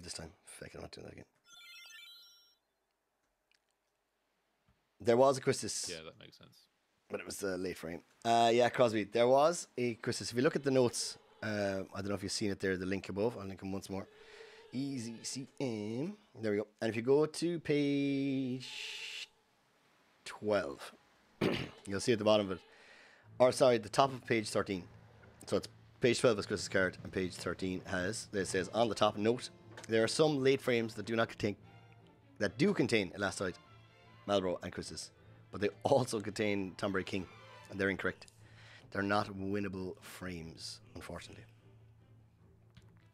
save this time. Fuck, I'm not doing that again. There was a Christus. Yeah, that makes sense. But it was the late frame. Yeah, Crosby. There was a Christus. If you look at the notes, I don't know if you've seen it there, the link above. I'll link them once more. Easy CM. There we go. And if you go to page 12, you'll see at the bottom of it, or sorry, the top of page 13. So it's page 12 is Christus card, and page 13 has, it says on the top note, there are some late frames that do contain Elastoid, Malbro, and Christus, but they also contain Tombury King, and they're incorrect. They're not winnable frames, unfortunately.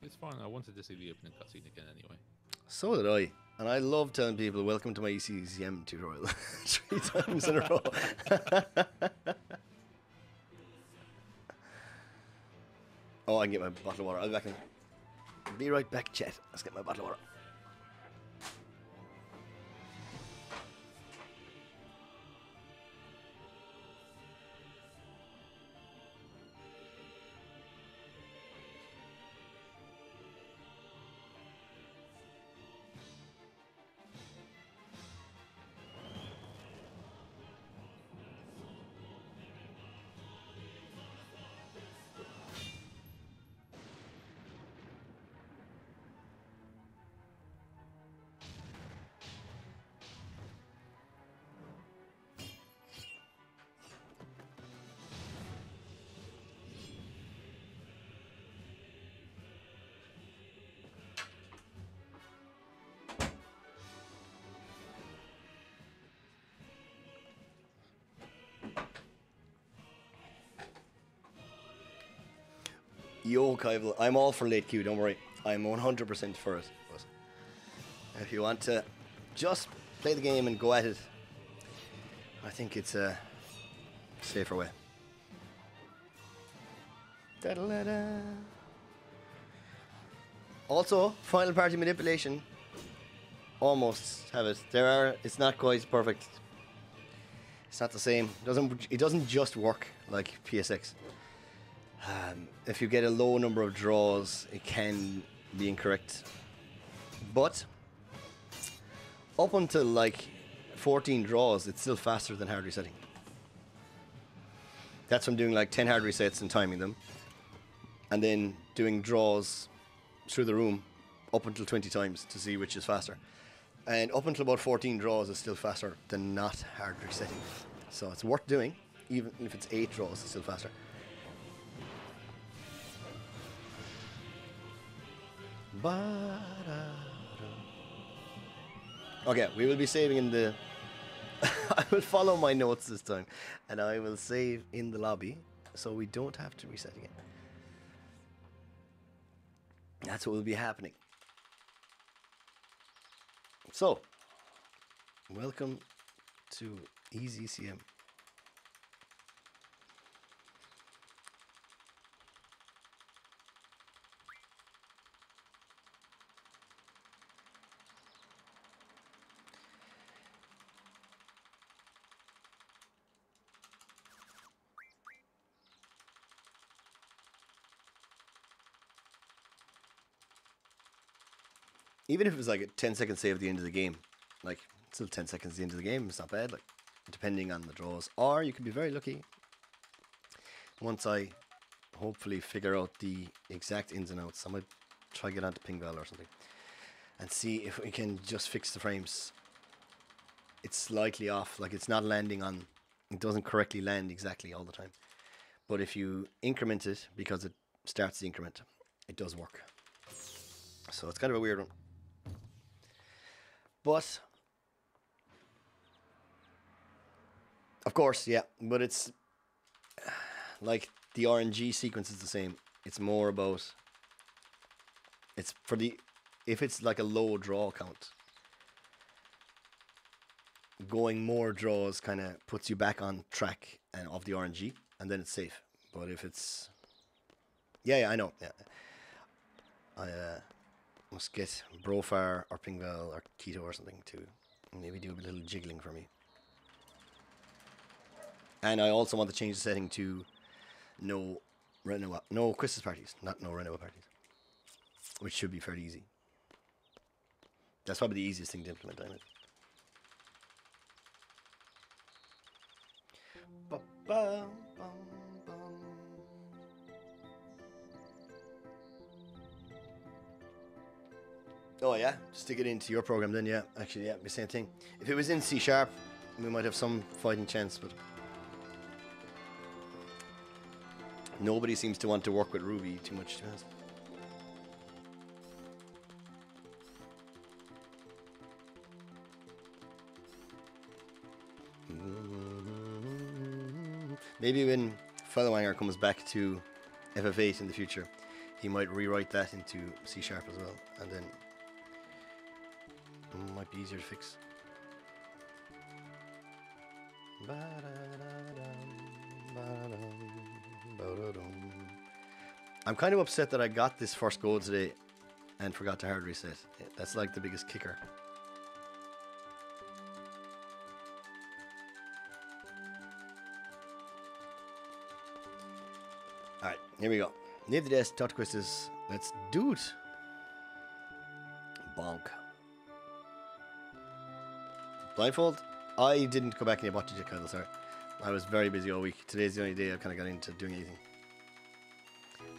It's fine. I wanted to see the opening cutscene again anyway. So did I. And I love telling people, welcome to my ECCM tutorial 3 times in a row. Oh, I can get my bottle of water. I'll be back in. Be right back, chat. Let's get my bottle of water. Yo, Kaivel, I'm all for late queue, don't worry. I'm 100% for it. But if you want to just play the game and go at it, I think it's a safer way. Da-da-da-da. Also, final party manipulation. Almost have it. It's not quite perfect. It's not the same. It doesn't just work like PSX. If you get a low number of draws, it can be incorrect. But up until like 14 draws, it's still faster than hard resetting. That's from doing like 10 hard resets and timing them, and then doing draws through the room up until 20 times to see which is faster. And up until about 14 draws is still faster than not hard resetting. So it's worth doing, even if it's 8 draws, it's still faster. Okay, we will be saving in the... I will follow my notes this time, and I will save in the lobby, so we don't have to reset again. That's what will be happening. So, welcome to EZCM. Even if it was like a 10-second save at the end of the game, like still 10 seconds at the end of the game, it's not bad, like depending on the draws. Or you can be very lucky once I hopefully figure out the exact ins and outs. I might try to get onto Pingval or something and see if we can just fix the frames. It's slightly off, like it's not landing on, it doesn't correctly land exactly all the time. But if you increment it, because it starts the increment, it does work. So it's kind of a weird one. But, of course, yeah, but it's like the RNG sequence is the same. It's more about, it's for the, if it's like a low draw count, going more draws kind of puts you back on track of the RNG, and then it's safe. But if it's, yeah, I know, yeah. I must get Brofar or Pingval or Keto or something to maybe do a little jiggling for me. And I also want to change the setting to no Christmas parties, not no Renoa parties, which should be fairly easy. That's probably the easiest thing to implement, I think. Oh yeah, stick it into your program then, yeah. Actually, yeah, the same thing. If it was in C#, we might have some fighting chance, but nobody seems to want to work with Ruby too much, to be honest. Maybe when Fellowhanger comes back to FF8 in the future, he might rewrite that into C# as well, and then it might be easier to fix. I'm kind of upset that I got this first goal today and forgot to hard reset. That's like the biggest kicker. Alright, here we go. Leave the desk, talk to Quistis. Let's do it. Bonk. Blindfold? I didn't go back and watch it, Kyle, sorry. I was very busy all week. Today's the only day I've kind of got into doing anything.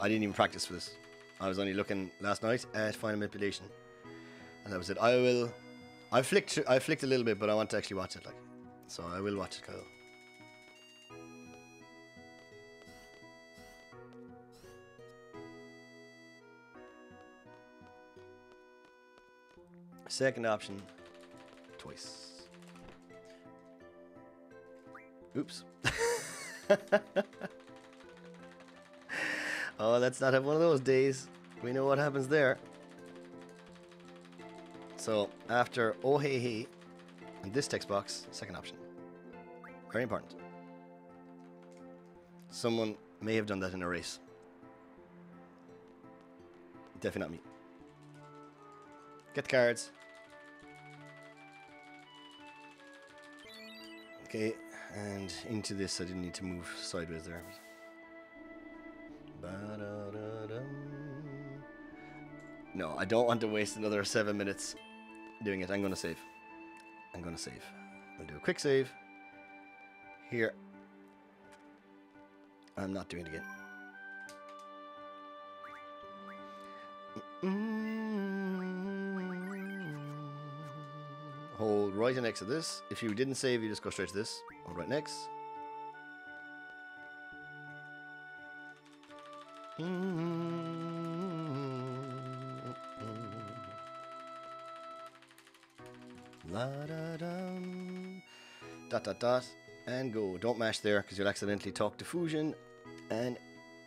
I didn't even practice for this. I was only looking last night at Final Manipulation. And that was it. I flicked a little bit, but I want to actually watch it, like. So I will watch it, Kyle. Second option, twice. Oops. Oh, let's not have one of those days. We know what happens there. So, after oh hey hey, and this text box, second option. Very important. Someone may have done that in a race. Definitely not me. Get the cards. Okay, and into this I didn't need to move sideways there. No, I don't want to waste another 7 minutes doing it. I'm going to save. I'll do a quick save. Here. I'm not doing it again. Hold right and next to this. If you didn't save, you just go straight to this. Hold right next. La da dum. Dot dot dot. And go. Don't mash there because you'll accidentally talk to Fusion and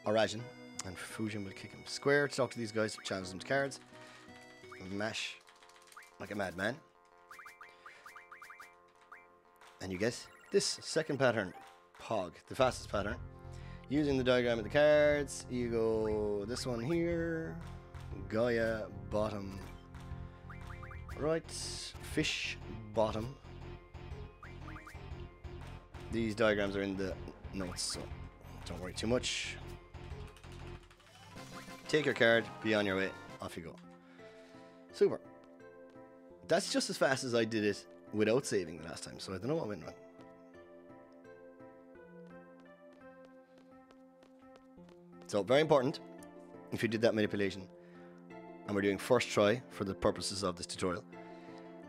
Orajin. And Fusion will kick him. Square to talk to these guys, challenge them to cards. Mash like a madman. And you get this second pattern. Pog, the fastest pattern. Using the diagram of the cards, you go this one here. Gaia, bottom. Right, fish, bottom. These diagrams are in the notes, so don't worry too much. Take your card, be on your way, off you go. Super. That's just as fast as I did it without saving the last time, so I don't know what went wrong. So, very important, if you did that manipulation, and we're doing first try for the purposes of this tutorial,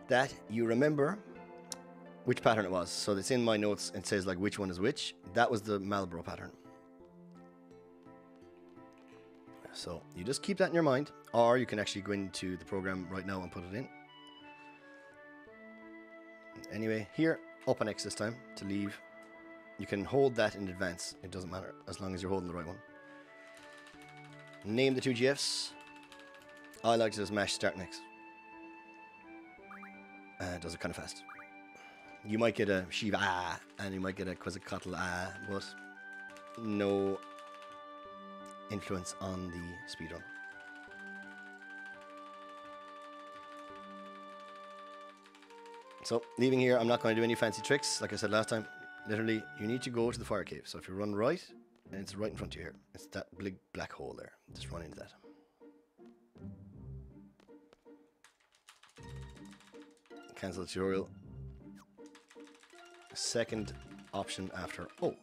that you remember which pattern it was. So it's in my notes, it says like which one is which. That was the Malboro pattern. So you just keep that in your mind, or you can actually go into the program right now and put it in. Anyway, here, up and X this time to leave. You can hold that in advance, it doesn't matter, as long as you're holding the right one. Name the two GFs. I like to just mash start next. Does it kind of fast. You might get a Shiva and you might get a Quetzalcoatl but no influence on the speedrun. So, leaving here, I'm not going to do any fancy tricks. Like I said last time, literally, you need to go to the fire cave. So if you run right, and it's right in front of you here. It's that big black hole there. Just run into that. Cancel the tutorial. Second option after O.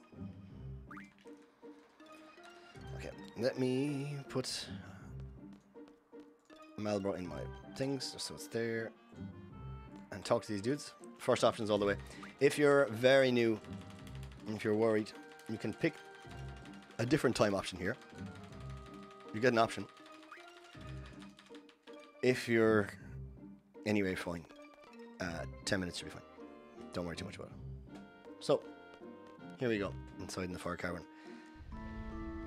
Okay, let me put Marlboro in my things, just so it's there. And talk to these dudes. First option's all the way. If you're very new, if you're worried, you can pick a different time option here. You get an option. If you're anyway, fine. 10 minutes should be fine. Don't worry too much about it. So, here we go. Inside in the fire cavern.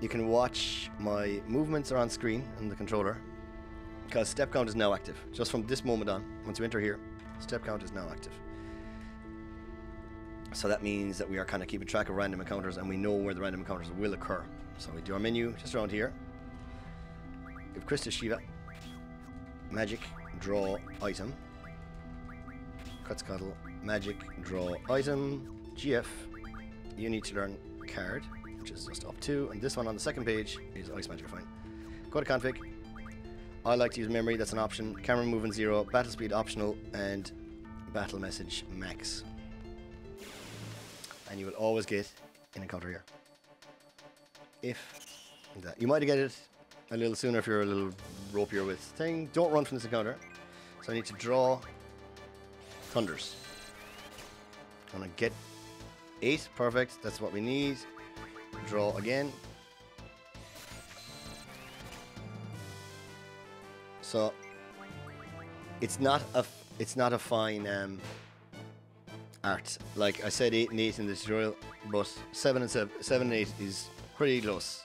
You can watch my movements are on screen on the controller. Because step count is now active. Just from this moment on, once you enter here, step count is now active. So that means that we are kind of keeping track of random encounters and we know where the random encounters will occur. So we do our menu just around here. We have Christus Shiva. Magic, draw, item. Quetzalcoatl, magic, draw, item. GF, you need to learn card, which is just up 2. And this one on the second page is Ice Magic, fine. Go to config. I like to use memory, that's an option. Camera movement 0, battle speed optional, and battle message max. And you will always get an encounter here. If that. You might get it a little sooner if you're a little ropier with thing. Don't run from this encounter. So I need to draw thunders. I'm gonna get 8, perfect, that's what we need. Draw again. So it's not a fine art. Like I said, 8 and 8 in the tutorial, but 7 and 8 is pretty close.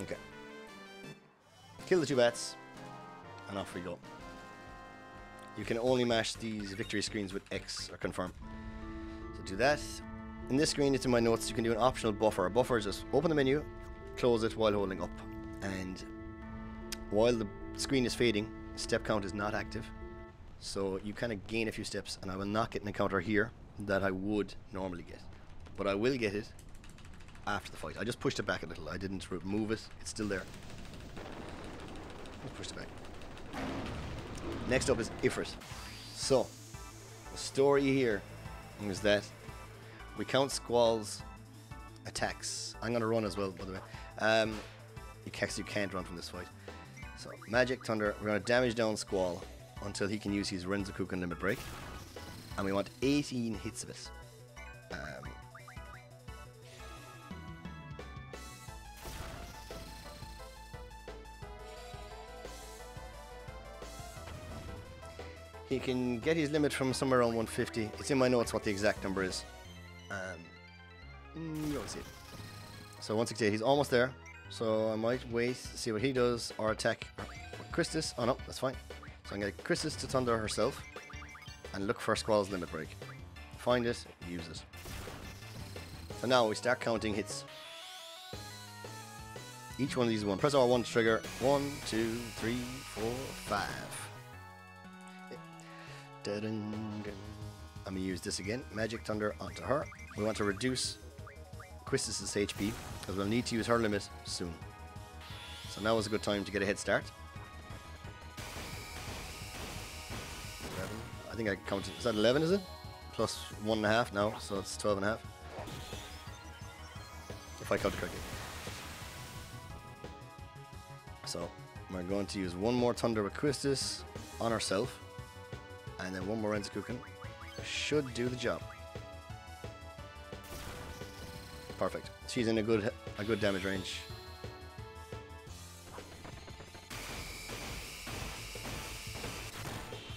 Okay. Kill the 2 bats, and off we go. You can only mash these victory screens with X or confirm. So do that. In this screen, it's in my notes. You can do an optional buffer. A buffer is just open the menu, close it while holding up, and while the screen is fading, step count is not active. So you kind of gain a few steps, and I will not get an encounter here that I would normally get. But I will get it after the fight. I just pushed it back a little. I didn't remove it. It's still there. I pushed it back. Next up is Ifrit. So, the story here is that we count Squall's attacks. I'm going to run as well, by the way. You can't run from this fight. So, Magic, Thunder, we're going to damage down Squall until he can use his Renzokuken Limit Break. And we want 18 hits of it. He can get his limit from somewhere around 150. It's in my notes what the exact number is. You don't see it. So 168, he's almost there. So I might wait to see what he does or attack Christus. Oh no, that's fine. So I'm going to get Christus to Thunder herself and look for Squall's Limit Break. Find it, use it. So now we start counting hits. Each one of these is one. Press R1 to trigger. 1, 2, 3, 4, 5. I'm going to use this again. Magic Thunder onto her. We want to reduce Christus's HP because we'll need to use her limit soon. So now is a good time to get a head start. 11. I think I counted. Is that 11, is it? Plus 1.5 now, so it's 12.5. If I counted correctly. So we're going to use one more Thunder with Christus on herself. And then one more Renzokuken should do the job. Perfect. She's in a good damage range.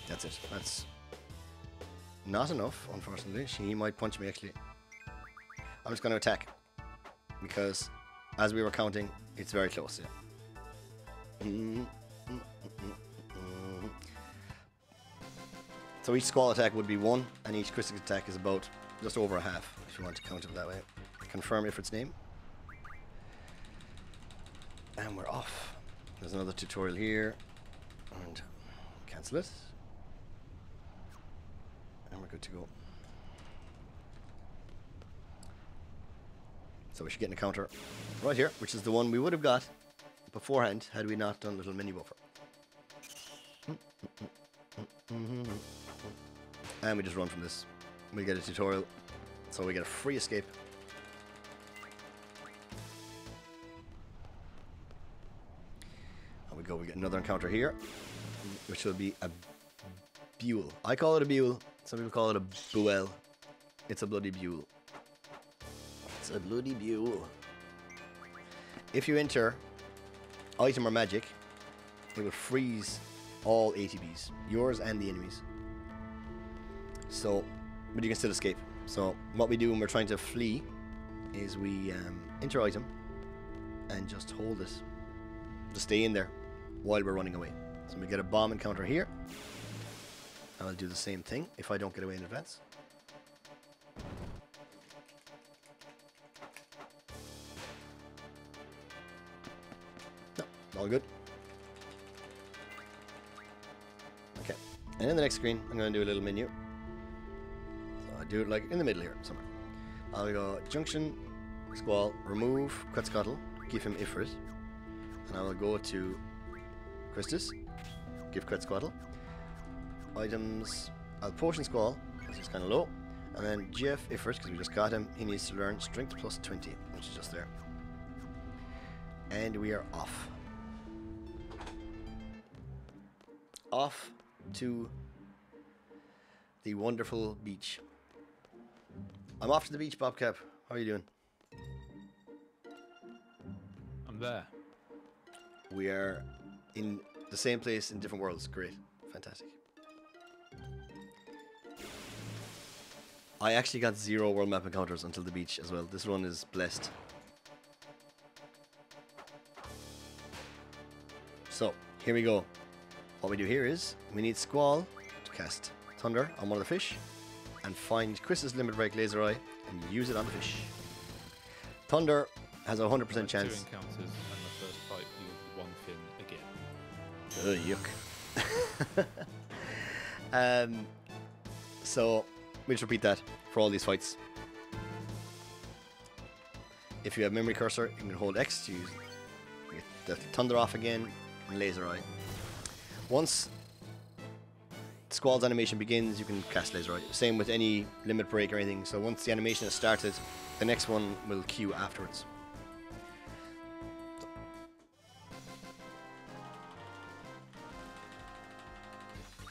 That's it. That's not enough, unfortunately. She might punch me actually. I'm just going to attack because as we were counting, it's very close. Yeah. So each Squall attack would be 1, and each Christus attack is about just over a half, if you want to count it that way. Confirm Ifrit's name. And we're off. There's another tutorial here. And cancel it. And we're good to go. So we should get an encounter right here, which is the one we would have got beforehand had we not done a little mini buffer. And we just run from this. We get a tutorial, so we get a free escape. And we go, we get another encounter here, which will be a Buell. I call it a Buell, some people call it a Buell. It's a bloody Buell. It's a bloody Buell. If you enter item or magic, it will freeze all ATBs, yours and the enemies. So, but you can still escape. So what we do when we're trying to flee is we enter item and just hold it. Just stay in there while we're running away. So we get a bomb encounter here. I'll do the same thing if I don't get away in advance. No, all good. Okay, and in the next screen, I'm going to do a little menu. So I do it like in the middle here somewhere. I'll go Junction, Squall, remove Quetzalcoatl, give him Ifrit, and I will go to Christus, give Quetzalcoatl. Items, Potion Squall, which is kind of low, and then GF Ifrit, because we just got him, he needs to learn Strength plus 20, which is just there. And we are off. Off to the wonderful beach. I'm off to the beach, Bobcap. How are you doing? I'm there. We are in the same place in different worlds. Great. Fantastic. I actually got 0 world map encounters until the beach as well. This run is blessed. So, here we go. What we do here is, we need Squall to cast Thunder on one of the fish and find Chris's Limit Break Laser Eye and use it on the fish. Thunder has a 100% chance. 2 encounters and the first fight you have 1 fin again. Yuck. So, we'll just repeat that for all these fights. If you have Memory Cursor, you can hold X to use get the Thunder off again and Laser Eye. Once Squall's animation begins, you can cast Laser Eye. Same with any Limit Break or anything. So once the animation has started, the next one will queue afterwards.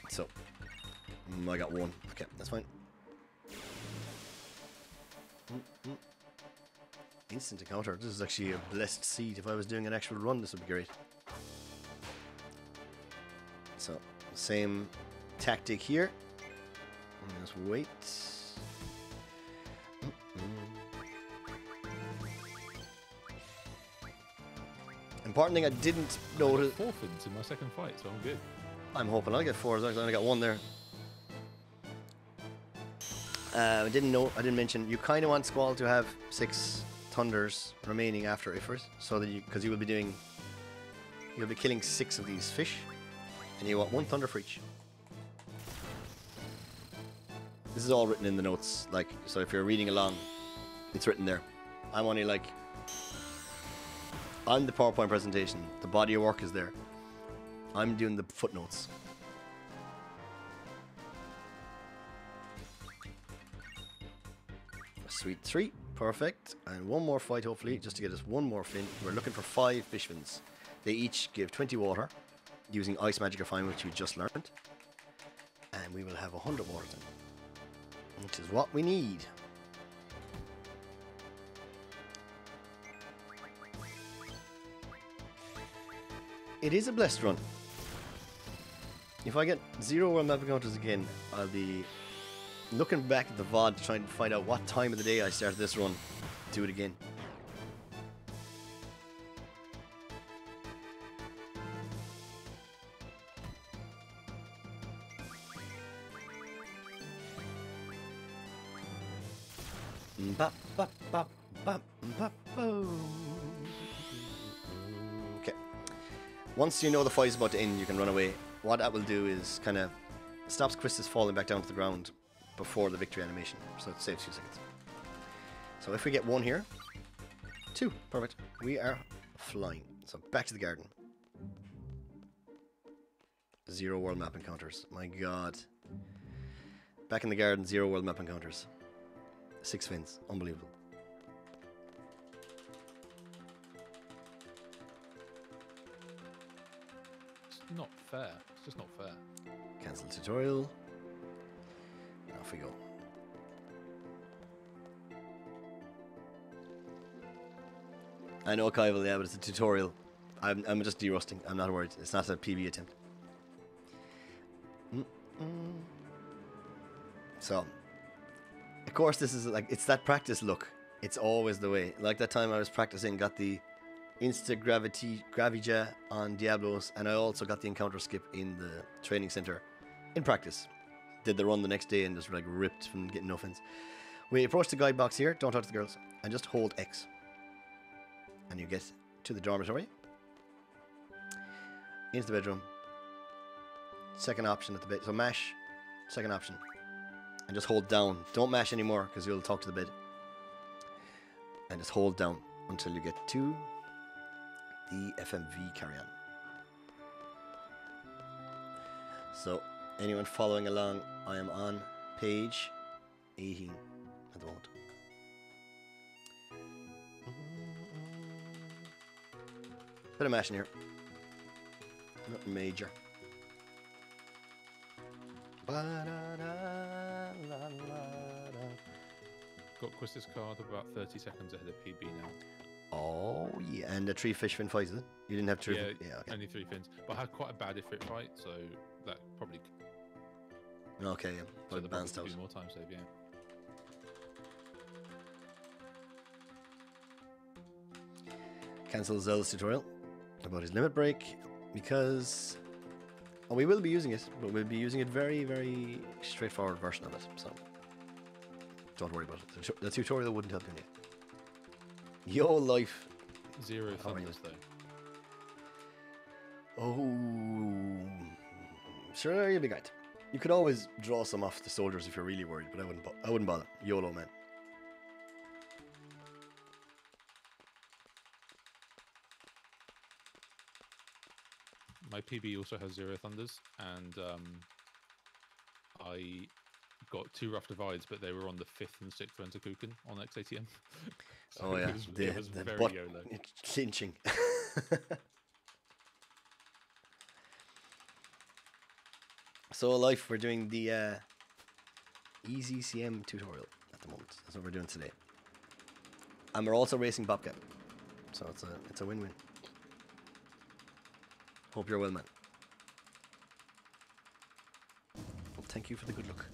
So, I got 1. Okay, that's fine. Instant encounter. This is actually a blessed seed. If I was doing an actual run, this would be great. So, same tactic here. Just wait. Important thing I didn't notice. 4 fins in my second fight, so I'm good. I'm hoping I'll get 4 as well. I only got 1 there. I didn't mention you kind of want Squall to have 6 Thunders remaining after Ifrit, so that because you'll be killing 6 of these fish, and you want 1 Thunder for each. This is all written in the notes, like, so if you're reading along, it's written there. I'm only like on the PowerPoint presentation, the body of work is there. I'm doing the footnotes. Sweet 3, perfect. And 1 more fight, hopefully, just to get us 1 more fin. We're looking for 5 fish fins. They each give 20 water, using Ice Magic Refinement, which we just learned. And we will have 100 water then, which is what we need. It is a blessed run. If I get 0 world map encounters again, I'll be looking back at the VOD to try and find out what time of the day I started this run. Do it again. Okay. Once you know the fight is about to end, you can run away. What that will do is kind of stops Christus falling back down to the ground before the victory animation, so it saves 2 seconds. So if we get 1 here, 2, perfect. We are flying. So back to the garden. 0 world map encounters. My god. Back in the garden, 0 world map encounters. 6 fins. Unbelievable. It's not fair. It's just not fair. Cancel tutorial. Off we go. I know, Kyle, yeah, but it's a tutorial. I'm just derusting. I'm not worried. It's not a PB attempt. So, of course, this is like, it's that practice look. It's always the way. Like that time I was practicing, got the Gravija on Diablos, and I also got the encounter skip in the training center in practice. Did the run the next day and just like ripped from getting no fins. We approach the guide box here, don't talk to the girls, and just hold X. And you get to the dormitory, into the bedroom, second option at the bed, so mash, second option, and just hold down. Don't mash anymore because you'll talk to the bed. And just hold down until you get to the FMV carry-on. So, anyone following along, I am on page 18 at the moment. Bit of mashing here. Nothing major. Got Quistis card about 30 seconds ahead of PB now. Oh, yeah. And a 3 fish fin fight, is it? You didn't have 3? Yeah, okay. only 3 fins. But I had quite a bad ifrit fight, so that probably... Okay, yeah. So But the balanced out. more time save, yeah. Cancel Zelda's tutorial about his limit break because we will be using it, but we'll be using it very, very straightforward version of it. So don't worry about it. The tutorial wouldn't help you. Yo, life. 0 thunders though. Oh, sure, you'll be good. You could always draw some off the soldiers if you're really worried, but I wouldn't bother. YOLO, man. My PB also has 0 thunders, and I got 2 rough divides, but they were on the 5th and 6th Rentakuken on XATM. So Oh yeah, it was the very butt YOLO. clinching. So life, we're doing the EZCM tutorial at the moment. That's what we're doing today, and we're also racing Bobcat, so it's a win-win. Hope you're well, man. Well, thank you for the good look.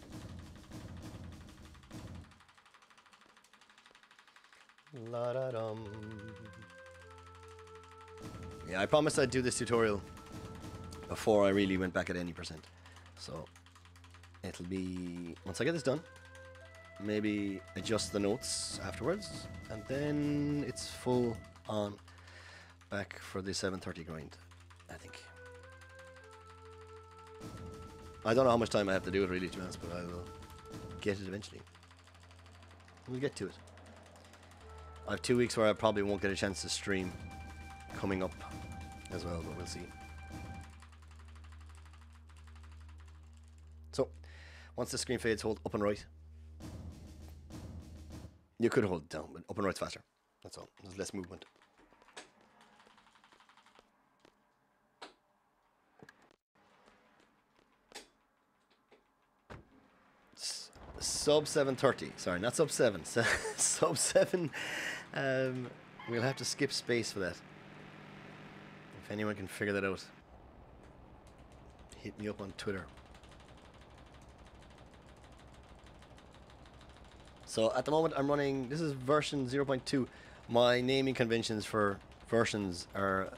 La-da-dum. Yeah, I promised I'd do this tutorial before I really went back at any percent. So it'll be, once I get this done, maybe adjust the notes afterwards, and then it's full on back for the 7:30 grind, I think. I don't know how much time I have to do it really, to be honest, but I will get it eventually. We'll get to it. I have 2 weeks where I probably won't get a chance to stream coming up as well, but we'll see. So, once the screen fades, hold up and right. You could hold it down, but up and right's faster. That's all. There's less movement. Sub 7:30. Sorry, not sub 7. Sub 7. We'll have to skip space for that. If anyone can figure that out, hit me up on Twitter. So at the moment I'm running, this is version 0.2. My naming conventions for versions are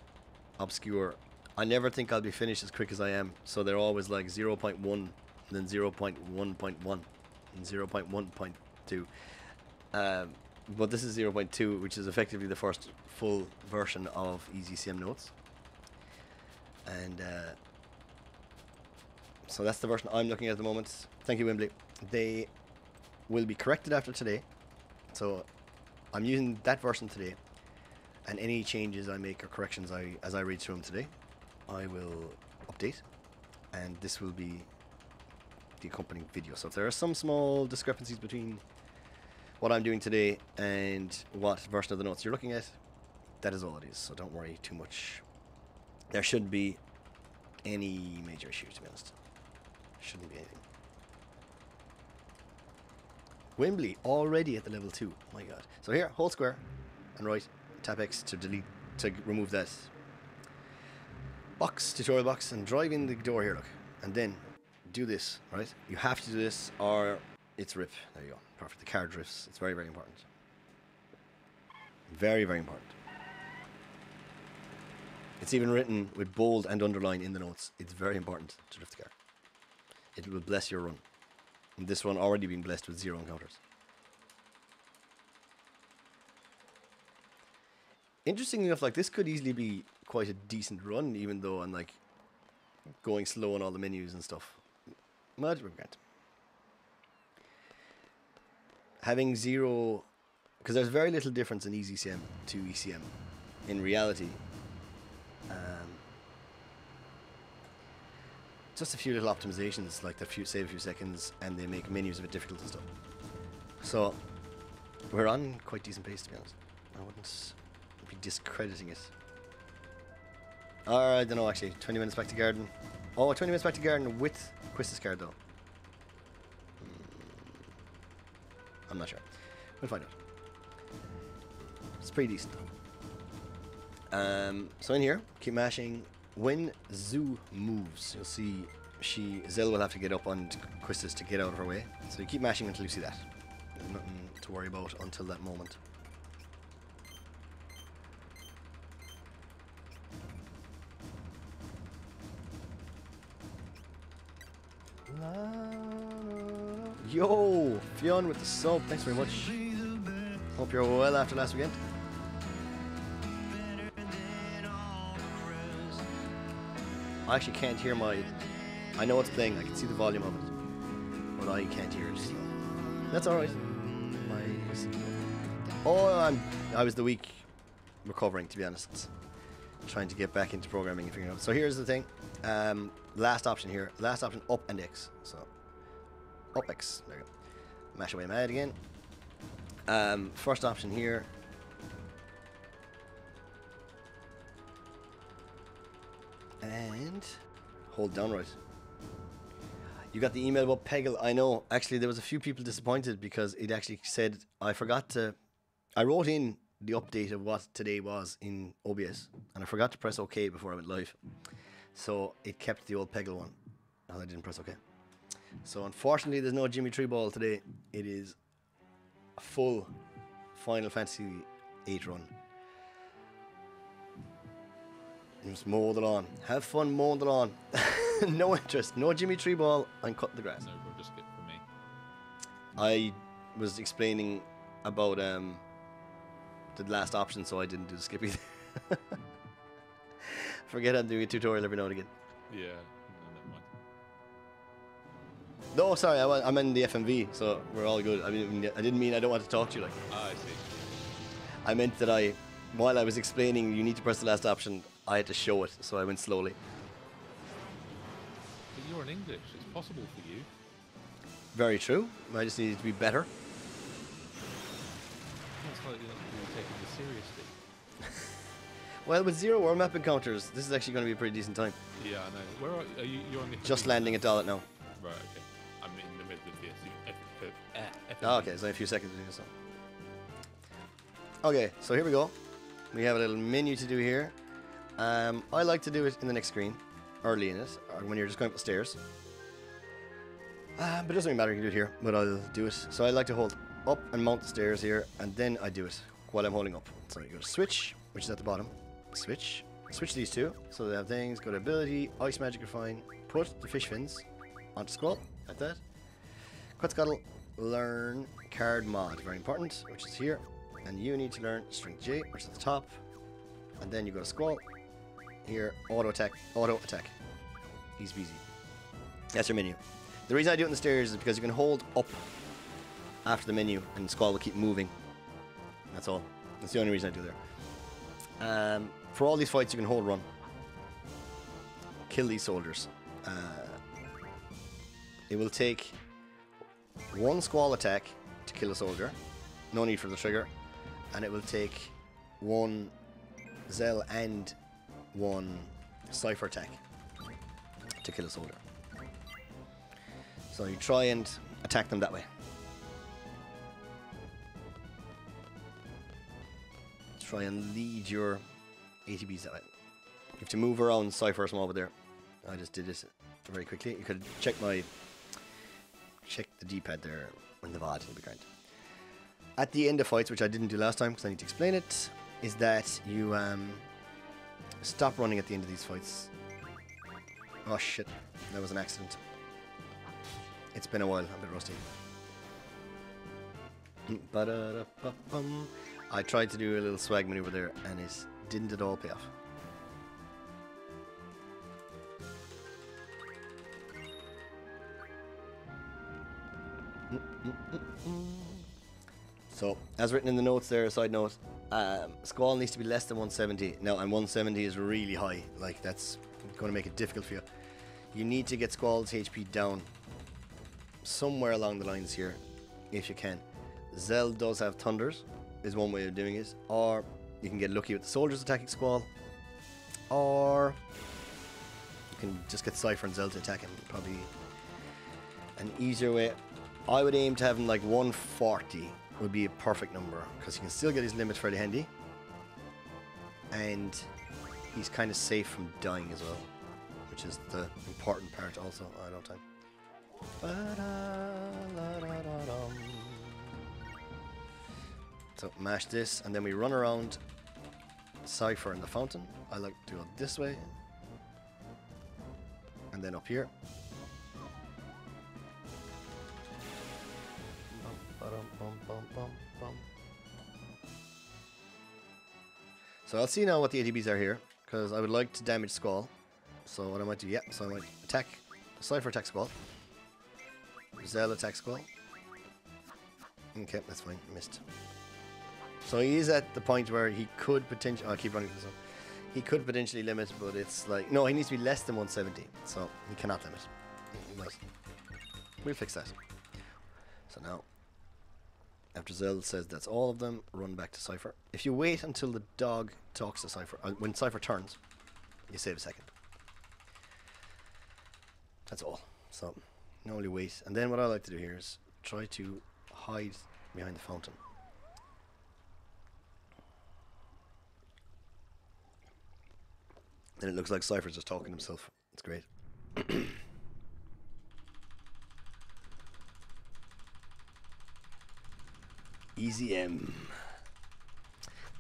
obscure. I never think I'll be finished as quick as I am, so they're always like 0.1, then 0.1.1, and 0.1.2. But this is 0.2, which is effectively the first full version of EZCM Notes. And so that's the version I'm looking at the moment. Thank you, Wembley. They will be corrected after today, so I'm using that version today, and any changes I make or corrections as I read through them today, I will update, and this will be the accompanying video. So if there are some small discrepancies between what I'm doing today and what version of the notes you're looking at, that is all it is. So don't worry too much. There shouldn't be any major issue, to be honest. Shouldn't be anything. Wembley already at the level 2. My god. So here, hold square and right, tap X to delete, to remove that box, tutorial box, and drive in the door here, look. And then do this, right? You have to do this or it's rip. There you go. Perfect. The car drifts. It's very, very important. Very, very important. It's even written with bold and underline in the notes. It's very important to drift the car. It will bless your run. And this one already been blessed with 0 encounters. Interestingly enough, like this could easily be quite a decent run, even though I'm like going slow on all the menus and stuff. But we can't. Having 0, because there's very little difference in EasyCM to ECM in reality. Just a few little optimizations, like the save a few seconds, and they make menus a bit difficult and stuff. So we're on quite decent pace, to be honest. I wouldn't be discrediting it. Or I don't know, actually. 20 minutes back to garden. Oh, 20 minutes back to garden with Quistis card though. I'm not sure. We'll find out. It's pretty decent though. So in here, keep mashing. When Zoo moves, you'll see Zell will have to get up on Quistis to get out of her way. So you keep mashing until you see that. There's nothing to worry about until that moment. Yo, Fionn with the sub. Thanks very much. Hope you're well after last weekend. I actually can't hear my... I know it's playing, I can see the volume of it, but I can't hear it. So that's alright. I was the week recovering, to be honest. Trying to get back into programming and figuring out. So here's the thing. Last option here. Last option, up and X. So, up X. There you go. Mash away mad again. First option here. And hold down right. You got the email about Peggle. I know. Actually, there was a few people disappointed because it actually said I wrote in the update of what today was in OBS, and I forgot to press OK before I went live. So it kept the old Peggle one, and I didn't press OK. So unfortunately, there's no Jimmy Tree Ball today. It is a full Final Fantasy VIII run. Just mow the lawn. Have fun mowing the lawn. No interest. No Jimmy Tree Ball. I'm cutting the grass. No road skip for me. I was explaining about the last option, so I didn't do the skip either. Forget I'm doing a tutorial every now and again. Yeah, no, never mind. No, sorry, I'm in the FMV, so we're all good. I didn't mean I don't want to talk to you like. Ah, I see. I meant that while I was explaining you need to press the last option, I had to show it, so I went slowly. But you're in English. It's possible for you. Very true. I just needed to be better. It's like you're not really taking this seriously. Well, with 0 world map encounters, this is actually going to be a pretty decent time. Yeah, I know. Where are you? You're on the Just landing at Dalit now. Right. Okay. I'm in the middle of the Oh, okay, so a few seconds to do so. Okay, so here we go. We have a little menu to do here. I like to do it in the next screen, early in it, or when you're just going up the stairs. But it doesn't really matter, you can do it here, but I'll do it. So I like to hold up and mount the stairs here, and then I do it while I'm holding up. So you go to switch, which is at the bottom. Switch these two, so they have things, go to ability, ice magic refine, put the fish fins onto scroll, like that. Quetzalcoatl, learn card mod, very important, which is here. And you need to learn Strength J, which is at the top. And then you go to scroll. Here, auto attack. Easy peasy. That's your menu. The reason I do it in the stairs is because you can hold up after the menu and the scroll will keep moving. That's all. That's the only reason I do there. For all these fights, you can hold run. Kill these soldiers. It will take one squall attack to kill a soldier. No need for the trigger. And it will take one Zell and one Cypher attack to kill a soldier. So you try and attack them that way. Try and lead your ATBs that way. You have to move around Cypher from over there. I just did this very quickly. You could check the D-pad there in the VOD, it'll be great. At the end of fights, which I didn't do last time because I need to explain it, is that you stop running at the end of these fights. Oh shit, that was an accident. It's been a while, I'm a bit rusty. I tried to do a little swag maneuver there and it didn't at all pay off. So, as written in the notes there, a side note, Squall needs to be less than 170. Now, and 170 is really high. Like, that's going to make it difficult for you. You need to get Squall's HP down somewhere along the lines here, if you can. Zell does have Thunders, is one way of doing it. Or you can get lucky with the soldiers attacking Squall. Or you can just get Cypher and Zell to attack him. Probably an easier way. I would aim to have him like 140 would be a perfect number, because he can still get his limit fairly handy. And he's kind of safe from dying as well, which is the important part also. I don't have time. So mash this, and then we run around Cypher in the fountain. I like to go this way, and then up here. So I'll see now what the ATBs are here, because I would like to damage Squall. So what I might do, so I might attack, Cypher attack Squall, Zell attack Squall. Okay, that's fine, missed. So he is at the point where he could potentially, I'll keep running this one. He could potentially limit, but it's like, no, he needs to be less than 170, so he cannot limit. He might. We'll fix that. So now, after Zell says that's all of them, run back to Cypher. If you wait until the dog talks to Cypher, when Cypher turns, you save a second. That's all. So, normally wait. And then what I like to do here is try to hide behind the fountain. Then it looks like Cypher's just talking to himself. It's great. Easy M.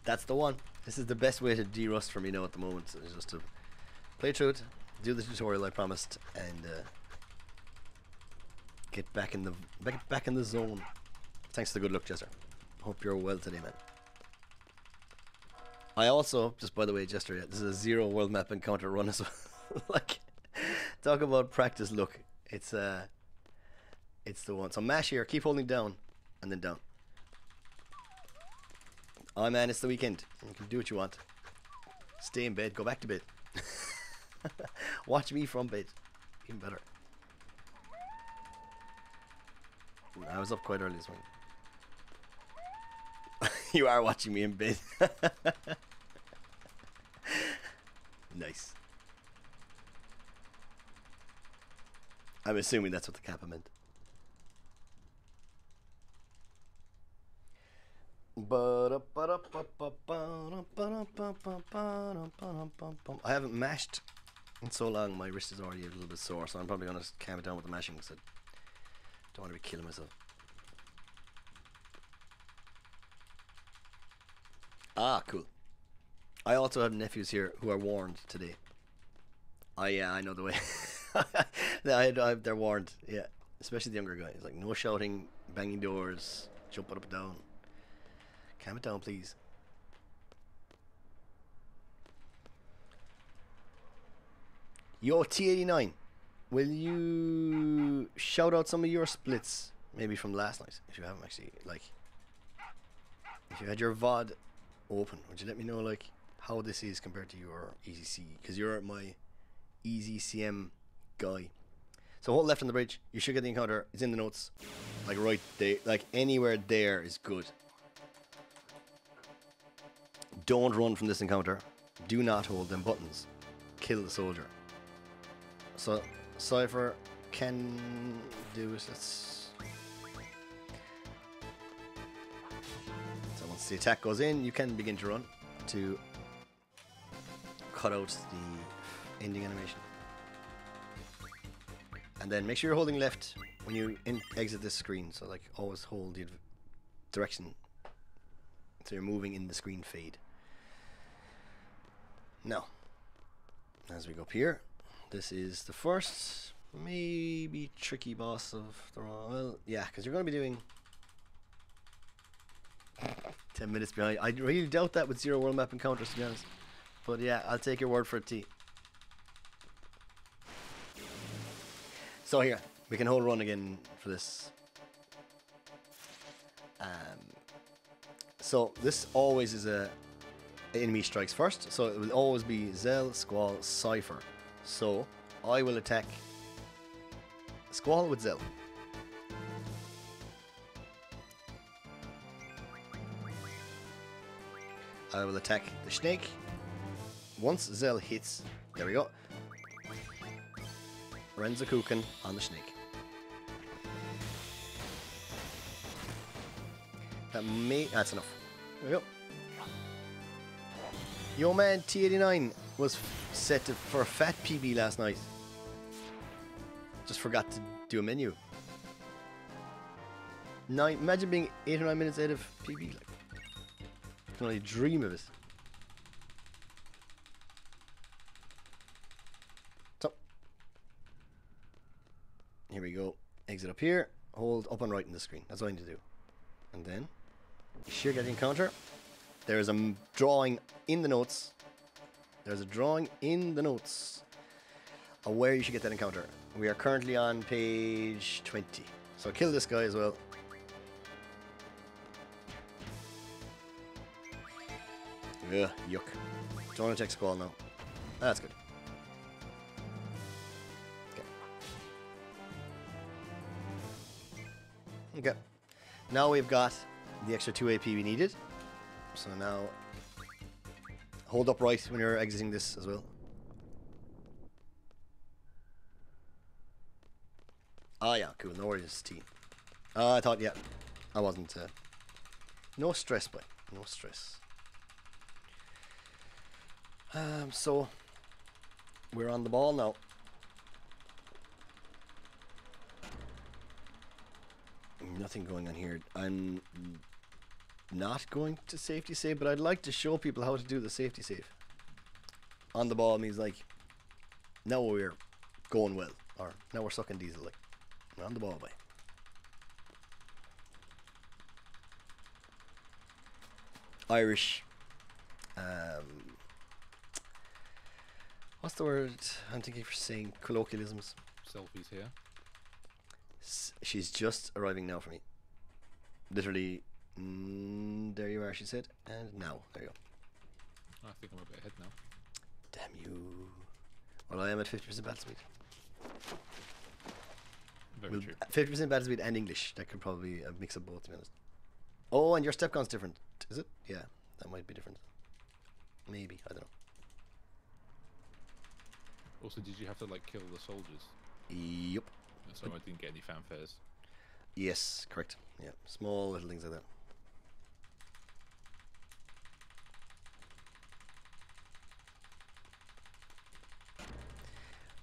That's the one. This is the best way to de-rust for me now at the moment. Is just to play through it, do the tutorial I promised, and get back in the zone. Thanks for the good luck, Jester. Hope you're well today, man. I also, just by the way, Jester, this is a 0 world map encounter run as well. Like, talk about practice luck. It's the one. So mash here, keep holding down, and then down. Oh man, it's the weekend. You can do what you want. Stay in bed, go back to bed. Watch me from bed. Even better. I was up quite early this morning. You are watching me in bed. Nice. I'm assuming that's what the kappa meant. I haven't mashed in so long, my wrist is already a little bit sore, so I'm probably going to calm it down with the mashing because I don't want to be killing myself. Ah, cool. I also have nephews here who are warned today. Oh yeah, I know the way. They're warned, yeah. Especially the younger guys. Like, no shouting, banging doors, jumping up and down. Calm it down, please. Yo, T89, will you shout out some of your splits, maybe from last night, if you haven't actually, like, if you had your VOD open, would you let me know, like, how this is compared to your EZC, because you're my EZCM guy. So hold left on the bridge. You should get the encounter. It's in the notes. Like right there. Like anywhere there is good. Don't run from this encounter. Do not hold them buttons. Kill the soldier. So Cypher can do it. So once the attack goes in, you can begin to run to cut out the ending animation. And then make sure you're holding left when you exit this screen. So like always hold the direction so you're moving in the screen fade. Now, as we go up here, this is the first maybe tricky boss of the well, yeah, because you're going to be doing 10 minutes behind. I really doubt that with Zero World Map encounters, to be honest. But yeah, I'll take your word for it, T. So here, we can hold run again for this. So this always is a enemy strikes first, so it will always be Zell, Squall, Cypher. So I will attack Squall with Zell. I will attack the snake. Once Zell hits, there we go. Renzokuken on the snake. That's enough. There we go. Yo man, T89 was set for a fat PB last night. Just forgot to do a menu. Imagine being 8 or 9 minutes out of PB. Like, I can only dream of it. So, here we go. Exit up here. Hold up and right in the screen. That's all I need to do. And then, you should get the encounter. There's a drawing in the notes. There's a drawing in the notes of where you should get that encounter. We are currently on page 20. So kill this guy as well. Ugh, yuck. Don't want to check Squall now. That's good. Okay. Okay. Now we've got the extra 2 AP we needed. So now, hold up right when you're exiting this as well. Ah, yeah, cool. No worries, T. I thought, yeah, I wasn't. No stress, boy. No stress. So, we're on the ball now. Nothing going on here. I'm not going to safety save, but I'd like to show people how to do the safety save. On the ball means like, now we're going well, or now we're sucking diesel, like, we're on the ball, boy. Irish, what's the word I'm thinking for saying colloquialisms? Selfies here. She's just arriving now for me. Literally, there you are, she said, and now, there you go. I think I'm a bit ahead now. Damn you. Well, I am at 50% battle speed. Very true. 50% battle speed and English. That could probably mix up both, to be honest. Oh, and your step count's different, is it? Yeah, that might be different. Maybe, I don't know. Also, did you have to like kill the soldiers? Yep. So I didn't get any fanfares. Yes, correct. Yeah, small little things like that.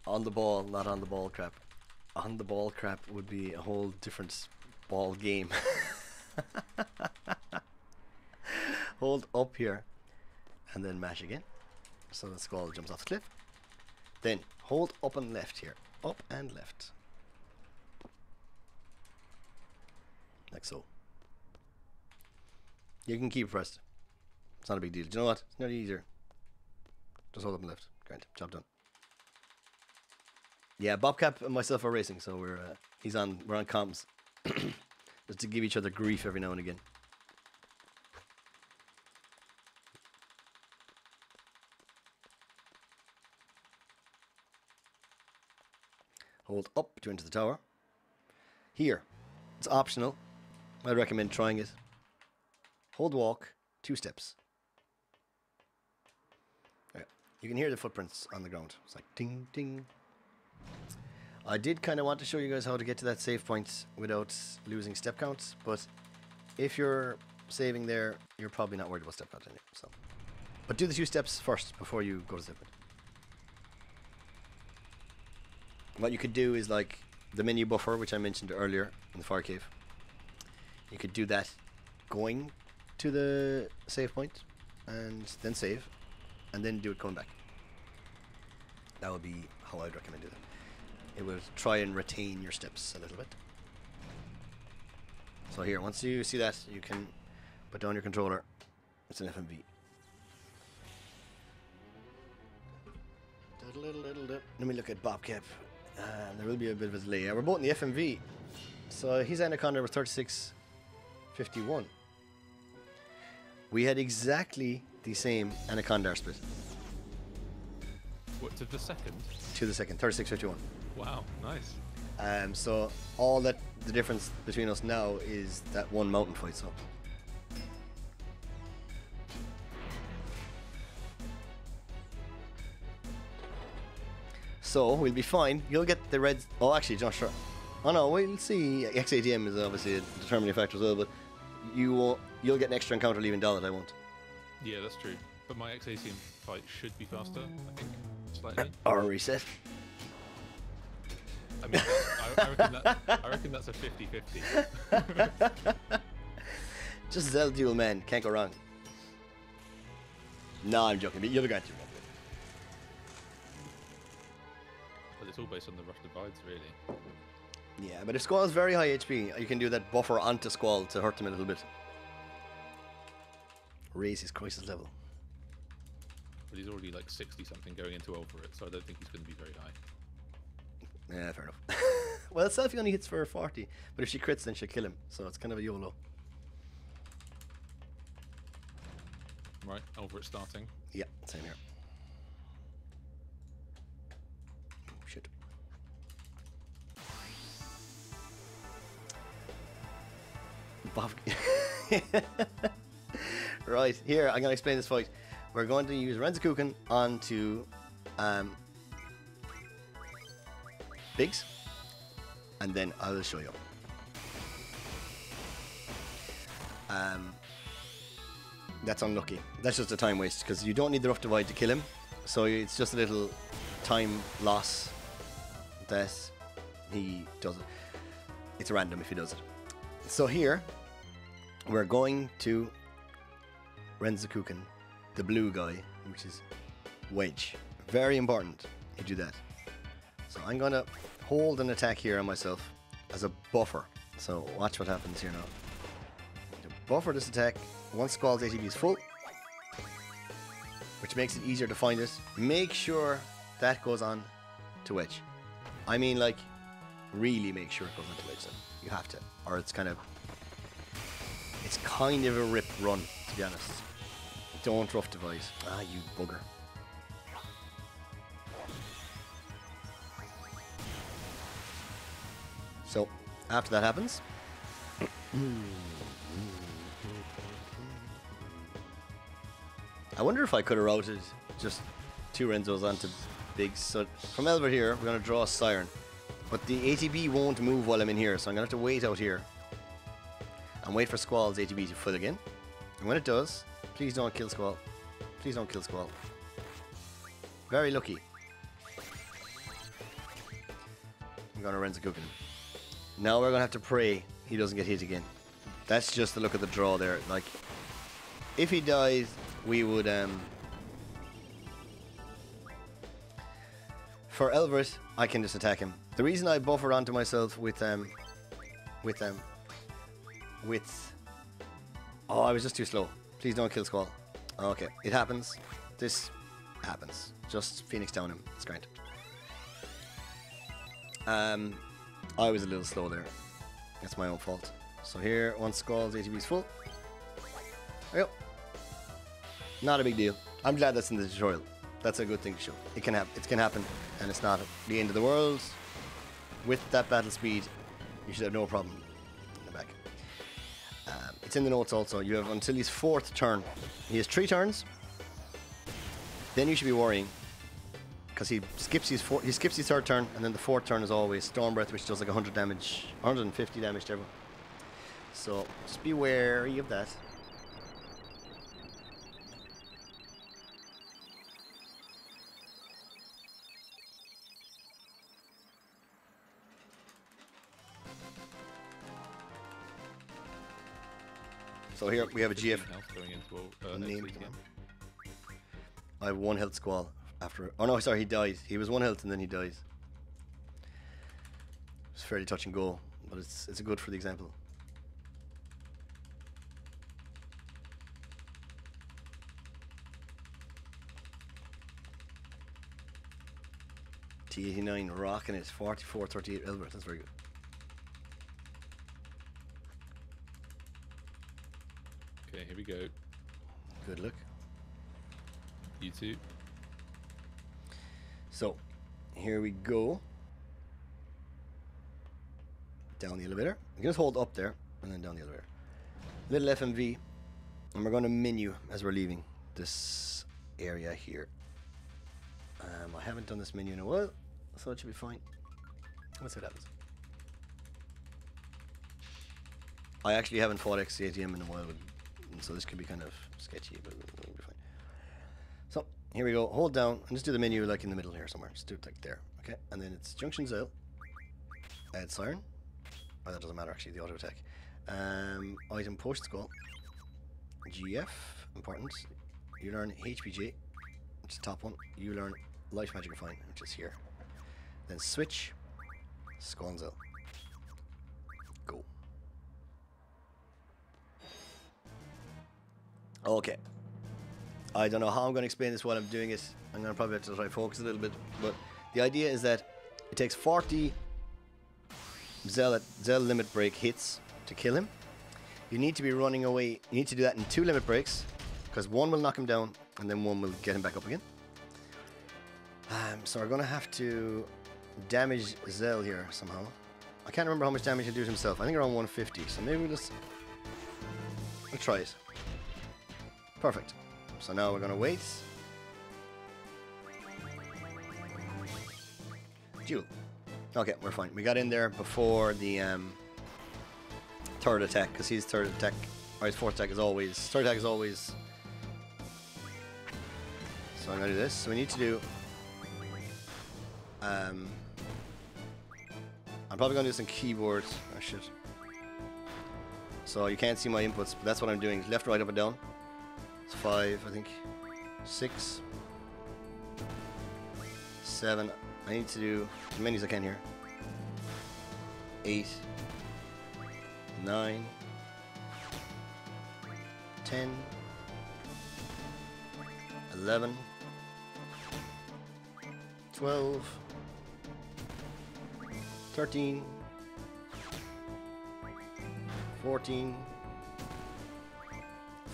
On the ball, not on the ball crap. On the ball crap would be a whole different ball game. Hold up here and then mash again. So the Squall jumps off the cliff. Then hold up and left here. Up and left. Like so. You can keep it pressed. It's not a big deal. Do you know what? It's not easier. Just hold up and left. Great. Job done. Yeah, Bobcap and myself are racing, so we're on comms. Just to give each other grief every now and again. hold up to enter the tower. Here, it's optional. I'd recommend trying it. Hold walk, 2 steps. Right. You can hear the footprints on the ground. It's like ding, ding. I did kind of want to show you guys how to get to that save point without losing step counts, but if you're saving there, you're probably not worried about step count anyway. So, but do the 2 steps first before you go to save point. What you could do is like the menu buffer, which I mentioned earlier in the fire cave. You could do that going to the save point and then save and then do it coming back. That would be how I'd recommend doing it. It will try and retain your steps a little bit. So here, once you see that, you can put down your controller. It's an FMV. Let me look at Bobcap. There will be a bit of a delay. Yeah, we're both in the FMV. So his Anaconda was 36.51. We had exactly the same Anaconda split. What, to the second? To the second, 36.51. Wow, nice. So all that the difference between us now is that one mountain fight. So we'll be fine. You'll get the reds. Oh, actually, not sure. Oh no, we'll see. XATM is obviously a determining factor as well, but you'll get an extra encounter leaving Dalit. I won't. Yeah, that's true. But my XATM fight should be faster, I think, slightly. Or a reset. I mean, I reckon that's a 50-50. Just Zell dual man, can't go wrong. No, I'm joking. But you're the guy too. But it's all based on the rush divides, really. Yeah, but if Squall's very high HP, you can do that buffer onto Squall to hurt him a little bit. Raise his crisis level. But he's already like 60 something going into over it, so I don't think he's going to be very high. Yeah, fair enough. Well, Selfie only hits for 40, but if she crits, then she'll kill him. So it's kind of a YOLO. Right, over it starting. Yeah, same here. Oh, shit. Right, here, I'm going to explain this fight. We're going to use Renzokuken onto Biggs, and then I will show you. That's unlucky. That's just a time waste, because you don't need the rough divide to kill him. So it's just a little time loss that he does it. It's random if he does it. So here, we're going to Renzokuken, the blue guy, which is Wedge. Very important you do that. So I'm going to hold an attack here on myself as a buffer. So watch what happens here now. To buffer this attack, once Squall's ATB is full, which makes it easier to find it, make sure that goes on to Wedge. I mean, like, really make sure it goes on to Wedge. You have to, or it's kind of a rip run, to be honest. Don't rough device. Ah, you bugger. So, after that happens, I wonder if I could have routed just 2 Renzos onto Biggs. So, from Elver here, we're going to draw a Siren. But the ATB won't move while I'm in here, so I'm going to have to wait out here. And wait for Squall's ATB to fill again. And when it does, please don't kill Squall. Please don't kill Squall. Very lucky. I'm going to Renzokuken. Now we're going to have to pray he doesn't get hit again. That's just the look at the draw there. Like, if he dies, we would... For Elvert, I can just attack him. The reason I buffer onto myself with... Oh, I was just too slow. Please don't kill Squall. Okay, it happens. This happens. Just Phoenix down him. It's great. I was a little slow there. That's my own fault. So here, once Squall's ATB is full. There you go. Not a big deal. I'm glad that's in the tutorial. That's a good thing to show. It can happen. It can happen, and it's not the end of the world. with that battle speed, you should have no problem in the back. It's in the notes also. You have until his 4th turn. He has 3 turns. Then you should be worrying, because he skips his 3rd turn, and then the 4th turn is always Storm Breath, which does like 100 damage, 150 damage to everyone. So just be wary of that. So here we have a GF. Health going into Name next week, I have 1 health Squall after. Oh no, sorry, he died. He was 1 health and then he dies. It's fairly touch and go, but it's good for the example. T89 rocking it. 44-38 Elbert. That's very good. Okay, here we go. Good luck. You too. So, here we go. Down the elevator. You can just hold up there and then down the elevator. Little FMV. And we're going to menu as we're leaving this area here. I haven't done this menu in a while, so it should be fine. Let's see what happens. I actually haven't fought XCATM in a while, so this could be kind of sketchy, but it'll be fine. So, here we go. Hold down and just do the menu like in the middle here somewhere. Just do it like there. Okay, and then it's Junction Zell. Add Siren. Oh, that doesn't matter actually, the auto attack. Item Post Skull. GF, important. You learn HPJ, which is the top one. You learn Life Magic Refine, which is here. Then switch, Sconzel. Go. Okay. I don't know how I'm going to explain this while I'm doing it. I'm going to probably have to try to focus a little bit. But the idea is that it takes 40 Zell limit break hits to kill him. You need to be running away. You need to do that in 2 limit breaks, because 1 will knock him down and then 1 will get him back up again. So we're going to have to damage Zell here somehow. I can't remember how much damage he'll do to himself. I think around 150. So maybe we'll try it. Perfect. So now we're going to wait. Duel. Okay, we're fine. We got in there before the 3rd attack, because his 3rd attack, or his 4th attack is always, 3rd attack is always. So I'm going to do this. So we need to do. I'm probably going to do some keyboard. Oh shit. So you can't see my inputs, but that's what I'm doing. Left, right, up, and down. It's 5, I think. 6. 7. I need to do as many as I can here. 8. 9. 10. 11. 12. 13. 14.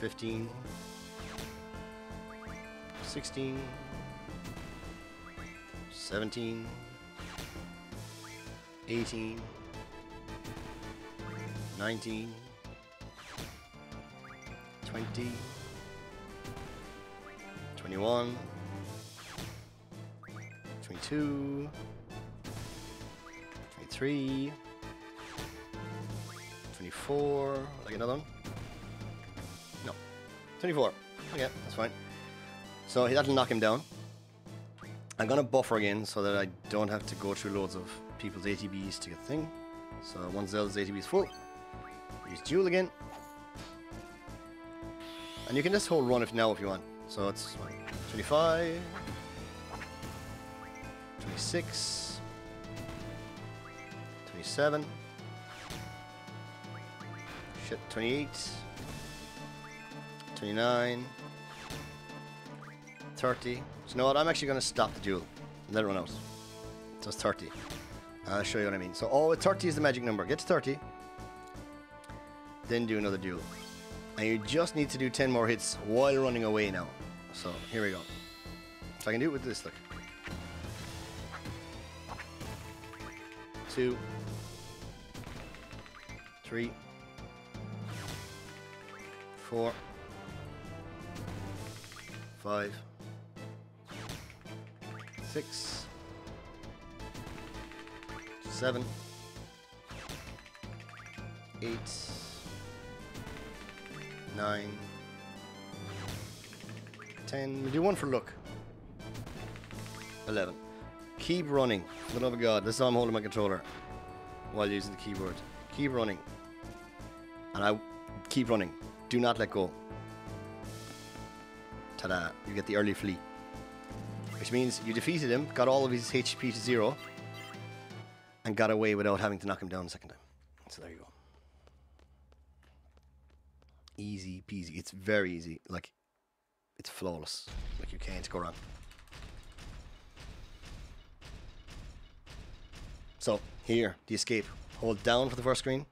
15. 16. 17. 18. 19. 20. 21. 22. 23. 24. Like another one? No. 24. Okay, that's fine. So that'll knock him down. I'm gonna buffer again so that I don't have to go through loads of people's ATBs to get the thing. So once Zelda's ATB is full, use Duel again. And you can just hold run if you want. So it's 25, 26, 27, shit, 28, 29, 30. So you know what, I'm actually going to stop the duel and let it run out. So it's 30. I'll show you what I mean. So 30 is the magic number. Get to 30. Then do another duel. And you just need to do 10 more hits while running away now. So here we go. So I can do it with this, look. 2, 3, 4, 5, 6, 7, 8, 9, 10. We'll do one for luck. 11. Keep running. For the love of God. This is how I'm holding my controller while using the keyboard. Keep running. And I keep running. Do not let go. Ta-da. You get the early flee. Which means you defeated him, got all of his HP to 0, and got away without having to knock him down a second time. So there you go. Easy peasy. It's very easy. Like, it's flawless. Like, you can't go wrong. So, here, the escape. Hold down for the first screen.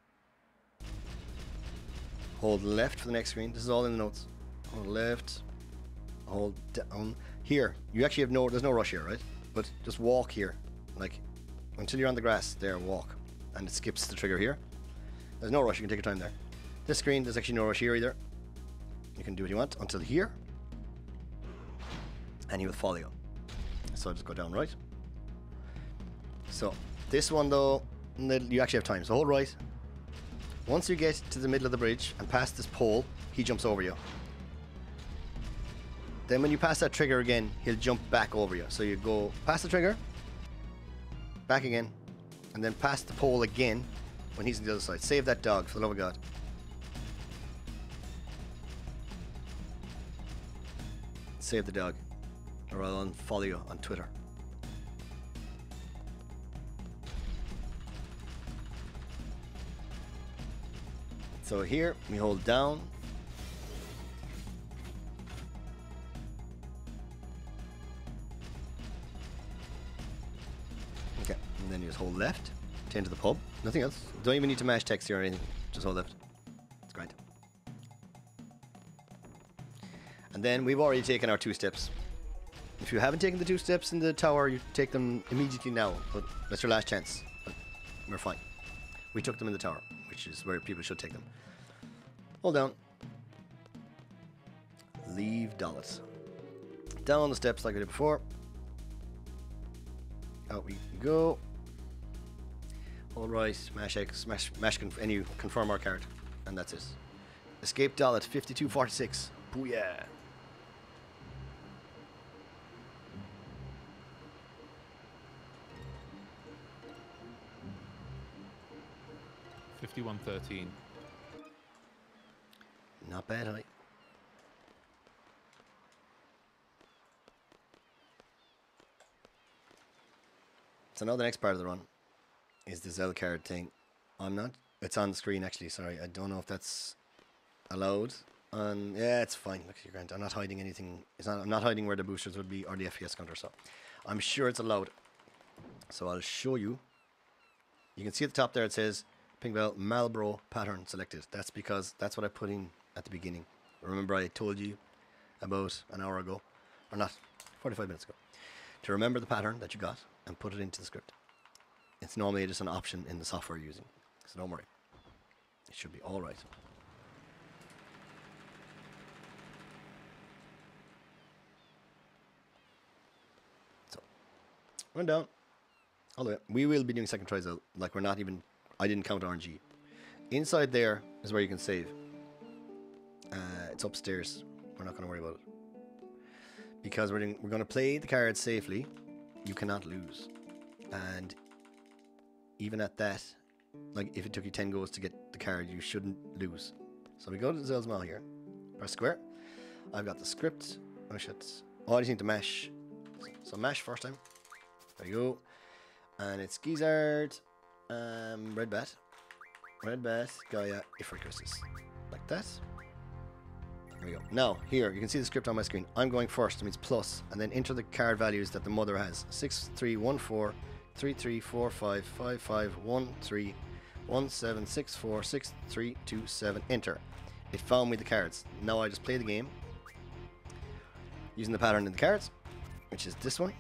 Hold left for the next screen. This is all in the notes. Hold left. Hold down. Here, you actually have there's no rush here, right? But just walk here. Like, until you're on the grass, there, walk. And it skips the trigger here. There's no rush, you can take your time there. This screen, there's actually no rush here either. You can do what you want until here. And he will follow you. So just go down right. So, this one though, you actually have time. So hold right. Once you get to the middle of the bridge and past this pole, he jumps over you. Then when you pass that trigger again, he'll jump back over you. So you go past the trigger, back again, and then past the pole again when he's on the other side. Save that dog, for the love of God. Save the dog, or I'll unfollow you on Twitter. So here, we hold down. Okay, and then you just hold left to enter the pub. Nothing else. Don't even need to mash text here or anything. Just hold left. It's great. And then we've already taken our 2 steps. If you haven't taken the 2 steps in the tower, you take them immediately now. But that's your last chance. But we're fine. We took them in the tower, which is where people should take them. Hold down. Leave Dalit. Down the steps like we did before. Out we go. All right, mash X, mash and you confirm our card, and that's it. Escape Dalit 5246. Booyah. $51.13. Not bad, honey. So now the next part of the run is the Zell card thing. It's on the screen actually, sorry. I don't know if that's allowed. Yeah, it's fine. Look, you're grand. I'm not hiding anything. I'm not hiding where the boosters would be or the FPS counter, so I'm sure it's allowed. So I'll show you. You can see at the top there it says Pink Bell Marlboro pattern selected. That's because that's what I put in at the beginning. Remember I told you about an hour ago, or not, 45 minutes ago, to remember the pattern that you got and put it into the script. It's normally just an option in the software you're using, so don't worry. It should be all right. So, run down. All the way. We will be doing second tries out. Like we're not even, I didn't count RNG. Inside there is where you can save. It's upstairs. We're not going to worry about it. Because we're going to play the cards safely. You cannot lose. And even at that, like if it took you 10 goes to get the card, you shouldn't lose. So we go to Zell's Mall here. Press square. I've got the script. Oh shit. Oh, I just need to mash. So mash first time. There you go. And it's Gizzard, Red Bat, Gaia, Ifricasis. Like that. There we go. Now, here, you can see the script on my screen. I'm going first, it means plus, and then enter the card values that the mother has. 6314 3345 5513 1764 6327. Enter. It found me the cards. Now I just play the game using the pattern in the cards, which is this one.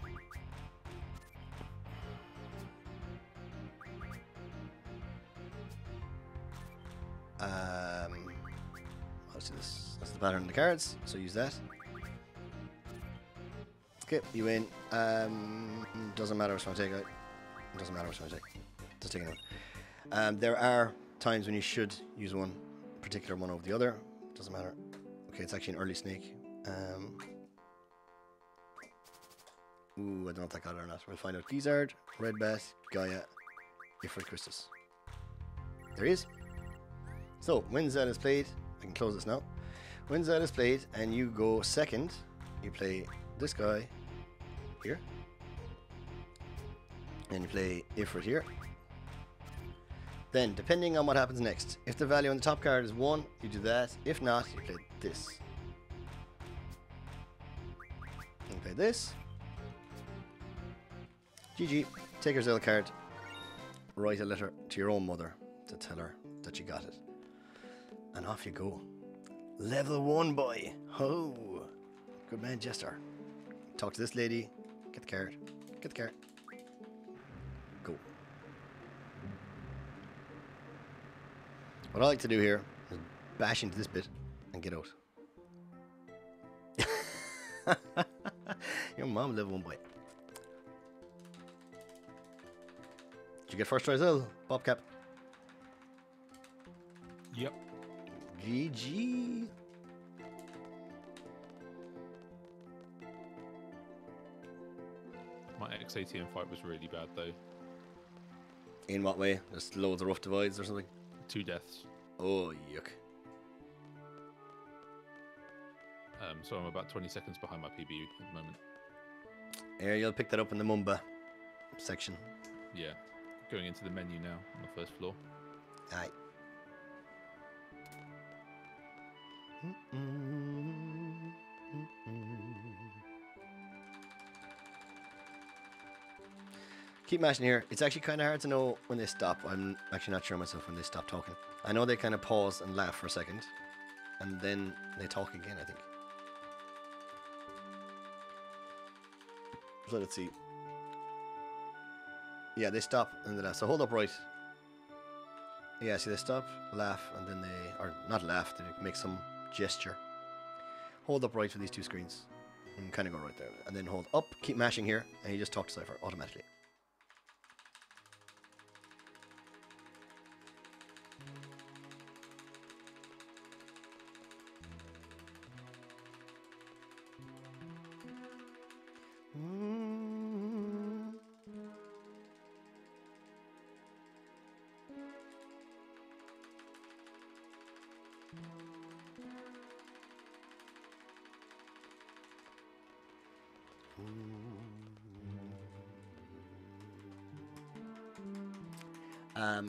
Let's do this. That's the pattern in the cards, so use that. Okay, you win. Doesn't matter which one I take out. Doesn't matter which one I take. Just taking one. There are times when you should use one particular one over the other. Doesn't matter. Okay, it's actually an early snake. Ooh, I don't know if that got it or not. We'll find out. Gizzard, Red Bat, Gaia, Ifrit, Christus. There he is. So, when Zed is played, I can close this now. When Zed is played and you go second, you play this guy here. And you play Ifrit here. Then, depending on what happens next, if the value on the top card is 1, you do that. If not, you play this. You play this. GG. Take your Zell card. Write a letter to your own mother to tell her that you got it. And off you go. Level 1, boy. Ho! Good man, Jester. Talk to this lady. Get the card. Get the card. Go. What I like to do here is bash into this bit and get out. Your mom level 1, boy. Did you get first try, Zell? Bobcap. Yep. GG. My X-ATM fight was really bad though. In what way? Just loads of rough divides or something? 2 deaths. Oh, yuck. So I'm about 20 seconds behind my PB at the moment. Here, you'll pick that up in the Mumba section. Yeah. Going into the menu now on the first floor. Aye. Keep mashing here. It's actually kind of hard to know when they stop. I'm actually not sure myself when they stop talking. I know they kind of pause and laugh for a second, and then they talk again, I think. So let's see. Yeah, they stop and they laugh. So hold up right. Yeah, see, they stop, laugh, and then they, or not laugh, they make some gesture. Hold up right for these 2 screens and kind of go right there. And then hold up, keep mashing here, and you just talk to Cypher automatically.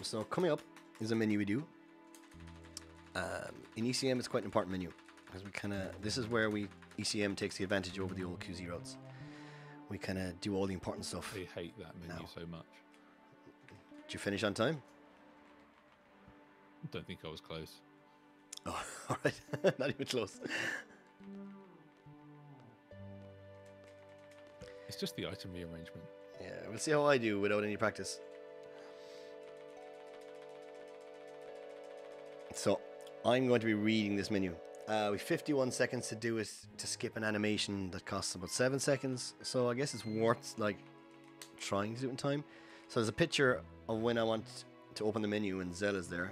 So coming up is a menu we do. In ECM, it's quite an important menu because we kind of, this is where ECM takes the advantage over the old QZ routes. We kind of do all the important stuff. I hate that menu so much. Did you finish on time? Don't think I was close. Oh, all right. Not even close. It's just the item rearrangement. Yeah, we'll see how I do without any practice. So, I'm going to be reading this menu. We've 51 seconds to do it, to skip an animation that costs about 7 seconds. So I guess it's worth like trying to do it in time. So there's a picture of when I want to open the menu and Zell is there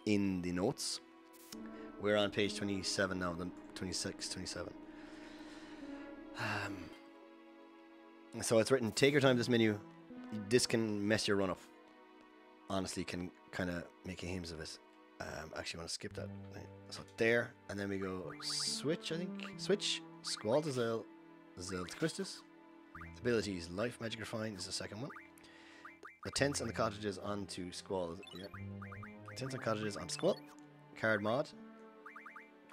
in the notes. We're on page 27 now, then 26, 27. So it's written, take your time with this menu. This can mess your run up. Honestly, can kind of make a hymns of it. Actually, I want to skip that. So there, and then we go switch, I think. Switch, Squall to Zell, Zell to Christus. Abilities, Life, Magic Refine is the second one. The tents and the cottages onto Squall. Yeah. Tents and cottages onto Squall. Card mod.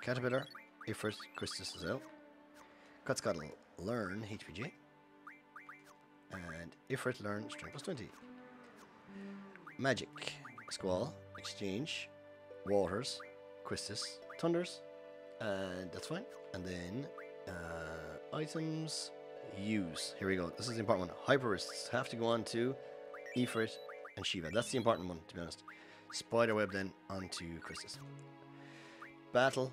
Caterpillar, Ifrit, Christus, Zell. Cutscuttle, learn HPJ. And Ifrit, learn strength plus 20. Magic, Squall, Exchange, Waters, Christus, Thunders, and that's fine. And then items, use. Here we go. This is the important one. Hyperists have to go on to Ifrit and Shiva. That's the important one, to be honest. Spiderweb then onto Christus. Battle,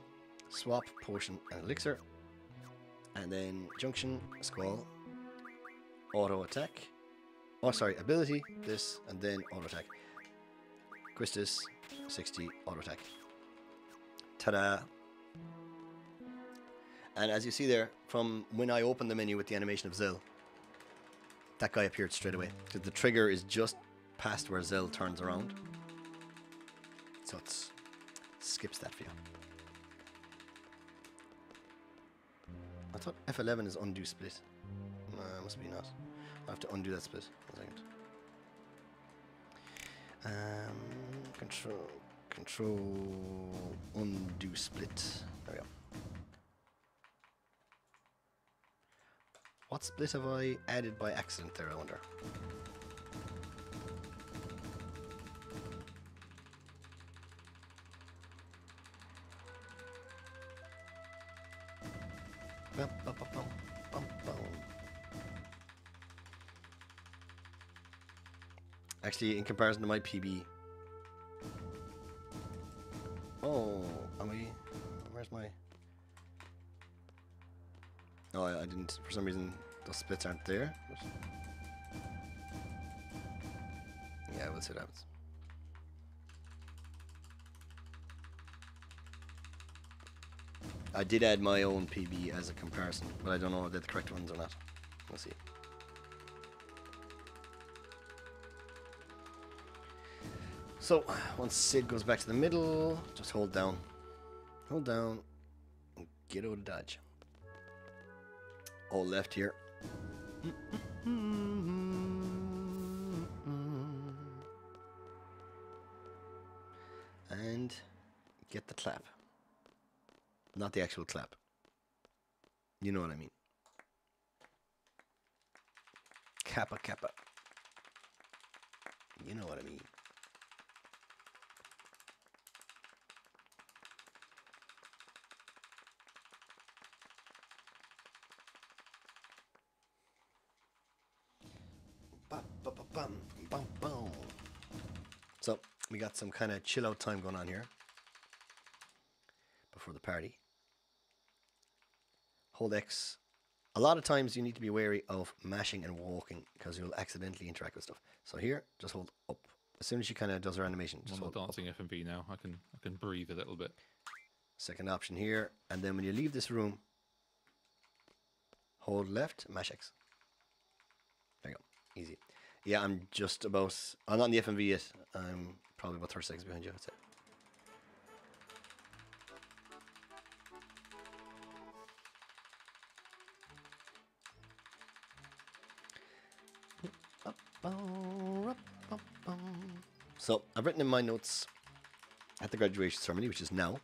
swap, potion, and elixir. And then junction, squall, auto attack. Oh, sorry, ability, this, and then auto attack. Christus, 60, auto attack. Ta-da! And as you see there, from when I opened the menu with the animation of Zell, that guy appeared straight away. So the trigger is just past where Zell turns around. So it skips that for you. I thought F11 is undo split. No, must be not. I have to undo that split. 1 second. Control, undo split. There we go. What split have I added by accident there, I wonder? Bum, bum, bum, bum, bum, bum. Actually, in comparison to my PB. Oh, are we? Where's my? Oh, I didn't. For some reason, those splits aren't there. But yeah, we'll see what happens. I did add my own PB as a comparison, but I don't know if they're the correct ones or not. We'll see. So, once Sid goes back to the middle, just hold down. Hold down, and get out of dodge. Hold left here. And get the clap. Not the actual clap. You know what I mean. Kappa kappa. You know what I mean. Bum, bum, bum. So we got some kind of chill out time going on here before the party. Hold X. A lot of times you need to be wary of mashing and walking because you'll accidentally interact with stuff. So here, just hold up. As soon as she kind of does her animation, just hold dancing up. FMV now. I can breathe a little bit. Second option here, and then when you leave this room, hold left, mash X. There you go, easy. Yeah, I'm just about. I'm not in the FMV yet. I'm probably about 30 seconds behind you, I'd say. So I've written in my notes at the graduation ceremony, which is now.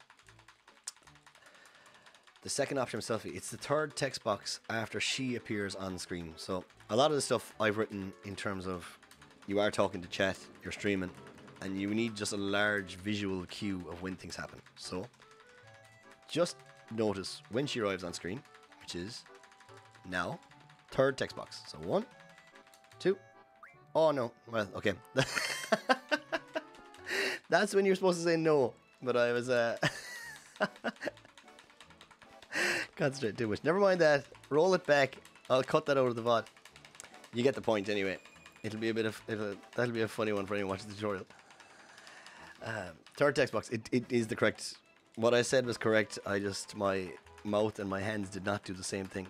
The second option of selfie, it's the third text box after she appears on screen. So a lot of the stuff I've written in terms of you are talking to chat, you're streaming, and you need just a large visual cue of when things happen. So just notice when she arrives on screen, which is now, third text box. So 1, 2, oh no, well, okay. That's when you're supposed to say no, but I was concentrate too much. Never mind that. Roll it back. I'll cut that out of the VOD. You get the point anyway. It'll be a bit of that'll be a funny one for anyone watching the tutorial. Third text box. It is the correct. What I said was correct. I just my mouth and my hands did not do the same thing.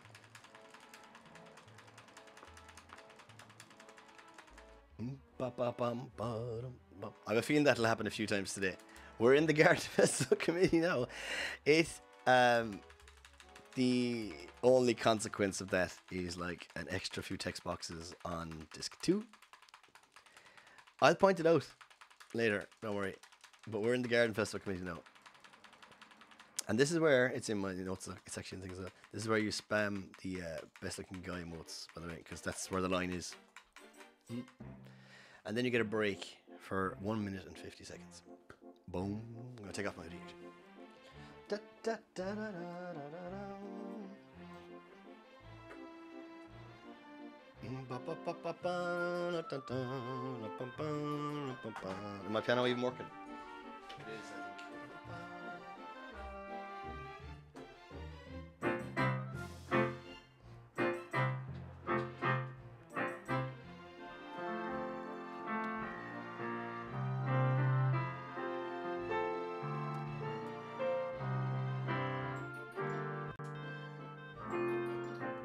I have a feeling that'll happen a few times today. We're in the Garden Festival committee now. It's the only consequence of that is like an extra few text boxes on disc 2. I'll point it out later, don't worry. But we're in the Garden Festival committee now. And this is where, it's in my notes, it's actually in things like that. This is where you spam the best looking guy emotes, by the way, because that's where the line is. And then you get a break for 1 minute and 50 seconds. Boom. I'm going to take off my DJ. Da, da, da, da, da, da, da. Is my piano even working? It is, I think.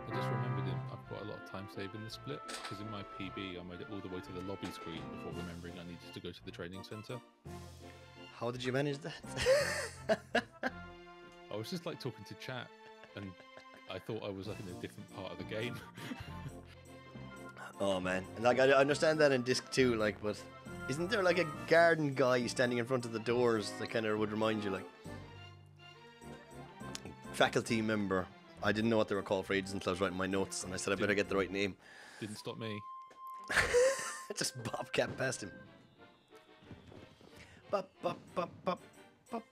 I just remembered I've got a lot of time saved in the split because in my PB I made it all the way to the lobby screen before remembering I needed to go to the training center. How did you manage that? I was just like talking to chat, and I thought I was like in a different part of the game. Oh man, like I understand that in Disc 2, like, but isn't there like a garden guy standing in front of the doors that kind of would remind you, like, faculty member? I didn't know what they were called for ages until I was writing my notes, and I said I better get the right name. Didn't stop me. Just bobcat past him. Bop, bop, bop, bop, bop.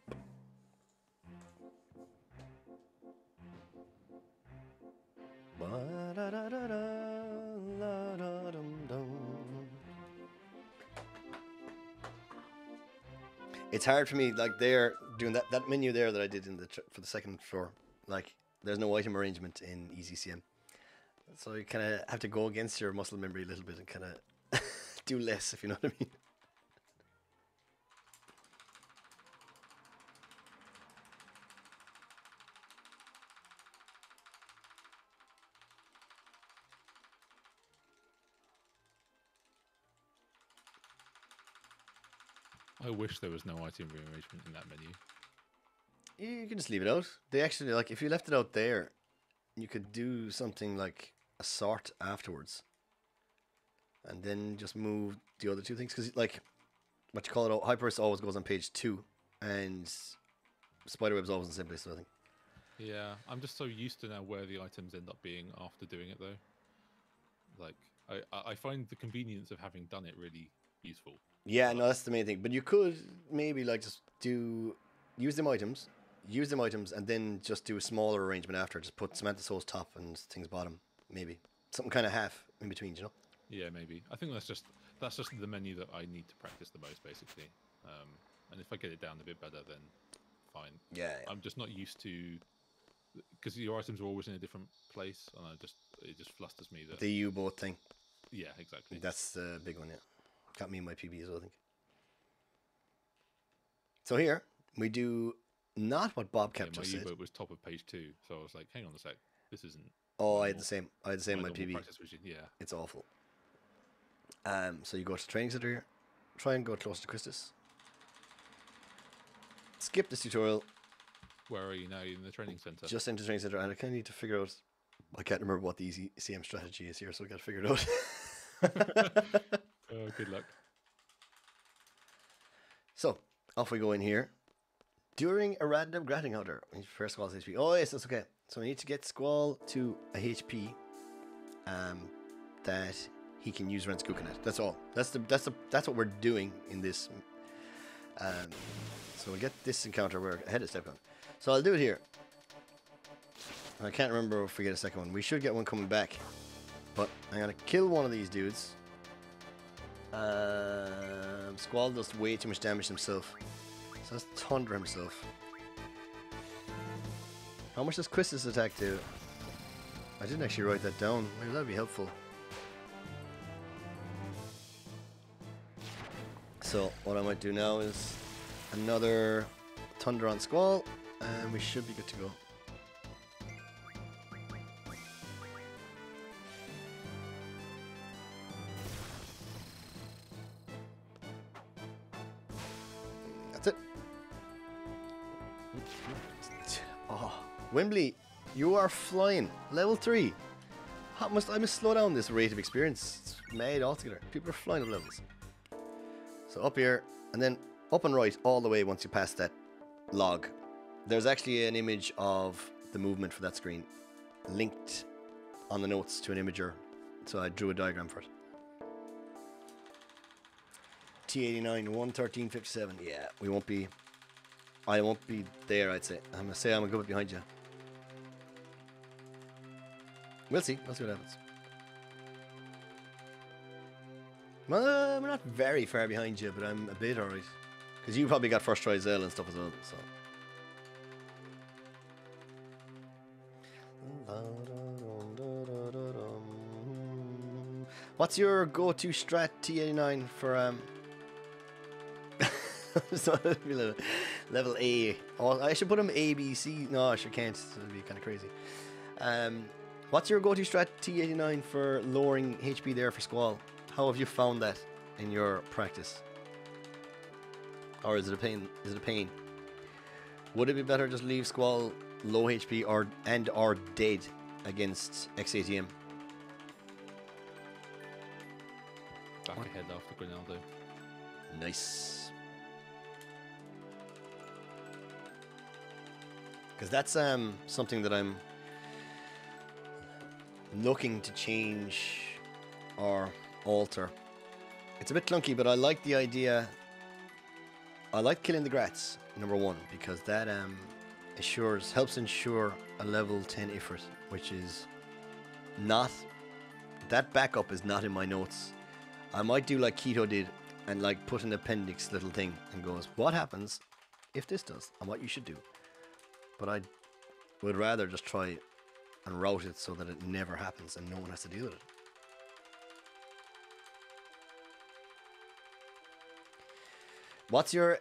It's hard for me, like, there doing that menu there that I did in for the second floor. Like, there's no item arrangement in EasyCM, so you kind of have to go against your muscle memory a little bit and kind of do less, if you know what I mean. I wish there was no item rearrangement in that menu. You can just leave it out. They actually, like, if you left it out there, you could do something like a sort afterwards, and then just move the other two things. Because, like, what you call it, Hyperverse always goes on page 2, and Spiderweb's always in the same place, so I think. Yeah, I'm just so used to now where the items end up being after doing it, though. Like, I find the convenience of having done it really useful. Yeah, no, that's the main thing. But you could maybe, like, just use them items, and then just do a smaller arrangement after. Just put Samantha Soul's top and things bottom, maybe. Something kind of half in between, you know? Yeah, maybe. I think that's just the menu that I need to practice the most, basically. And if I get it down a bit better, then fine. Yeah. I'm just not used to, because your items are always in a different place, and it just flusters me that. The U-boat thing. Yeah, exactly. That's the big one, yeah. Got me in my PB as well, I think. So here, we do not what Bobcat just said. My U-boat was top of page 2, so I was like, hang on a sec, this isn't... Oh, I had the same in my PB. Yeah. It's awful. So you go to the training center here. Try and go close to Christus. Skip this tutorial. Where are you now? In the training center? Just into the training center, and I kind of need to figure out... I can't remember what the easy CM strategy is here, so I got to figure it out. Oh, good luck. So, off we go in here. During a random granting encounter, first Squall's HP. Oh, yes, that's okay. So we need to get Squall to a HP that he can use Renskookin at. That's all. That's what we're doing in this. So we'll get this encounter. We're ahead of step on. So I'll do it here. I can't remember if we get a second one. We should get one coming back. But I'm going to kill one of these dudes. Squall does way too much damage himself. So let's Thunder himself. How much does Chris's attack do? I didn't actually write that down. Maybe that'd be helpful. So what I might do now is another Thunder on Squall, and we should be good to go. That's it. Oh, Wembley, you are flying. Level 3. I must slow down this rate of experience. It's mad altogether. People are flying up levels. So up here, and then up and right all the way once you pass that log. There's actually an image of the movement for that screen linked on the notes to an imager. So I drew a diagram for it. T89, 113.57. Yeah, we won't be... I won't be there, I'd say. I'm going to say I'm a good bit behind you. We'll see. We'll see what happens. Well, we're not very far behind you, but I'm a bit alright. Because you probably got first try Zell and stuff as well, so. What's your go-to strat T89 for level A? Oh, I should put him A, B, C. No, I sure can't. It'd be kind of crazy. What's your go-to strat T89 for lowering HP there for Squall? How have you found that in your practice? Or is it a pain? Is it a pain? Would it be better just leave Squall low HP or dead against XATM? Back ahead after Grinaldo. Nice. Because that's something that I'm looking to change or alter. It's a bit clunky, but I like the idea. I like killing the Grats, number one, because that helps ensure a level 10 Ifrit, which is not, that backup is not in my notes. I might do like Keto did and like put an appendix little thing and goes, what happens if this does and what you should do. But I would rather just try and route it so that it never happens and no one has to deal with it. What's your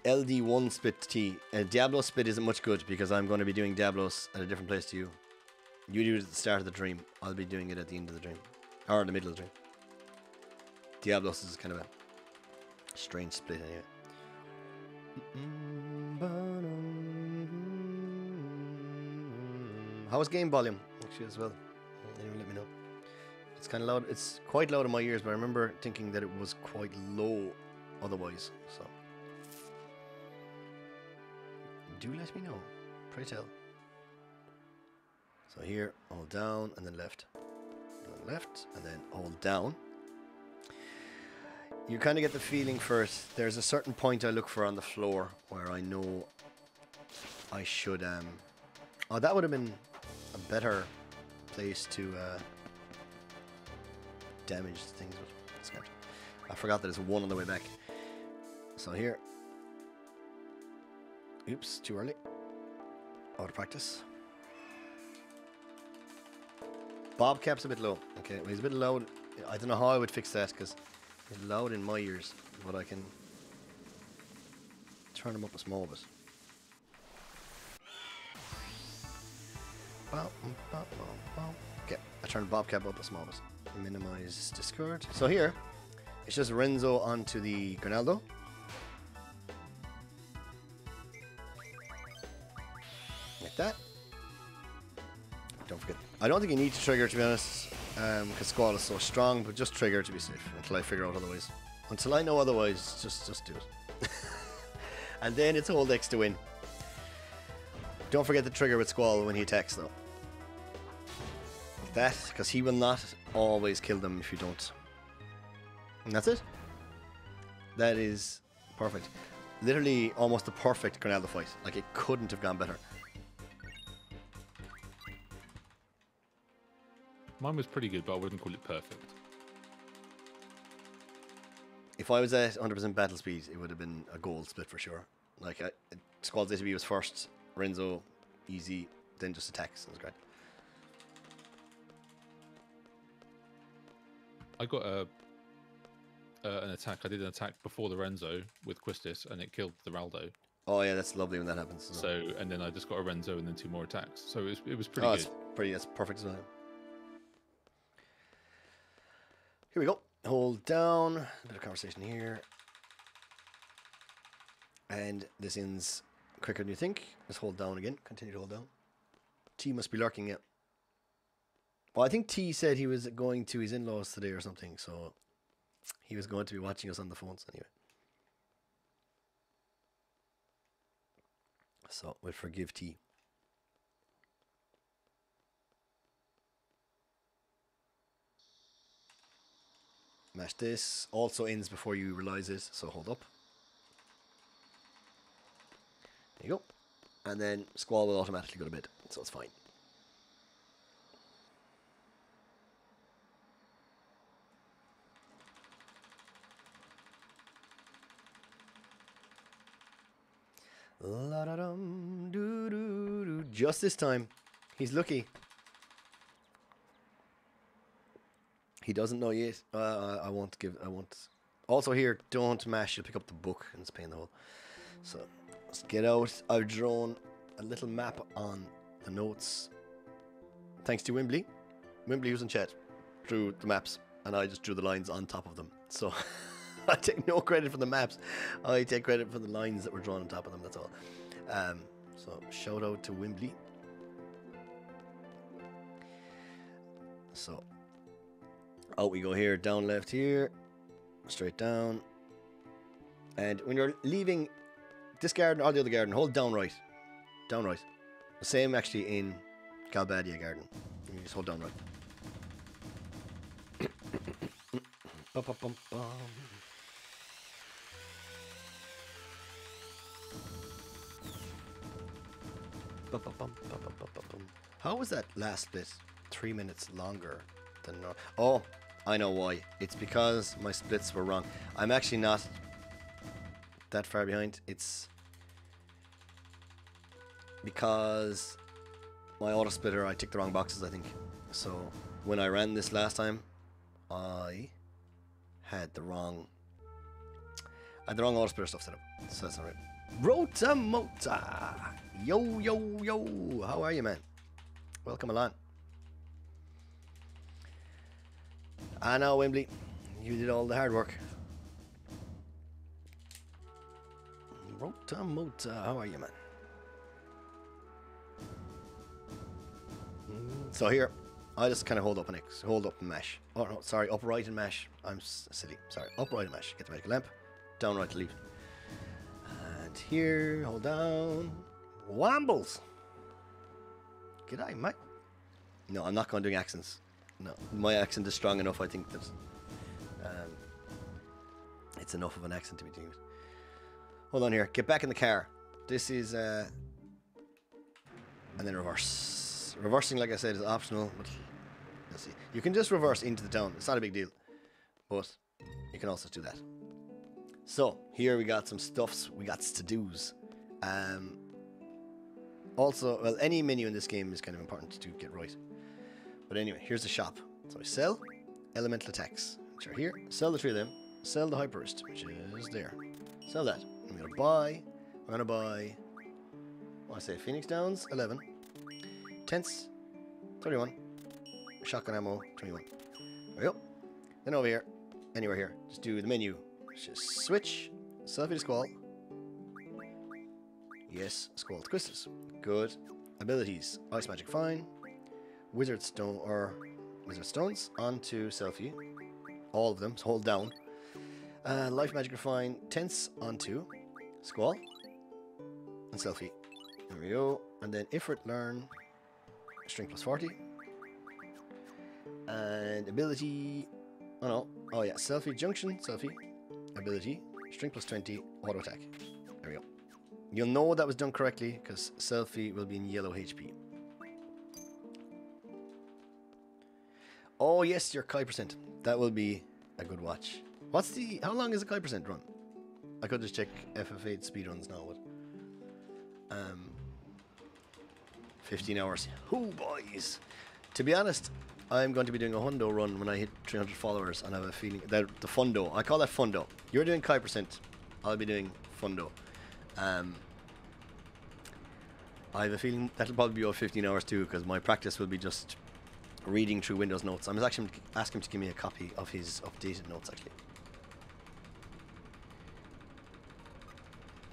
LD1 split T? Diablo split isn't much good because I'm going to be doing Diablos at a different place to you. You do it at the start of the dream. I'll be doing it at the end of the dream. Or in the middle of the dream. Diablos is kind of a strange split anyway. How was game volume? Actually, as well. Anyone let me know. It's kind of loud. It's quite loud in my ears, but I remember thinking that it was quite low otherwise. So, do let me know. Pray tell. So here, hold down and then left. And then left and then hold down. You kind of get the feeling first. There's a certain point I look for on the floor where I know I should. Oh, that would have been a better place to damage things. But it's not. I forgot that there's one on the way back. So here. Oops, too early. Out of practice. Bob cap's a bit low. Okay, well, he's a bit loud. I don't know how I would fix that because it's loud in my ears, but I can turn him up a small bit. Okay, I turned Bobcap up a small bit. Minimize Discord. So here, it's just Renzo onto the Grinaldo. Like that. Don't forget. I don't think you need to trigger, to be honest, because Squall is so strong, but just trigger to be safe until I figure out otherwise. Until I know otherwise, just do it. And then it's hold X to win. Don't forget the trigger with Squall when he attacks, though. Like that, because he will not always kill them if you don't. And that's it. That is perfect. Literally almost the perfect Grinaldo fight. Like, it couldn't have gone better. Mine was pretty good, but I wouldn't call it perfect. If I was at 100% battle speed, it would have been a gold split for sure. Like, Squall's ATB was first, Renzo, easy, then just attacks. That was great. I got an attack. I did an attack before the Renzo with Quistis, and it killed the Raldo. Oh yeah, that's lovely when that happens. So, and then I just got a Renzo and then 2 more attacks. So it was pretty good. That's perfect as well. Here we go. Hold down. A bit of conversation here. And this ends quicker than you think. Let's hold down again. Continue to hold down. T must be lurking yet. Well, I think T said he was going to his in-laws today or something, so he was going to be watching us on the phones anyway. So we'll forgive T. Mash this. Also ends before you realize it, so hold up. There you go. And then Squall will automatically go to bed, so it's fine. La-da-dum, doo-doo-doo. Just this time. He's lucky. He doesn't know yet. I won't give. I won't. Also here, don't mash. You'll pick up the book and it's pain in the hole. So let's get out. I've drawn a little map on the notes. Thanks to Wimbley. Wimbley, who's in chat, drew the maps, and I just drew the lines on top of them. So I take no credit for the maps. I take credit for the lines that were drawn on top of them. That's all. So shout out to Wimbley. So out we go here, down left here, straight down. And when you're leaving this garden or the other garden, hold down right. Down right. The same actually in Galbadia Garden. You just hold down right. Bum, bum, bum, bum. Bum, bum, bum, bum, bum, bum, bum. How was that last bit 3 minutes longer than normal? Oh, I know why. It's because my splits were wrong. I'm actually not that far behind. It's because my auto splitter, I ticked the wrong boxes, I think. So when I ran this last time, I had the wrong auto splitter stuff set up. So that's not right. Rota Mota! Yo, yo, yo! How are you, man? Welcome along. I know, Wembley. You did all the hard work. Rota Mota, how are you, man? So here, I just kind of hold up an X, hold up and mash. Oh no, sorry, upright and mash. I'm silly. Sorry, upright and mash. Get the medical lamp. Down right to leave. And here, hold down. Wambles. G'day, mate. No, I'm not going to do accents. No, my accent is strong enough. I think that it's enough of an accent to be doing it. Hold on here. Get back in the car. This is and then reverse. Reversing, like I said, is optional, but let's see. You can just reverse into the town. It's not a big deal, but you can also do that. So here we got some stuffs. We got to-dos. Also, well, any menu in this game is kind of important to get right. But anyway, here's the shop. So I sell elemental attacks, which are here. Sell the 3 of them. Sell the hyperist, which is there. Sell that. I'm gonna buy. We're gonna buy. What I say? Phoenix Downs 11. Tents 31. Shotgun ammo 21. There we go. Then over here, anywhere here, just do the menu. Just switch. Selfie to Squall. Yes, Squall to Crystals. Good. Abilities. Ice Magic Fine. Wizard Stone or Wizard Stones onto Selfie. All of them. So hold down. Life Magic Refine. Tents onto Squall and Selfie. There we go. And then Ifrit Learn. Strength plus 40. And ability. Oh no. Oh yeah. Selfie Junction. Selfie. Ability. Strength plus 20. Auto attack. There we go. You'll know that was done correctly because Selfie will be in yellow HP. Oh yes, your Kai%. That will be a good watch. What's the... How long is a Kai% run? I could just check FF8 speedruns now, but... 15 hours. Oh, boys. To be honest, I'm going to be doing a hundo run when I hit 300 followers, and I have a feeling that the fundo, I call that fundo. You're doing Kai%, I'll be doing fundo. I have a feeling that'll probably be over 15 hours too, because my practice will be just reading through Windows notes. I must actually ask him to give me a copy of his updated notes, actually.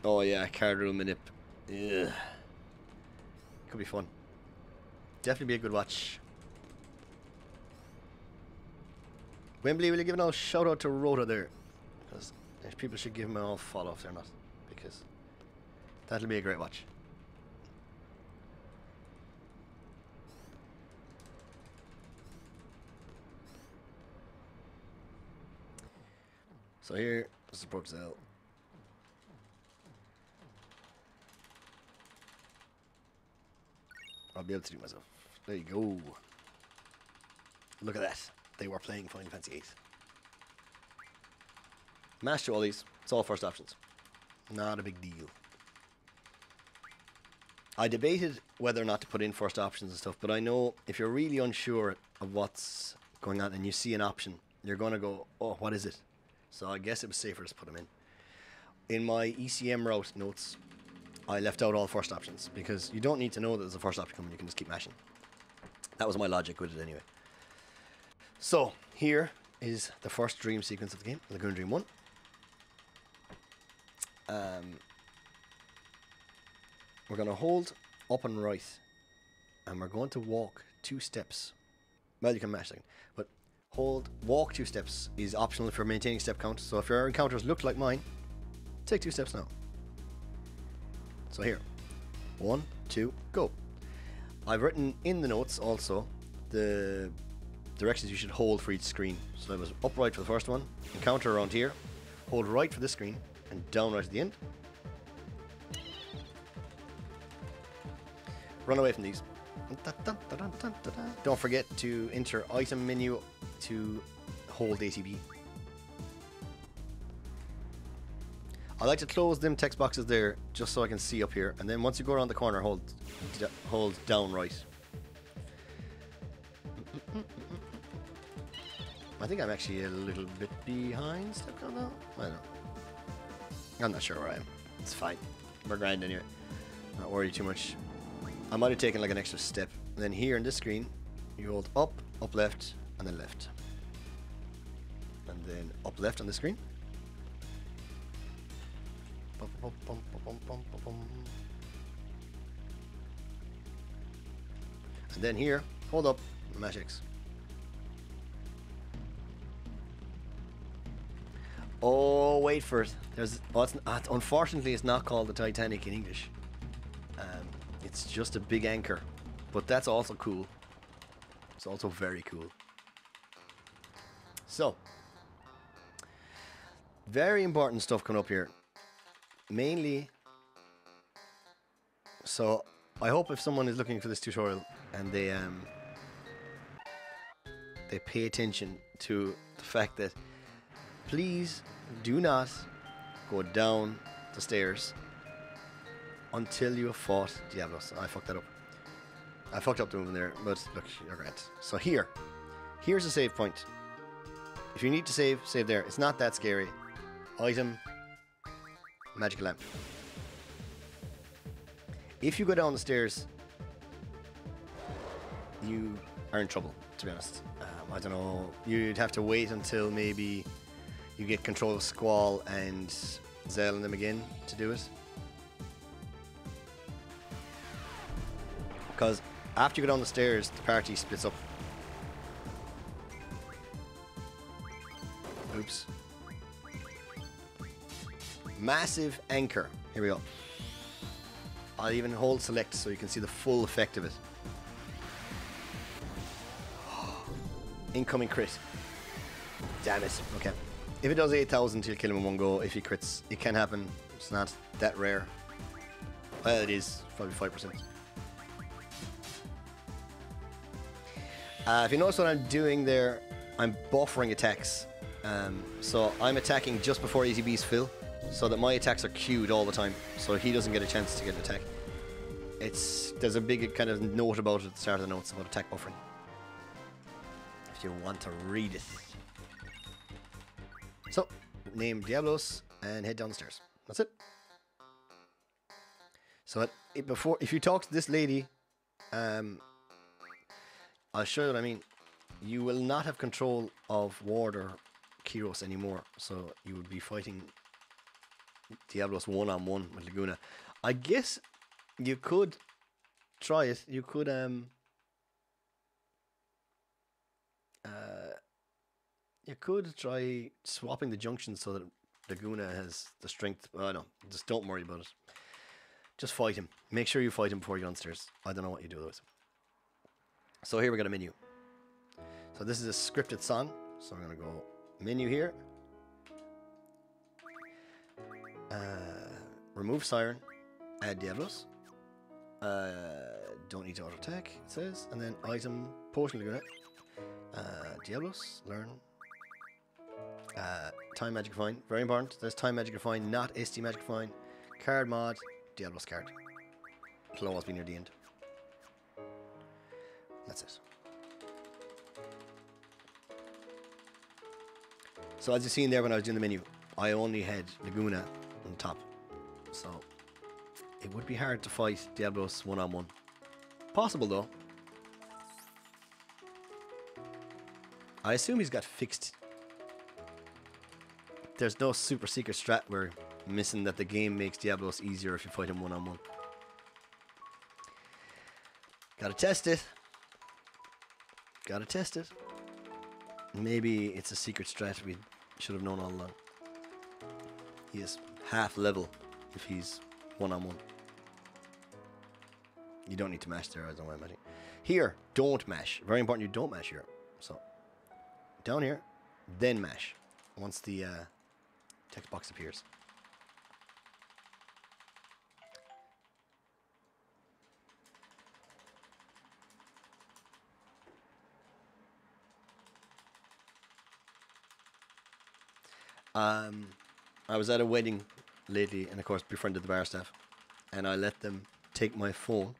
Oh yeah, card room manip. Ugh. Could be fun. Definitely be a good watch. Wembley, will you give an old shout out to Rota there? Because people should give him an all follow if they're not. Because that'll be a great watch. So here is the Brook Zell. I'll be able to do it myself. There you go. Look at that. They were playing Final Fantasy VIII. Master all these. It's all first options. Not a big deal. I debated whether or not to put in first options and stuff, but I know if you're really unsure of what's going on and you see an option, you're going to go, oh, what is it? So I guess it was safer to put them in. In my ECM route notes, I left out all first options because you don't need to know that there's a first option coming. You can just keep mashing. That was my logic with it anyway. So here is the first dream sequence of the game, Lagoon Dream 1. We're going to hold up and right, and we're going to walk 2 steps. Well, you can mash it, but walk 2 steps is optional if you're maintaining step count. So if your encounters look like mine, take 2 steps now. So here, 1, 2, go. I've written in the notes also the directions you should hold for each screen. So I was upright for the first one, encounter around here, hold right for this screen, and down right at the end. Run away from these. Don't forget to enter item menu to hold ATB. I like to close them text boxes there just so I can see up here, and then once you go around the corner, hold down right. I think I'm actually a little bit behind step count now. I don't know. I'm not sure where I am. It's fine. We're grand anyway. Not worry too much. I might have taken like an extra step. And then here in this screen, you hold up, up left, and then left. And then up left on the screen. And then here, hold up, mash X. Oh, wait for it. Unfortunately, it's not called the Titanic in English. It's just a big anchor, but that's also cool. It's also very cool. So, very important stuff coming up here. Mainly, so I hope if someone is looking for this tutorial and they pay attention to the fact that please do not go down the stairs until you have fought Diablos. I fucked that up. I fucked up the movement there, but look, you're grand. So here's a save point. If you need to save there. It's not that scary. Item, magical lamp. If you go down the stairs, you are in trouble, to be honest. I don't know. You'd have to wait until maybe you get control of Squall and Zell and them again to do it. Because after you go down the stairs, the party splits up. Oops. Massive anchor. Here we go. I'll even hold select so you can see the full effect of it. Incoming crit. Damn it. Okay. If it does 8,000, you'll kill him in one go. If he crits, it can happen. It's not that rare. Well, it is. Probably 5%. If you notice what I'm doing there, I'm buffering attacks. So I'm attacking just before ATBs fill, so that my attacks are queued all the time, so he doesn't get a chance to get an attack. There's a big kind of note about it at the start of the notes about attack buffering. If you want to read it. So, name Diablos and head down the stairs. That's it. So if you talk to this lady, I'll show you what I mean. You will not have control of Ward or Kyros anymore, so you would be fighting Diablos one-on-one with Laguna. I guess you could try it. You could try swapping the junctions so that Laguna has the strength. No, just don't worry about it. Just fight him. Make sure you fight him before you go downstairs. I don't know what you do with it. So here we got a menu. So this is a scripted song. So I'm gonna go menu here. Remove Siren. Add Diablos. Don't need to auto attack, it says. And then item Potion Laguna. Diablos. Learn. Time Magic Refine. Very important. There's Time Magic Refine, not ST Magic Refine. Card mod. Diablos card. Claws be near the end. That's it. So as you've seen there when I was doing the menu, I only had Laguna on top. So it would be hard to fight Diablos one-on-one. Possible though. I assume he's got fixed. There's no super secret strat where missing that the game makes Diablos easier if you fight him one-on-one. Gotta test it. Gotta test it. Maybe it's a secret strat we should have known all along. He is half level if he's one-on-one. You don't need to mash there, I don't imagine. Here, don't mash. Very important, you don't mash here. So, down here, then mash. Once the text box appears. I was at a wedding lately and of course befriended the bar staff and I let them take my phone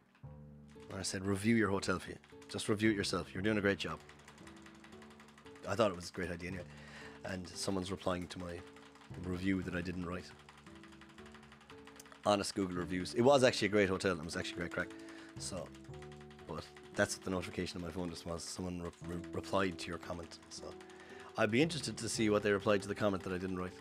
and I said review your hotel for you. Just review it yourself. You're doing a great job. I thought it was a great idea anyway. And someone's replying to my review that I didn't write. Honest Google reviews. It was actually a great hotel and it was actually great crack. So, but that's what the notification on my phone just was. Someone replied to your comment. So I'd be interested to see what they replied to the comment that I didn't write.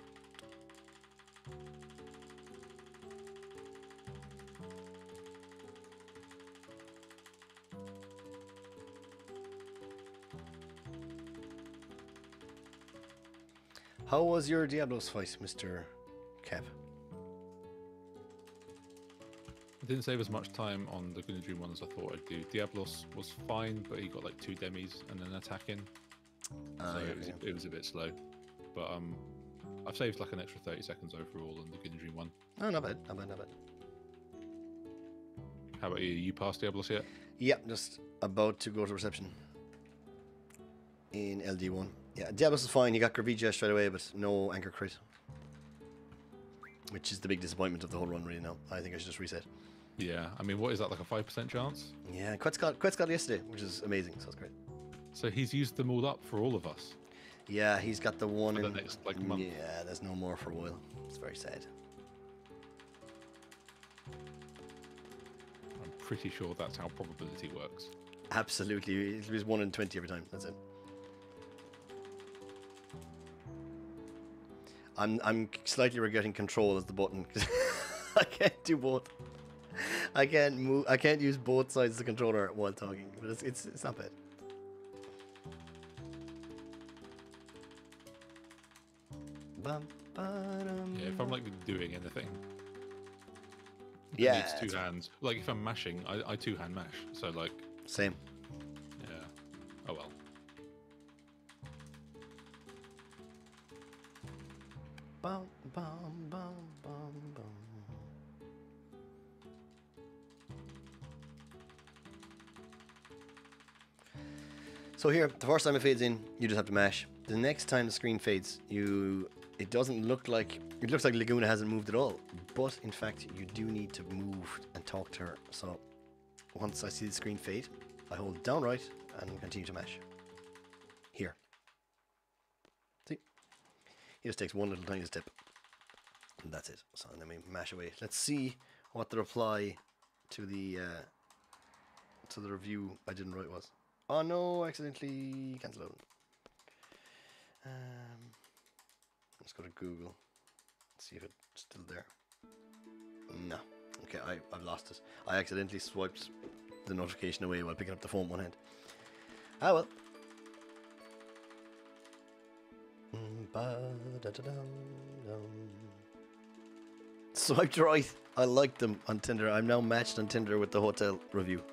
How was your Diablos fight, Mr. Cap? I didn't save as much time on the Gunadream one as I thought I'd do. Diablos was fine, but he got like 2 demis and an attack in. So it was a bit slow. But I've saved like an extra 30 seconds overall on the Gunadream one. Oh, not bad, not bad, not bad. How about you? You passed Diablos yet? Yep, just about to go to reception. In LD1. Yeah, Diablos is fine. He got Gravija straight away, but no anchor crit. Which is the big disappointment of the whole run really now. I think I should just reset. Yeah, I mean, what is that, like a 5% chance? Yeah, Quet's got yesterday, which is amazing, so it's great. So he's used them all up for all of us. Yeah, he's got the one for in... the next, like, month. Yeah, there's no more for a while. It's very sad. I'm pretty sure that's how probability works. Absolutely. It was 1 in 20 every time. That's it. I'm slightly regretting control as the button because I can't do both. I can't move. I can't use both sides of the controller while talking. But it's not bad. Yeah, if I'm like doing anything. Yeah. It needs 2 hands. Like if I'm mashing, I 2-hand mash. So like. Same. Yeah. Oh well. Bum, bum, bum, bum, bum. So here, the first time it fades in, you just have to mash. The next time the screen fades, it doesn't look like, it looks like Laguna hasn't moved at all. But in fact, you do need to move and talk to her. So once I see the screen fade, I hold down right and continue to mash. Here. See? He just takes one little tiny step. And that's it. So then we mash away. Let's see what the reply to the review I didn't write was. Oh no, I accidentally cancelled out. Let's go to Google. See if it's still there. No. Okay, I've lost it. I accidentally swiped the notification away while picking up the phone with one hand. Ah well. Swiped right. I liked them on Tinder. I'm now matched on Tinder with the hotel review.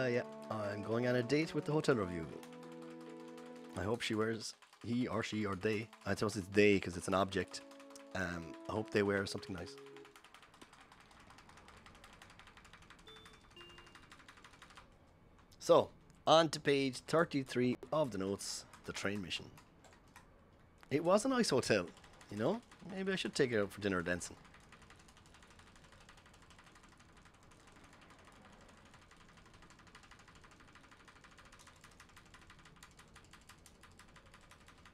Yeah, I'm going on a date with the hotel review. I hope she wears, he or she or they. I suppose it's they because it's an object. I hope they wear something nice. So, on to page 33 of the notes, the train mission. It was a nice hotel. You know? Maybe I should take her out for dinner or dancing.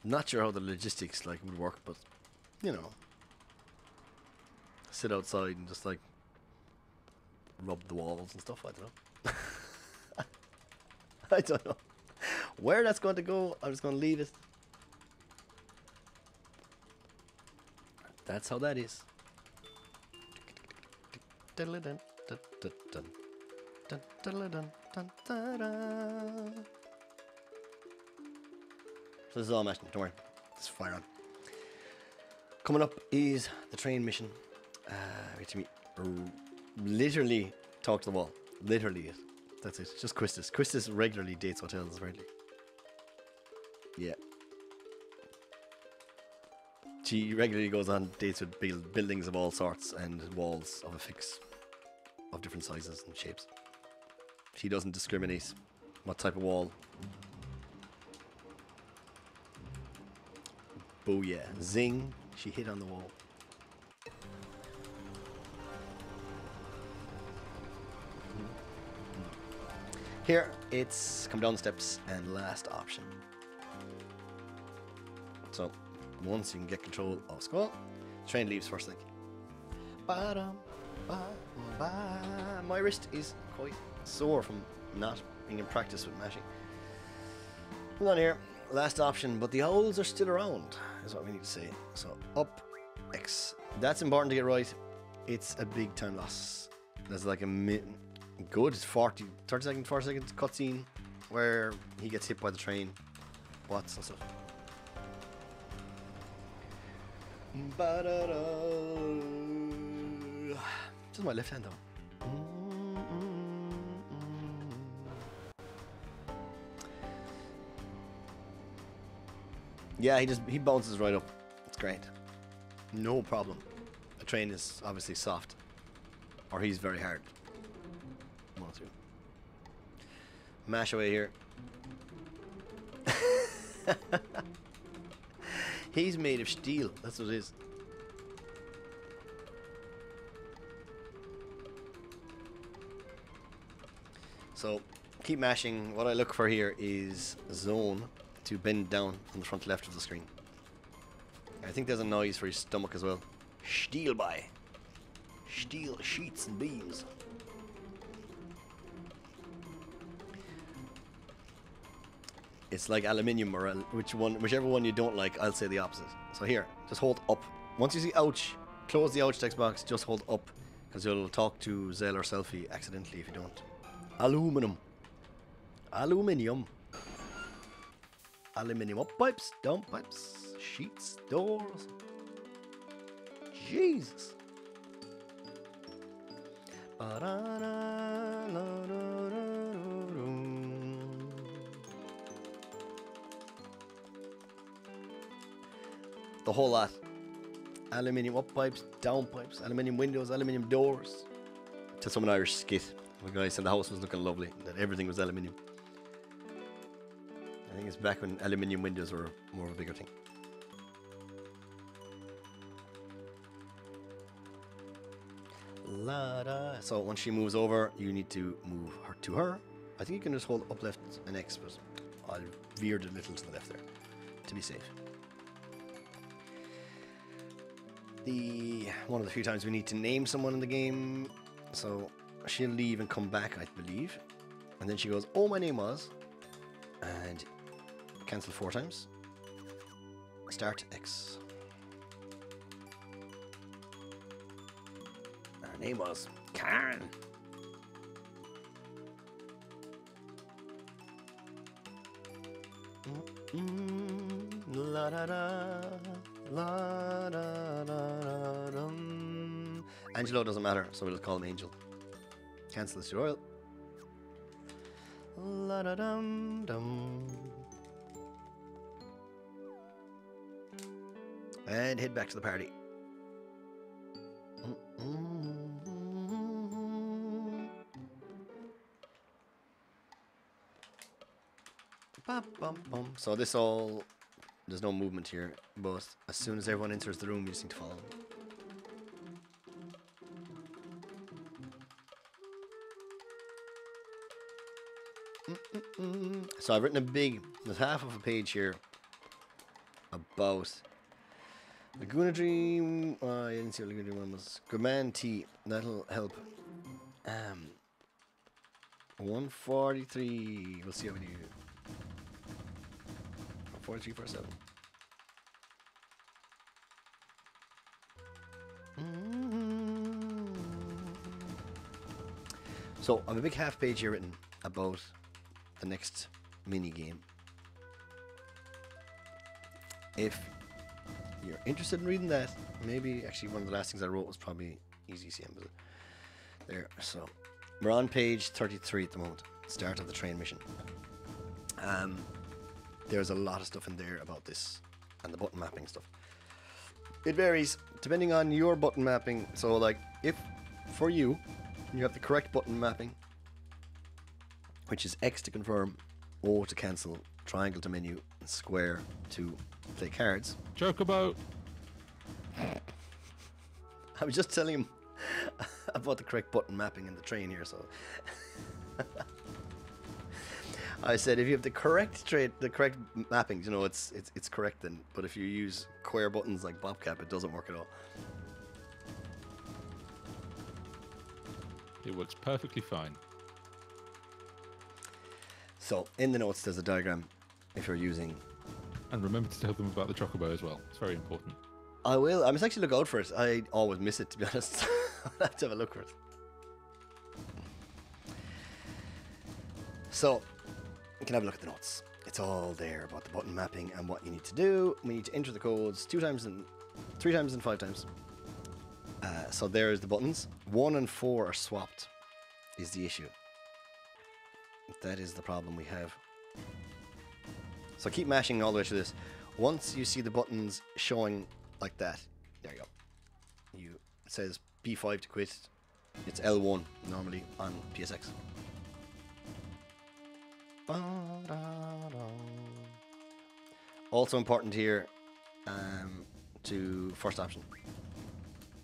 Not sure how the logistics like would work, but you know, sit outside and just like rub the walls and stuff. I don't know. I don't know where that's going to go. I'm just going to leave it. That's how that is. So this is all mashing, don't worry. Just fire on. Coming up is the train mission. We get to meet, literally talk to the wall. Literally it. That's it. Just Quistis. Quistis regularly dates hotels, apparently. Yeah. She regularly goes on dates with buildings of all sorts and walls of a fix of different sizes and shapes. She doesn't discriminate what type of wall. Booyah. Zing. She hit on the wall. Here, it's come down the steps and last option. So, once you can get control of Skull, train leaves first thing. My wrist is quite sore from not being in practice with mashing. Hold on here. Last option, but the owls are still around, is what we need to say. So, up, X. That's important to get right. It's a big time loss. There's like a good 30 second, 40 second cutscene where he gets hit by the train. Watts and stuff. Just my left hand though. Yeah, he bounces right up. It's great. No problem. The train is obviously soft. Or he's very hard. One or two. Mash away here. He's made of steel. That's what it is. So, keep mashing. What I look for here is zone to bend down on the front left of the screen. I think there's a noise for his stomach as well. Steel by. Steel sheets and beams. It's like aluminium or whichever one you don't like, I'll say the opposite. So here, just hold up. Once you see ouch, close the ouch text box, just hold up. Because you'll talk to Zell or Selfie accidentally if you don't. Aluminum. Aluminium. Aluminium up pipes, down pipes, sheets, doors. Jesus. The whole lot. Aluminium up pipes, down pipes, aluminium windows, aluminium doors. To some Irish skit. The guy said the house was looking lovely, that everything was aluminium. I think it's back when aluminium windows were more of a bigger thing. So once she moves over, you need to move her to her. I think you can just hold up left and X, but I'll veer it a little to the left there to be safe. One of the few times we need to name someone in the game. So she'll leave and come back, I believe. And then she goes, oh, my name was. And cancel 4 times. Start X. Her name was Karen. La da da, la da da dum. Angelo doesn't matter, so we'll just call him Angel. Cancel this tutorial. La da dum dum. And head back to the party. So this all there's no movement here, but as soon as everyone enters the room, you just need to follow them. So I've written there's half of a page here about Laguna Dream. I didn't see what Laguna Dream one was. Command T. That'll help. 143. We'll see how we do. 43, 47. So I have a big half page here written about the next mini game. If you're interested in reading that, maybe actually one of the last things I wrote was probably Easy CM. There, so we're on page 33 at the moment. Start of the train mission. There's a lot of stuff in there about this and the button mapping stuff. It varies depending on your button mapping. So like if for you have the correct button mapping, which is X to confirm, O to cancel, triangle to menu, and square to play cards. Chocobo! I was just telling him about the correct button mapping in the train here, so I said if you have the correct mappings, you know, it's correct then. But if you use square buttons like Bobcap, it doesn't work at all. It works perfectly fine. So in the notes there's a diagram if you're using. And remember to tell them about the Chocobo as well. It's very important. I will. I must actually look out for it. I always miss it, to be honest. I'll have to have a look for it. So you can have a look at the notes. It's all there about the button mapping and what you need to do. We need to enter the codes 2 times and 3 times and 5 times. So there's the buttons. 1 and 4 are swapped is the issue. That is the problem we have. So keep mashing all the way through this. Once you see the buttons showing like that, there you go. It says B5 to quit. It's L1 normally on PSX. Also important here to first option,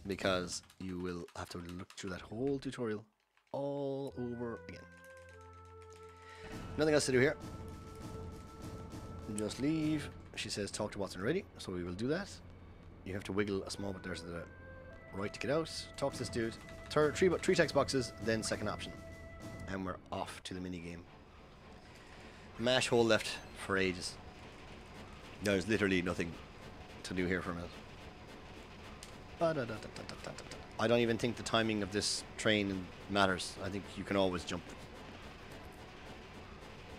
because you will have to look through that whole tutorial all over again. Nothing else to do here. Just leave. She says talk to Watson already, so we will do that. You have to wiggle a small bit. There's the right to get out. Talk to this dude. Three text boxes, then second option, and we're off to the mini game. Mash hold left for ages. There's literally nothing to do here for a minute. I don't even think the timing of this train matters. I think you can always jump.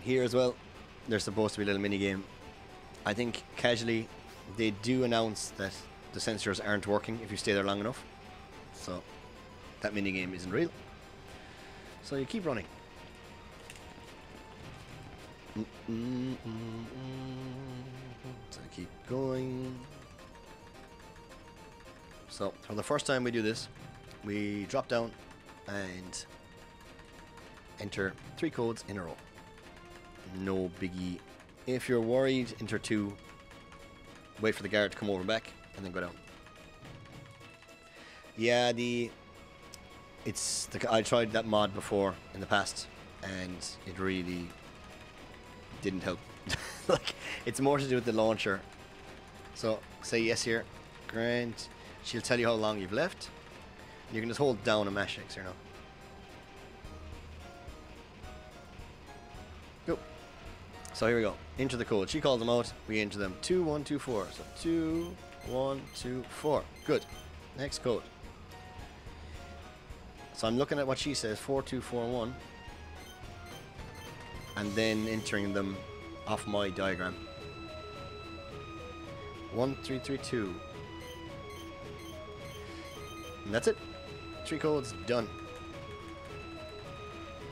Here as well, there's supposed to be a little mini game. I think casually they do announce that the sensors aren't working if you stay there long enough. So that mini game isn't real. So you keep running. So keep going. So for the first time we do this, we drop down and enter 3 codes in a row. No biggie. If you're worried, enter 2. Wait for the guard to come over back, and then go down. Yeah, I tried that mod before in the past, and it really didn't help. Like, it's more to do with the launcher. So say yes here, grand. She'll tell you how long you've left. You can just hold down and mash X here now. Go. So here we go. Enter the code. She calls them out. We enter them. 2, 1, 2, 4. So 2, 1, 2, 4. Good. Next code. So I'm looking at what she says. 4, 2, 4, 1. And then entering them off my diagram. 1, 3, 3, 2. And that's it. 3 codes done.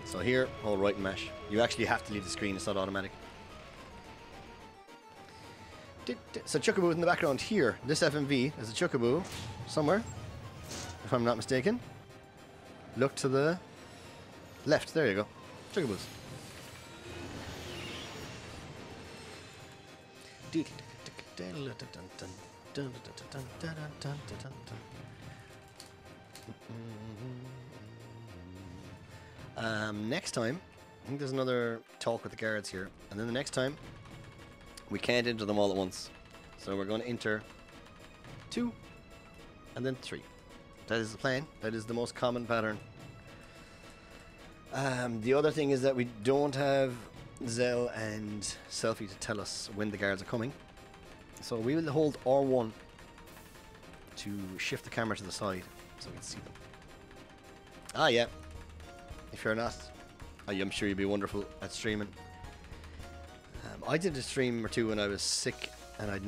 So here, hold right and mash. You actually have to leave the screen, it's not automatic. So Chocobo in the background here. This FMV is a Chocobo somewhere, if I'm not mistaken. Look to the left, there you go. Chocobos. Next time, I think there's another talk with the guards here, and then the next time we can't enter them all at once, so we're going to enter 2 and then 3. That is the plan. That is the most common pattern. The other thing is that we don't have Zell and Selphie to tell us when the guards are coming, so we will hold R1 to shift the camera to the side so we can see them. Ah, yeah. If you're not, I'm sure you'd be wonderful at streaming. I did a stream or two when I was sick, and I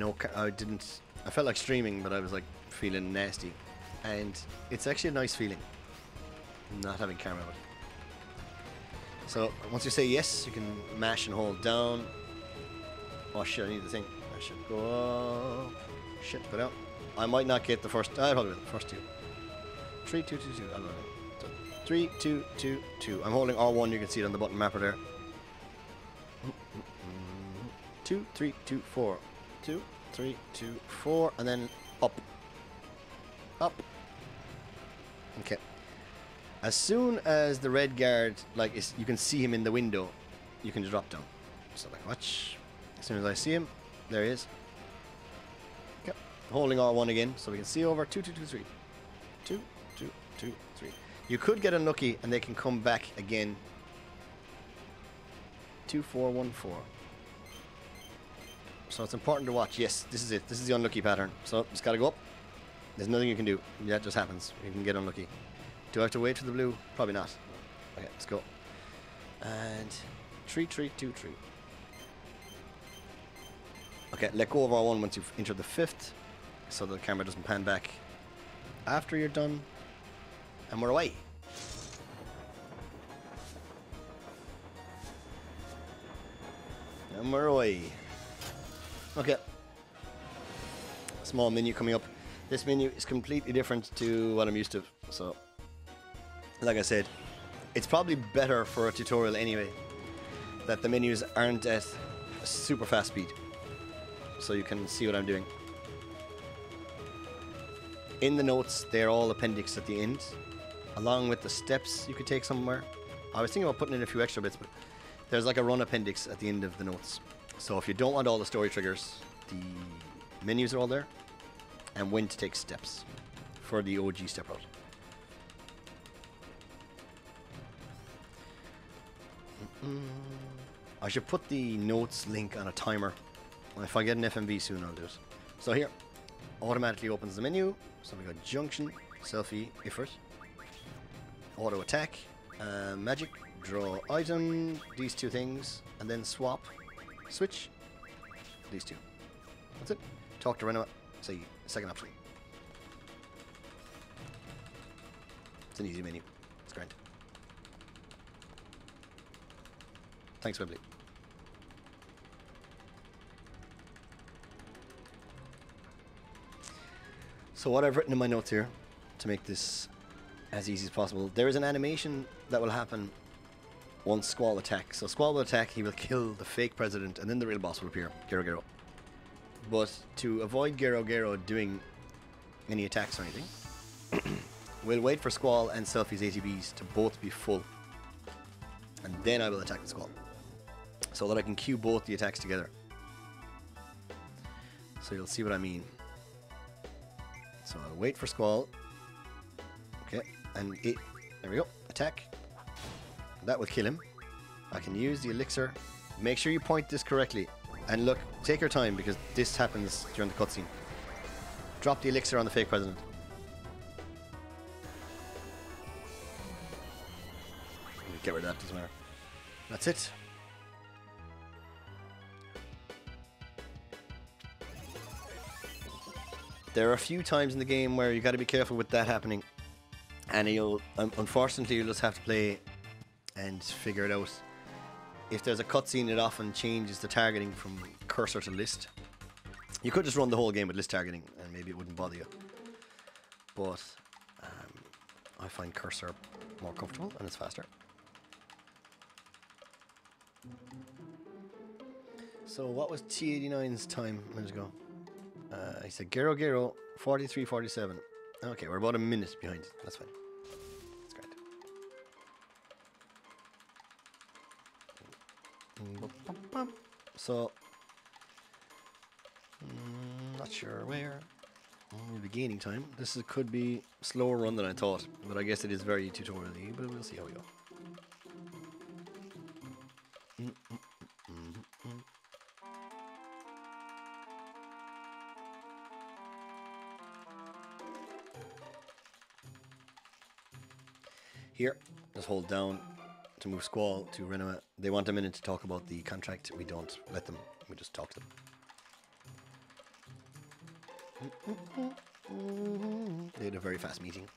felt like streaming, but I was like feeling nasty, and it's actually a nice feeling not having camera with. So once you say yes, you can mash and hold down. Oh shit, I need the thing. I should go. Oh, shit, go down. I might not get the first. I probably will. The first 2. 3, 2, 2, 2. I don't know. 3, 2, 2, 2. I'm holding R1. You can see it on the button mapper there. 2, 3, 2, 4. 2, 3, 2, 4, and then up. Up. Okay. As soon as the red guard, you can see him in the window, you can drop down. So watch. As soon as I see him, there he is. Okay. Holding R1 again, so we can see over. 2, 2, 2, 3. 2, 2, 2, 3. You could get unlucky, and they can come back again. 2, 4, 1, 4. So it's important to watch. Yes, this is it. This is the unlucky pattern. So just gotta go up. There's nothing you can do. That just happens. You can get unlucky. Do I have to wait for the blue? Probably not. Okay, let's go. And 3, 3, 2, 3. Okay, let go of R1 once you've entered the 5th, so the camera doesn't pan back after you're done. And we're away. And we're away. Okay. Small menu coming up. This menu is completely different to what I'm used to. So, like I said, it's probably better for a tutorial anyway, that the menus aren't at super fast speed, so you can see what I'm doing. In the notes, they're all appendix at the end, along with the steps you could take somewhere. I was thinking about putting in a few extra bits, but there's like a run appendix at the end of the notes. So if you don't want all the story triggers, the menus are all there, and when to take steps for the OG step route. I should put the notes link on a timer. If I get an FMV soon, I'll do it. So here, automatically opens the menu. So we got junction, selfie, Ifrit, auto attack, magic, draw item, these 2 things, and then swap, switch, these 2. That's it. Talk to Renoa, say second option. It's an easy menu. It's great. Thanks, Webley. So what I've written in my notes here, to make this as easy as possible, there is an animation that will happen once Squall attacks. So Squall will attack, he will kill the fake president, and then the real boss will appear, Gero Gero. But to avoid Gero Gero doing any attacks or anything, we'll wait for Squall and Selphie's ATBs to both be full, and then I will attack the Squall, so that I can queue both the attacks together. So you'll see what I mean. So I'll wait for Squall. Okay, and there we go. Attack. That will kill him. I can use the elixir. Make sure you point this correctly. And look, take your time, because this happens during the cutscene. Drop the elixir on the fake president. Get rid of that, doesn't matter. That's it. There are a few times in the game where you got to be careful with that happening, and unfortunately you'll just have to play and figure it out. If there's a cutscene, it often changes the targeting from cursor to list. You could just run the whole game with list targeting, and maybe it wouldn't bother you. But I find cursor more comfortable, and it's faster. So what was T89's time a minute ago? He said Gero Gero 43-47. Okay, we're about a minute behind. That's fine. That's great. So, not sure where. We'll be gaining time. Could be a slower run than I thought, but I guess it is very tutorial-y, but we'll see how we go. Here, just hold down to move Squall to Renoa. They want a minute to talk about the contract. We don't let them. We just talk to them. They had a very fast meeting.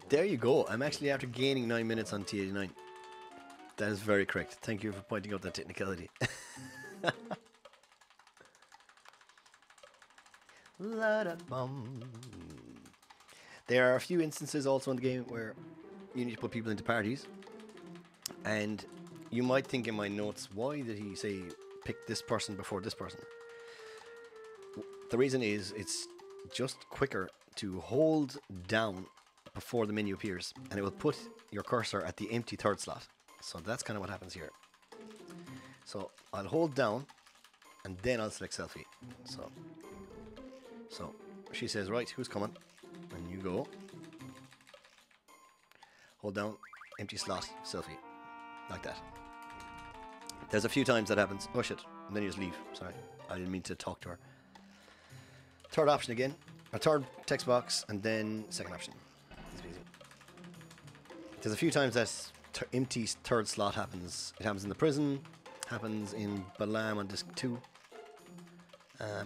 There you go. I'm actually after gaining 9 minutes on T89. That is very correct. Thank you for pointing out that technicality. There are a few instances also in the game where you need to put people into parties. And you might think in my notes, why did he say pick this person before this person? The reason is it's just quicker to hold down before the menu appears, and it will put your cursor at the empty third slot. So that's kind of what happens here. So I'll hold down and then I'll select selfie. So she says, right, who's coming? And you go. Hold down, empty slot, selfie. Like that. There's a few times that happens. Oh shit. And then you just leave. Sorry. I didn't mean to talk to her. Third option again. A third text box and then second option. There's a few times that empty third slot happens. It happens in the prison, happens in Balam on disc 2.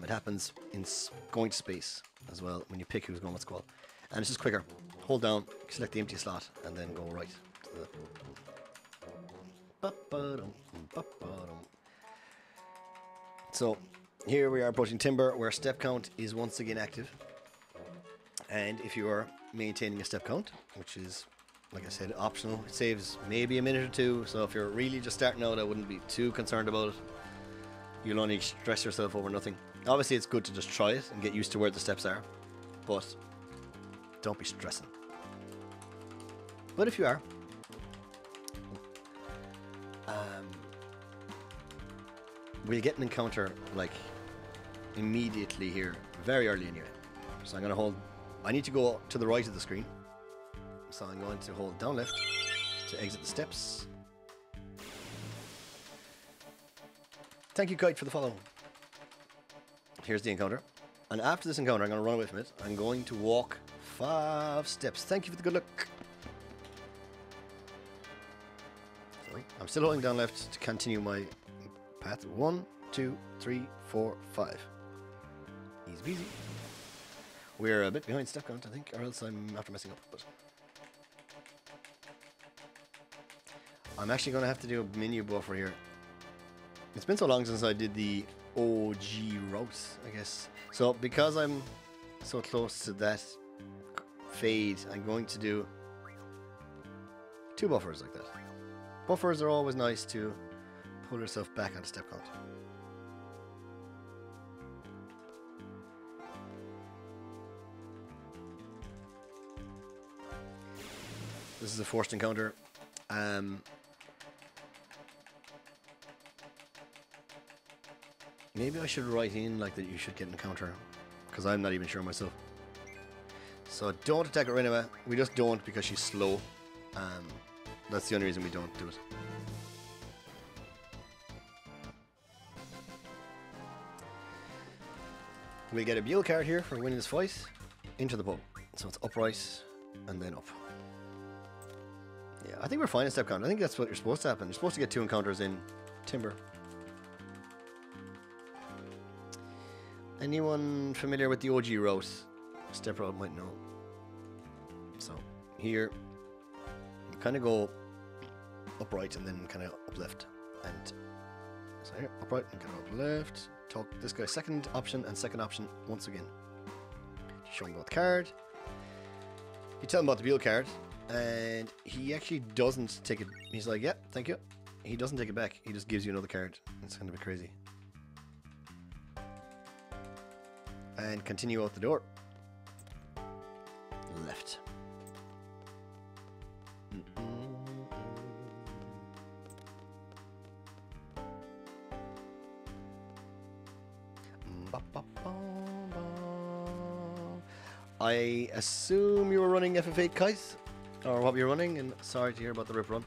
It happens in going to space as well when you pick who's going with Squall. And it's just quicker. Hold down, select the empty slot, and then go right to the... So here we are approaching Timber, where step count is once again active. And if you are maintaining a step count, which is, like I said, optional, it saves maybe a minute or two. So if you're really just starting out, I wouldn't be too concerned about it. You'll only stress yourself over nothing. Obviously, it's good to just try it and get used to where the steps are, but don't be stressing. But if you are, we'll get an encounter like immediately here, very early anyway. So I'm going to hold, I need to go to the right of the screen. So I'm going to hold down left to exit the steps. Thank you, Kite, for the follow. Here's the encounter. And after this encounter, I'm going to run away from it. I'm going to walk 5 steps. Thank you for the good luck. So I'm still holding down left to continue my path. 1, 2, 3, 4, 5. Easy peasy. We're a bit behind step count, I think, or else I'm after messing up. But I'm actually going to have to do a menu buffer here. It's been so long since I did the OG route, I guess. So because I'm so close to that fade, I'm going to do 2 buffers like that. Buffers are always nice to pull yourself back onto step count. This is a forced encounter. Maybe I should write in like that you should get an encounter, because I'm not even sure myself. So don't attack at Renoa. We just don't because she's slow. That's the only reason we don't do it. We get a Buell card here for winning this fight. Into the pub. So it's upright and then up. Yeah, I think we're fine in step count. I think that's what you're supposed to happen. You're supposed to get 2 encounters in Timber. Anyone familiar with the OG route? Step route might know. So here, you kind of go upright and then kind of up left. And so here, upright and kind of up left. talk this guy second option and second option once again. You show him about the card. You tell him about the Buell card, and he actually doesn't take it. He's like, yeah, thank you. He doesn't take it back. He just gives you another card. It's kind of a bit crazy. And continue out the door. Left. I assume you were running FF8 Kite, or what you're running, and sorry to hear about the rip run.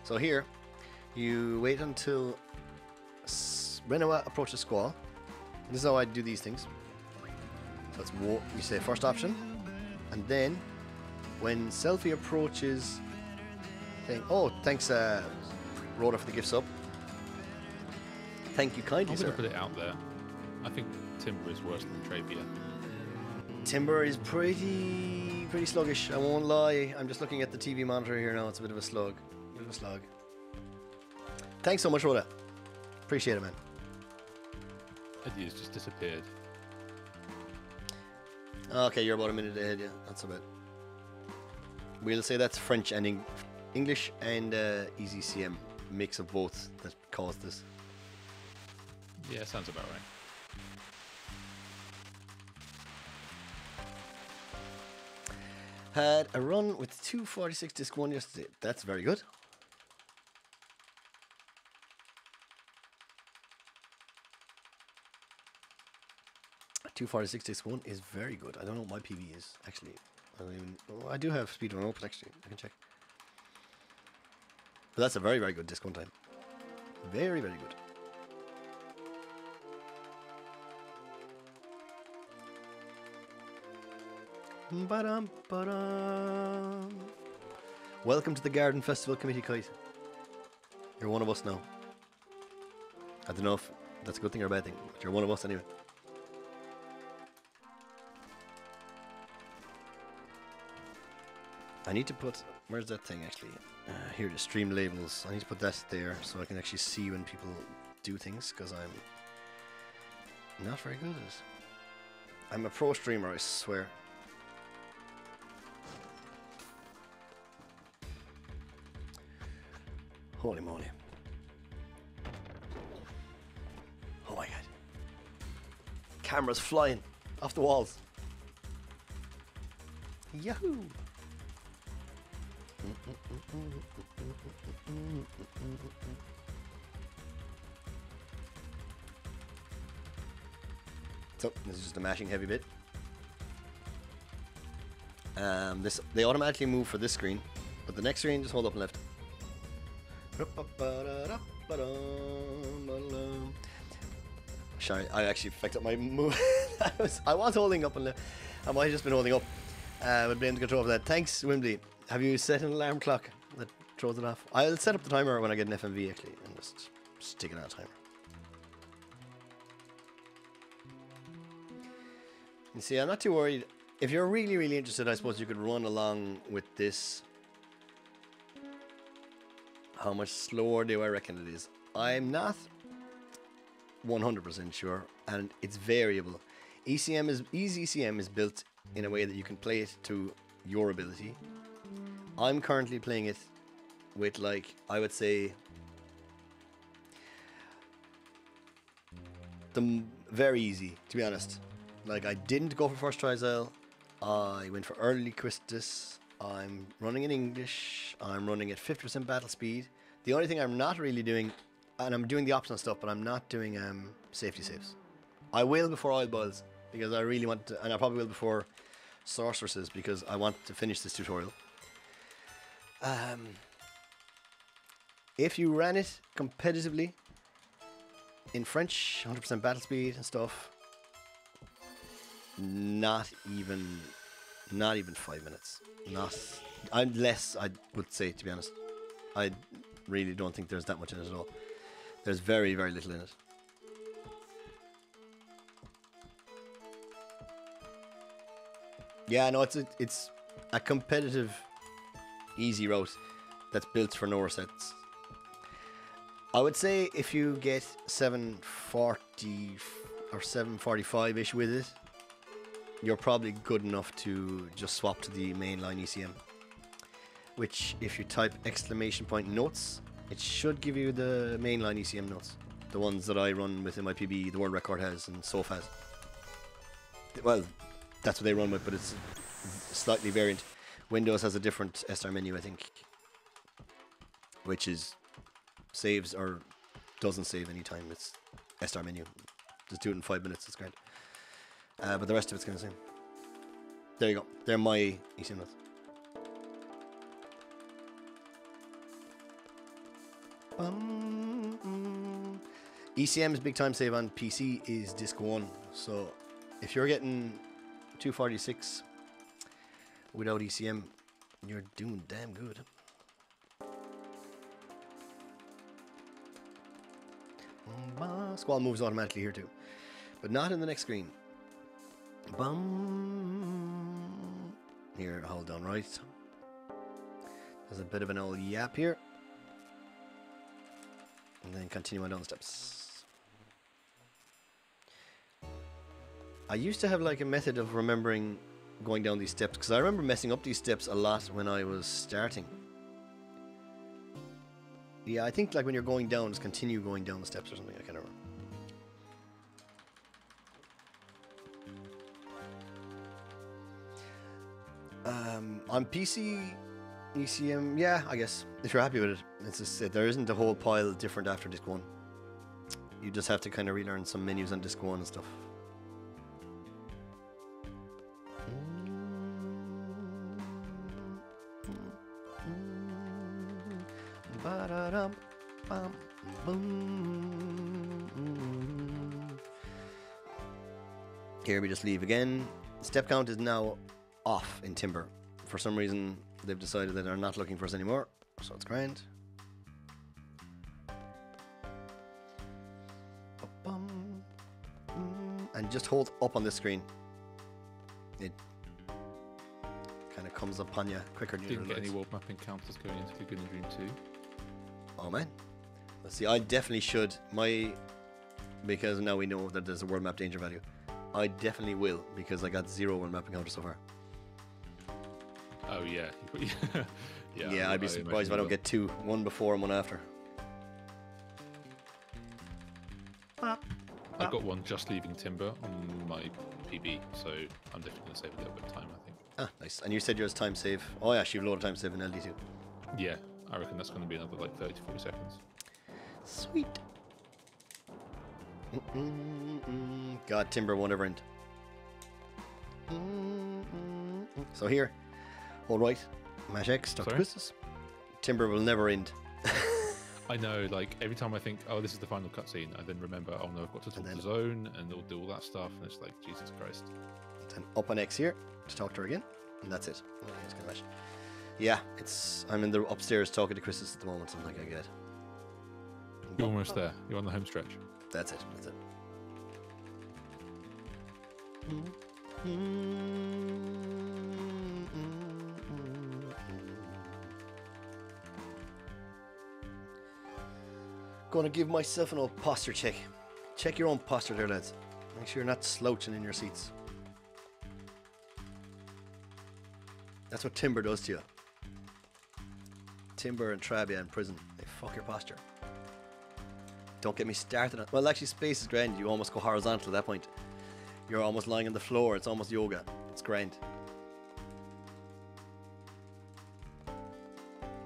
So here, you wait until Renoa approaches Squall. This is how I do these things. So it's you say first option, and then when Selfie approaches, saying, "Oh, thanks, Rhoda, for the gift sub. Thank you kindly, I'm sir." going to put it out there. I think Timber is worse than Trabia. Timber is pretty sluggish. I won't lie. I'm just looking at the TV monitor here now. It's a bit of a slug. Thanks so much, Rhoda. Appreciate it, man. Idea's just disappeared. Okay, you're about a minute ahead, yeah. That's a bit. We'll say that's French and English and Easy CM. Mix of both that caused this. Yeah, sounds about right. Had a run with 246 disc 1 yesterday. That's very good. A 246 disc 1 is very good. I don't know what my PB is, actually. I do have speedrun open, actually. I can check. But that's a very, very good disc 1 time. Very, very good. Ba-dum, ba-dum. Welcome to the Garden Festival Committee, Kite. You're one of us now. I don't know if that's a good thing or a bad thing, but you're one of us anyway. I need to put... Where's that thing actually? Here, the stream labels. I need to put that there so I can actually see when people do things, because I'm not very good at it. I'm a pro streamer, I swear. Holy moly. Oh my god. Cameras flying off the walls. Yahoo! So, this is just a mashing heavy bit. They automatically move for this screen, but the next screen, just hold up and left. Sorry, I actually picked up my move. I was holding up and left. I might have just been holding up. Would blame the control for that. Thanks, Wimbley. Have you set an alarm clock that throws it off? I'll set up the timer when I get an FMV actually, and just stick it on a timer. You see, I'm not too worried. If you're really, really interested, I suppose you could run along with this. How much slower do I reckon it is? I'm not 100% sure, and it's variable. Easy ECM is built in a way that you can play it to your ability. I'm currently playing it with, like, I would say, very easy, to be honest. Like, I didn't go for first trisal. I went for early Quistis. I'm running in English. I'm running at 50% battle speed. The only thing I'm not really doing, and I'm doing the optional stuff, but I'm not doing safety saves. I will before oil boils, because I really want to, and I probably will before sorceresses, because I want to finish this tutorial. If you ran it competitively in French, 100% battle speed and stuff, not even Not even 5 minutes. Not. I'm less, I would say, to be honest. I really don't think there's that much in it at all. There's very, very little in it. Yeah, no, it's a competitive, easy route that's built for no resets. I would say if you get 740 or 745-ish with it, you're probably good enough to just swap to the mainline ECM. Which, if you type !notes, it should give you the mainline ECM notes. The ones that I run with in my PB, the world record has, and Soph has. Well, that's what they run with, but it's slightly variant. Windows has a different SR menu, I think, which is saves or doesn't save any time. It's SR menu. Just do it in 5 minutes. It's great. But the rest of it's kind of the same. There you go. They're my ECM notes. ECM's big time save on PC is Disc 1. So if you're getting 246 without ECM, you're doing damn good. Squall moves automatically here too, but not in the next screen. Here, hold on, right. There's a bit of an old yap here. And then continue on down the steps. I used to have like a method of remembering going down these steps, because I remember messing up these steps a lot when I was starting. Yeah, I think like when you're going down, just continue going down the steps or something. I can't remember. On PC, ECM, yeah, I guess if you're happy with it, it's just there isn't a whole pile different after Disc 1. You just have to kind of relearn some menus on Disc 1 and stuff. Here we just leave again. Step count is now off in Timber. For some reason, they've decided that they're not looking for us anymore, so it's grand. And just hold up on this screen. It kind of comes upon you quicker than you Didn't get any world mapping counters going into Lagoon and Dream 2. Oh man. Let's see, I definitely should. Because now we know that there's a world map danger value. I definitely will, because I got 0 world mapping counters so far. Oh yeah. Yeah, I'd be surprised if I don't get 2. One before and one after. I got one just leaving Timber on my PB, so I'm definitely going to save a little bit of time, I think. Ah, nice. And you said yours time save. Oh yeah, you've loaded time save in LD2. Yeah, I reckon that's going to be another like 30 to 40 seconds. Sweet. God, Timber won't ever end. So here, hold right, mash X, Dr. Christus. Timber will never end. I know, like every time I think, oh, this is the final cutscene, I then remember, oh no, I've got to talk to the zone and they'll do all that stuff, and it's like, Jesus Christ. Then up on X here to talk to her again, and that's it. Yeah, I'm in the upstairs talking to Christus at the moment, so I'm like, I get it. You're almost there. You're on the home stretch. That's it. That's it. Gonna give myself an old posture check. Check your own posture there, lads. Make sure you're not slouching in your seats. That's what Timber does to you. Timber and Trabia in prison, they fuck your posture. Don't get me started on. Well, actually, space is grand. You almost go horizontal at that point. You're almost lying on the floor. It's almost yoga. It's grand.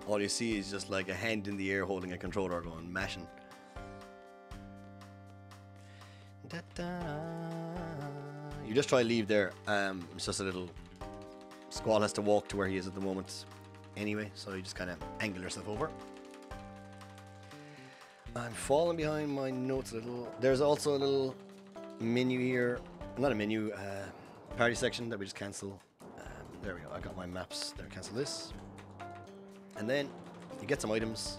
All you see is just like a hand in the air holding a controller going, mashing. You just try to leave there. It's just a little... Squall has to walk to where he is at the moment anyway, so you just kind of angle yourself over. I'm falling behind my notes a little. There's also a little menu here. Not a menu, party section that we just cancel. There we go. I got my maps. There, cancel this. And then you get some items.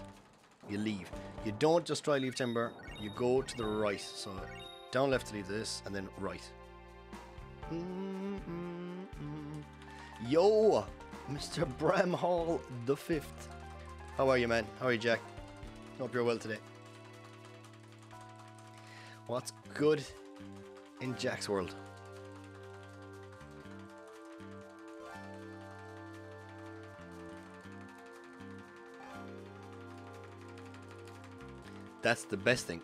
You leave. You don't just try leave timber. You go to the right. So down left to leave this, and then right. Yo, Mr. Bramhall the Fifth. How are you, man? How are you, Jack? Hope you're well today. What's good in Jack's world? That's the best thing.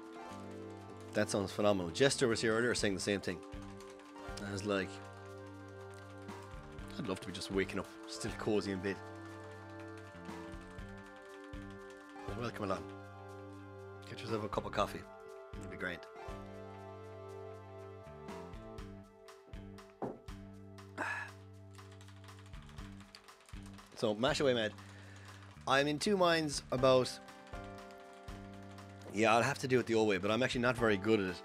That sounds phenomenal. Jester was here earlier saying the same thing. I was like, I'd love to be just waking up, still cozy in bed. But welcome along. Get yourself a cup of coffee. It'll be great. So, mash away, mad. I'm in two minds about... Yeah, I'll have to do it the old way, but I'm actually not very good at it.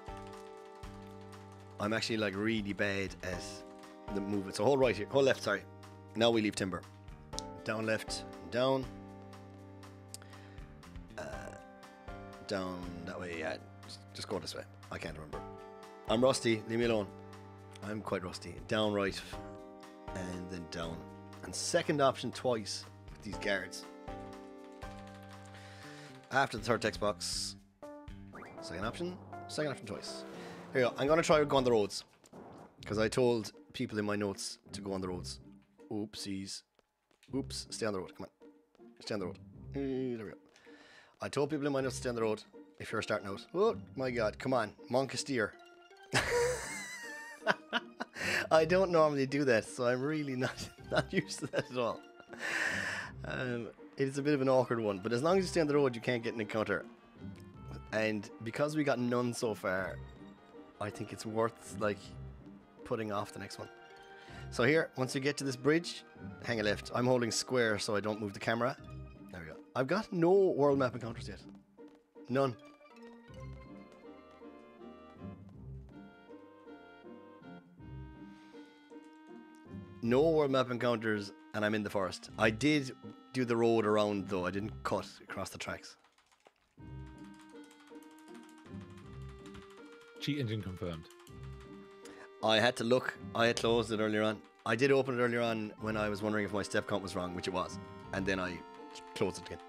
I'm actually like really bad at the movement. So hold right here, hold left, sorry. Now we leave timber. Down left, down. Down that way, yeah. Just go this way. I can't remember. I'm rusty, leave me alone. I'm quite rusty. Down right, and then down. And second option twice with these guards. After the third text box, second option twice. Here you go. I'm going to try to go on the roads because I told people in my notes to go on the roads. Oopsies. Oops. Stay on the road. Come on. Stay on the road. There we go. I told people in my notes to stay on the road if you're starting out. Oh my god. Come on. Monk steer. I don't normally do that, so I'm really not used to that at all. It's a bit of an awkward one, but as long as you stay on the road, you can't get an encounter. And because we got none so far, I think it's worth like putting off the next one. So here, once you get to this bridge, hang a left. I'm holding square so I don't move the camera. There we go. I've got no world map encounters yet. None. No world map encounters, and I'm in the forest. I did do the road around though. I didn't cut across the tracks. Cheat engine confirmed. I had to look. I had closed it earlier on. I did open it earlier on when I was wondering if my step count was wrong, which it was. And then I closed it again.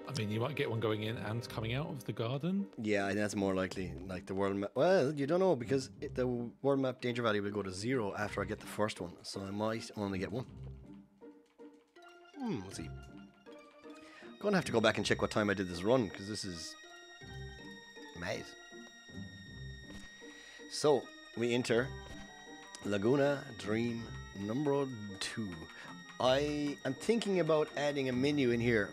I mean, you might get one going in and coming out of the garden. Yeah, I think that's more likely. Like the world map. Well, you don't know because the world map danger value will go to 0 after I get the first one. So I might only get one. Let's see. I'm going to have to go back and check what time I did this run because this is mad. So we enter Laguna Dream number 2. I am thinking about adding a menu in here.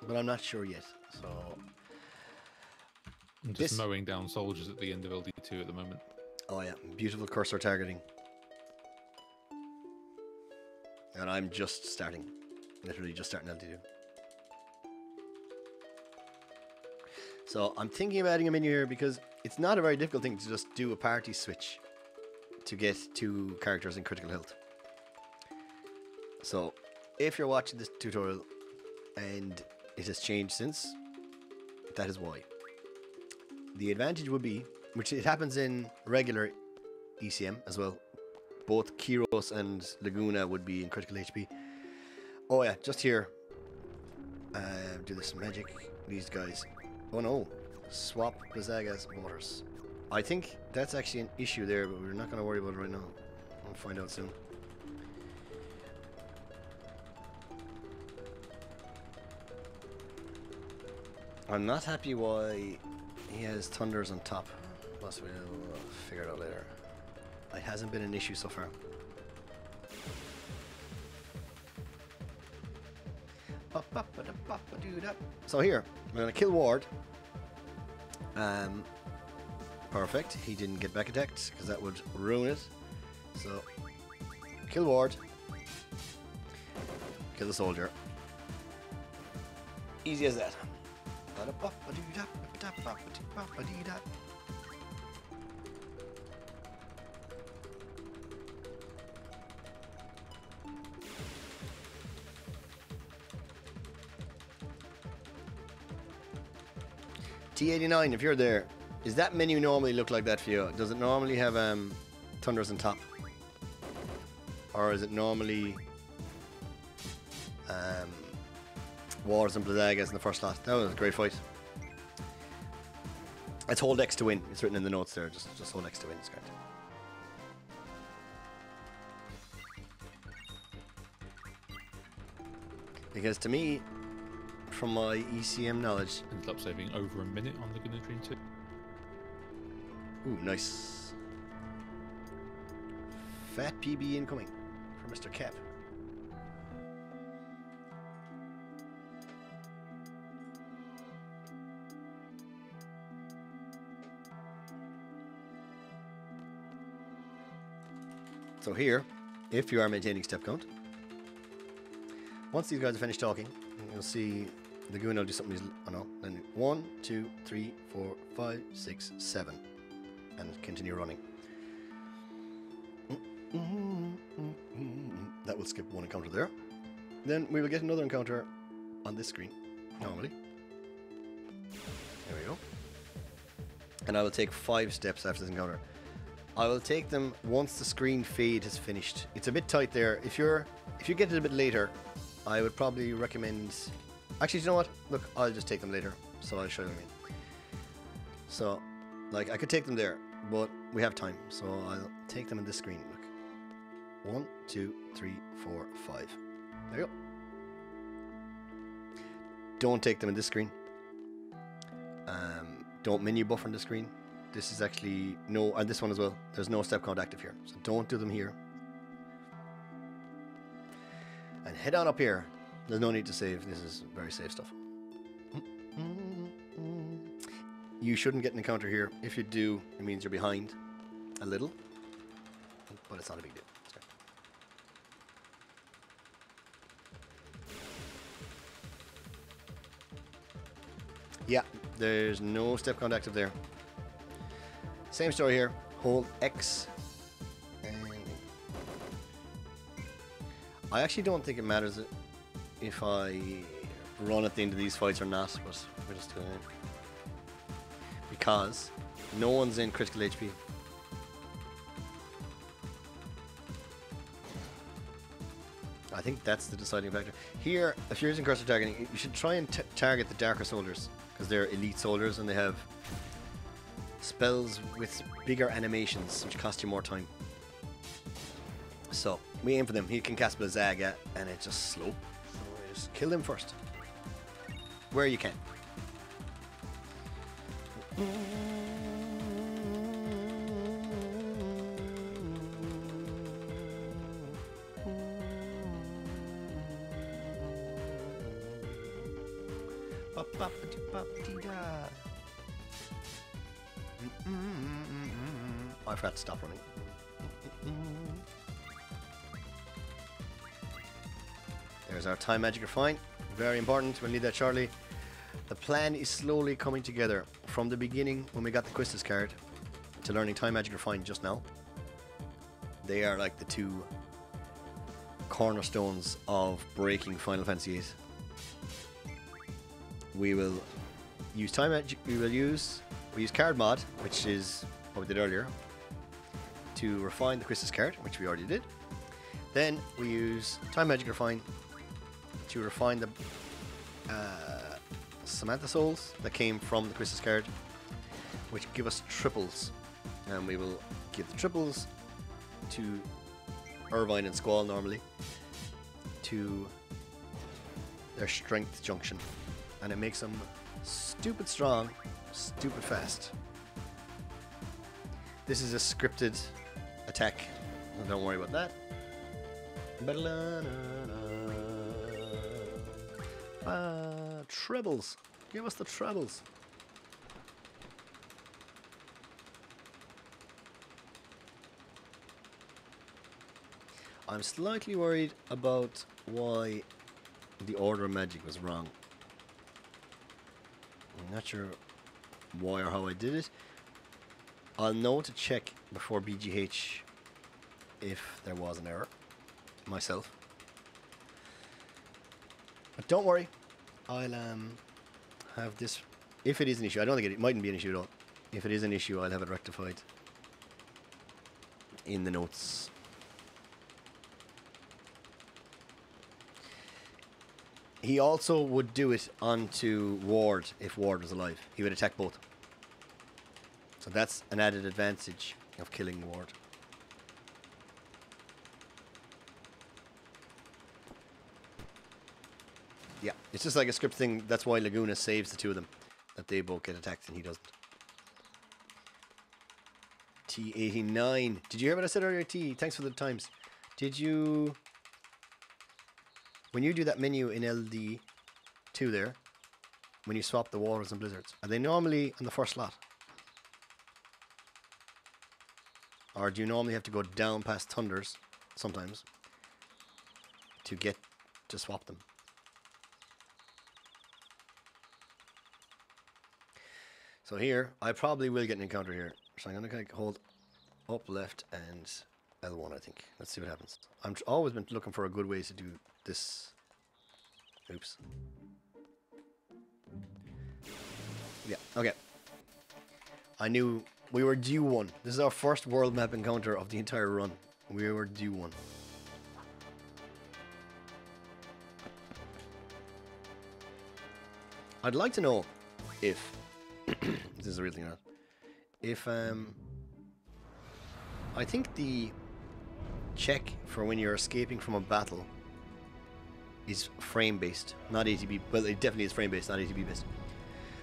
But I'm not sure yet. So I'm just mowing down soldiers at the end of LD2 at the moment. Oh yeah, beautiful cursor targeting. And I'm just starting. Literally just starting LD2. So I'm thinking of adding a menu here because it's not a very difficult thing to just do a party switch to get 2 characters in critical health. So if you're watching this tutorial and it has changed since, that is why. The advantage would be, which it happens in regular ECM as well, both Kyros and Laguna would be in critical HP. Oh yeah, just here. Do this magic. These guys. Oh no. Swap Blizzagas waters. I think that's actually an issue there, but we're not going to worry about it right now. We'll find out soon. I'm not happy why he has thunders on top. Plus we'll figure it out later. It hasn't been an issue so far. So here, I'm going to kill Ward. Perfect. He didn't get back attacked because that would ruin it. So, kill Ward. kill the soldier. Easy as that. T89, if you're there, is that menu normally look like that for you? Does it normally have thunders on top? Or is it normally wars and Bladagas in the first slot? That was a great fight. It's hold X to win. It's written in the notes there. Just hold X to win. It's great. Because to me, from my ECM knowledge, ended up saving over a minute on the Gunadream 2. Ooh, nice. Fat PB incoming for Mr. Cap. So here, if you are maintaining step count, once these guys are finished talking, you'll see the goon will do something. Oh no, then 1, 2, 3, 4, 5, 6, 7, and continue running. That will skip one encounter there. Then we will get another encounter on this screen, normally. There we go. And I will take 5 steps after this encounter. I will take them once the screen fade has finished. It's a bit tight there. If you get it a bit later, I would probably recommend. Actually, you know what? Look, I'll just take them later, so I'll show you what I mean. So, like, I could take them there, but we have time, so I'll take them in this screen. Look, 1, 2, 3, 4, 5. There you go. Don't take them in this screen. Don't menu buffer on the screen. This is actually no, and this one as well. There's no step count active here, so don't do them here. And head on up here. There's no need to save. This is very safe stuff. You shouldn't get an encounter here. If you do, it means you're behind a little, but it's not a big deal. It's okay. Yeah, there's no step count active there. Same story here. Hold X. And I actually don't think it matters if I run at the end of these fights or not, but we're just doing it. Because no one's in critical HP. I think that's the deciding factor. Here, if you're using cursor targeting, you should try and target the darker soldiers, because they're elite soldiers and they have spells with bigger animations, which cost you more time. So we aim for them. He can cast Blizzaga, and it's just slow. So we just kill him first, where you can. I forgot to stop running. There's our time magic refine. Very important. We'll need that shortly. The plan is slowly coming together from the beginning when we got the Quistis card to learning time magic refine just now. They are like the two cornerstones of breaking Final Fantasy VIII. We will use time magic. We use card mod, which is what we did earlier, to refine the Quistis card, which we already did. Then we use time magic refine to refine the Samantha souls that came from the Quistis card, which give us triples, and we will give the triples to Irvine and Squall normally to their strength junction, and it makes them stupid strong, stupid fast. This is a scripted attack. Don't worry about that. Trebles. Give us the trebles. I'm slightly worried about why the order of magic was wrong. I'm not sure why or how I did it. I'll know to check before BGH if there was an error myself. But don't worry, I'll have this. If it is an issue, I don't think it mightn't be an issue at all. If it is an issue, I'll have it rectified in the notes. He also would do it onto Ward if Ward was alive. He would attack both. So that's an added advantage of killing Ward. Yeah, it's just like a script thing. That's why Laguna saves the two of them. That they both get attacked and he doesn't. T89. Did you hear what I said earlier, T? Thanks for the times. Did you... When you do that menu in LD2 there, when you swap the waters and blizzards, are they normally on the first slot? Or do you normally have to go down past thunders sometimes to get to swap them? So here, I probably will get an encounter here. So I'm going to hold up left and L1, I think. Let's see what happens. I'm always been looking for a good way to do this. Oops. Yeah, okay. I knew we were due one. This is our first world map encounter of the entire run. We were due one. I'd like to know if this is a real thing or not. If I think the check for when you're escaping from a battle is frame based, not ATB. Well, it definitely is frame based, not ATB based.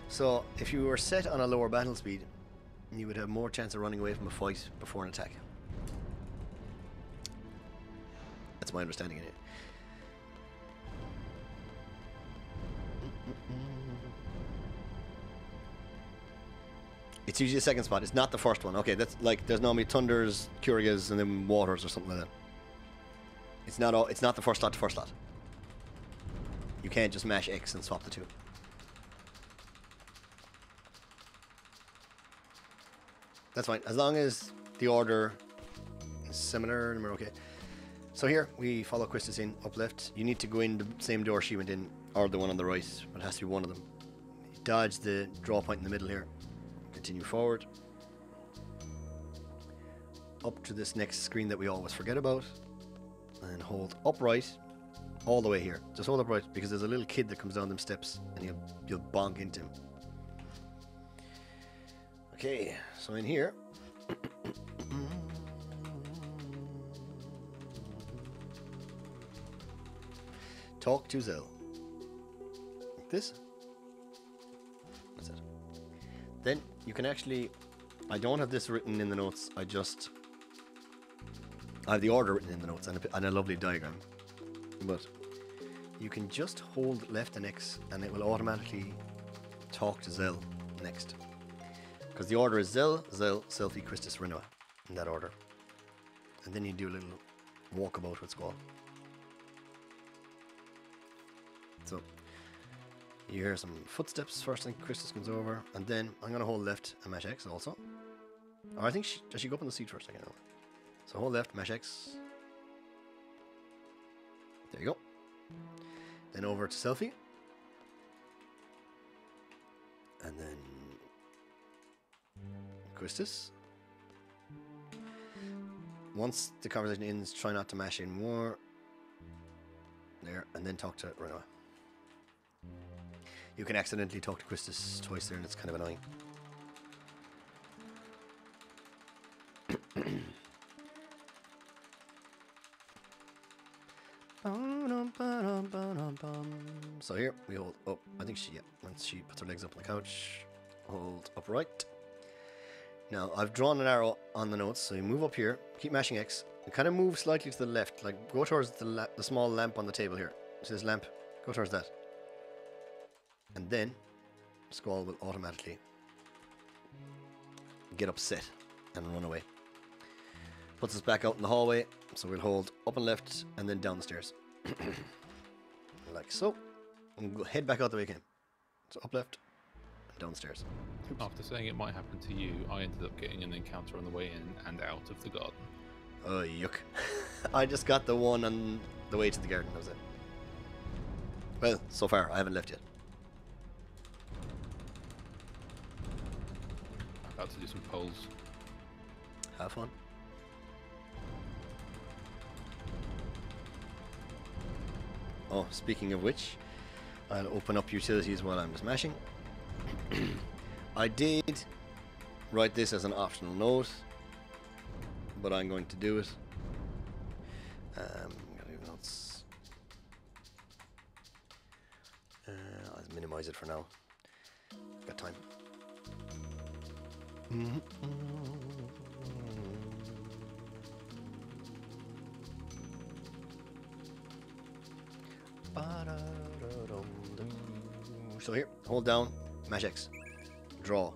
So if you were set on a lower battle speed, you would have more chance of running away from a fight before an attack. That's my understanding in it. It's usually the second spot. It's not the first one. Okay, that's like there's normally thunders, Kurigas, and then waters or something like that. It's not all. It's not the first slot to first slot. You can't just mash X and swap the two. That's fine as long as the order is similar and we're okay. So here we follow Quistis in up left. You need to go in the same door she went in, or the one on the right. But it has to be one of them. Dodge the draw point in the middle here. Continue forward up to this next screen that we always forget about, and hold upright all the way here. Just hold upright because there's a little kid that comes down them steps and you'll bonk into him. Okay, so in here talk to Zell like this. That's it. Then you can actually, I don't have this written in the notes, I have the order written in the notes and a lovely diagram, but you can just hold left and X and it will automatically talk to Zell next, because the order is Zell, Selphie, Quistis, Rinoa, in that order, and then you do a little walkabout with Squall. So you hear some footsteps first, and Quistis comes over, and then I'm going to hold left and mash X also. Or I think does she go up on the seat first? I can't remember. So hold left, mash X. There you go. Then over to Selphie. And then Quistis. Once the conversation ends, try not to mash in more. There, and then talk to Rinoa. You can accidentally talk to Quistis twice there, and it's kind of annoying. So here we hold up. I think once she puts her legs up on the couch, hold upright. Now I've drawn an arrow on the notes, so you move up here, keep mashing X, and kind of move slightly to the left, like go towards the small lamp on the table here. See this lamp? Go towards that. And then Squall will automatically get upset and run away. Puts us back out in the hallway, so we'll hold up and left and then down the stairs. like so. And go head back out the way you came. So up left, and downstairs. Oops. After saying it might happen to you, I ended up getting an encounter on the way in and out of the garden. Oh, yuck. I just got the one on the way to the garden, that was it. Well, so far, I haven't left yet. I'm about to do some polls. Have fun. Oh, speaking of which, I'll open up utilities while I'm smashing. I did write this as an optional note, but I'm going to do it. Gotta do notes. I'll minimize it for now. Got time. So here, hold down, mash X, draw.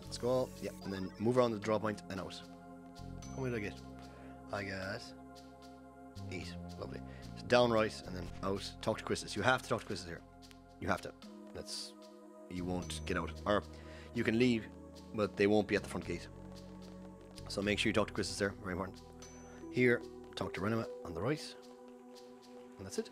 Let's go, yeah, and then move around the draw point and out. How many did I get? I got 8, lovely. So down right and then out, talk to Quistis. You have to talk to Quistis here. You have to. That's, you won't get out. Or you can leave, but they won't be at the front gate. So make sure you talk to Quistis there, very important. Here, talk to Renema on the right. And that's it.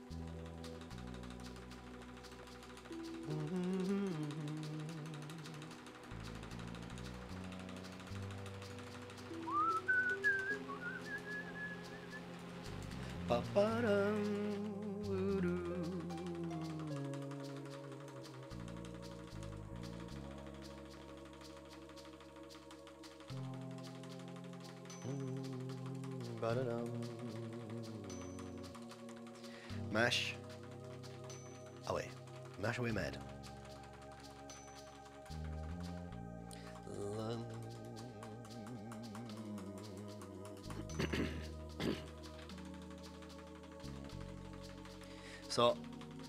Mash away. Mash away mad. So,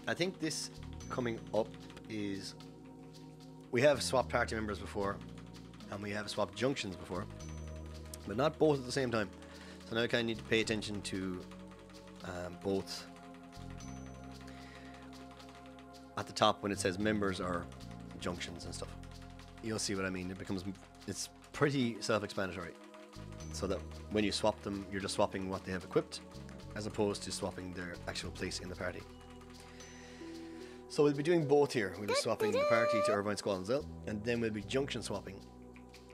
I think this coming up is, we have swapped party members before, and we have swapped junctions before, but not both at the same time. So now I kind of need to pay attention to both. At the top when it says members or junctions and stuff, you'll see what I mean. It's pretty self-explanatory, so that when you swap them, you're just swapping what they have equipped as opposed to swapping their actual place in the party. So we'll be doing both here. We'll be swapping the party to Irvine, Squall and Zell, and then we'll be junction swapping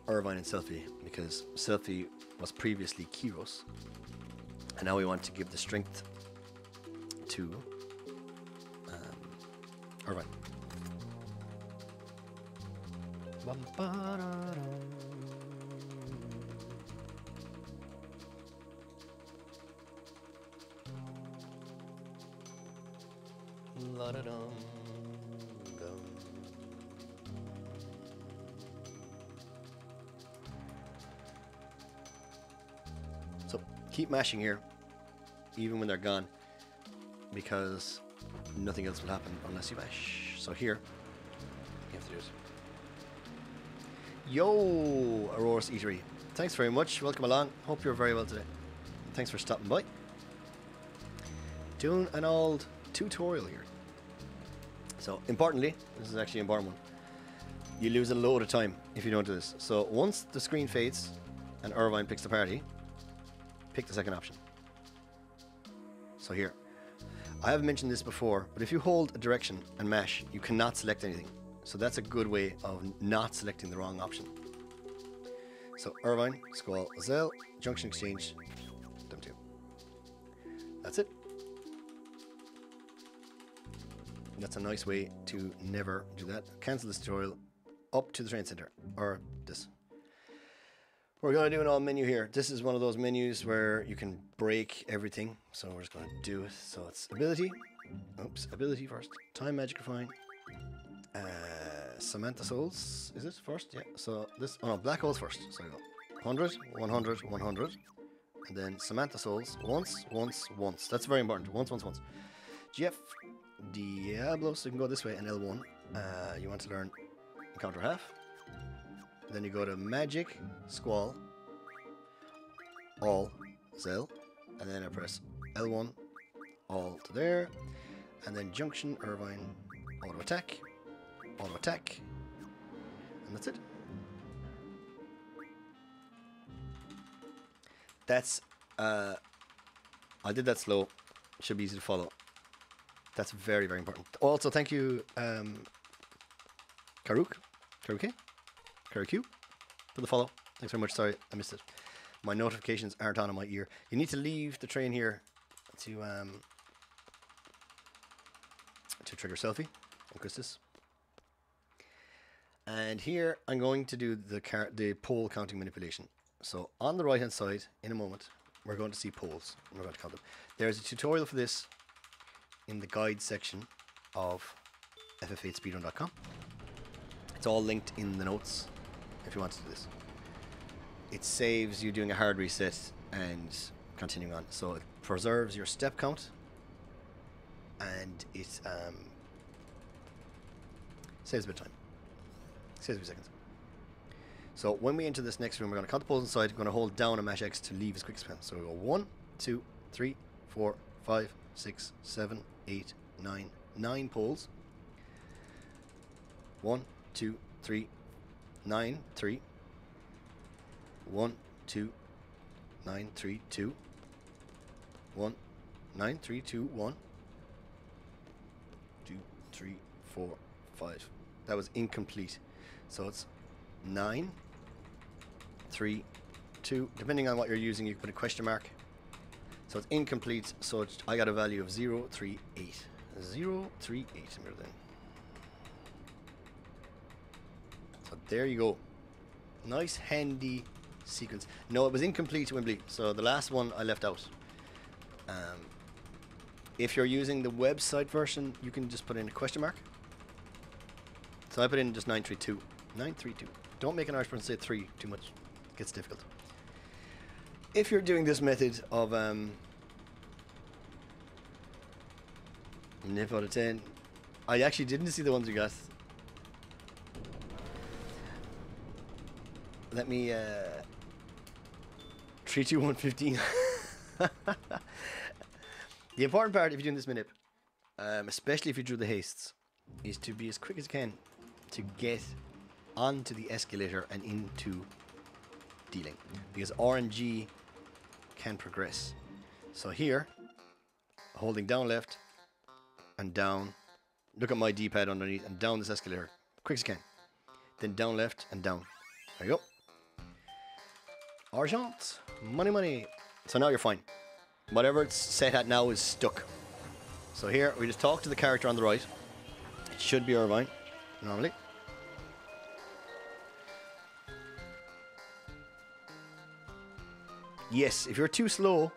Irvine and Selphie, because Selphie was previously Kyros, and now we want to give the strength to Irvine. So keep mashing here, even when they're gone, because nothing else will happen unless you mash. So here, you have to do it. Yo, Aurora's Eatery. Thanks very much. Welcome along. Hope you're very well today. Thanks for stopping by. Doing an old tutorial here. So, importantly, this is actually an important one. You lose a load of time if you don't do this. So, once the screen fades and Irvine picks the party, pick the second option. So here, I have mentioned this before, but if you hold a direction and mash, you cannot select anything. So that's a good way of not selecting the wrong option. So Irvine, Squall, Zell, Junction Exchange, them two. That's it. That's a nice way to never do that. Cancel this tutorial, up to the train center, or this. We're going to do an all menu here. This is one of those menus where you can break everything. So we're just going to do it. So it's ability. Oops, ability first. Time, magic, refine. Samantha Souls, is it first? Yeah. So this, oh no, black holes first. So I go 100, 100, 100. And then Samantha Souls, once, once, once. That's very important. Once, once, once. GF, Diablo, so you can go this way, and L1. You want to learn Encounter Half. Then you go to Magic, Squall, All, Zell, and then I press L1, all to there. And then Junction, Irvine, auto attack, and that's it. That's, I did that slow. Should be easy to follow. That's very, very important. Also, thank you, Karuq, for the follow. Thanks very much. Sorry, I missed it. My notifications aren't on in my ear. You need to leave the train here to trigger selfie on Christus. And here I'm going to do the pole counting manipulation. So on the right hand side, in a moment, we're going to see poles. We're going to count them. There's a tutorial for this in the guide section of ff8speedrun.com. It's all linked in the notes if you want to do this. It saves you doing a hard reset and continuing on. So it preserves your step count, and it saves a bit of time. Saves a few seconds. So when we enter this next room, we're going to count the poles inside. We're going to hold down and mash X to leave as quick as we can. So we go 1, 2, 3, 4, 5, 6, 7, 8, 9. 9 poles. 1, 2, 3, 9, 3. 1, 2, 9, 3, 2. 1, 9, 3, 2, 1. 2, 3, 4, 5. That was incomplete. So it's 9, 3, 2. Depending on what you're using, you can put a question mark. So it's incomplete. So I got a value of 0, 3, 8. 0, 3, 8. So there you go. Nice handy sequence. No, it was incomplete, Wimbley. So the last one I left out. If you're using the website version, you can just put in a question mark. So I put in just 932. 932. Don't make an Irish person say 3 too much. It gets difficult. If you're doing this method of nip out of 10, I actually didn't see the ones you got. Let me 3, 2, 1, 15. The important part, if you're doing this minute, especially if you drew the hastes, is to be as quick as you can to get onto the escalator and into dealing, because RNG can progress. So here, holding down left and down, look at my D-pad underneath, and down this escalator, quick as you can. Then down left and down. There you go. Argent, money, money. So now you're fine. Whatever it's set at now is stuck. So here, we just talk to the character on the right. It should be Irvine, normally. Yes, if you're too slow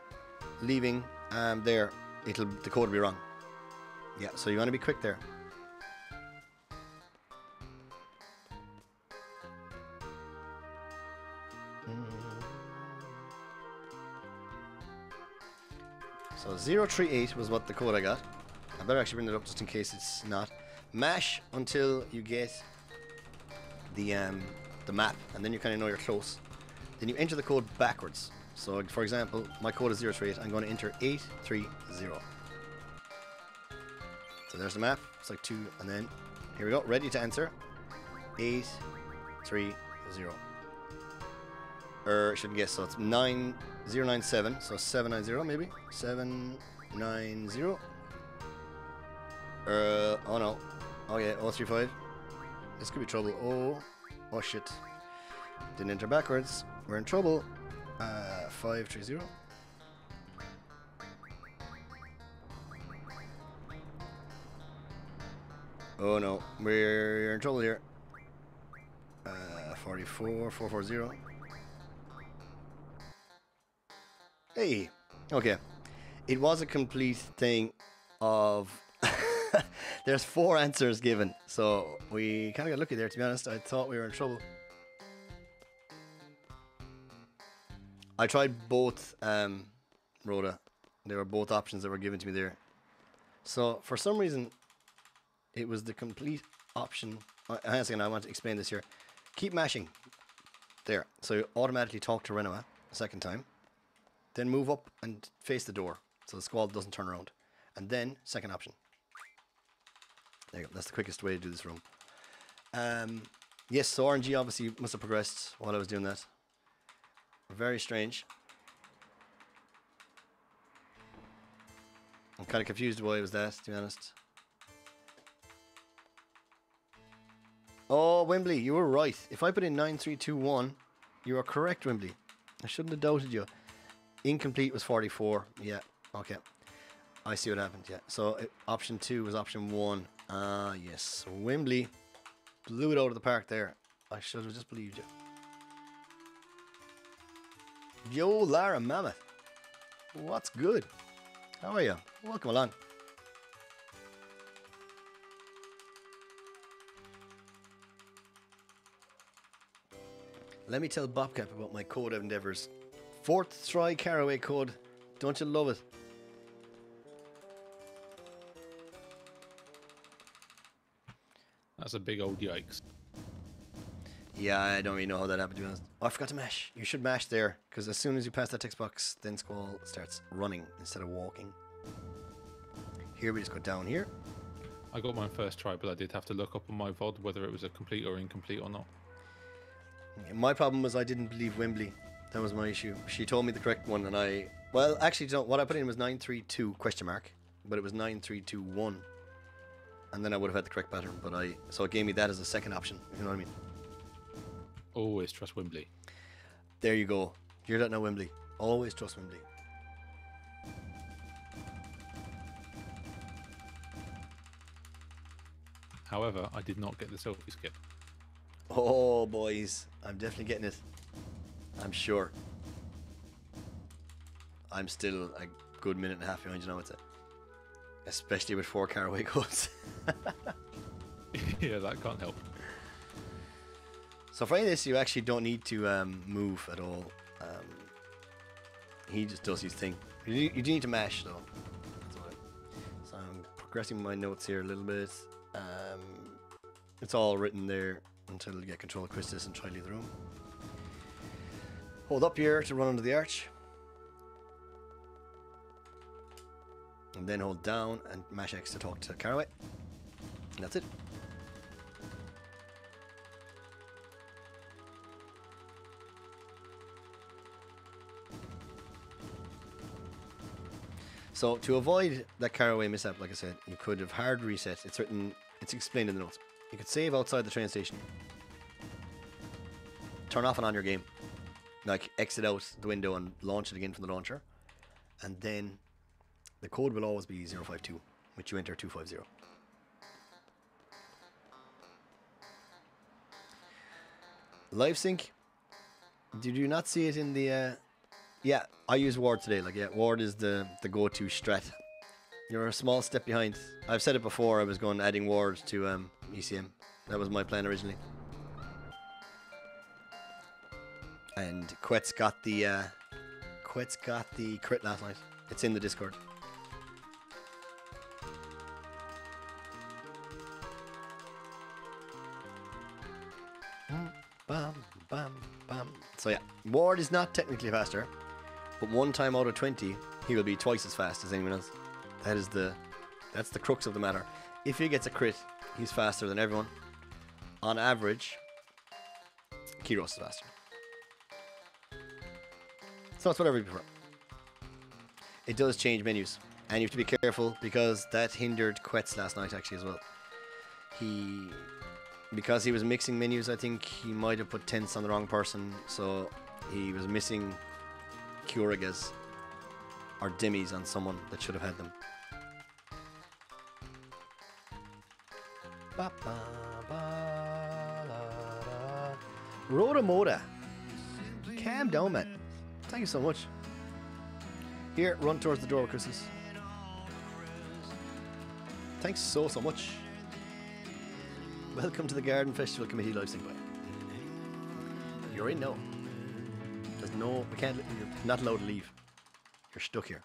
leaving there, the code will be wrong. Yeah, so you want to be quick there. So 038 was what the code I got. I better actually bring it up just in case it's not. Mash until you get the map, and then you kind of know you're close. Then you enter the code backwards. So for example, my code is 038. I'm going to enter 830. So there's the map. It's like 2, and then here we go. Ready to enter. 830. Or shouldn't guess. So it's 9097. So 790 maybe. 790. Oh no. Oh yeah. 035. This could be trouble. Oh shit. Didn't enter backwards. We're in trouble. 530. Oh no, we're in trouble here. 44, 440. Hey, okay. It was a complete thing of... There's 4 answers given, so we kind of got lucky there, to be honest. I thought we were in trouble. I tried both, Rhoda. There were both options that were given to me there. So, for some reason, it was the complete option. Hang on a second, I want to explain this here. Keep mashing. There. So you automatically talk to Renoa a second time. Then move up and face the door so the squall doesn't turn around. And then, second option. There you go. That's the quickest way to do this room. Yes, so RNG obviously must have progressed while I was doing that. Very strange. I'm kind of confused why it was that, to be honest. Oh, Wembley, you were right. If I put in 9321, you are correct, Wembley. I shouldn't have doubted you. Incomplete was 44. Yeah, okay. I see what happened, yeah. So option 2 was option 1. Ah, yes. Wembley blew it out of the park there. I should have just believed you. Yo, Lara Mammoth. What's good? How are you? Welcome along. Let me tell Bobcap about my code of endeavours. 4th try Caraway code. Don't you love it? That's a big old yikes. Yeah, I don't really know how that happened, to be honest. Oh, I forgot to mash. You should mash there, because as soon as you pass that text box, then Squall starts running instead of walking. Here we just go down here. I got mine first try, but I did have to look up on my VOD whether it was a complete or incomplete or not. My problem was I didn't believe Wembley. That was my issue. She told me the correct one, and I... Well, actually, what I put in was 932 question mark, but it was 9321. And then I would have had the correct pattern, but so it gave me that as a second option, if you know what I mean. Always trust Wembley. There you go. Hear that now, Wembley. Always trust Wembley. However, I did not get the selfie skip. Oh, boys. I'm definitely getting it. I'm sure. I'm still a good minute and a half behind, you know what's it? Especially with 4 Caraway codes. Yeah, that can't help. So for this, you actually don't need to move at all. He just does his thing. You do need to mash, though. So I'm progressing my notes here a little bit. It's all written there until you get control of Christus and try to leave the room. Hold up here to run under the arch. And then hold down and mash X to talk to Caraway. And that's it. So to avoid that Caraway mishap, like I said, you could have hard reset. It's written, it's explained in the notes. You could save outside the train station. Turn off and on your game. Like exit out the window and launch it again from the launcher. And then the code will always be 052, which you enter 250. Live sync. Did you not see it in the... Yeah, I use Ward today. Like, yeah, Ward is the go-to strat. You're a small step behind. I've said it before. I was going adding Ward to ECM. That was my plan originally. And Quet's got the crit last night. It's in the Discord. Bam, bam, bam. So yeah, Ward is not technically faster, but 1 time out of 20, he will be twice as fast as anyone else. That's the crux of the matter. If he gets a crit, he's faster than everyone. On average, Kyros is faster. So it's whatever you prefer. It does change menus, and you have to be careful because that hindered Quetz last night actually as well. Because he was mixing menus, I think he might have put tents on the wrong person, so he was missing Curagas or Dimmies on someone that should have had them. Rotomoda. Calm down, man. Thank you so much. Here, run towards the door, Christmas. Thanks so much. Welcome to the Garden Festival Committee live sync. You're in now. There's no, you're not allowed to leave. You're stuck here.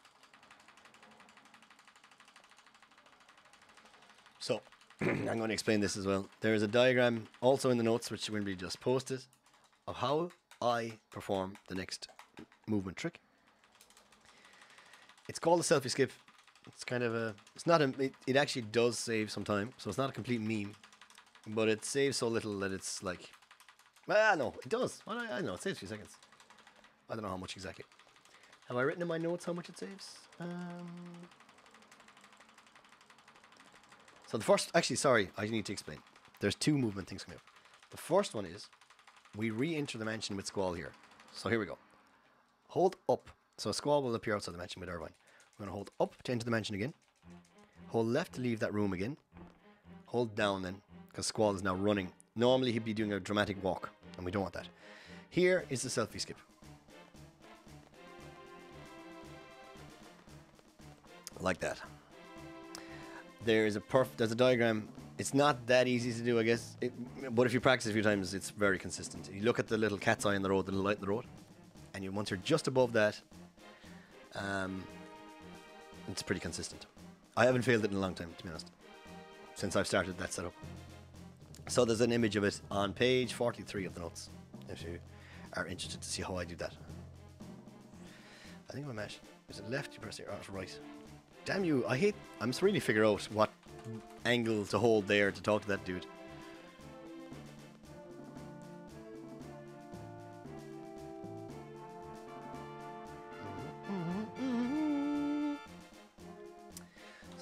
So, I'm going to explain this as well. There is a diagram also in the notes, which Wimby just posted, of how I perform the next movement trick. It's called a selfie skip. It's kind of a. It's not a. It actually does save some time, so it's not a complete meme, but it saves so little that it's like. No, it does. Well, I know it saves a few seconds. I don't know how much exactly. Have I written in my notes how much it saves? So the first, actually, sorry, I need to explain. There's two movement things coming up. The first one is we re-enter the mansion with Squall here. So here we go. Hold up. So Squall will appear outside the mansion with Irvine. We're going to hold up to enter the mansion again. Hold left to leave that room again. Hold down then, because Squall is now running. Normally he'd be doing a dramatic walk, and we don't want that. Here is the selfie skip. Like that. There's a diagram. It's not that easy to do, I guess. But if you practice a few times, it's very consistent. You look at the little cat's eye in the road, the little light in the road, and once you're just above that, it's pretty consistent. I haven't failed it in a long time, to be honest, since I've started that setup. So there's an image of it on page 43 of the notes, if you are interested to see how I do that. I think my mash is it left, you press it, or right. Damn you, I'm just really figure out what angle to hold there to talk to that dude.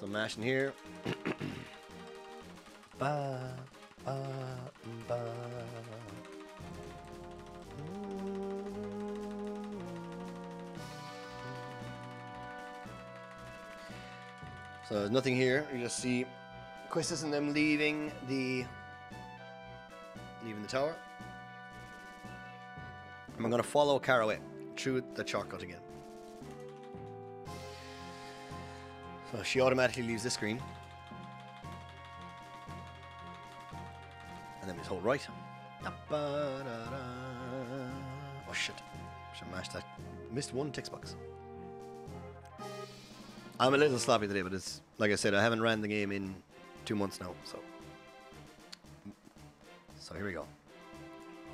So mashing here. Ba, ba, ba. So there's nothing here. You just see Quistis and them leaving the tower. And we're going to follow Caraway through the shortcut again. So she automatically leaves this screen. And then we just hold right. Oh shit. Should mash that. Missed one text box. I'm a little sloppy today, but it's like I said, I haven't ran the game in 2 months now, so here we go.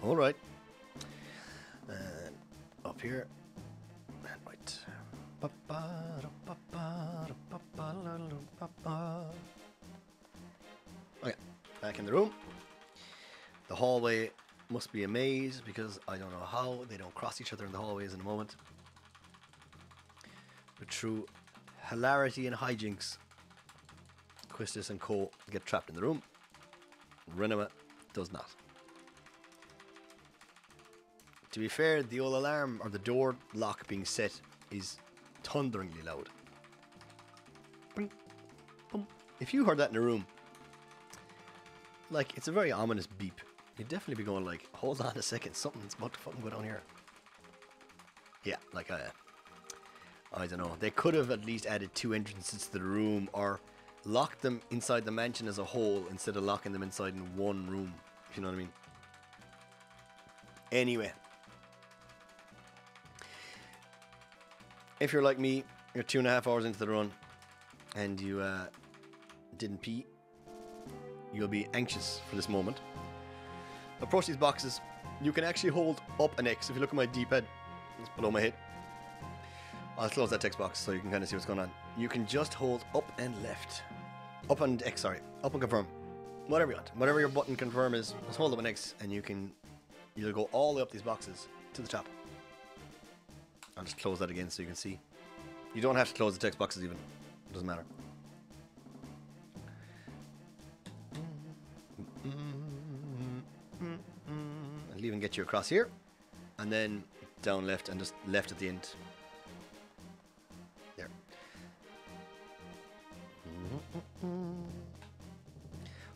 All right, and up here, and right. Okay, back in the room. The hallway must be a maze because I don't know how they don't cross each other in the hallways in a moment. But through hilarity and hijinks, Quistis and Co get trapped in the room. Renema does not. To be fair, the old alarm or the door lock being set is thunderingly loud. Bing, boom. If you heard that in a room, like, it's a very ominous beep. You'd definitely be going like, hold on a second, something's about to fucking go down here. Yeah, like I don't know. They could have at least added 2 entrances to the room or locked them inside the mansion as a whole instead of locking them inside in one room, if you know what I mean. Anyway. If you're like me, you're 2.5 hours into the run and you didn't pee, you'll be anxious for this moment. Approach these boxes. You can actually hold up an X. If you look at my D-pad, it's below my head. I'll close that text box so you can kind of see what's going on. You can just hold up and left. Up and X, sorry. Up and confirm. Whatever you want. Whatever your button confirm is, just hold up an X and you'll go all the way up these boxes to the top. I'll just close that again so you can see. You don't have to close the text boxes even. It doesn't matter. I'll even get you across here. And then down left and just left at the end. There.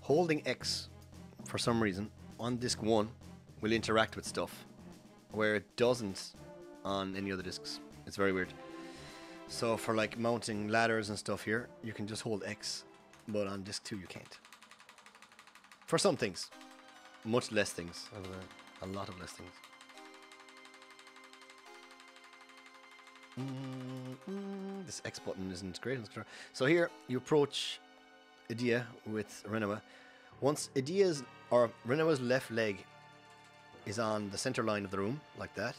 Holding X for some reason on disc 1 will interact with stuff where it doesn't on any other discs. It's very weird. So for like mounting ladders and stuff here, you can just hold X, but on disc 2 you can't. For some things. Much less things. A lot of less things. This X button isn't great. So here you approach Edea with Renema. Once Renema's left leg is on the center line of the room, like that,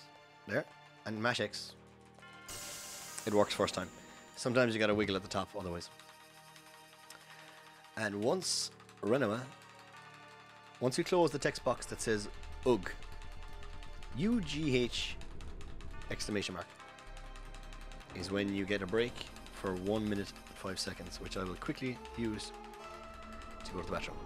there, and mash X. It works first time. Sometimes you gotta wiggle at the top otherwise. And once you close the text box that says UGH, UGH exclamation mark, is when you get a break for 1 minute 5 seconds, which I will quickly use to go to the bathroom.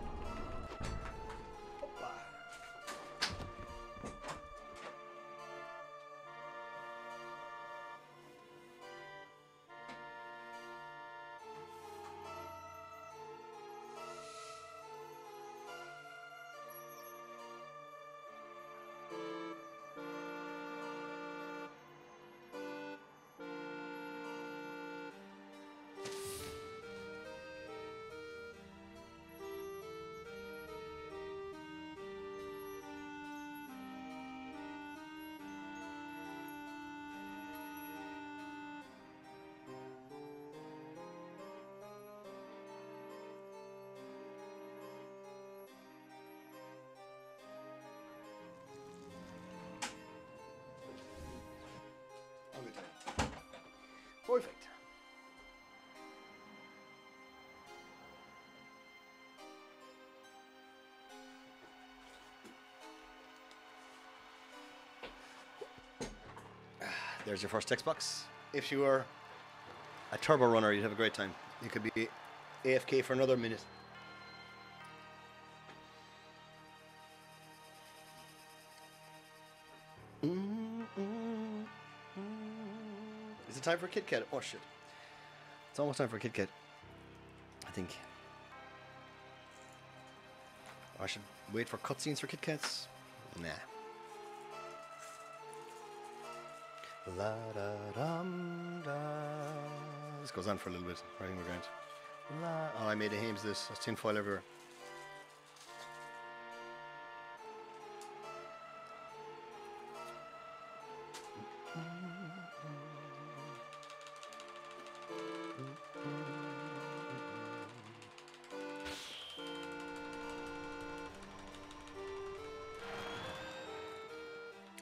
Perfect. There's your first text box. If you were a turbo runner, you'd have a great time. You could be AFK for another minute. Is it time for Kit Kat? Oh shit. It's almost time for Kit Kat. I think. I should wait for cutscenes for Kit Kats? Nah. La da dum da. This goes on for a little bit. I think we're going to. La. Oh, I made a Hames this. There's tinfoil everywhere.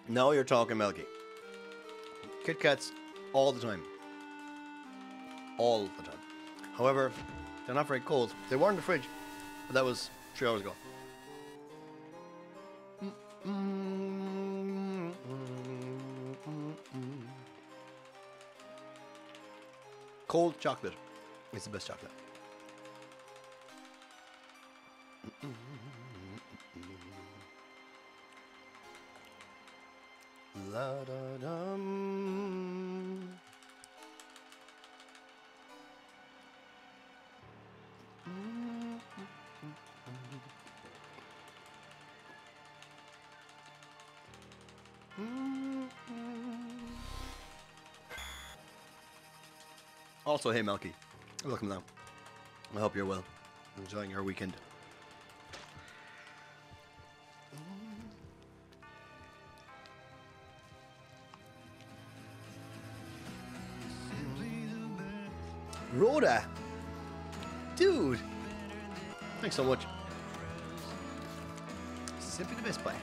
Now you're talking, Melky. Kit Kats all the time. All the time. However, they're not very cold. They were in the fridge, but that was 3 hours ago. Cold chocolate is the best chocolate. La da dum. Also, hey Melky, welcome down. I hope you're well, enjoying your weekend. Rhoda, dude, thanks so much. Simply the best buy.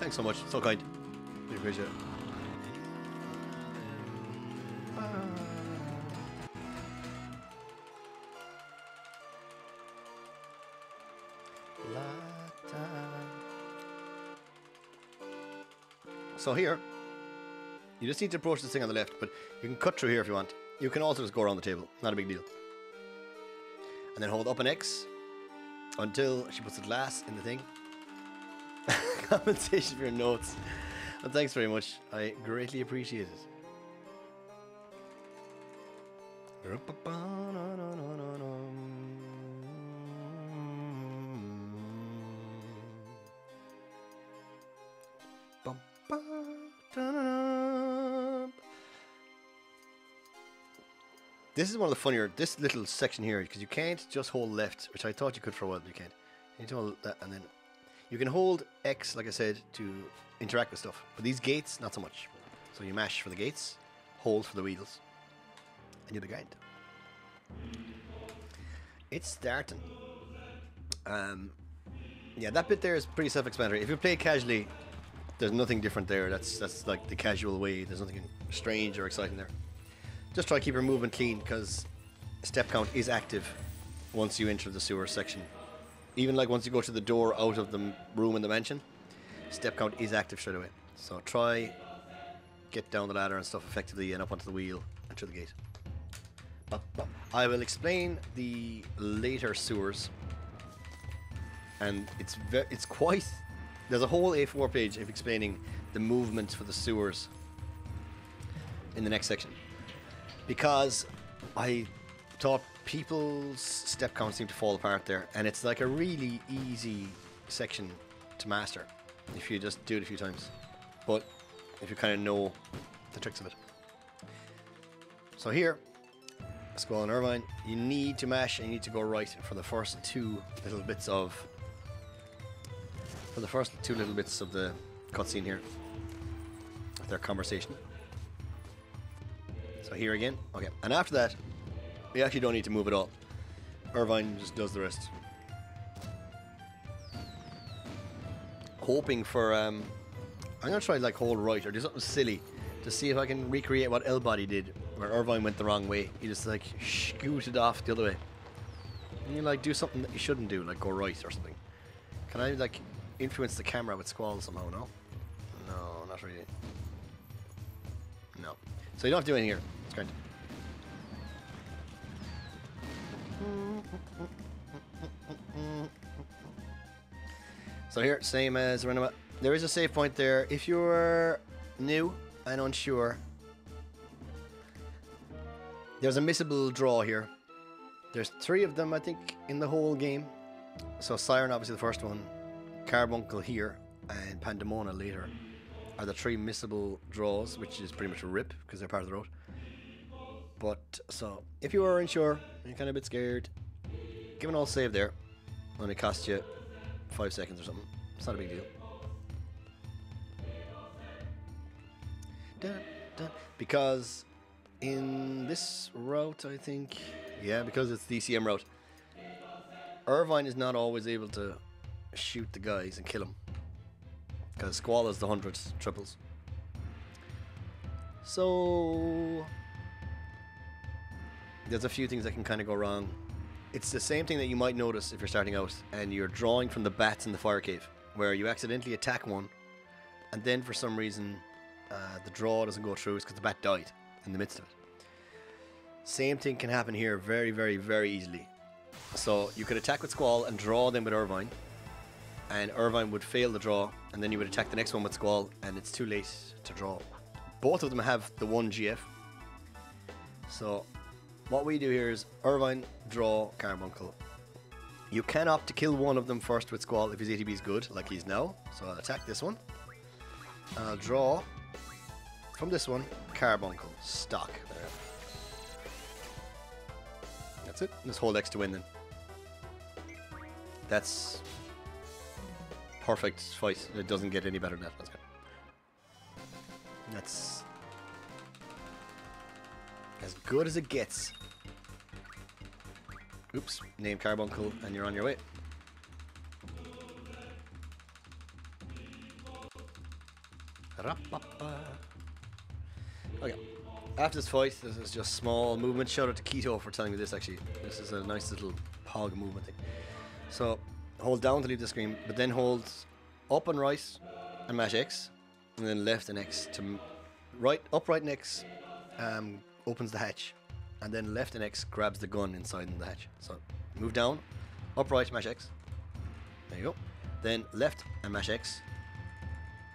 Thanks so much, so kind. We appreciate it. So here, you just need to approach this thing on the left, but you can cut through here if you want. You can also just go around the table, not a big deal. And then hold up an X until she puts the glass in the thing. Compensation for your notes. And thanks very much. I greatly appreciate it. This is one of the funnier, this little section here, because you can't just hold left, which I thought you could for a while, but you can't. You need to hold that, and then you can hold X, like I said, to interact with stuff. But these gates, not so much. So you mash for the gates, hold for the wheels, and you'll be grand. It's starting. Yeah, that bit there is pretty self-explanatory. If you play casually, there's nothing different there. That's like the casual way. There's nothing strange or exciting there. just try to keep your movement clean, because step count is active once you enter the sewer section. Even like once you go to the door out of the room in the mansion, step count is active straight away. So try get down the ladder and stuff effectively and up onto the wheel and through the gate. I will explain the later sewers, and it's quite. There's a whole A4 page of explaining the movement for the sewers in the next section, because I thought people's step count seemed to fall apart there, and it's like a really easy section to master if you just do it a few times, but if you kind of know the tricks of it. So here, Squall and Irvine, you need to mash and you need to go right for the first two little bits of the cutscene here, their conversation. So here again, okay, and after that, you actually don't need to move at all. Irvine just does the rest. Hoping for, I'm gonna try like hold right or do something silly to see if I can recreate what L-Body did, where Irvine went the wrong way. He just like scooted off the other way. And you like do something that you shouldn't do, like go right or something. Can I like influence the camera with Squall somehow? No? No, not really. No. So you don't have to do anything here. It's great. So here, same as Renoma. There is a save point there. If you're new and unsure, there's a missable draw here. There's 3 of them, I think, in the whole game. So Siren, obviously the first one, Carbuncle here, and Pandemona later are the 3 missable draws, which is pretty much a rip because they're part of the road. But so if you are unsure, you're kind of a bit scared, give an all save there. Only cost you 5 seconds or something. It's not a big deal. Dun, dun. Because in this route, I think, yeah, because it's the ECM route, Irvine is not always able to shoot the guys and kill them, because Squall is the 100 triples. So there's a few things that can kind of go wrong. It's the same thing that you might notice if you're starting out and you're drawing from the bats in the fire cave, where you accidentally attack one, and then for some reason the draw doesn't go through. It's because the bat died in the midst of it. Same thing can happen here very, very, very easily. So you could attack with Squall and draw them with Irvine, and Irvine would fail the draw, and then you would attack the next one with Squall, and it's too late to draw. Both of them have the 1 GF. So what we do here is Irvine, draw, Carbuncle. You can opt to kill one of them first with Squall if his ATB is good, like he's now. So I'll attack this one. I'll draw from this one, Carbuncle, stock. There. That's it. Just hold X to win then. That's perfect fight. It doesn't get any better than that. That's good. That's as good as it gets. Oops, name Carbuncle and you're on your way. Okay, after this fight, this is just small movement. Shout out to Keto for telling me this actually. This is a nice little hog movement thing. So, hold down to leave the screen, but then hold up and right and mash X, and then left and X to right, up, right, and X opens the hatch, and then left and X grabs the gun inside the hatch. So move down, up, right, mash X. There you go. Then left and mash X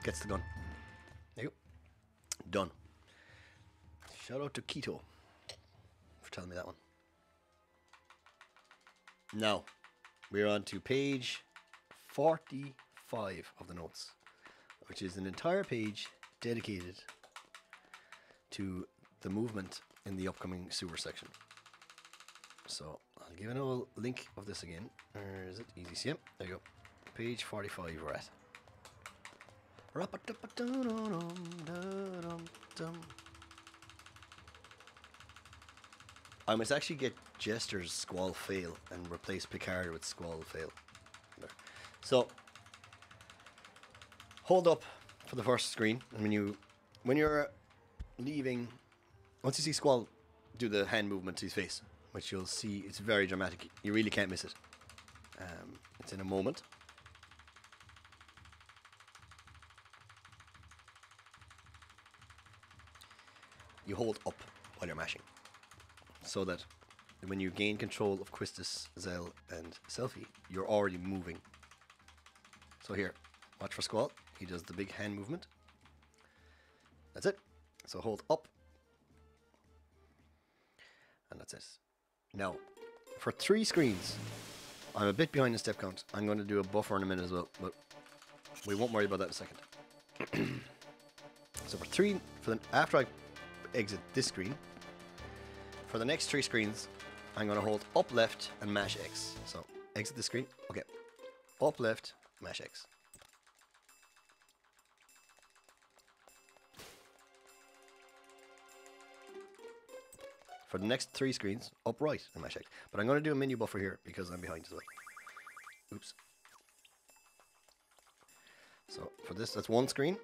gets the gun. There you go. Done. Shout out to Keto for telling me that one. Now we're on to page 45 of the notes, which is an entire page dedicated to the movement in the upcoming sewer section. So I'll give an old link of this again. Or is it EasyCM? There you go. Page 45 we're at. I must actually get Jester's Squall fail and replace Picard with Squall fail. There. So hold up for the first screen, and when you're leaving, once you see Squall do the hand movement to his face, which you'll see. It's very dramatic. You really can't miss it. It's in a moment. You hold up while you're mashing, so that when you gain control of Quistis, Zell, and Selfie, you're already moving. So here, watch for Squall. He does the big hand movement. That's it. So hold up. And that's it. Now, for 3 screens, I'm a bit behind in step count. I'm going to do a buffer in a minute as well, but we won't worry about that in a second. So after I exit this screen, for the next 3 screens, I'm going to hold up left and mash X. So exit the screen. Okay. Up left, mash X. For the next 3 screens, up right and mash X. But I'm going to do a menu buffer here because I'm behind as well. Oops. So for this, that's 1 screen.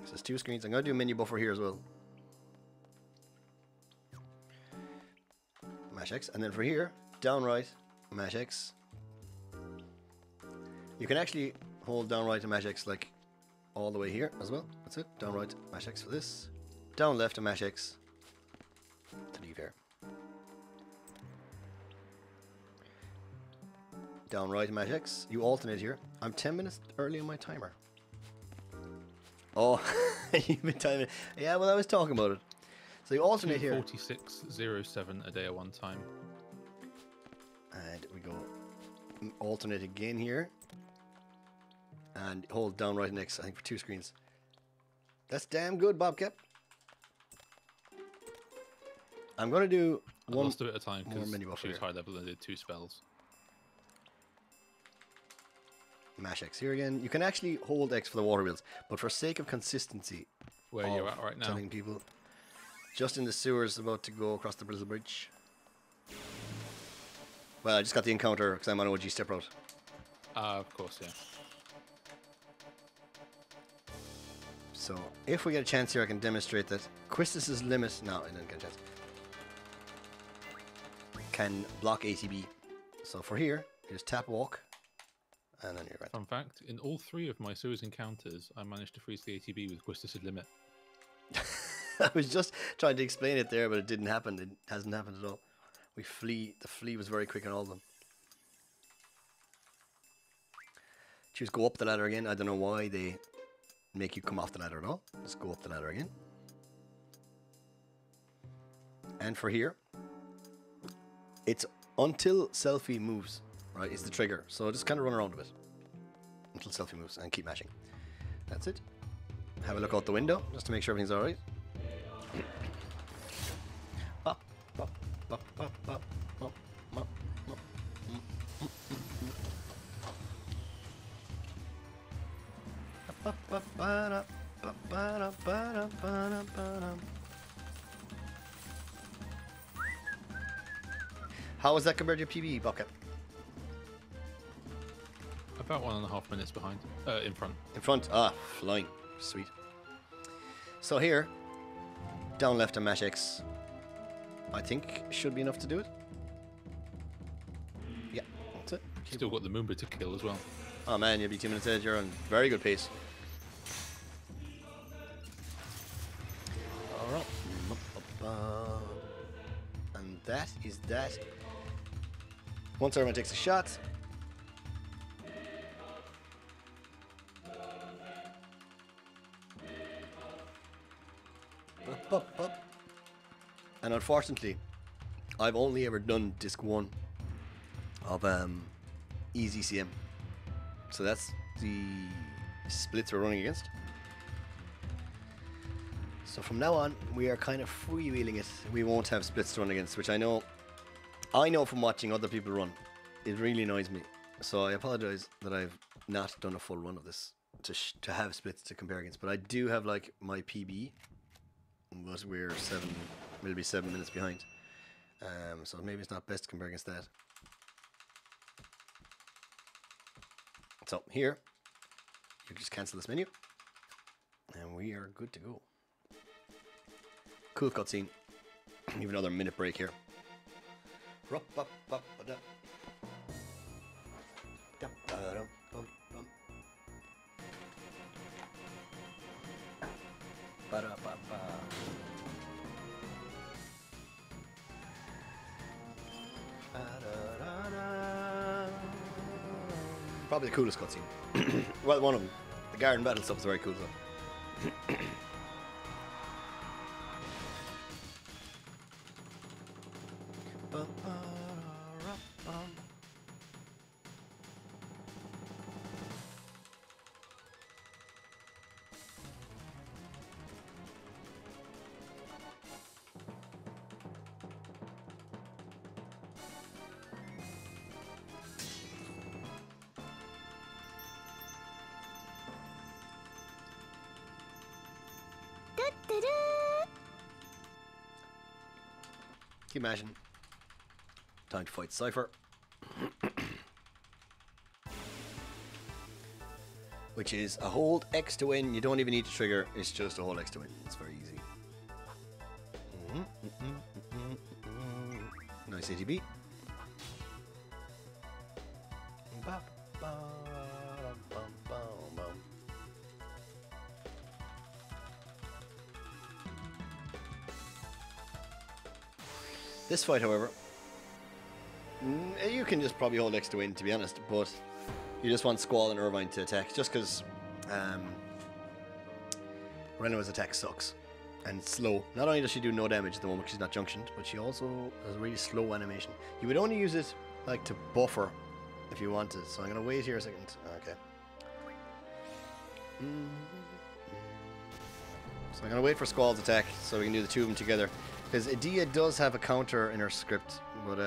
This is 2 screens. I'm going to do a menu buffer here as well. Mash X. And then for here, down right, mash X. You can actually hold down right and mash X like all the way here as well. That's it. Down right, mash X for this. Down left and mash X to leave here. Down right and mash X. You alternate here. I'm 10 minutes early on my timer. Oh, you've been timing. Yeah, well, I was talking about it. So you alternate here. 46.07 a day at one time. And we go alternate again here. And hold down right next, I think, for 2 screens. That's damn good, Bobcat. I'm going to do I lost a bit of time because she was high level and did 2 spells. Mash X here again. You can actually hold X for the water wheels, but for sake of consistency, where you're at right now, telling people, just in the sewers, about to go across the Bristle Bridge. Well, I just got the encounter because I'm on OG step route. Of course, yeah. So if we get a chance here, I can demonstrate that Quistis' limit. No, I didn't get a chance. Can block ATB. So for here, you just tap walk, and then you're right. Fun fact: in all 3 of my sewers encounters, I managed to freeze the ATB with Quistis' limit. I was just trying to explain it there, but it didn't happen. It hasn't happened at all. The flea was very quick on all of them. Choose go up the ladder again. I don't know why they make you come off the ladder at all. Just go up the ladder again. And for here, it's until Selfie moves, right, is the trigger. So just kind of run around a bit until Selfie moves and keep mashing. That's it. Have a look out the window just to make sure everything's alright. How was that compared to your PB, Bobcat? About 1.5 minutes behind. In front. In front. Ah, flying. Sweet. So here, down left and mash X, I think should be enough to do it. Yeah, that's it. Still got the Moomba to kill as well. Oh man, you'll be 2 minutes ahead. You're on very good pace. Alright. And that is that. Once everyone takes a shot. Up. And unfortunately, I've only ever done disc 1 of EZCM. So that's the splits we're running against. So from now on, we are kind of freewheeling it. We won't have splits to run against, which I know from watching other people run. It really annoys me. So I apologize that I've not done a full run of this to have splits to compare against. But I do have like my PB, but we'll be 7 minutes behind. So maybe it's not best to compare against that. So here, you just cancel this menu, and we are good to go. Cool cutscene. We have another minute break here. Probably the coolest cutscene. Well, one of them. The garden battle stuff is very cool though. Can you imagine? Time to fight Cypher. Which is a hold X to win. You don't even need to trigger. It's just a hold X to win. It's very easy. Nice ATB. This fight, however, you can just probably hold X to win, to be honest, but you just want Squall and Irvine to attack, just because Renoa's attack sucks and slow. Not only does she do no damage at the moment, she's not junctioned, but she also has a really slow animation. You would only use it like to buffer if you wanted, so I'm going to wait here a second. Okay. So I'm going to wait for Squall's attack so we can do the two of them together. Because Edea does have a counter in her script, but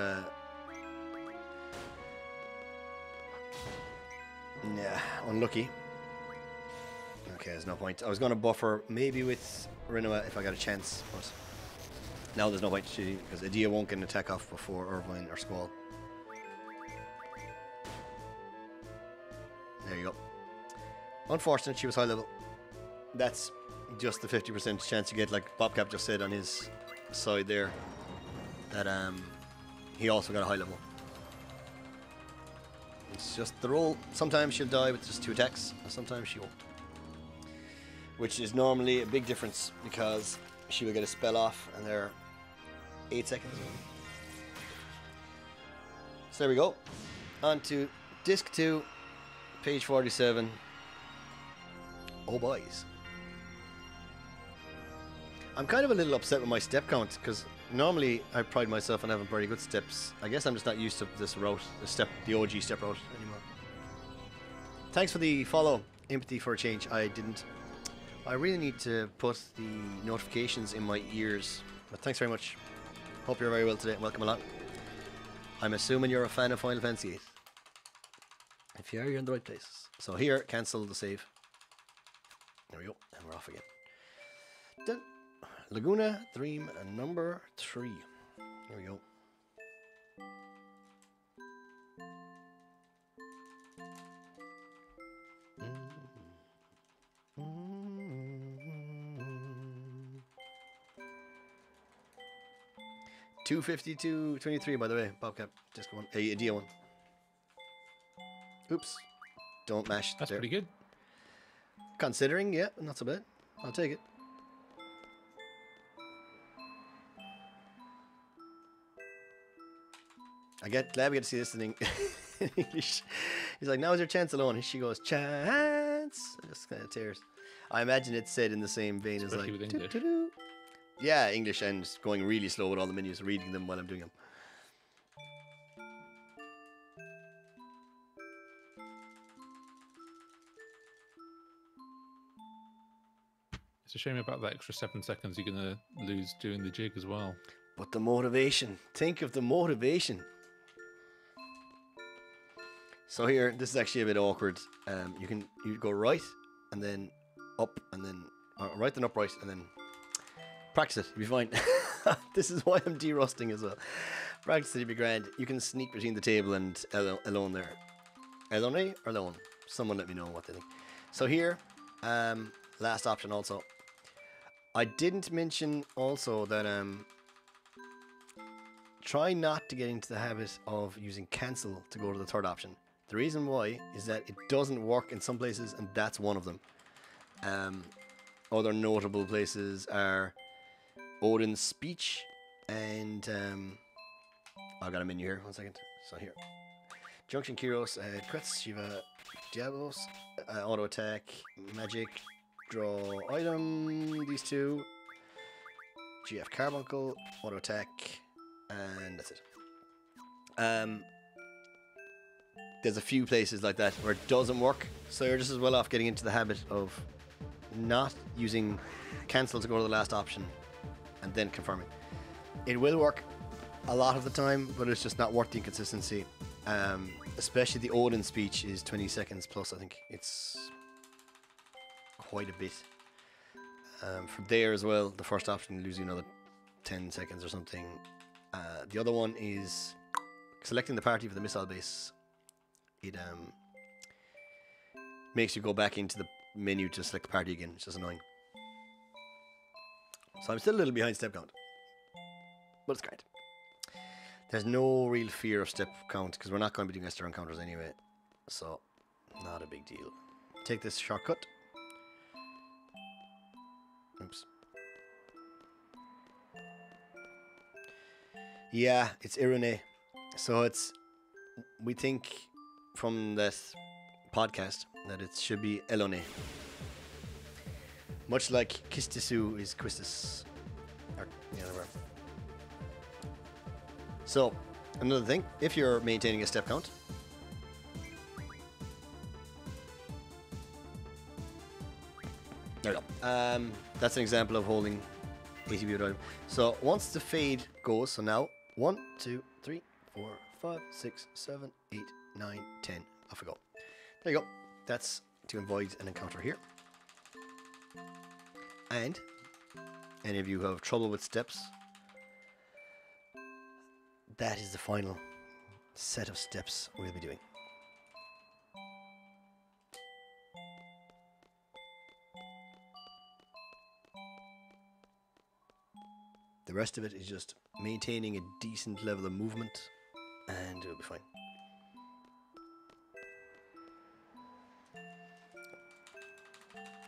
yeah, unlucky. Okay, there's no point. I was going to buffer maybe with Rinoa if I got a chance, but now there's no point because Edea won't get an attack off before Irvine or Squall. There you go. Unfortunate, she was high level. That's just the 50% chance you get, like Bobcap just said on his side there, that he also got a high level. It's just the roll. Sometimes she'll die with just 2 attacks, and sometimes she won't. Which is normally a big difference because she will get a spell off and they're 8 seconds. So there we go. On to disc 2, page 47. Oh boys. I'm kind of a little upset with my step count because normally I pride myself on having very good steps. I guess I'm just not used to this route, the OG step route anymore. Thanks for the follow, Empathy for a Change. I really need to put the notifications in my ears. But thanks very much. Hope you're very well today. Welcome along. I'm assuming you're a fan of Final Fantasy VIII. If you are, you're in the right place. So here, cancel the save. There we go, and we're off again. Done. Laguna Dream number 3. Here we go. $252.23 by the way. Bobcap, just one. A Edea one. Oops. Don't mash. That's there. Pretty good. Considering, yeah, not so bad. I'll take it. Glad we get to see this in English. He's like, now is your chance alone. And she goes, chance. I just kind of tears. I imagine it's said in the same vein as like, doo-doo-doo. Yeah, English, and going really slow with all the menus, reading them while I'm doing them. It's a shame about that extra 7 seconds you're going to lose doing the jig as well. But the motivation. Think of the motivation. So here, this is actually a bit awkward. You go right, and then up, and then right, then upright, and then practice it. You'll be fine. This is why I'm de-rusting as well. Practice it, you'll be grand. You can sneak between the table and alone there. Alone or alone? Someone let me know what they think. So here, last option also. I didn't mention also that try not to get into the habit of using cancel to go to the third option. The reason why is that it doesn't work in some places, and that's one of them. Other notable places are Odin's speech and I've got a menu here. 1 second. So here, Junction Kyros, Crits, Shiva, Diablos, auto attack, magic, draw item. These two, GF Carbuncle, auto attack, and that's it. There's a few places like that where it doesn't work, so you're just as well off getting into the habit of not using cancel to go to the last option and then confirming. It will work a lot of the time, but it's just not worth the inconsistency. Especially the Odin speech is 20 seconds plus. I think it's quite a bit. From there as well, the first option, you lose another 10 seconds or something. The other one is selecting the party for the missile base. It makes you go back into the menu to select the party again, which is annoying. So I'm still a little behind step count, but it's great. There's no real fear of step count because we're not going to be doing extra encounters anyway, so not a big deal. Take this shortcut. Oops. Yeah, it's Irene. So we think from that podcast that it should be Elone. Much like Kistisu is Quistis. Or, whatever. So, another thing, if you're maintaining a step count, there we go. That's an example of holding ATB item. So, once the fade goes, so now 1, 2, 3, 4, 5, 6, 7, 8, 9, 10. Off we go. There you go. That's to avoid an encounter here. And any of you who have trouble with steps, that is the final set of steps we'll be doing. The rest of it is just maintaining a decent level of movement, and it'll be fine.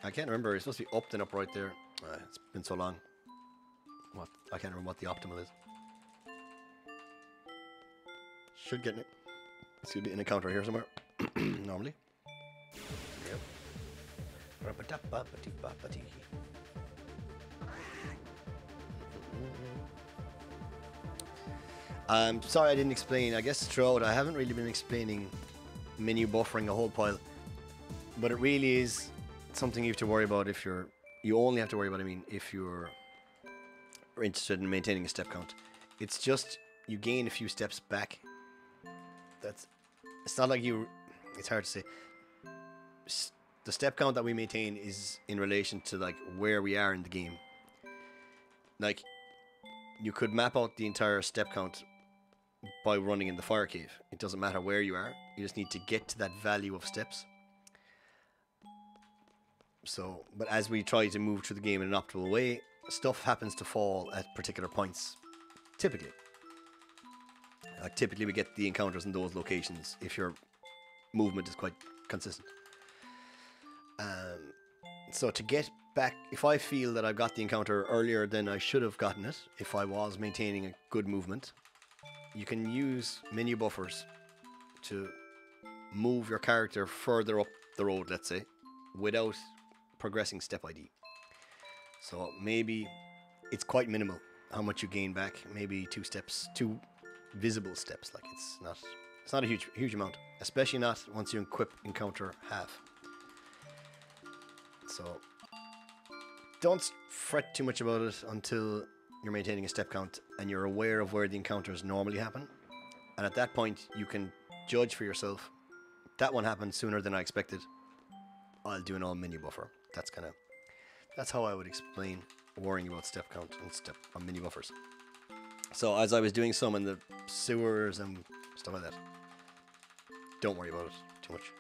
I can't remember, it's supposed to be up and up right there. It's been so long. I can't remember what the optimal is. Should get it. Excuse me, an encounter here somewhere. Normally. Yep. I'm sorry I didn't explain. I guess throughout I haven't really been explaining menu buffering a whole pile, but it really is something you have to worry about if you only have to worry about, if you're interested in maintaining a step count. It's just you gain a few steps back. It's not like it's hard to say. The step count that we maintain is in relation to like where we are in the game. Like, you could map out the entire step count by running in the fire cave. It doesn't matter where you are. You just need to get to that value of steps. So, but as we try to move through the game in an optimal way, stuff happens to fall at particular points. Typically. Like, typically we get the encounters in those locations if your movement is quite consistent. So to get back, if I feel that I've got the encounter earlier than I should have gotten it, if I was maintaining a good movement, you can use menu buffers to move your character further up the road, let's say, without progressing step ID. So maybe it's quite minimal how much you gain back. Maybe 2 steps, 2 visible steps. Like, it's not a huge amount, especially not once you equip encounter half. So don't fret too much about it until you're maintaining a step count and you're aware of where the encounters normally happen. And at that point, you can judge for yourself. That one happened sooner than I expected. I'll do an all menu buffer. That's how I would explain worrying about step count and step on menu buffers. So as I was doing some in the sewers and stuff like that, don't worry about it too much.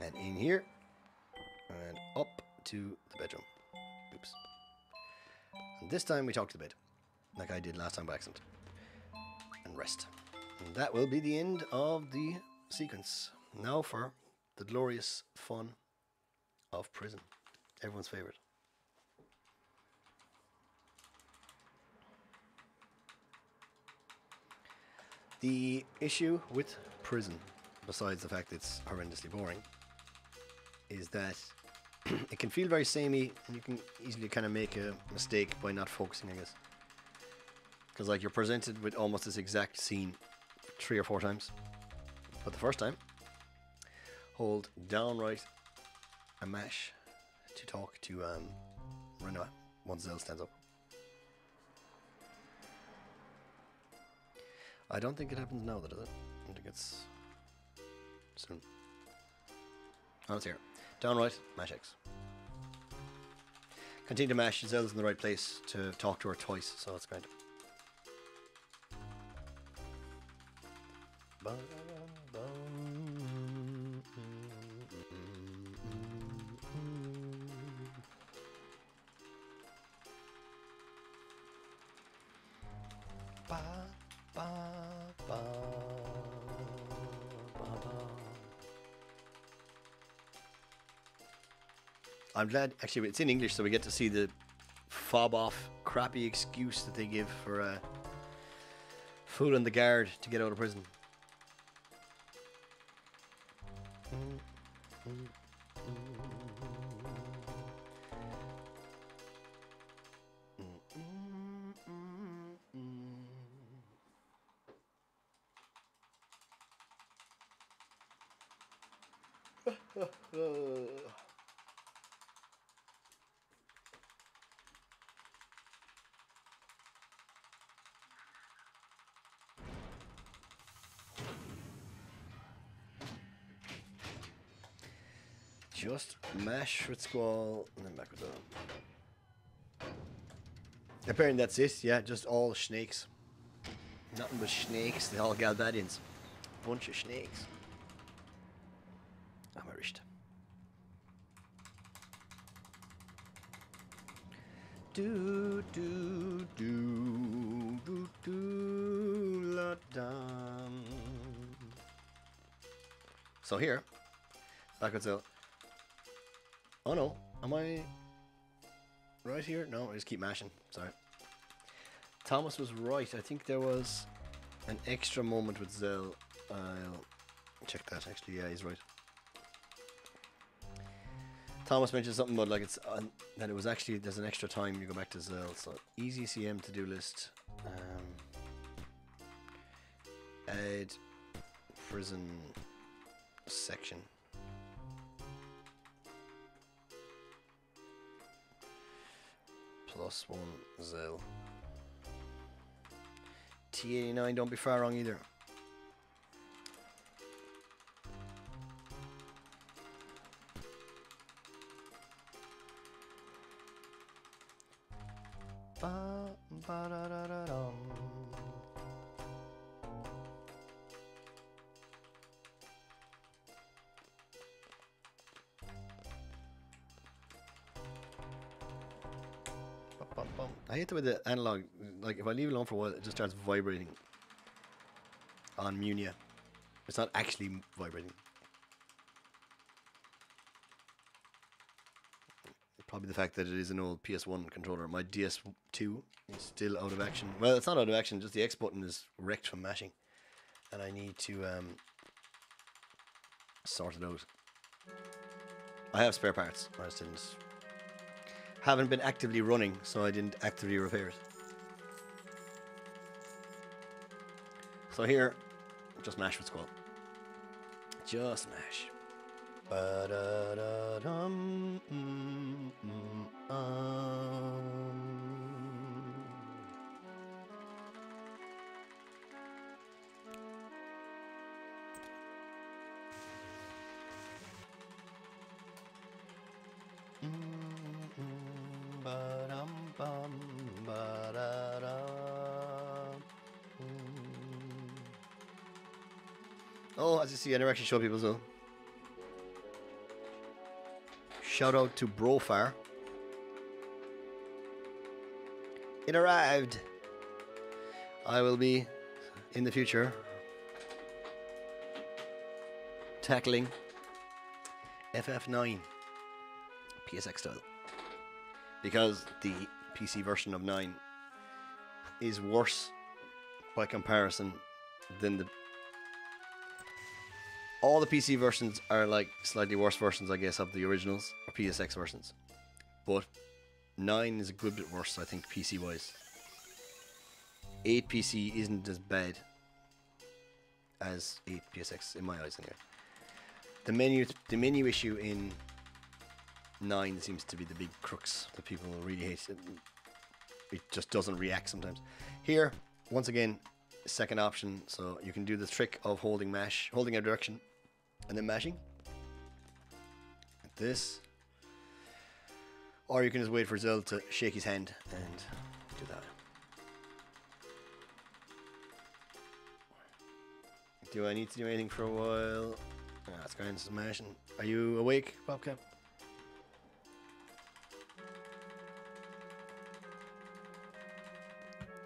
And in here. And up to the bedroom. Oops. And this time we talk to the bed. Like I did last time by accident. And rest. And that will be the end of the sequence. Now for the glorious fun of prison. Everyone's favourite. The issue with prison, besides the fact it's horrendously boring, is that it can feel very samey and you can easily kind of make a mistake by not focusing, I guess. Because like you're presented with almost this exact scene 3 or 4 times. But the first time, hold down right and mash to talk to Renoir once Zell stands up. I don't think it happens now, does it? I think it's soon. Oh, it's here. Down right, mash X. Continue to mash. Zell's in the right place to talk to her twice, so it's great. I'm glad, actually, it's in English, so we get to see the fob off crappy excuse that they give for fooling the guard to get out of prison. Just mash with Squall and then back with them. Apparently that's it, yeah, just all snakes. Nothing but snakes, they all Galbadians. Bunch of snakes. I'm a wrist. Do do do do do la dum. So here, back with Zell. Oh no, am I right here? No, I just keep mashing, sorry. Thomas was right, I think there was an extra moment with Zell. I'll check that actually, yeah, he's right. Thomas mentioned something about like it's that it was actually, there's an extra time you go back to Zell, so easy CM to-do list. Add prison section. +1 Zell. T89, don't be far wrong either. Ba, ba, da, da, da, dum. I hate the way the analog, like if I leave it alone for a while, it just starts vibrating on Munia. It's not actually vibrating. Probably the fact that it is an old PS1 controller. My DS2 is still out of action. Well, it's not out of action, just the X button is wrecked from mashing. And I need to sort it out. I have spare parts. I just haven't been actively running, so I didn't actively repair it. So here, just mash with Squall. Just mash. Ba-da-da-dum, Oh, as you see, I never actually show people, so Shout out to Brofar. It arrived. I will be, in the future, tackling FF9 PSX style. Because the PC version of 9 is worse by comparison than the... All the PC versions are like slightly worse versions, I guess, of the originals, or PSX versions. But 9 is a good bit worse, I think, PC-wise. 8 PC isn't as bad as 8 PSX, in my eyes, anyway. The menu issue in 9 seems to be the big crux that people really hate. It just doesn't react sometimes. Here, once again, second option, so you can do the trick of holding a direction and then mashing like this, or you can just wait for Zell to shake his hand and do that. Do I need to do anything for a while? It's going into mashing. Are you awake, Bobcat?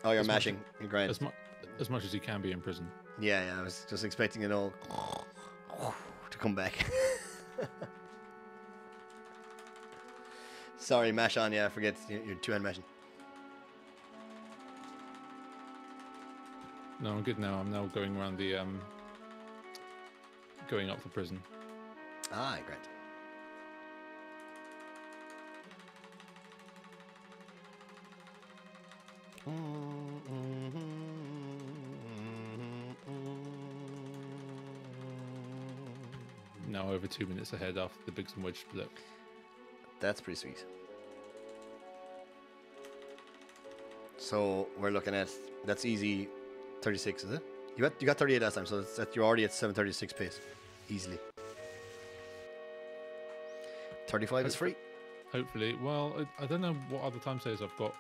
Oh, you're mashing. You're grind. As much as you can be in prison. Yeah, I was just expecting it all to come back. Sorry, mash on. Yeah, I forget you're two-hand mashing. No, I'm good now. I'm now going around the going up the prison. Ah, great. Now over 2 minutes ahead after the Biggs and Wedge split. That's pretty sweet. So we're looking at, that's easy 36, is it? You got 38 last time, so you're already at 736 pace. Easily. 35 is free. Hopefully. Well, I don't know what other time saves I've got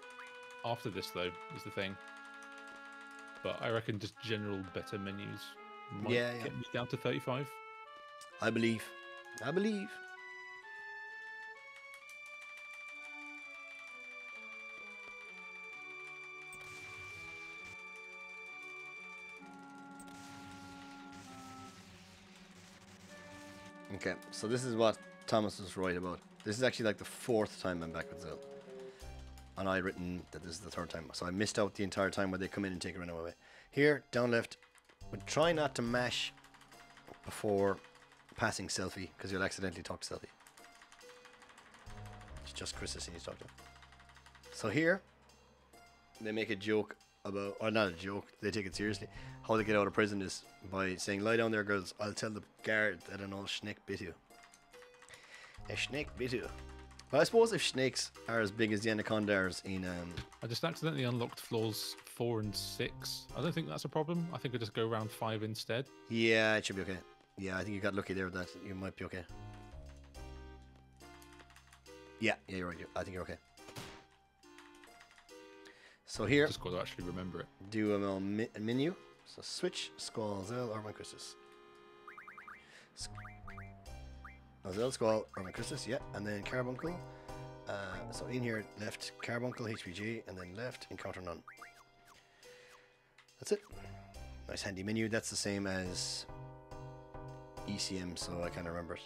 after this, though, is the thing. But I reckon just general better menus might get me down to 35. I believe. Okay, so this is what Thomas was right about. This is actually like the 4th time I'm back with Zell. And I written that this is the 3rd time. So I missed out the entire time where they come in and take a run away. Here, down left, but try not to mash before passing Selfie, because you'll accidentally talk to Selfie. It's just Chris that needs to talk to. So here, they make a joke about, or not a joke, they take it seriously. How they get out of prison is by saying, "Lie down there, girls. I'll tell the guard that an old snake bit you." A snake bit you. But I suppose if snakes are as big as the anacondas in I just accidentally unlocked floors 4 and 6. I don't think that's a problem. I think I just go around 5 instead. Yeah, it should be okay. Yeah, I think you got lucky there with that. You might be okay. Yeah, you're right. I think you're okay. So here, Just got to actually remember it. do a menu. So switch, Squall, Zell, Urban Christus. Zell, Squall, Urban Christus, yeah, and then Carbuncle. So in here, left Carbuncle, HPG, and then left Encounter None. That's it. Nice handy menu. That's the same as ECM, so I kind of remember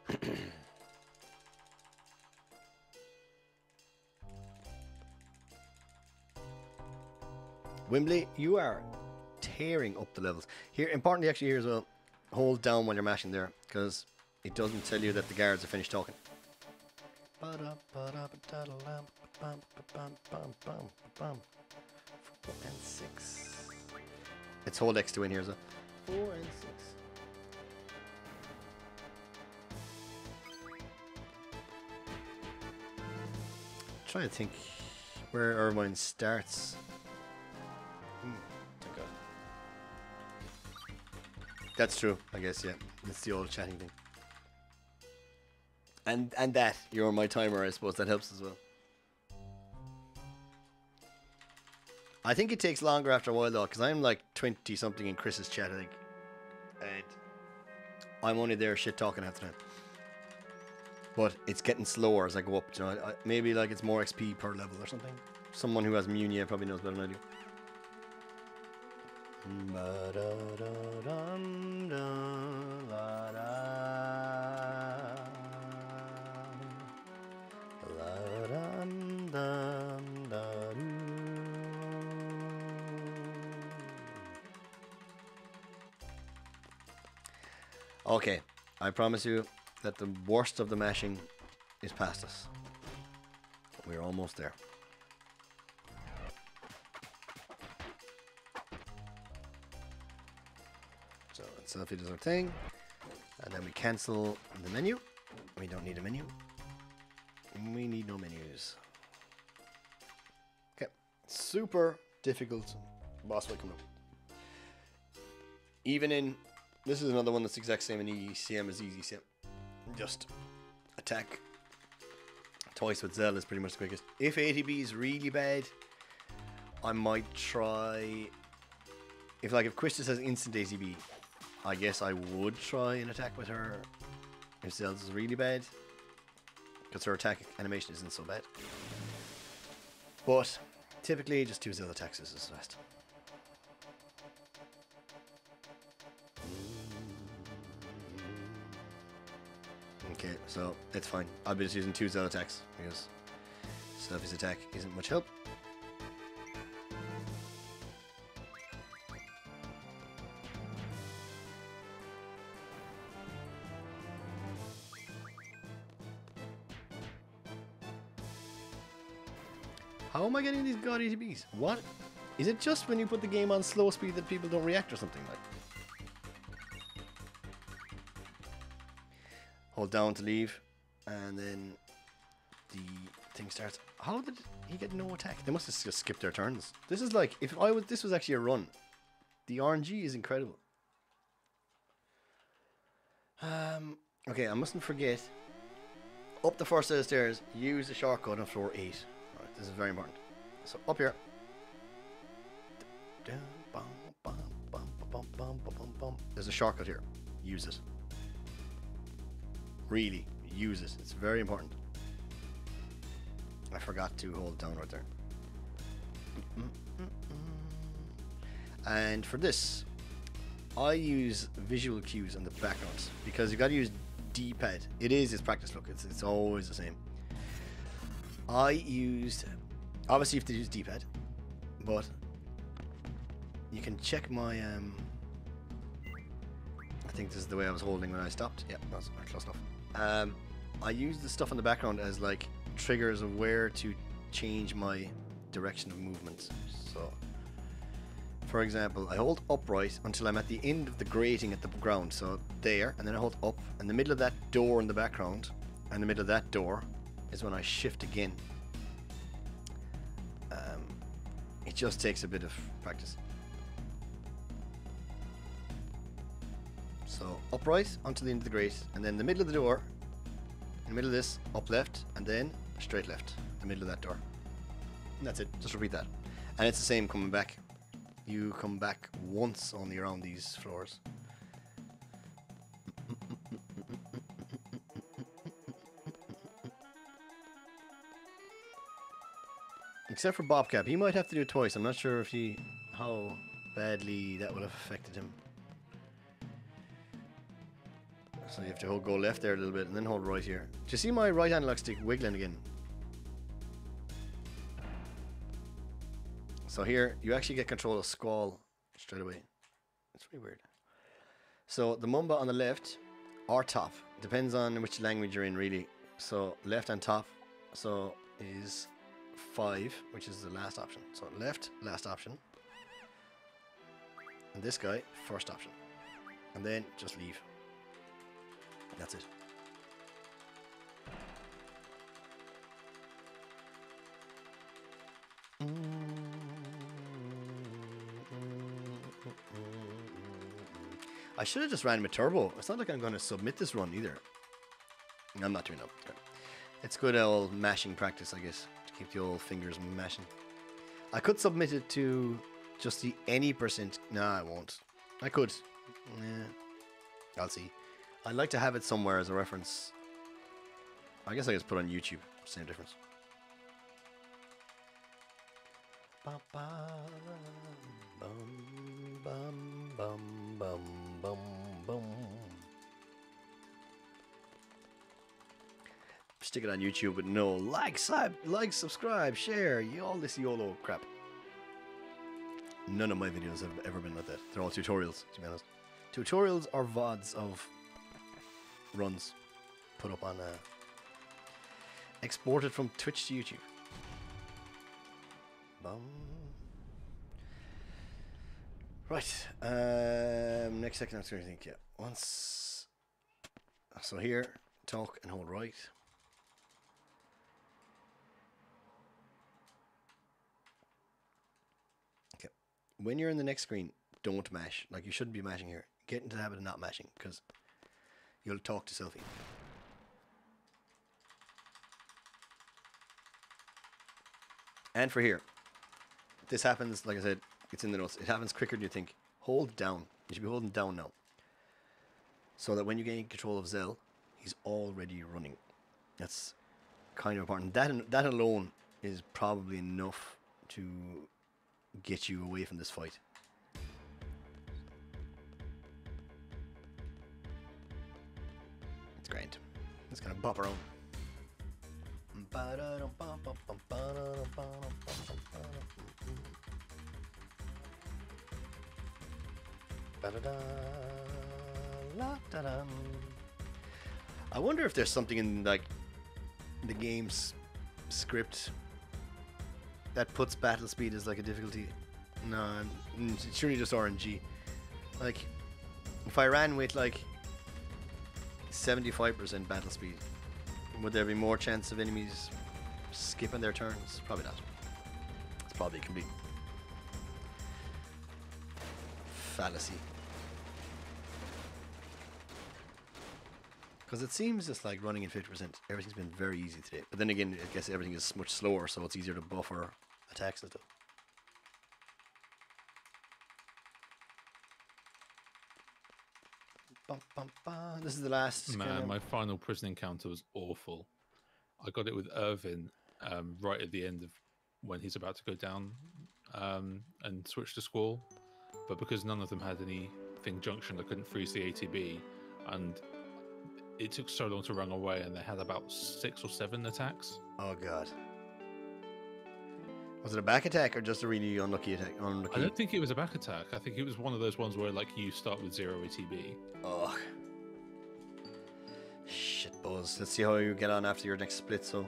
it. Wimbley, you are tearing up the levels. Here, importantly actually here as well, hold down when you're mashing there, because it doesn't tell you that the guards are finished talking. 4 and 6. It's hold X to win here as well. 4 and 6. Trying to think where Irvine starts. Thank God. That's true, I guess, yeah. It's the old chatting thing. And that, you're my timer, I suppose, that helps as well. I think it takes longer after a while though, because I'm like 20 something in Chris's chat, I think. And I'm only there shit talking half the time. But it's getting slower as I go up. You know, maybe like it's more XP per level or something. Someone who has Munia probably knows better than I do. Okay, I promise you that the worst of the mashing is past us. We're almost there. So Selfie does our thing, and then we cancel the menu. We don't need a menu. We need no menus. Okay, super difficult boss fight coming up. Even in, this is another one that's the exact same in ECM as ECM. Just attack twice with Zell is pretty much the quickest. If ATB is really bad, I might try. If Quistis has instant ATB, I guess I would try an attack with her. If Zell's is really bad, because her attack animation isn't so bad. But typically, just 2 Zell attacks is the best. Okay, so it's fine. I'll be just using 2 Zell attacks because Selfie's attack isn't much help. How am I getting these god ATBs? What? Is it just when you put the game on slow speed that people don't react or something like? Hold down to leave, and then the thing starts. How did he get no attack? They must have just skipped their turns. This is like, if I was, this was actually a run. The RNG is incredible. Okay, I mustn't forget. Up the first set of stairs, use the shortcut on floor 8. Alright, this is very important. So, up here. There's a shortcut here. Use it. Really, use it. It's very important. I forgot to hold it down right there. And for this, I use visual cues on the backgrounds because you got to use D-pad. It is its practice look. It's always the same. I used, obviously you have to use D-pad, but you can check my I think this is the way I was holding when I stopped. Yeah, that's close enough. I use the stuff in the background as like triggers of where to change my direction of movement. So, for example, I hold upright until I'm at the end of the grating at the ground. So there, and then I hold up, and the middle of that door in the background, and the middle of that door is when I shift again. It just takes a bit of practice. So upright onto the end of the grate, and then the middle of the door, in the middle of this, up left, and then straight left, the middle of that door. And that's it. Just repeat that. And it's the same coming back. You come back once only around these floors. Except for Bobcap, he might have to do it twice. I'm not sure if how badly that would have affected him. So you have to go left there a little bit and then hold right here. Do you see my right analog stick wiggling again? So here, you actually get control of Squall straight away. It's really weird. So the Mumba on the left or top, depends on which language you're in really. So left and top, so is 5, which is the last option. So left, last option. And this guy, first option. And then just leave. That's it. I should have just ran with turbo. It's not like I'm going to submit this run either. I'm not doing that. Okay. It's good old mashing practice, I guess, to keep the old fingers mashing. I could submit it to just the any percent. No, I won't. I could. I'll see. I'd like to have it somewhere as a reference. I guess I just put on YouTube. Same difference. Ba, ba, bum, bum, bum, bum, bum, bum. Stick it on YouTube with no like, subscribe, share, all this YOLO crap. None of my videos have ever been like that. They're all tutorials, to be honest. Tutorials or VODs of runs put up on exported from Twitch to YouTube. Bum. Right. Next second, I'm going to think. Yeah. Once. So here, talk and hold right. Okay. When you're in the next screen, don't mash. Like, you shouldn't be mashing here. Get into the habit of not mashing, because you'll talk to Selphie. And for here, this happens, like I said, it's in the notes. It happens quicker than you think. Hold down. You should be holding down now. So that when you gain control of Zell, he's already running. That's kind of important. That alone is probably enough to get you away from this fight. It's great. It's gonna bop around. I wonder if there's something in like the game's script that puts battle speed as like a difficulty. No, it's surely just RNG. Like if I ran with like 75% battle speed, would there be more chance of enemies skipping their turns? Probably not. It's probably a complete fallacy. Because it seems just like running at 50%, everything's been very easy today. But then again, I guess everything is much slower, so it's easier to buffer attacks and stuff. This is the last. Man, my final prison encounter was awful. I got it with Irvin right at the end of when he's about to go down and switch to Squall. But because none of them had anything junctioned, I couldn't freeze the ATB. And it took so long to run away, and they had about 6 or 7 attacks. Oh, God. Was it a back attack or just a really unlucky attack? I don't think it was a back attack. I think it was one of those ones where like you start with 0 ATB. Oh. Shit, Buzz. Let's see how you get on after your next split, so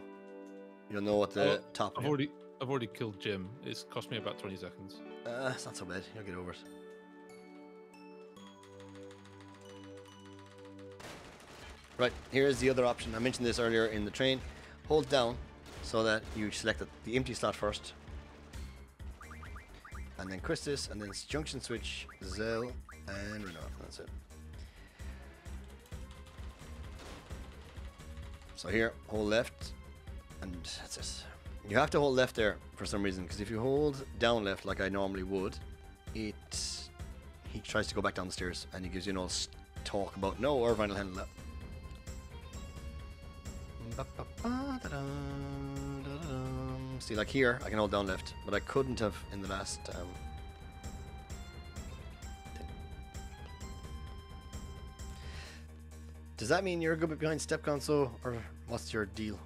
you'll know what the top. I've already killed Jim. It's cost me about 20 seconds. It's not so bad. You'll get over it. Right, here's the other option. I mentioned this earlier in the train. Hold down so that you select the empty slot first. And then Christus, and then junction switch, Zell, and Renault. That's it. So here, hold left, and that's it. You have to hold left there for some reason, because if you hold down left like I normally would, he tries to go back down the stairs, and he gives you an all talk about, no, Irvine will handle that. See, like here, I can hold down left, but I couldn't have in the last thing. Does that mean you're a good bit behind step console, or what's your deal?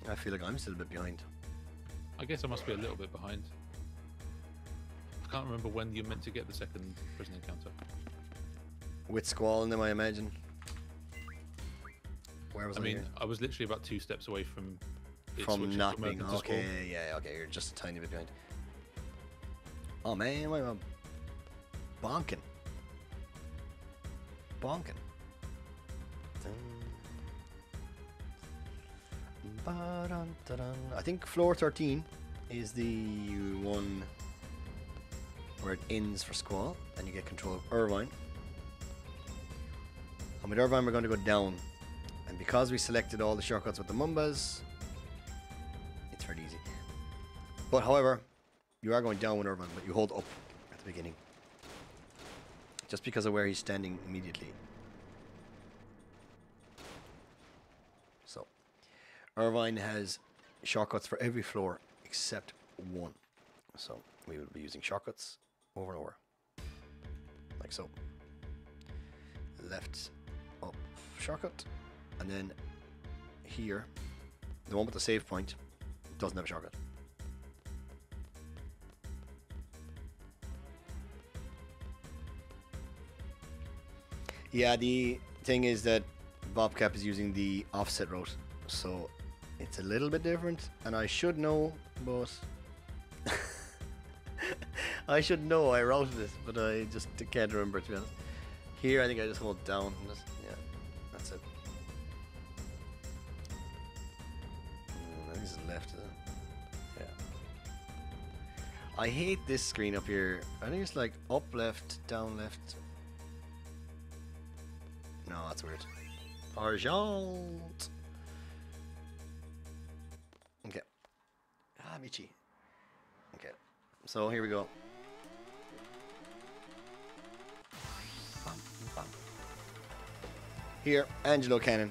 I feel like I'm still a bit behind. I guess I must be a little bit behind. I can't remember when you're meant to get the second prison encounter. With Squall in them, I imagine. Where was I? I was literally about 2 steps away from not being okay. Yeah, okay, you're just a tiny bit behind. Oh man, why am I bonking? I think floor 13 is the one where it ends for Squall, and you get control of Irvine. And with Irvine, we're going to go down. And because we selected all the shortcuts with the Mumbas, it's fairly easy. But however, You are going down with Irvine, but you hold up at the beginning. Just because of where he's standing immediately. So, Irvine has shortcuts for every floor except one. So, we will be using shortcuts over and over. Like so. Left, up, shortcut. And then here, the one with the save point doesn't have a shortcut. Yeah, the thing is that Bobcap is using the offset route, so it's a little bit different, and I should know, but I should know I routed it, but I just can't remember, to be honest. Here, I think I just hold down, and just, yeah, that's it. I think it's left, isn't it? Yeah. I hate this screen up here. I think it's like up left, down left. No, that's weird. Argent. Okay. Ah, Michi. Okay. So here we go. Here, Angelo Cannon.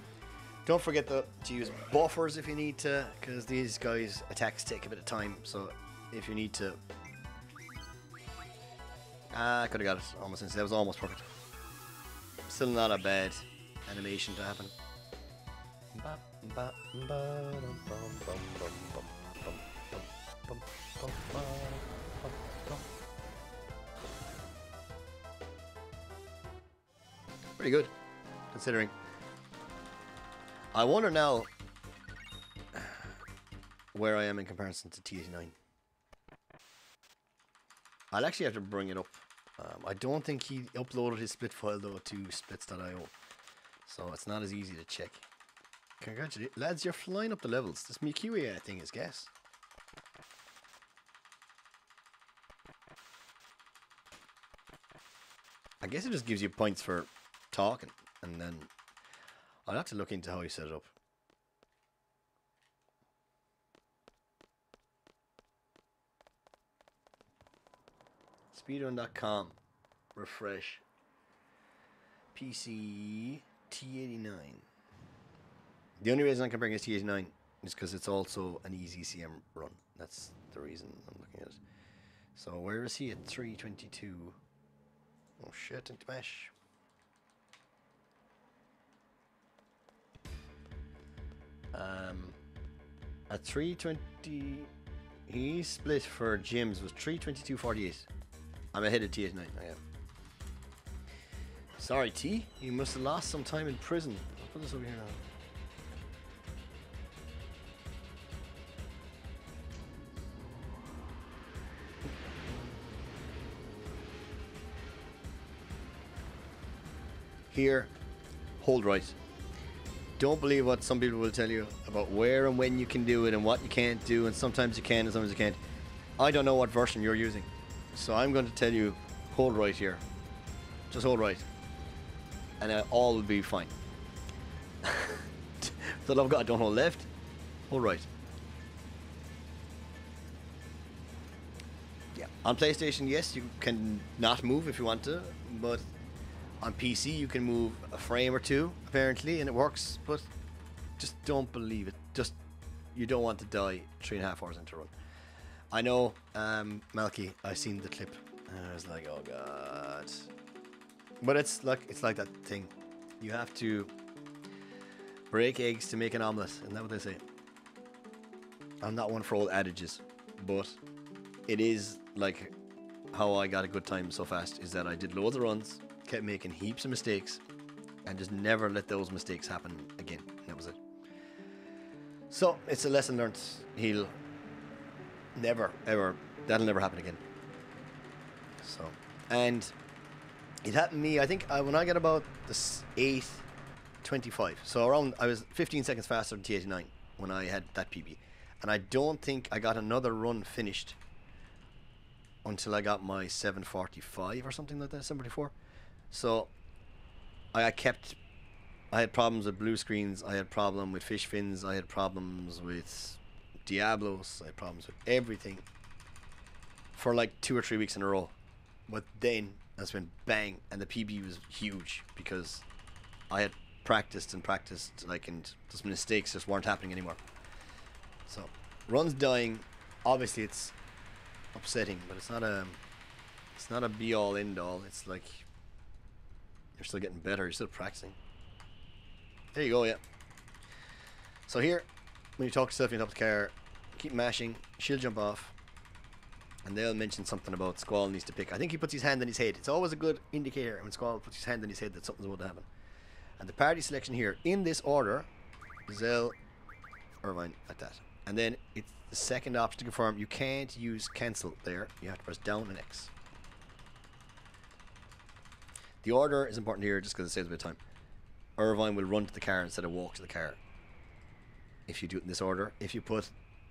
Don't forget to use buffers if you need to, because these guys' attacks take a bit of time. So if you need to, I could have got it almost instantly. That was almost perfect. Still not a bad animation to happen. Pretty good, considering. I wonder now where I am in comparison to T89. I'll actually have to bring it up. I don't think he uploaded his split file though to splits.io, so it's not as easy to check. Congratulations, lads! You're flying up the levels. This Mikiwe thing is gas. I guess it just gives you points for talking, and then I'll have to look into how you set it up. Speedrun.com. Refresh. PC T89. The only reason I can bring is T89 is because it's also an easy CM run. That's the reason I'm looking at it. So where is he at 322? Oh shit, into mesh. At 320, he split for gyms was 322.48. I'm ahead of T89. I am. Sorry, T. You must have lost some time in prison. I'll put this over here now. Here, hold right. Don't believe what some people will tell you about where and when you can do it and what you can't do, and sometimes you can and sometimes you can't. I don't know what version you're using, so I'm going to tell you hold right here. Just hold right, and all will be fine. For the love of God, don't hold left, hold right. Yeah, on PlayStation, yes, you can not move if you want to, but on PC, you can move a frame or two, apparently, and it works, but just don't believe it. Just, you don't want to die 3.5 hours into a run. I know, Malky, I've seen the clip, and I was like, oh god. But it's like that thing. You have to break eggs to make an omelette, isn't that what they say? I'm not one for old adages, but it is like how I got a good time so fast, is that I did loads of runs, kept making heaps of mistakes, and just never let those mistakes happen again. That was it. So it's a lesson learned. He'll never ever, that'll never happen again. So, and it happened to me, I think when I got about the 8:25, so around, I was 15 seconds faster than T89 when I had that PB, and I don't think I got another run finished until I got my 7:45 or something like that, 7:44. So I had problems with blue screens, I had problem with fish fins, I had problems with Diablos, I had problems with everything. for like 2 or 3 weeks in a row. But then that's when bang, and the PB was huge because I had practiced like, and those mistakes just weren't happening anymore. So runs dying, obviously it's upsetting, but it's not a be all end all. It's like you're still getting better, you're still practicing. There you go, yeah. So here, when you talk to yourself in top of the car, keep mashing, she'll jump off, and they'll mention something about Squall needs to pick. I think he puts his hand on his head. It's always a good indicator when Squall puts his hand on his head that something's about to happen. And the party selection here, in this order, Zell, Irvine, like that. And then it's the second option to confirm. You can't use cancel there. You have to press down and X. The order is important here just because it saves a bit of time. Irvine will run to the car instead of walk to the car. If you do it in this order, if you put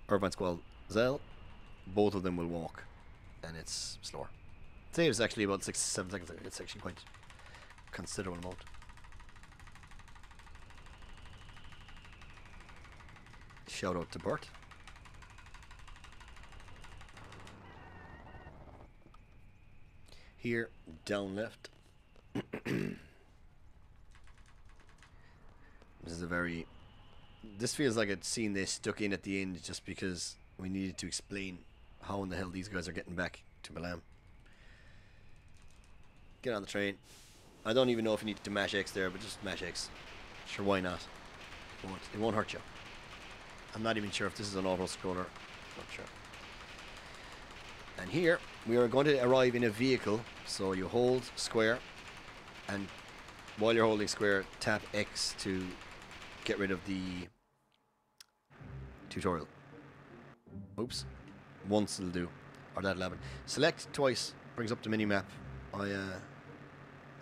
Irvine, Squall, Zell, both of them will walk, and it's slower. Saves actually about 6 to 7 seconds. It's actually quite considerable amount. Shout out to Bert. Here, down left. This feels like a scene they stuck in at the end just because we needed to explain how in the hell these guys are getting back to Balam. Get on the train. I don't even know if you need to mash X there, but just mash X. Sure, why not? It won't hurt you. I'm not even sure if this is an auto scroller. Not sure. And here we are going to arrive in a vehicle, so you hold square, and while you're holding square, tap X to get rid of the tutorial. Oops. Once will do, or that'll happen. Select twice brings up the mini map. I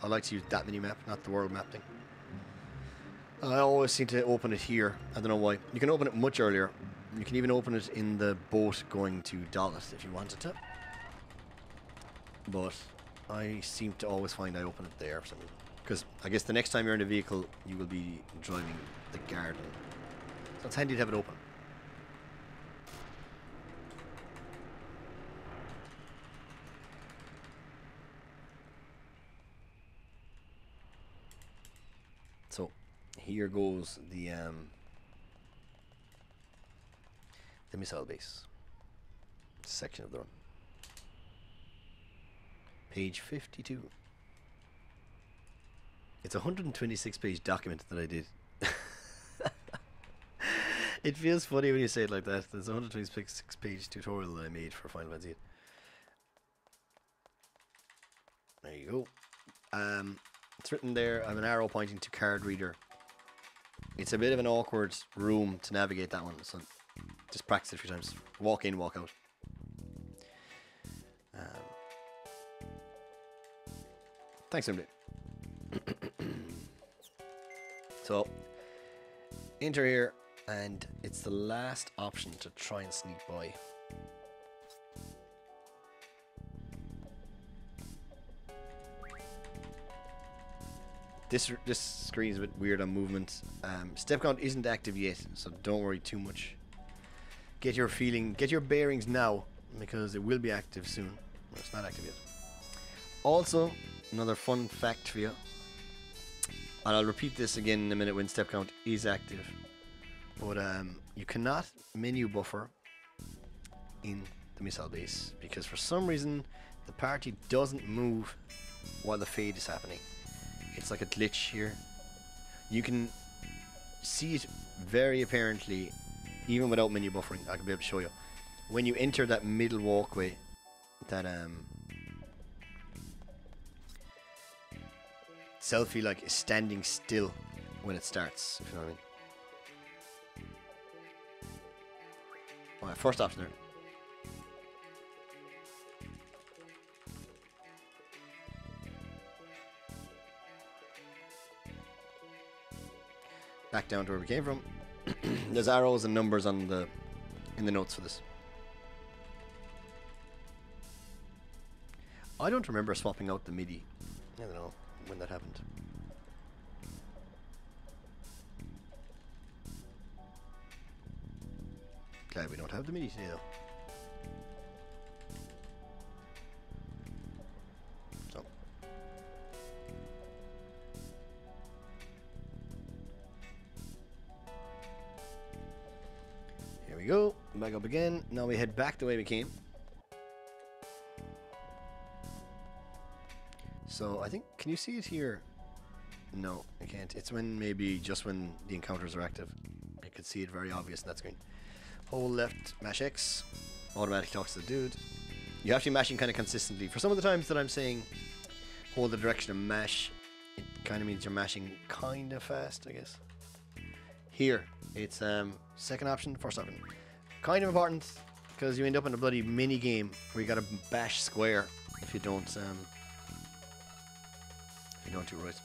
like to use that mini map, not the world map thing. I always seem to open it here. I don't know why. You can open it much earlier. You can even open it in the boat going to Dalit if you wanted to. But I seem to always find I open it there for some reason. Because I guess the next time you're in a vehicle, you will be driving the garden. So it's handy to have it open. So here goes the missile base section of the run. Page 52. It's a 126 page document that I did. It feels funny when you say it like that. There's a 126 page tutorial that I made for Final Fantasy VIII. There you go. It's written there. I have an arrow pointing to card reader. It's a bit of an awkward room to navigate that one, so just practice it a few times. Walk in, walk out. Thanks, Emily. So, enter here, and it's the last option to try and sneak by. This screen is a bit weird on movement. Step count isn't active yet, so don't worry too much. Get your bearings now, because it will be active soon. No, it's not active yet. Also, another fun fact for you, and I'll repeat this again in a minute when step count is active, but you cannot menu buffer in the missile base, because for some reason the party doesn't move while the fade is happening. It's like a glitch here. You can see it very apparently even without menu buffering. I can be able to show you. When you enter that middle walkway, that selfie like is standing still when it starts, if you know what I mean. Alright, first option there. Back down to where we came from. There's arrows and numbers on in the notes for this. I don't remember swapping out the MIDI. I don't know when that happened. Glad we don't have the MIDI today though. we go. Back up again. Now we head back the way we came. So I think, can you see it here? No, I can't. It's when maybe just when the encounters are active. You can see it very obvious on that screen. Hold left, mash X. Automatically talks to the dude. You have to be mashing kind of consistently. For some of the times that I'm saying hold the direction of mash, it kind of means you're mashing kind of fast, I guess. Here, it's second option, first option. Kind of important because you end up in a bloody mini game where you gotta bash square if you don't do it right.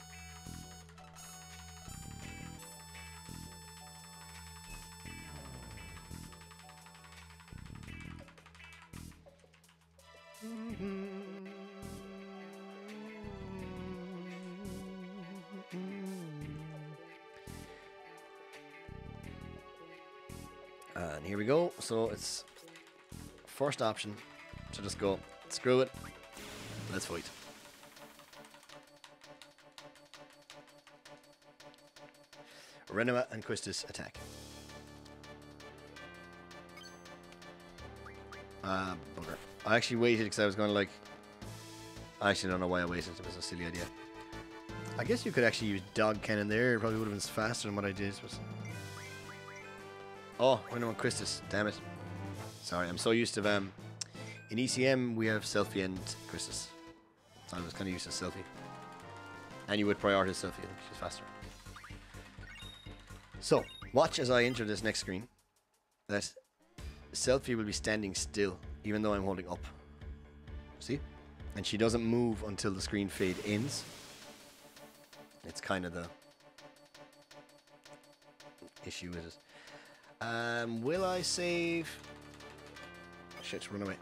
And here we go. So it's first option to just go, screw it, let's fight. Renua and Quistis attack. Bugger. I actually waited because I was going to like... I actually don't know why I waited. It was a silly idea. I guess you could actually use dog cannon there. It probably would have been faster than what I did. Oh, Renua and Quistis. Damn it. Sorry, I'm so used to... in ECM, we have Selfie and Quistis. So I was kind of used to Selfie. And you would prioritize Selfie. I think she's faster. So, watch as I enter this next screen. That Selfie will be standing still, even though I'm holding up. See? And she doesn't move until the screen fade ends. It's kind of the issue with it. Will I save? Shit, run away.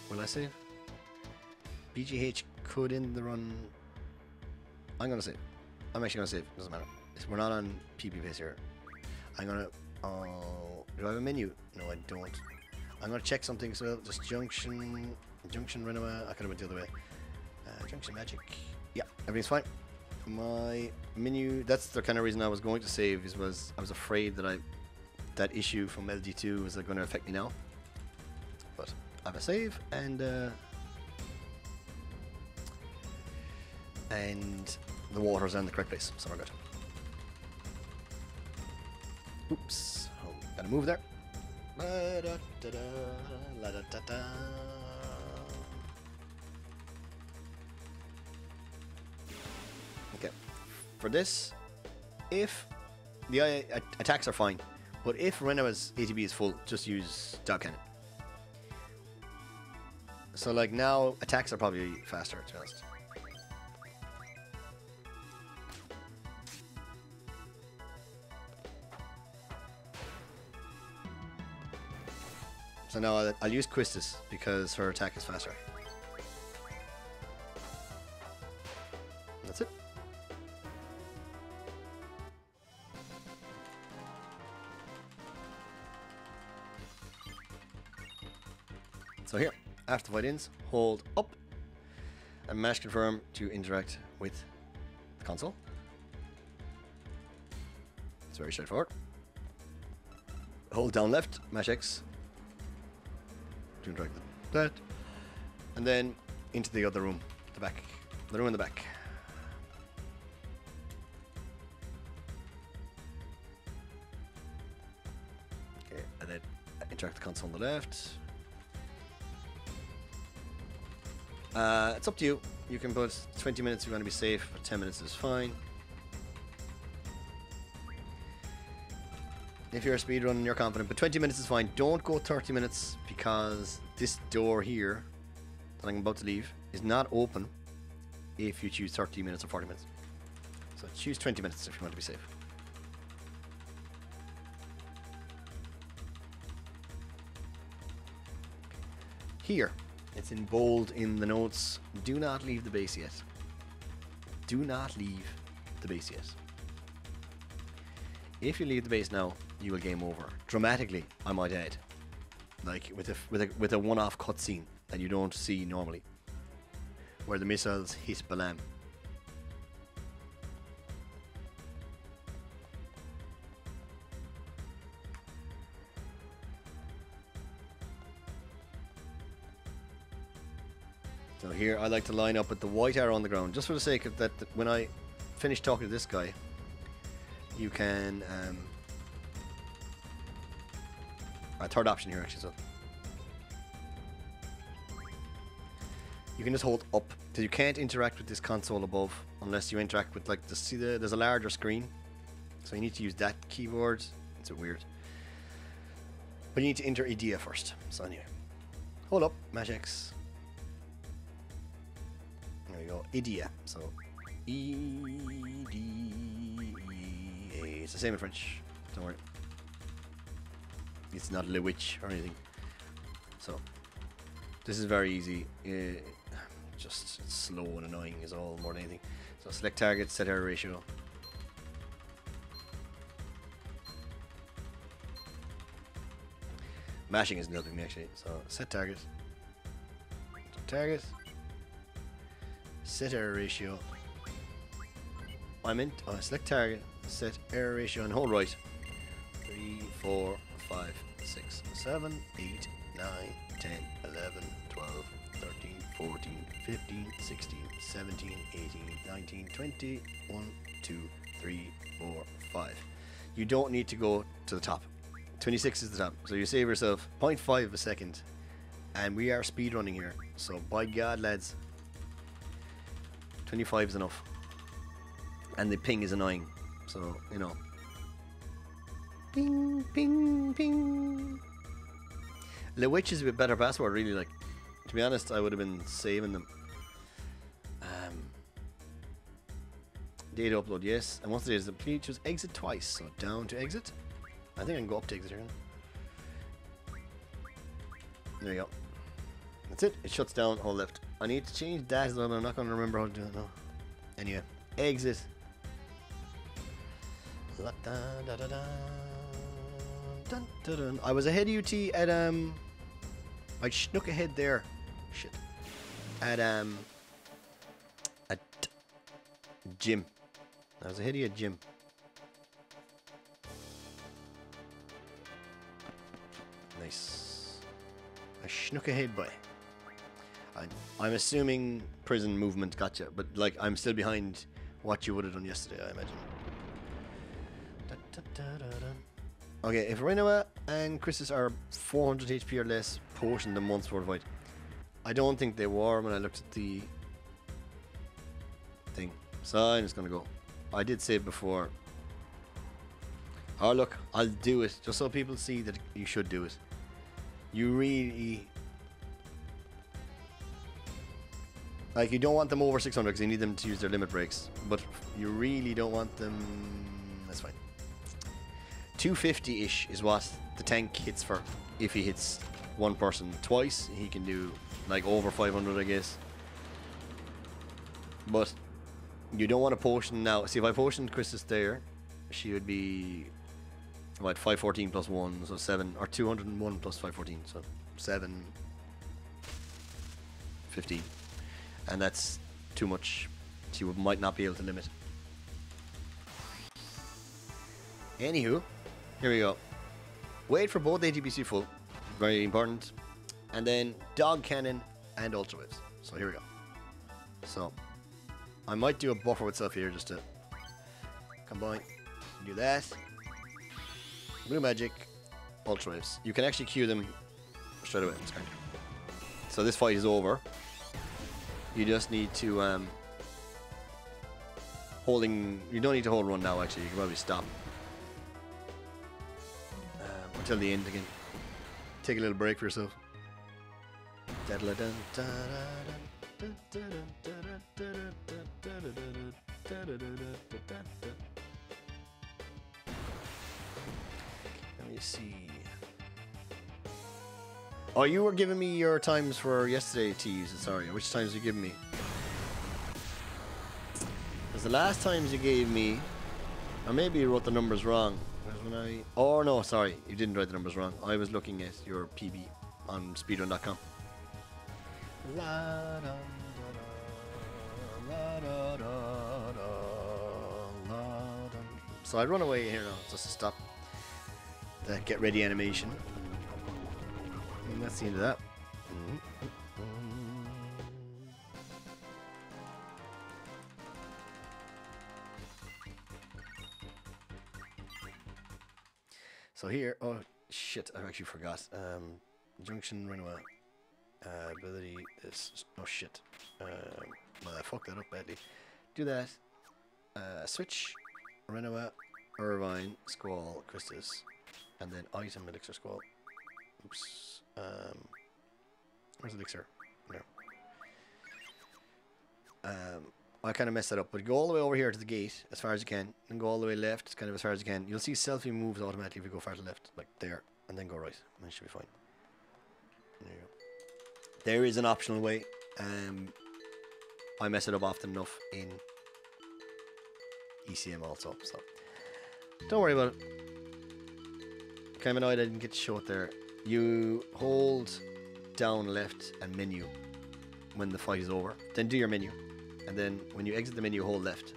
Will I save? BGH could end the run. I'm gonna save. I'm actually gonna save. Doesn't matter. We're not on PP pace here. I'm gonna. Oh, do I have a menu? No, I don't. I'm gonna check something as well. Just junction Renua. I could have went the other way. Junction magic. Yeah, everything's fine. My menu. That's the kind of reason I was going to save. Was I was afraid that that issue from LD2 was going to affect me now. But I have a save and the water's in the correct place, so we're good. Oops, oh, gotta move there. Okay, for this, if the attacks are fine, but if Renua's ATB is full, just use dog cannon. So like now, attacks are probably faster, to be honest. So now I'll use Quistis because her attack is faster. That's it. So here, after the fight ends, hold up and mash confirm to interact with the console. It's very straightforward. Hold down left, mash X to interact with that, and then into the other room, the back, the room in the back. Okay, and then interact with the console on the left. It's up to you. You can put 20 minutes if you want to be safe, but 10 minutes is fine. If you're a speedrunner and you're confident, but 20 minutes is fine. Don't go 30 minutes because this door here that I'm about to leave is not open if you choose 30 minutes or 40 minutes. So choose 20 minutes if you want to be safe. Here, it's in bold in the notes. Do not leave the base yet. Do not leave the base yet. If you leave the base now, you will game over. Dramatically, I might add. Like with a one-off cutscene that you don't see normally. Where the missiles hit Balam. So here I like to line up with the white arrow on the ground, just for the sake of that. When I finish talking to this guy, you can. A third option here actually. So you can just hold up because you can't interact with this console above unless you interact with like there's a larger screen. So you need to use that keyboard. It's a bit weird. But you need to enter IDEA first. So anyway. Hold up, Mash X. There we go. IDEA. So E-D-E-A. It's the same in French. Don't worry. It's not Le Witch or anything. So this is very easy. Just slow and annoying is all more than anything. So select target, set error ratio. Mashing is nothing actually. So set target. Target. Set error ratio. Select target, set error ratio, and hold right. 3, 4, 5, 6, 7, 8, 9, 10, 11, 12, 13, 14, 15, 16, 17, 18, 19, 20, 1, 2, 3, 4, 5. You don't need to go to the top. 26 is the top. So you save yourself 0.5 of a second. And we are speedrunning here. So by God, lads, 25 is enough. And the ping is annoying. So, you know. Ping, ping, ping. Le Witch is a bit better password, really. Like, to be honest, I would have been saving them. Data upload, yes. And once it is, please choose exit twice. So down to exit. I think I can go up to exit here. There you go. That's it. It shuts down. Hold left. I need to change that, but I'm not going to remember how to do it now. Anyway, exit. I was ahead of UT at I snuck ahead there. Shit. At gym. I was ahead of you at gym. Nice. I snuck ahead by. I'm assuming prison movement gotcha, but like I'm still behind what you would have done yesterday, I imagine. Okay, if Renoa and Chris's are 400 HP or less potion than once fortified, I don't think they were when I looked at the thing. So I'm just gonna go. I did say it before. Oh look, I'll do it just so people see that you should do it. You really like you don't want them over 600 because you need them to use their limit breaks, but you really don't want them. That's fine. 250-ish is what the tank hits for. If he hits one person twice, he can do like over 500, I guess. But you don't want to potion now. See, if I potioned Christus there, she would be what, 514 plus 1, so 7, or 201 plus 514, so 715. And that's too much. She might not be able to limit. Anywho, here we go. Wait for both ATBC full, very important, and then dog cannon and ultra waves. So here we go. So I might do a buffer with stuff here just to combine. Do that. Blue magic, ultra waves. You can actually queue them straight away. It's kind of. So this fight is over. You just need to holding. You don't need to hold run now. Actually, you can probably stop. Until the end again. Take a little break for yourself. Let me see. Oh, you were giving me your times for yesterday to use. Sorry, which times you giving me? Because the last times you gave me, or maybe you wrote the numbers wrong. Oh no, sorry, you didn't write the numbers wrong. I was looking at your PB on speedrun.com. So I run away here now just to stop the get ready animation. And that's the end of that. So here, oh shit, I actually forgot. Junction Renua. Ability is, oh shit. Well, I fucked that up badly. Do that. Switch, Renua, Irvine, Squall, Christus, and then item Elixir Squall. Oops. Where's Elixir? No. I kind of messed that up, but go all the way over here to the gate as far as you can, and go all the way left, kind of as far as you can. You'll see selfie moves automatically if you go far to the left, like there, and then go right, and it should be fine. There you go. There is an optional way. I mess it up often enough in ECM also, so don't worry about it. Kind of annoyed I didn't get to show it there. You hold down left and menu when the fight is over, then do your menu, and then when you exit the menu, hold left,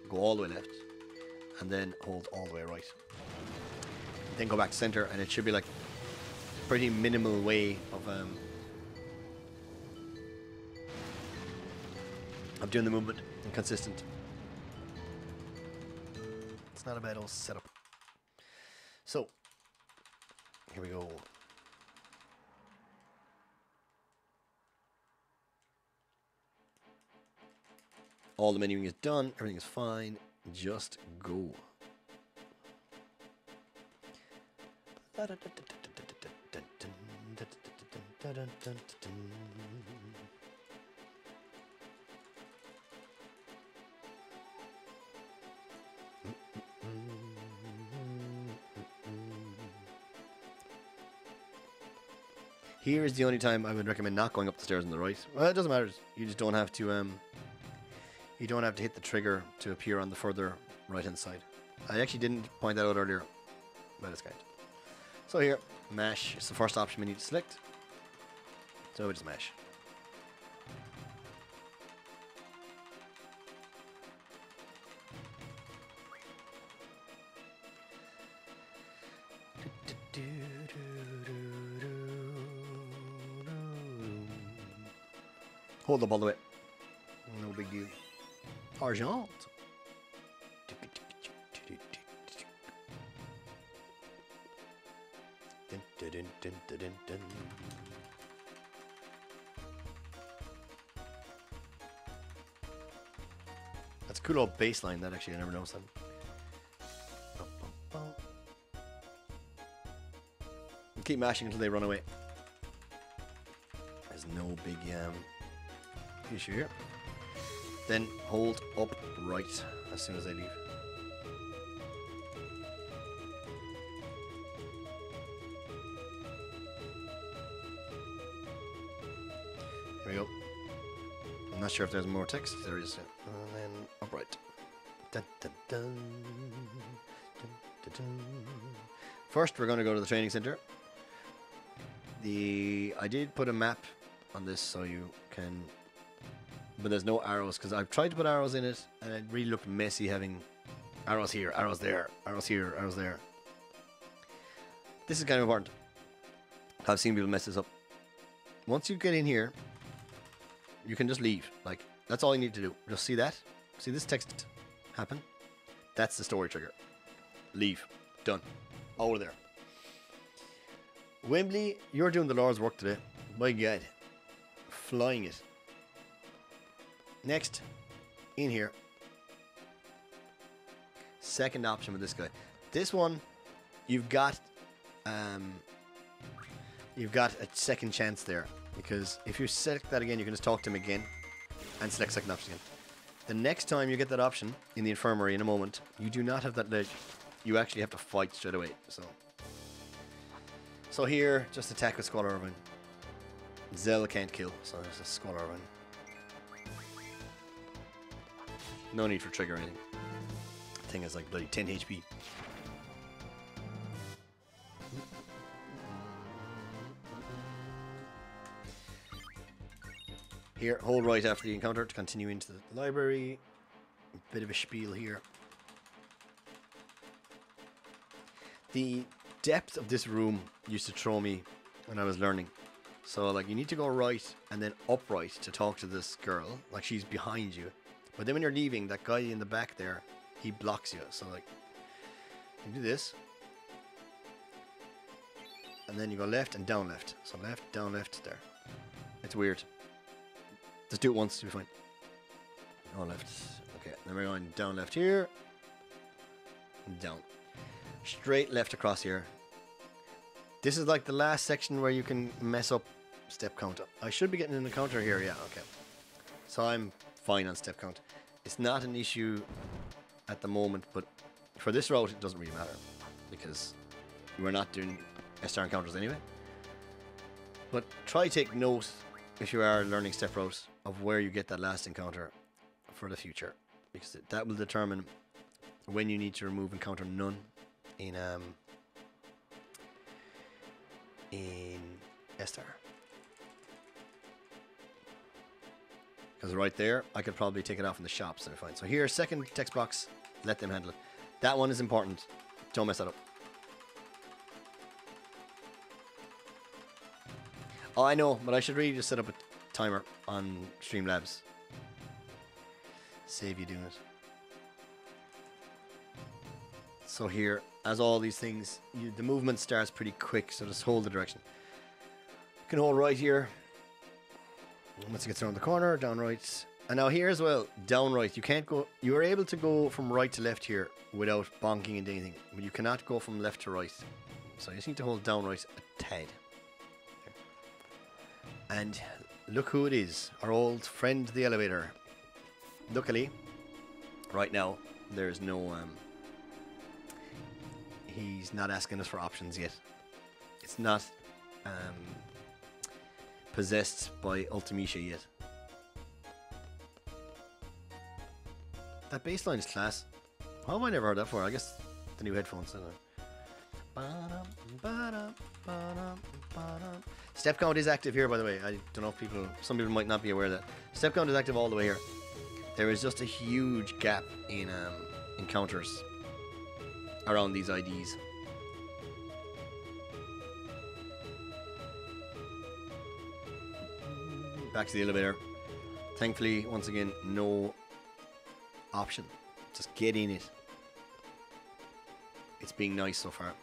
go all the way left, and then hold all the way right, then go back to center, and it should be like pretty minimal way of doing the movement and consistent. It's not a bad old setup. So here we go. All the menuing is done, everything is fine, just go. Here is the only time I would recommend not going up the stairs on the right. Well, it doesn't matter. You just don't have to you don't have to hit the trigger to appear on the further right hand side. I actually didn't point that out earlier, but it's kind. So here, mash is the first option we need to select. So we just mash. Hold up all the way. No big deal. Argent. That's a cool old bass line that actually I never noticed that. Keep mashing until they run away. There's no big issue here. Then hold up right as soon as they leave. Here we go. I'm not sure if there's more text. There is. And then upright. Dun, dun, dun. Dun, dun, dun. First, we're going to go to the training center. I did put a map on this so you can, but there's no arrows because I've tried to put arrows in it and it really looked messy having arrows here, arrows there, arrows here, arrows there. This is kind of important. I've seen people mess this up. Once you get in here, you can just leave. Like, that's all you need to do. Just see that. See this text happen? That's the story trigger. Leave. Done. Over there. Wembley, you're doing the Lord's work today. My God. Flying it. Next, in here. Second option with this guy. This one, you've got a second chance there. Because if you select that again, you can just talk to him again and select second option again. The next time you get that option in the infirmary in a moment, you do not have that ledge. You actually have to fight straight away. So here, just attack with Squall Irvine. Zell can't kill, so there's a Squall Irvine. No need for trigger or anything. Thing is like bloody 10 HP. Here, hold right after the encounter to continue into the library. A bit of a spiel here. The depth of this room used to throw me when I was learning. So like you need to go right and then upright to talk to this girl. Like she's behind you. But then when you're leaving, that guy in the back there, he blocks you. So like you do this. and then you go left and down left. So left, down left, there. It's weird. Just do it once, you'll be fine. Down left. Okay, then we're going down left here. And down. Straight left across here. This is like the last section where you can mess up step count. I should be getting an encounter here, yeah, okay. So I'm fine on step count. It's not an issue at the moment, but for this route it doesn't really matter because we're not doing S-star encounters anyway. But try take note, if you are learning step routes, of where you get that last encounter for the future, because that will determine when you need to remove encounter none in S-star. Because right there, I could probably take it off in the shops and fine. So here, second text box, let them handle it. That one is important. Don't mess that up. Oh, I know, but I should really just set up a timer on Streamlabs. Save you doing it. So here, as all these things, the movement starts pretty quick, so just hold the direction. You can hold right here. Once it gets around the corner, down right. And now here as well, down right. You can't go, you are able to go from right to left here without bonking into anything. But you cannot go from left to right. So you just need to hold down right a tad. And look who it is, our old friend the elevator. Luckily, right now, there's no, he's not asking us for options yet. It's not possessed by Ultimecia yet. That bass line is class. How have I never heard that before? I guess the new headphones. Step count is active here, by the way. I don't know if people, some people might not be aware of that. Step count is active all the way here. There is just a huge gap in encounters around these IDs. Back to the elevator. Thankfully, once again, no option. Just get in it. It's being nice so far.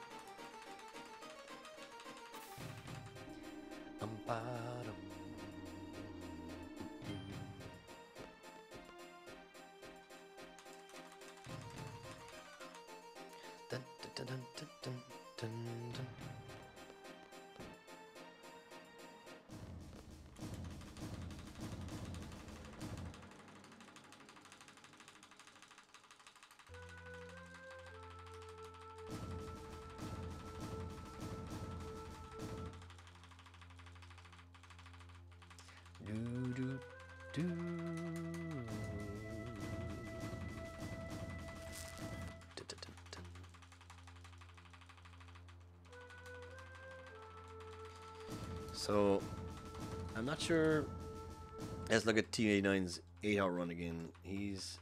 So, I'm not sure. Let's look at T89's 8-hour run again. He's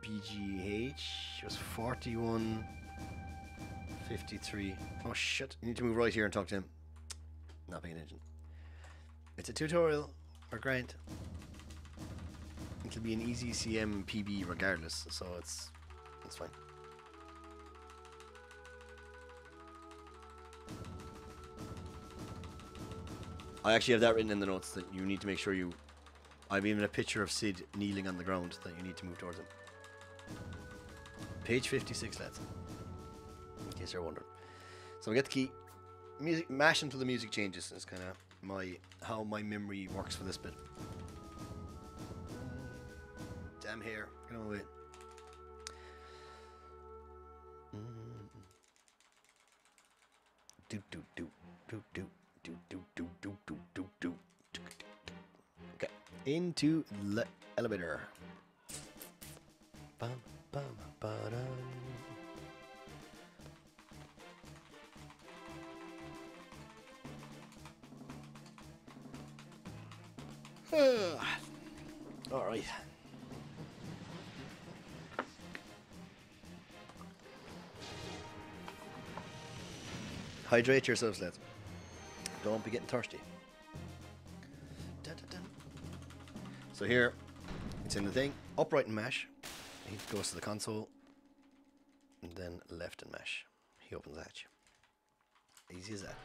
BGH was 41.53. Oh shit! You need to move right here and talk to him. Not paying attention. It's a tutorial. Or grant. It'll be an easy CM PB regardless, so it's fine. I actually have that written in the notes that you need to make sure you. I've even a picture of Sid kneeling on the ground that you need to move towards him. Page 56, lads. In case you're wondering. So we get the key. Music, mash until the music changes. Is kind of how my memory works for this bit. Damn hair, get on with it. Do do do do do do do do do do do do. Okay, into the elevator. Bum, bum, ba-dum. All right. Hydrate yourselves, lads. Don't be getting thirsty. Dun, dun, dun. So here, it's in the thing. Upright and mash. He goes to the console. And then left and mash. He opens the hatch. Easy as that.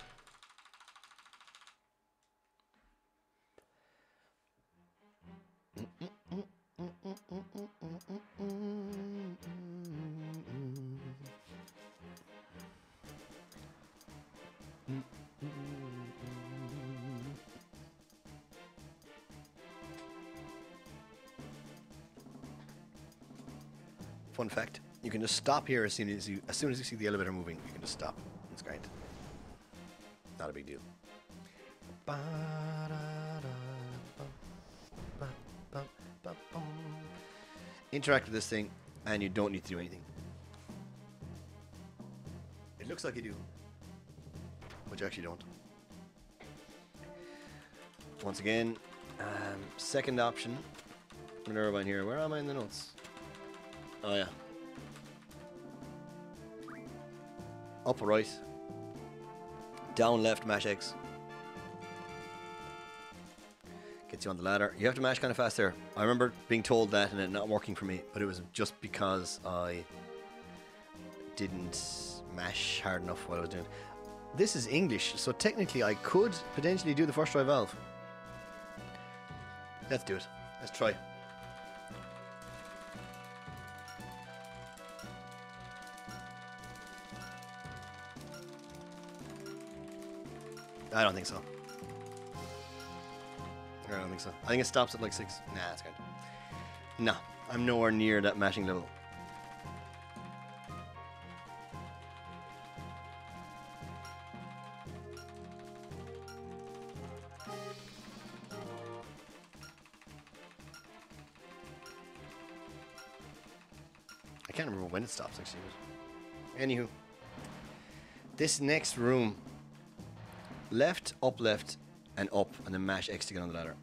Fun fact: you can just stop here as soon as you see the elevator moving. You can just stop. It's great. Not a big deal. Interact with this thing, and you don't need to do anything. It looks like you do, but you actually don't. Once again, second option. Minerva here. Where am I in the notes? Oh yeah. Up right. Down left, mash X. Gets you on the ladder. You have to mash kind of fast there. I remember being told that and it not working for me, but it was just because I didn't mash hard enough while I was doing it. This is English, so technically I could potentially do the first try valve. Let's do it. Let's try. I don't think so. I don't think so. I think it stops at like 6. Nah, that's good. No, I'm nowhere near that mashing level. I can't remember when it stops actually. But anywho, this next room. Left, and up, and then mash X to get on the ladder.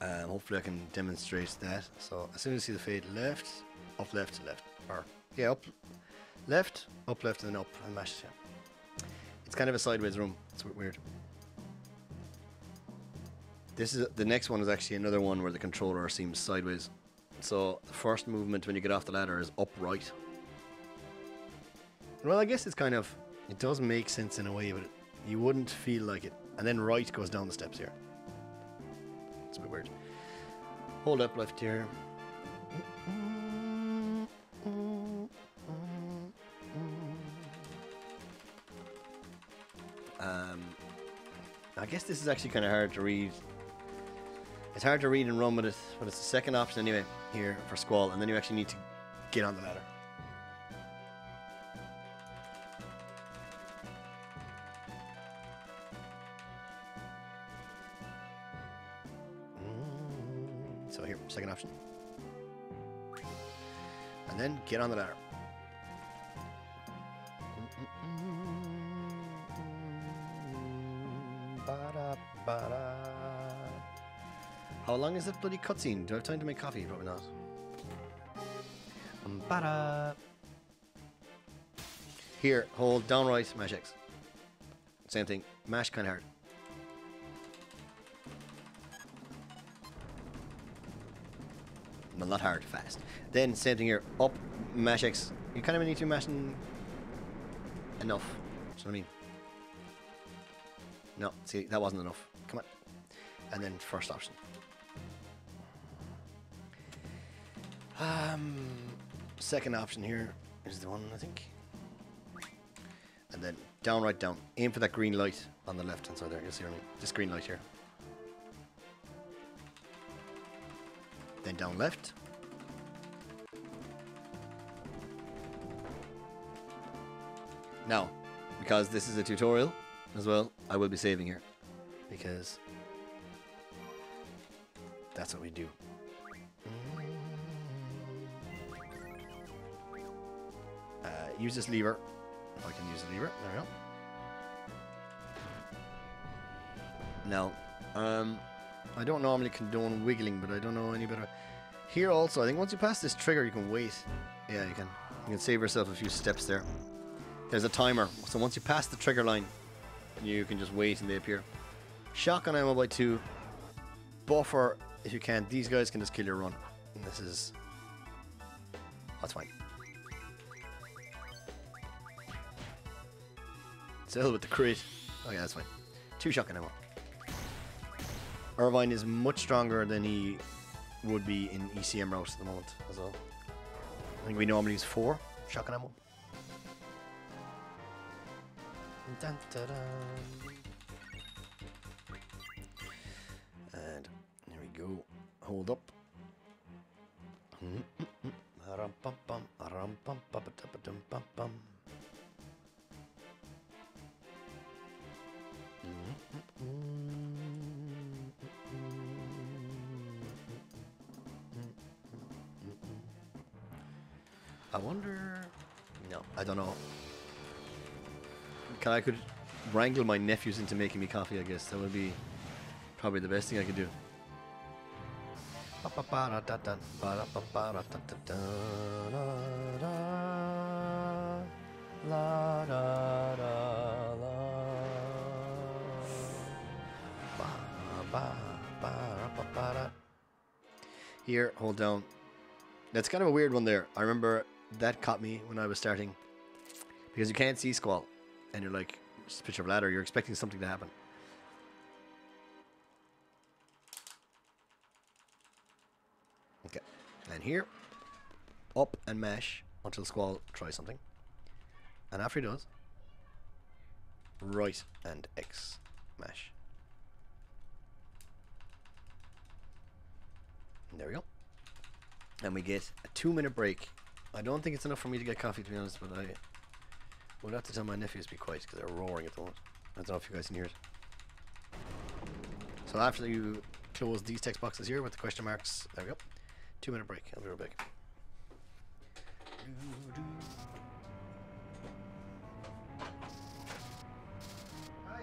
Hopefully I can demonstrate that. So as soon as you see the fade, left, left, or yeah, up, left, and then up, and mash it. Yeah. It's kind of a sideways room. It's a bit weird. This is the next one is actually another one where the controller seems sideways. So the first movement when you get off the ladder is upright. Well, I guess it's kind of it does make sense in a way, but you wouldn't feel like it. And then right goes down the steps here. It's a bit weird. Hold up left here. I guess this is actually kind of hard to read. It's hard to read and run with it, but it's the second option anyway here for Squall, and then you actually need to get on the ladder. So here, second option. And then get on the ladder. How long is that bloody cutscene? Do I have time to make coffee? Probably not. Here, hold down right, mash X. Same thing, mash kind of hard. Well, not hard, fast. Then same thing here, up, mash X. You kind of need to be mashing enough. Do you know what I mean? No, see, that wasn't enough. Come on. And then first option. Second option here is the one, I think. And then down, right, down. Aim for that green light on the left hand side there. You'll see this green light here. Then down left. Now, because this is a tutorial as well, I will be saving here. Because that's what we do. Use this lever. I can use the lever. There we go. Now, I don't normally condone wiggling, but I don't know any better. Here also, I think once you pass this trigger, you can wait. Yeah, you can save yourself a few steps there. There's a timer, so once you pass the trigger line, you can just wait and they appear. Shotgun ammo by 2. Buffer if you can. These guys can just kill your run. And this is... That's fine. Still with the crit. Oh yeah, that's fine. 2 shotgun ammo. Irvine is much stronger than he would be in ECM route at the moment as well. I think we normally use 4 shotgun ammo. Dun, dun, dun. And here we go. Hold up. I wonder... No, I don't know. I could wrangle my nephews into making me coffee, I guess. That would be probably the best thing I could do. Here, hold down. That's kind of a weird one there. I remember that caught me when I was starting. Because you can't see Squall. And you're like, just a picture of a ladder, you're expecting something to happen. Okay. And here, up and mash until Squall tries something. And after he does, right and X mash. And there we go. And we get a 2-minute break. I don't think it's enough for me to get coffee, to be honest, but I would have to tell my nephews to be quiet because they're roaring at the moment. I don't know if you guys can hear it. So after you close these text boxes here with the question marks, there we go. 2-minute break. I'll be right back. Hi.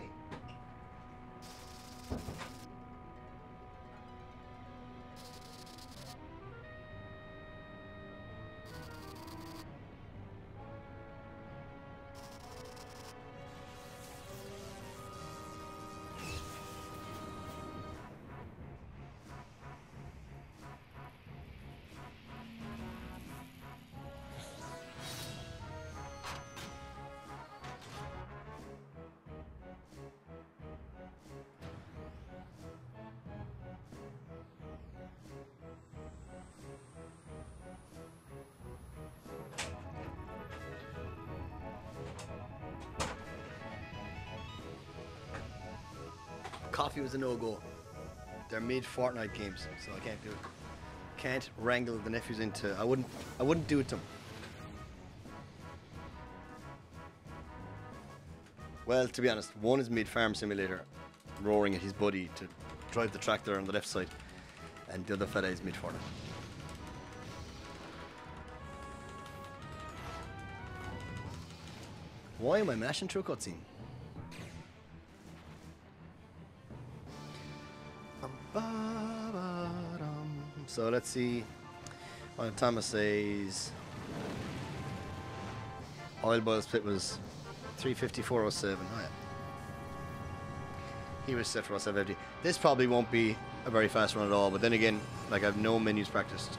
Coffee was a no-go. They're mid-Fortnite games, so I can't do it. Can't wrangle the nephews into... I wouldn't do it to them. Well, to be honest, one is mid-farm simulator, roaring at his buddy to drive the tractor on the left side, and the other fella is mid-Fortnite. Why am I mashing through a cutscene? So let's see. Thomas says oil boil split was 354.07. Oh yeah. He was set for 750. This probably won't be a very fast run at all, but then again, like I've no menus practiced.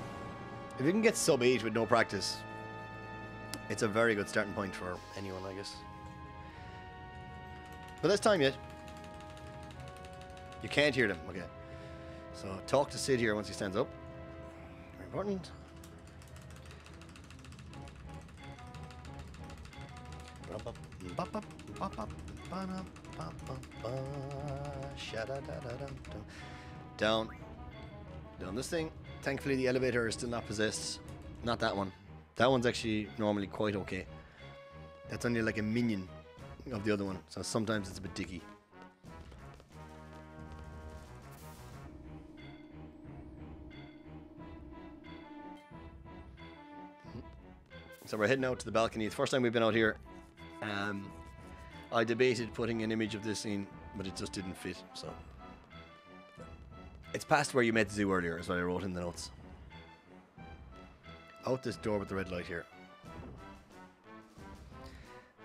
If you can get sub 8 with no practice, it's a very good starting point for anyone, I guess. But there's time yet. You can't hear them, okay. So talk to Sid here once he stands up. Very important. Down. Down this thing. Thankfully the elevator is still not possessed. Not that one. That one's actually normally quite okay. That's only like a minion of the other one. So sometimes it's a bit dicky. So we're heading out to the balcony. It's the first time we've been out here. I debated putting an image of this scene, but it just didn't fit. So it's past where you met the zoo earlier, is what I wrote in the notes. Out this door with the red light here.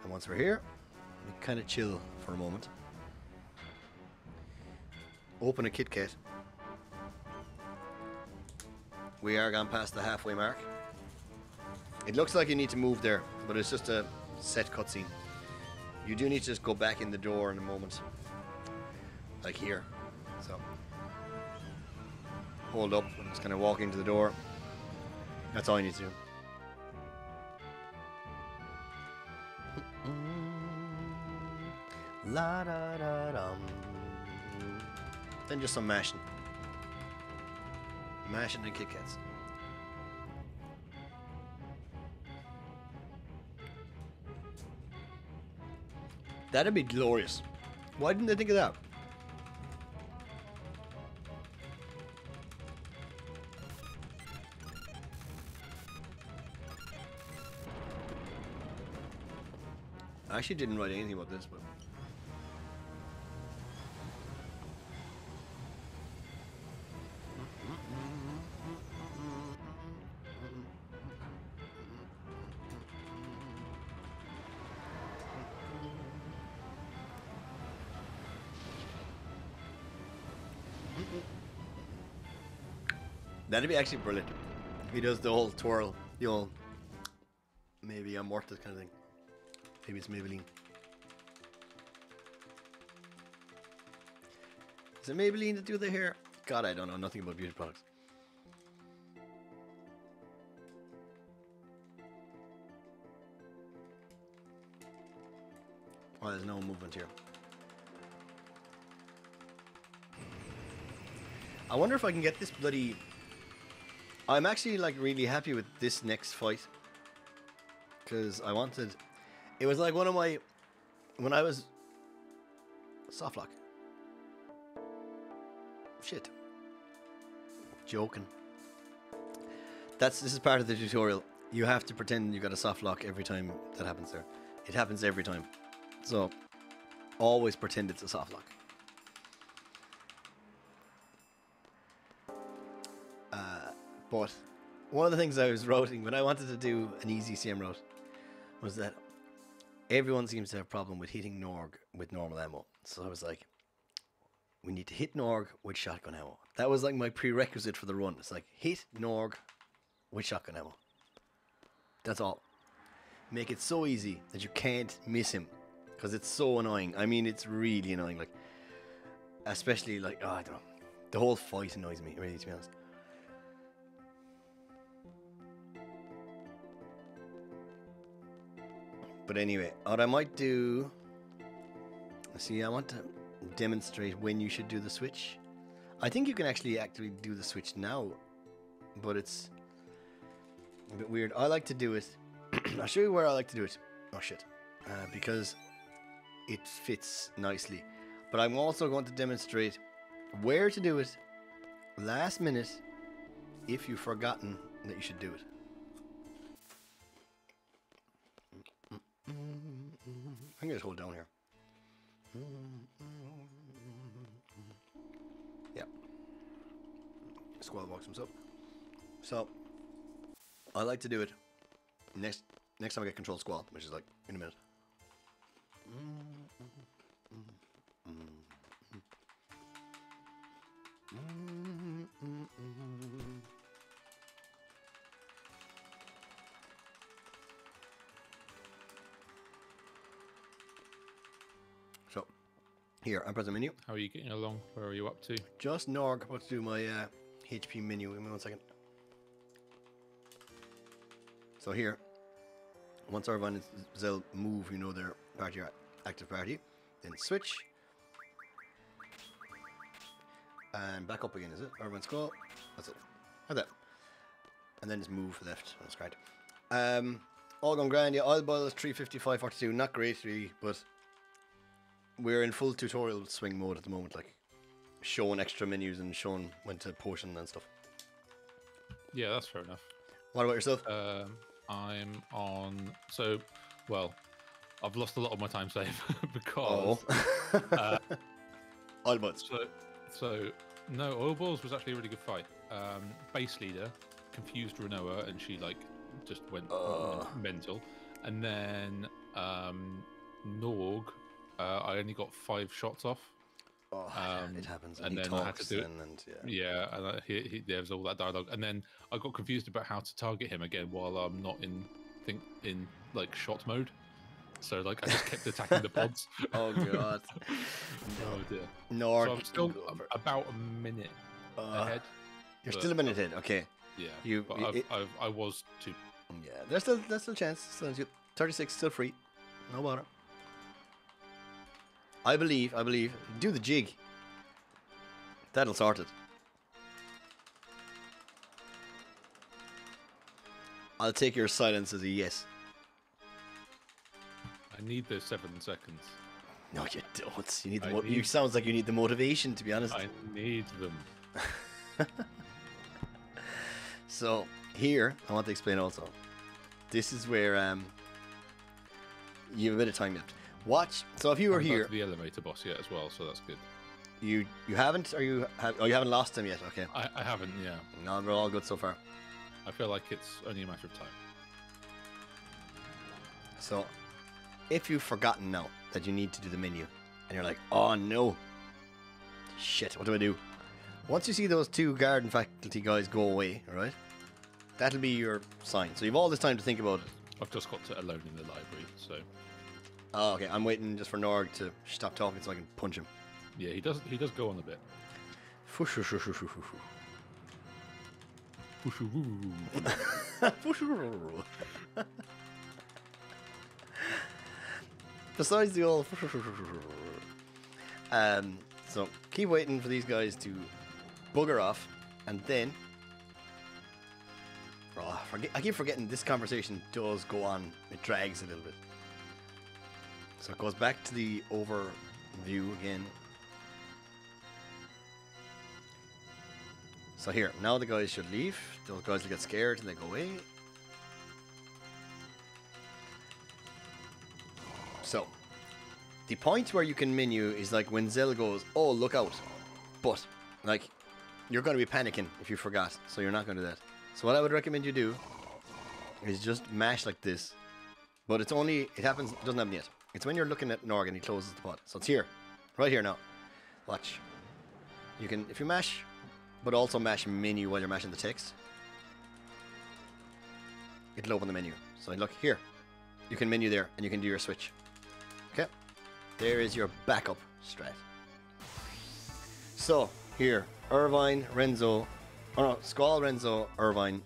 And once we're here, we kind of chill for a moment. Open a Kit Kat. We are gone past the halfway mark. It looks like you need to move there, but it's just a set cutscene. You do need to just go back in the door in a moment. Like here. So hold up and just kind of walk into the door. That's all you need to do. La da da dum. Then just some mashing. Mashing and Kit Kats. That'd be glorious. Why didn't they think of that? I actually didn't write anything about this, but that'd be actually brilliant. If he does the whole twirl, the whole maybe I'm worth it kind of thing. Maybe it's Maybelline. Is it Maybelline that do the hair? God, I don't know nothing about beauty products. Oh, there's no movement here. I wonder if I can get this bloody... I'm actually like really happy with this next fight. Because I wanted... It was like one of my... When I was... Softlock. Shit. Joking. This is part of the tutorial. You have to pretend you got a softlock every time that happens there. It happens every time. So, always pretend it's a softlock. But one of the things I was routing when I wanted to do an easy CM route was that everyone seems to have a problem with hitting Norg with normal ammo. So I was like, we need to hit Norg with shotgun ammo. That was like my prerequisite for the run. It's like, hit Norg with shotgun ammo. That's all. Make it so easy that you can't miss him. Because it's so annoying. I mean, it's really annoying. Like, especially like, oh, I don't know. The whole fight annoys me, really, to be honest. But anyway, what I might do... See, I want to demonstrate when you should do the switch. I think you can actually do the switch now. But it's a bit weird. I like to do it... I'll show you where I like to do it. Oh, shit. Because it fits nicely. But I'm also going to demonstrate where to do it last minute if you've forgotten that you should do it. I'm going to hold down here. Yeah. Squall walks himself. So, I like to do it next time I get control squall, which is like in a minute. So, here, I'm pressing menu. How are you getting along? Where are you up to? Just Norg, about to do my HP menu. Give me 1 second. So here, once everyone is move, you know they're part of your active party. Then switch. And back up again, is it? Everyone's go. That's it. Like that. And then just move left. That's great. All gone grand. Yeah, oil boil is 355.42. Not great, really, but we're in full tutorial swing mode at the moment, like showing extra menus and showing when to potion and stuff. Yeah, that's fair enough. What about yourself? I'm on. So, well, I've lost a lot of my time save because. Oil boils. So no, oil boils was actually a really good fight. Base leader confused Renoa and she like just went mental, and then Norg, I only got 5 shots off. Oh, it happens. And then I had to do it. And there was all that dialogue, and then I got confused about how to target him again while I'm not in like shot mode. So like I just kept attacking the pods. Oh god. Oh dear. Norg. So I'm still about a minute ahead. You're still a minute ahead. Okay. Yeah. I was too. Yeah. There's still a chance. Still good. 36 still free. No bother. I believe. Do the jig. That'll sort it. I'll take your silence as a yes. I need those 7 seconds. No, you don't. You need the you sounds like you need the motivation, to be honest. I need them. So here, I want to explain also. This is where you have a bit of time left. Watch. So if you were here, the elevator boss yet as well, so that's good. You haven't, or you have? Oh, you haven't lost them yet. Okay. I haven't. Yeah. No, we're all good so far. I feel like it's only a matter of time. So, if you've forgotten now that you need to do the menu, and you're like, oh no, shit, what do I do? Once you see those 2 garden faculty guys go away, right? That'll be your sign. So you've all this time to think about it. I've just got to alone in the library, so. Oh, okay. I'm waiting just for Norg to stop talking so I can punch him. Yeah, he does go on a bit. Besides the old so keep waiting for these guys to bugger off, and then I keep forgetting this conversation does go on. It drags a little bit, so it goes back to the overview again. So here, now the guys should leave. Those guys will get scared and they go away. So, the point where you can menu is like when Zell goes, oh, look out. But, like, you're going to be panicking if you forgot. So you're not going to do that. So what I would recommend you do is just mash like this. But it happens, it doesn't happen yet. It's when you're looking at Norg and he closes the pod. So it's here, right here now. Watch. You can, if you mash, but also mash menu while you're mashing the text, it'll open the menu. So look here, you can menu there and you can do your switch. Okay, there is your backup strat. So here, Irvine, Renzo, Squall, Renzo, Irvine,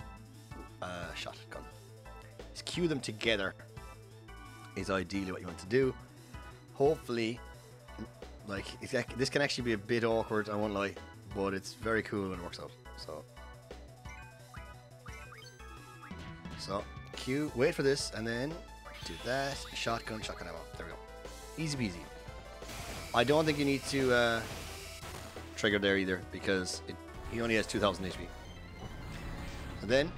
shotgun. Just cue them together is ideally what you want to do. Hopefully, like, this can actually be a bit awkward, I won't lie, but it's very cool when it works out. So cue, wait for this, and then do that. Shotgun ammo. There we go. Easy peasy. I don't think you need to trigger there either, because he only has 2,000 HP. And then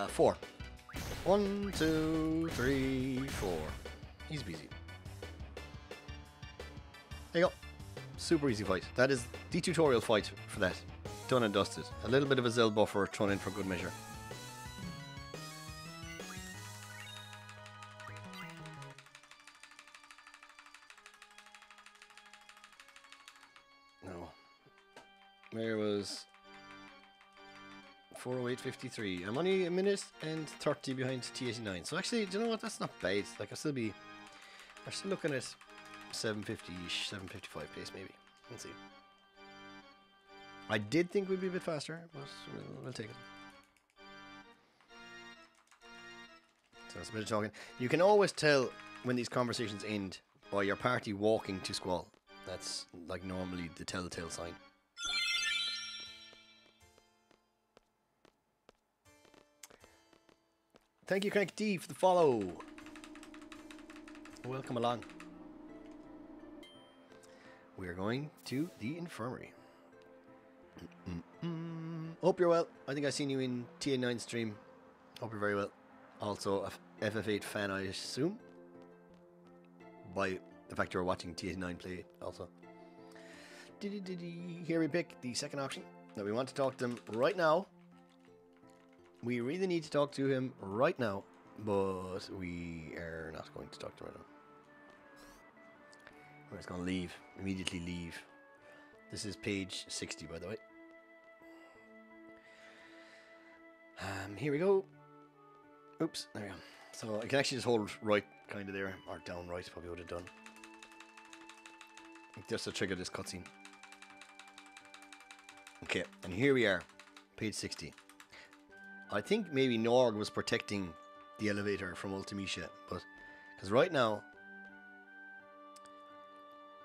4. 1, 2, 3, 4. Easy peasy. There you go. Super easy fight. That is the tutorial fight for that. Done and dusted. A little bit of a Zell buffer thrown in for good measure. No. Where was 408.53? I'm only a minute and 30 behind T89. So actually, do you know what? That's not bad. Like, we're still looking at 750-ish, 755 pace maybe. Let's see. I did think we'd be a bit faster, but we'll take it. So it's a bit of talking. You can always tell when these conversations end by your party walking to Squall. That's like normally the telltale sign. Thank you, Crank D, for the follow. Welcome along. We're going to the infirmary. Hope you're well. I think I've seen you in TA9 stream. Hope you're very well. Also a FF8 fan, I assume, by the fact you're watching TA9 play also. Here we pick the second option. Now we want to talk to them right now. We really need to talk to him right now, but we are not going to talk to him right now. We're just going to leave. Immediately leave. This is page 60, by the way. Here we go. Oops, there we go. So I can actually just hold right kind of there, or down right probably would have done. Just to trigger this cutscene. Okay, and here we are, page 60. I think maybe Norg was protecting the elevator from Ultimecia, but because right now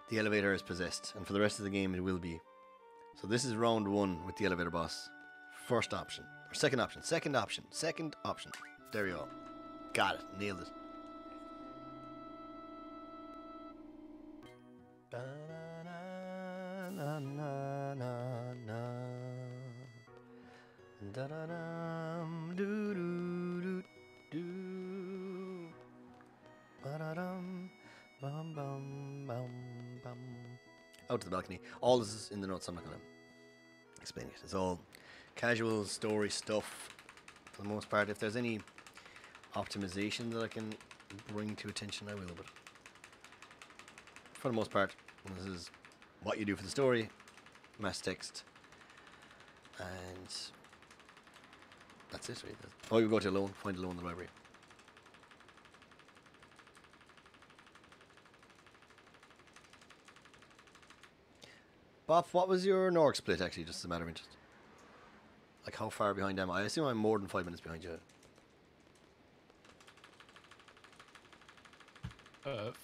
the elevator is possessed, and for the rest of the game it will be. So this is round 1 with the elevator boss. First option, or second option, second option, second option. There we go. Got it, nailed it. Out to the balcony. All this is in the notes, I'm not going to explain it. It's all casual story stuff for the most part. If there's any optimization that I can bring to attention, I will, but for the most part, this is what you do for the story, mass text, and that's it, really. Oh, you go to Alone, find Alone in the library. Bob, what was your Norg split, actually, just as a matter of interest? Like, how far behind am I? I assume I'm more than 5 minutes behind you.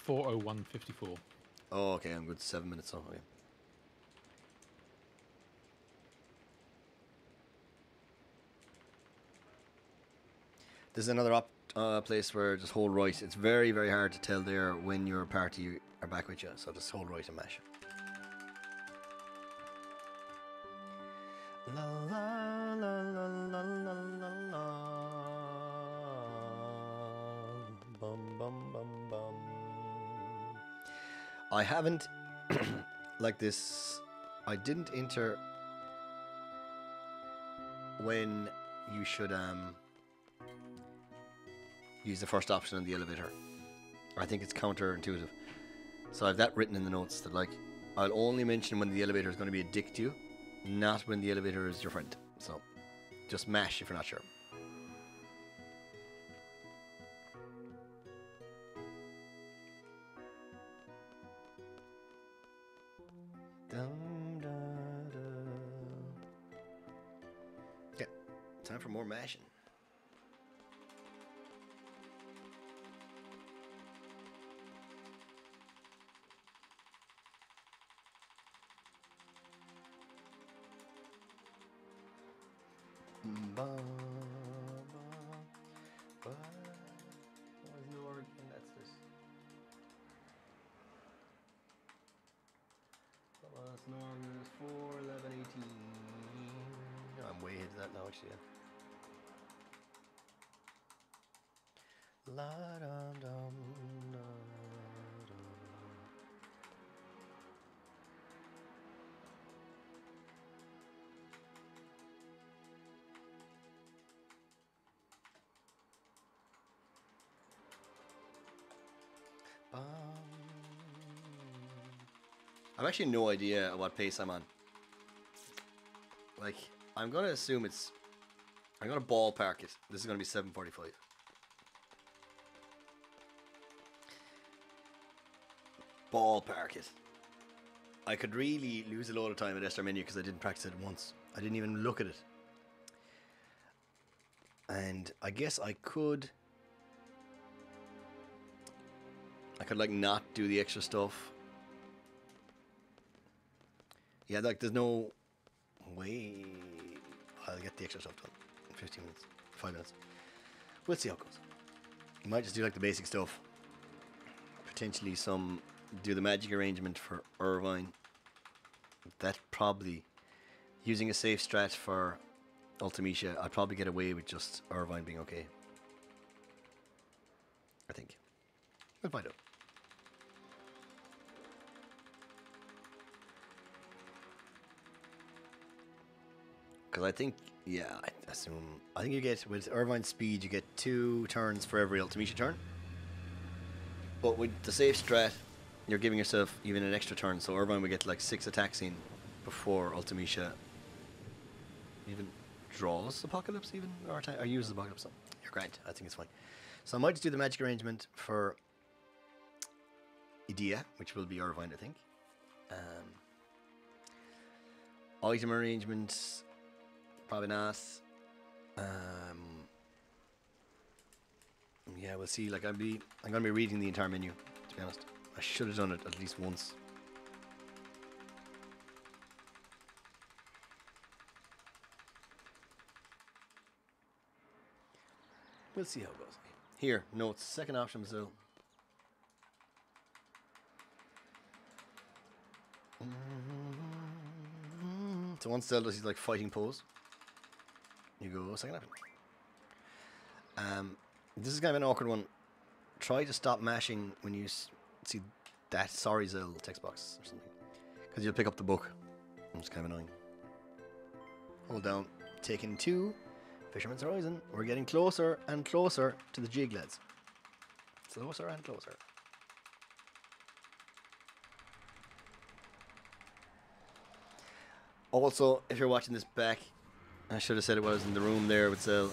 4:01:54. Oh, okay, I'm good. 7 minutes, so okay. This is another place where just hold right. It's very, very hard to tell there when your party are back with you, so just hold right and mash. La la la la la la la la. Bum bum bum bum. I haven't like this. I didn't enter when you should use the first option on the elevator. I think it's counterintuitive. So I have that written in the notes that like I'll only mention when the elevator is going to be a dick to you, not when the elevator is your friend. So just mash if you're not sure. Yeah, time for more mashing. I'm way ahead of that now, actually. La dum dum da dum. I've actually no idea what pace I'm on. Like, I'm gonna assume it's. I'm gonna ballpark it. This is gonna be 7:45. Ballpark it. I could really lose a lot of time at Esther Menu because I didn't practice it once. I didn't even look at it. And I guess I could like not do the extra stuff. Yeah, like there's no way I'll get the extra stuff done in 15 minutes, 5 minutes. We'll see how it goes. You might just do like the basic stuff. Potentially do the magic arrangement for Irvine. That probably, using a safe strat for Ultimecia, I'd probably get away with just Irvine being okay. I think. We'll find out. Because I think, yeah, I think you get, with Irvine's speed, you get 2 turns for every Ultimecia turn. But with the safe strat, you're giving yourself even an extra turn, so Irvine would get like 6 attacks in before Ultimecia even draws Apocalypse, even, or uses Apocalypse. You're grand. I think it's fine. So I might just do the magic arrangement for Idea, which will be Irvine, I think. Item arrangements, probably not. Yeah, we'll see. Like I'm gonna be reading the entire menu. To be honest, I should have done it at least once. We'll see how it goes. Here, notes. Second option, so. So one cell does his like fighting pose. You go second option. This is kind of an awkward one. Try to stop mashing when you see that sorry Zell text box or something, because you'll pick up the book. It's kind of annoying. Hold down. Taking 2. Fisherman's Horizon. We're getting closer and closer to the jig, lads. Closer and closer. Also, if you're watching this back, I should have said it while I was in the room there with Zell.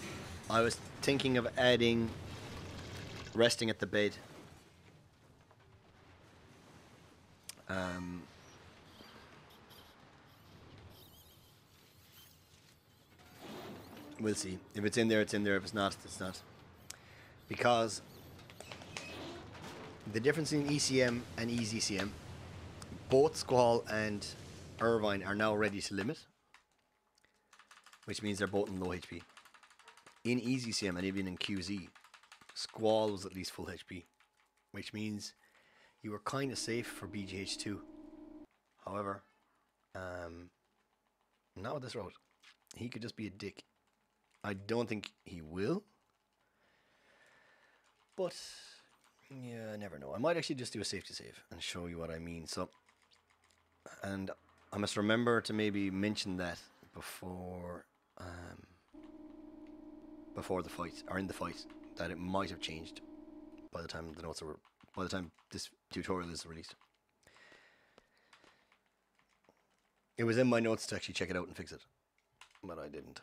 I was thinking of adding resting at the bed. We'll see. If it's in there, it's in there. If it's not, it's not. Because the difference in ECM and EZCM, both Squall and Irvine are now ready to limit, which means they're both in low HP. In EZCM and even in QZ, Squall was at least full HP, which means you were kind of safe for BGH2. However, not with this road. He could just be a dick. I don't think he will, but yeah, I never know. I might actually just do a safety save and show you what I mean. So, and I must remember to maybe mention that before the fight, or in the fight, that it might have changed by the time the notes are, by the time this tutorial is released. It was in my notes to actually check it out and fix it, but I didn't.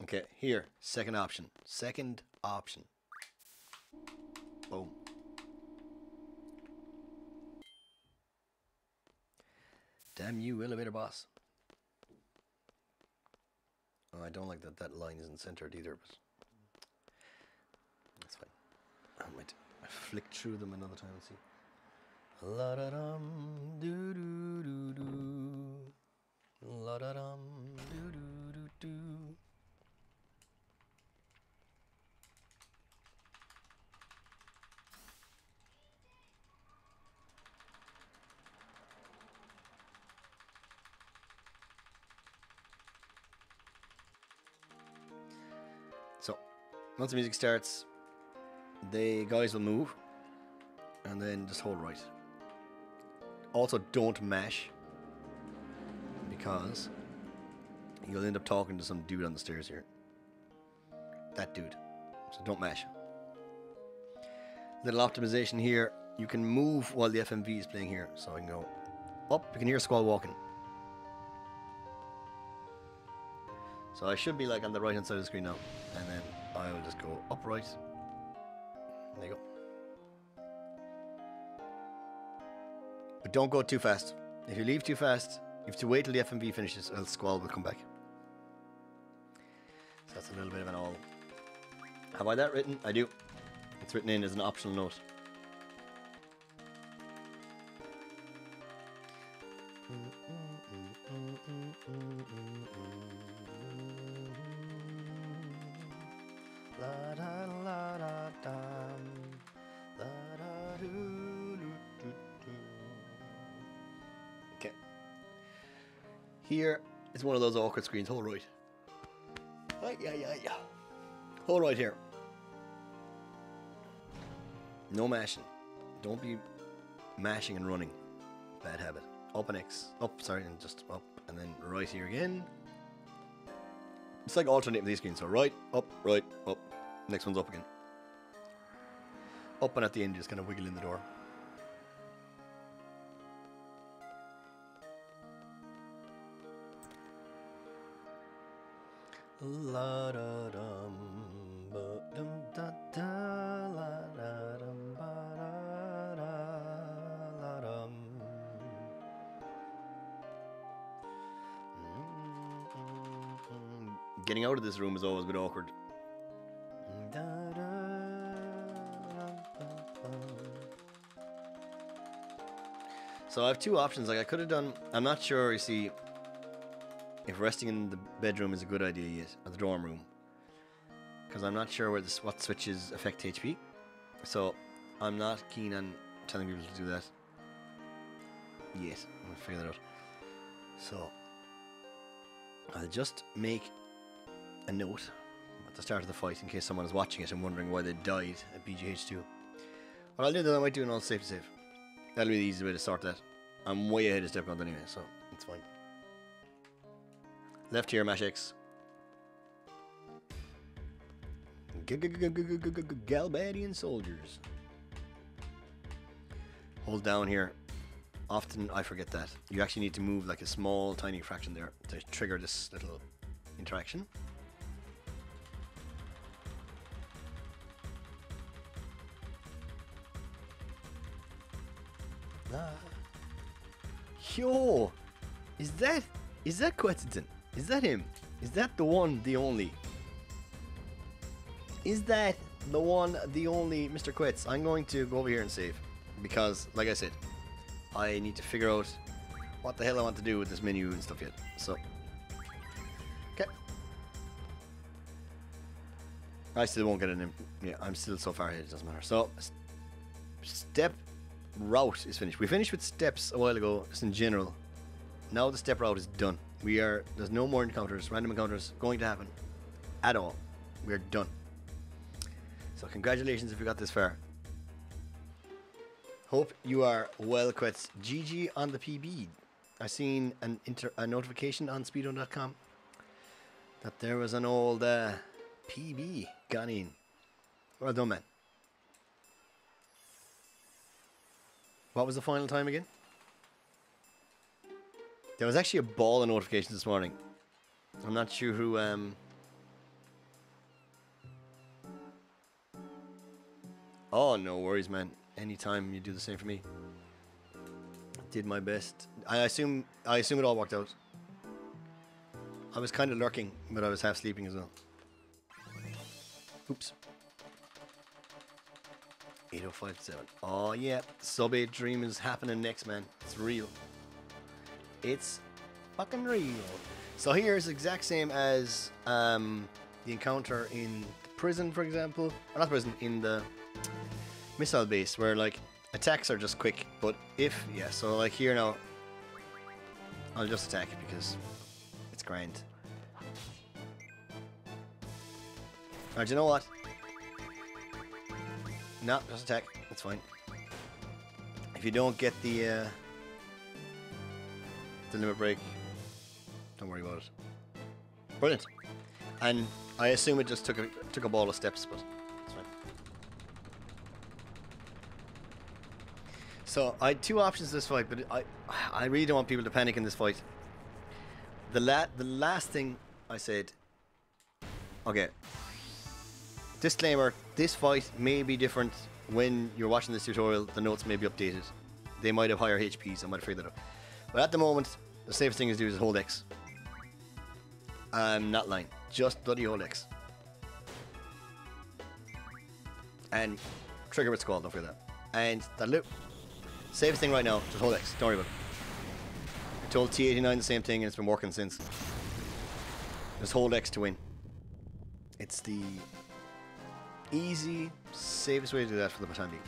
Okay, here, second option. Second option. Boom. Damn you, elevator boss. Oh, I don't like that that line isn't centered either, but that's fine. I might flick through them another time and see. La da dum, doo doo doo doo. La da dum, doo doo doo doo. So, once the music starts, the guys will move, and then just hold right. Also, don't mash, because you'll end up talking to some dude on the stairs here. That dude. So don't mash. Little optimization here. You can move while the FMV is playing here. So I can go up. You can hear Squall walking. So I should be like on the right hand side of the screen now. And then I will just go upright. There you go. But don't go too fast. If you leave too fast, you have to wait till the FMV finishes, else Squall will come back. So that's a little bit of an all. Have I that written? I do. It's written in as an optional note. Okay. Here is one of those awkward screens. Hold right. Yeah. Hold right here. No mashing. Don't be mashing and running. Bad habit. Up and X. Up, sorry, and just up. And then right here again. It's like alternating these screens. So right, up. Next one's up again. Up, and at the end you just kind of wiggle in the door. La da dum, ba dum da da, la da dum, ba da da, la dum. Getting out of this room is always a bit awkward. So I have two options. Like I could have done. I'm not sure. You see, if resting in the bedroom is a good idea yet, or the dorm room, because I'm not sure what switches affect HP. So I'm not keen on telling people to do that yet. I'm gonna figure that out. So I'll just make a note at the start of the fight in case someone is watching it and wondering why they died at BGH2. What I'll do then, I might do an all safe to save. That'll be the easy way to start that. I'm way ahead of step count anyway, so it's fine. Left here, mash X. Galbadian soldiers. Hold down here. Often I forget that. You actually need to move like a small, tiny fraction there to trigger this little interaction. Yo, is that Quetzalton? Is that him? Is that the one, the only? Is that the one, the only Mr. Quetz? I'm going to go over here and save because, like I said, I need to figure out what the hell I want to do with this menu and stuff yet. So, okay. I still won't get an. Yeah, I'm still so far ahead. It doesn't matter. So, step route is finished. We finished with steps a while ago, just in general. Now the step route is done. There's no more encounters, random encounters going to happen at all. We're done. So congratulations if you got this far. Hope you are well, Quetz. GG on the PB. I seen a notification on speedrun.com that there was an old PB gone in. Well done, man. What was the final time again? There was actually a ball of notifications this morning. I'm not sure who. Oh, no worries, man. Anytime you do the same for me. Did my best. I assume it all worked out. I was kind of lurking, but I was half sleeping as well. Oops. 8057. Oh yeah, Sub 8 Dream is happening next, man. It's real. It's fucking real. So here's the exact same as the encounter in the prison, for example. Or not prison, in the missile base, where like attacks are just quick. But so like here now, I'll just attack because it's grand. Alright, you know what? No, just attack. That's fine. If you don't get the limit break, don't worry about it. Brilliant. And I assume it just took a ball of steps, but it's fine. So I had two options this fight, but I really don't want people to panic in this fight. The last thing I said. Okay. Disclaimer, this fight may be different when you're watching this tutorial. The notes may be updated. They might have higher HPs. I might have figured that out. But at the moment, the safest thing to do is hold X. I'm not lying. Just bloody hold X. And trigger what's called, don't forget that. And that'll do. Safest thing right now, just hold X. Don't worry about it. I told T89 the same thing and it's been working since. Just hold X to win. It's the easy, safest way to do that for the time being.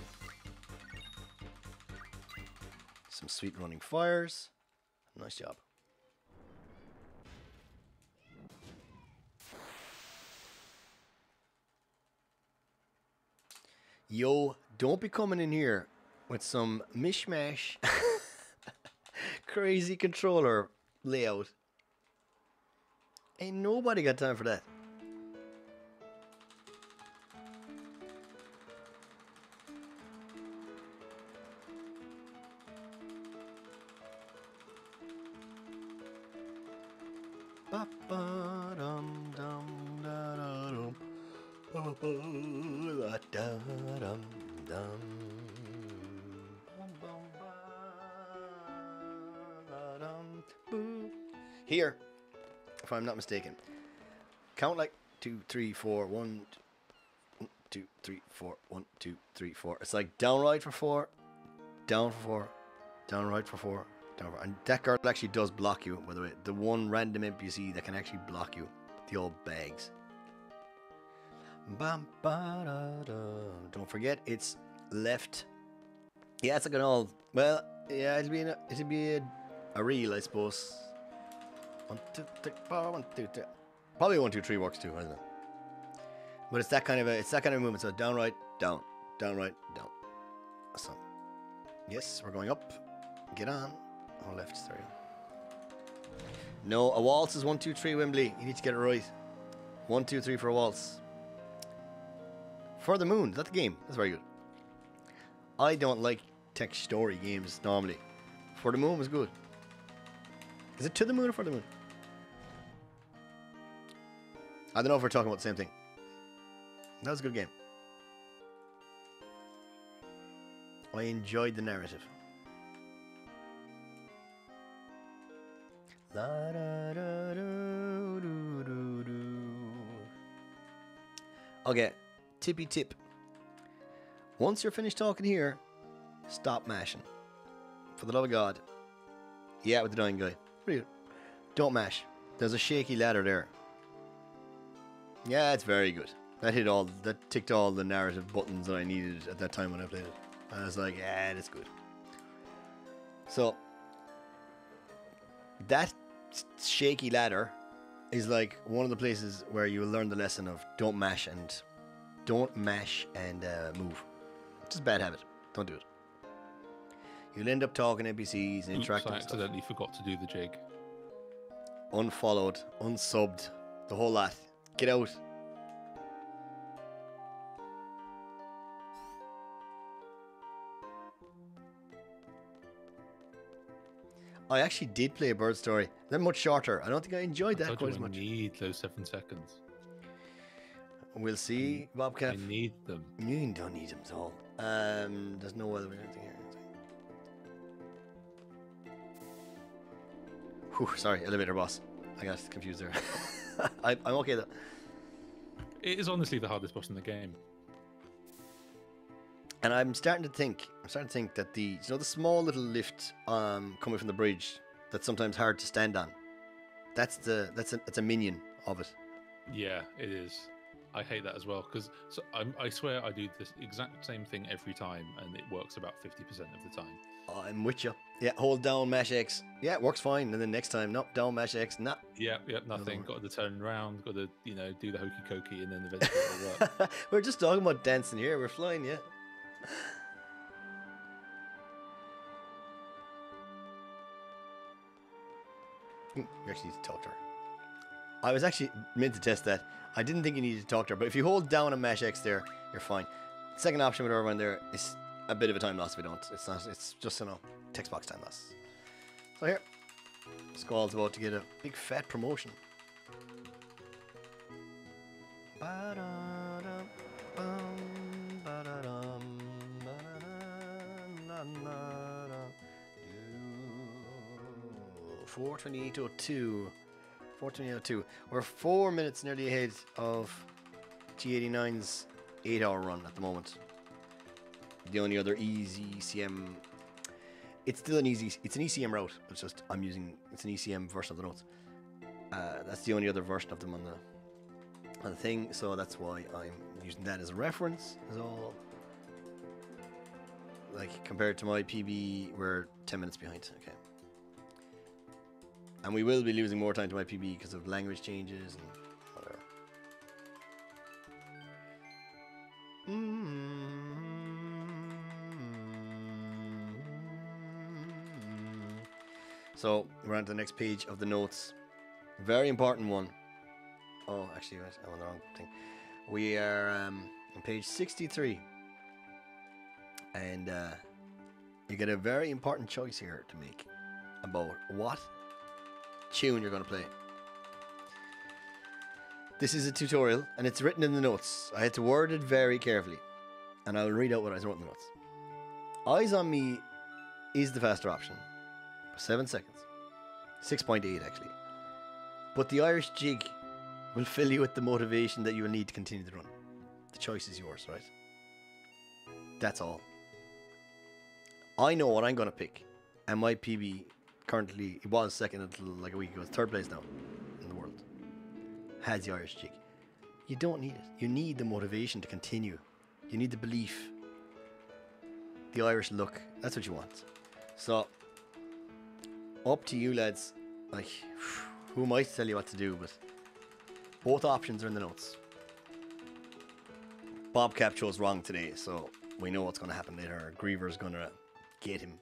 Some sweet running fires. Nice job. Yo, don't be coming in here with some mishmash crazy controller layout. Ain't nobody got time for that. Ba-ba-dum-dum. Here, if I'm not mistaken, count like 2, 3, 4, 1, 2, 3, 4, 1, 2, 3, 4. It's like down right for 4, down for 4, down right for 4, down for 4. And that girl actually does block you, by the way. The one random NPC that can actually block you. The old bags. Don't forget, it's left. Yeah, it's like an old. Well, yeah, it'll be a reel, I suppose. 1, 2, 3, 4, 1, 2, 3. Probably 1, 2, 3 works too, I don't know. But it's that kind of movement. So down, right, down, right, down. So, yes, we're going up. Get on. Oh, left, sorry. No, a waltz is 1, 2, 3, Wembley. You need to get it right. 1, 2, 3 for a waltz. For the Moon, is that the game? That's very good. I don't like text story games normally. For the Moon was good. Is it To the Moon or For the Moon? I don't know if we're talking about the same thing. That was a good game. I enjoyed the narrative. Okay, tippy tip. Once you're finished talking here, stop mashing. For the love of God. Yeah, with the dying guy. Don't mash. There's a shaky ladder there. Yeah, it's very good. That ticked all the narrative buttons that I needed at that time when I played it. I was like, yeah, that's good. So, that shaky ladder is like one of the places where you will learn the lesson of don't mash and move. It's just a bad habit. Don't do it. You'll end up talking NPCs and interacting. I accidentally forgot to do the jig. Unfollowed, unsubbed, the whole lot. Get out. I actually did play a Bird Story. They're much shorter. I don't think I enjoyed that quite as much. I need those 7 seconds. We'll see, Bobcat. I need them. You don't need them at all. There's no other way to here. Whew, sorry, elevator boss. I got confused there. I'm okay though. It is honestly the hardest boss in the game. And I'm starting to think that the small little lift coming from the bridge that's sometimes hard to stand on. That's a minion of it. Yeah, it is. I hate that as well because I swear I do this exact same thing every time and it works about 50% of the time. I'm with you. Yeah, hold down, mash X. Yeah, it works fine. And then next time, nope, down, mash X. Nah. Yeah, nothing. Got to turn around. Got to do the hokey cokey and then eventually it'll work. We're just talking about dancing here. We're flying, yeah. You actually need to talk to her. I was actually meant to test that. I didn't think you needed to talk to her, but if you hold down and mash X there, you're fine. Second option with everyone there is a bit of a time loss if we don't. It's not. It's just text box time loss. So here, Squall's about to get a big fat promotion. $428.02. 428.02. We're 4 minutes nearly ahead of G89's 8-hour run at the moment. The only other easy ECM. It's still an ECM route. It's just it's an ECM version of the notes. That's the only other version of them on the thing. So that's why I'm using that as a reference. Is all. Like compared to my PB, we're 10 minutes behind. Okay. And we will be losing more time to my PB because of language changes and whatever. So we're on to the next page of the notes. Very important one. Oh, actually, I'm on the wrong thing. We are on page 63. And you get a very important choice here to make about what tune you're going to play. This is a tutorial, and it's written in the notes. I had to word it very carefully, and I'll read out what I wrote in the notes. Eyes on me is the faster option. 7 seconds. 6.8 actually. But the Irish jig will fill you with the motivation that you will need to continue the run. The choice is yours, right? That's all. I know what I'm going to pick. And my PB currently, it was second until like a week ago. It's third place now in the world. Has the Irish jig. You don't need it. You need the motivation to continue. You need the belief. The Irish look. That's what you want. So, up to you lads. Like, who am I to tell you what to do? But both options are in the notes. Bobcap chose wrong today, so we know what's going to happen later. Griever's going to get him.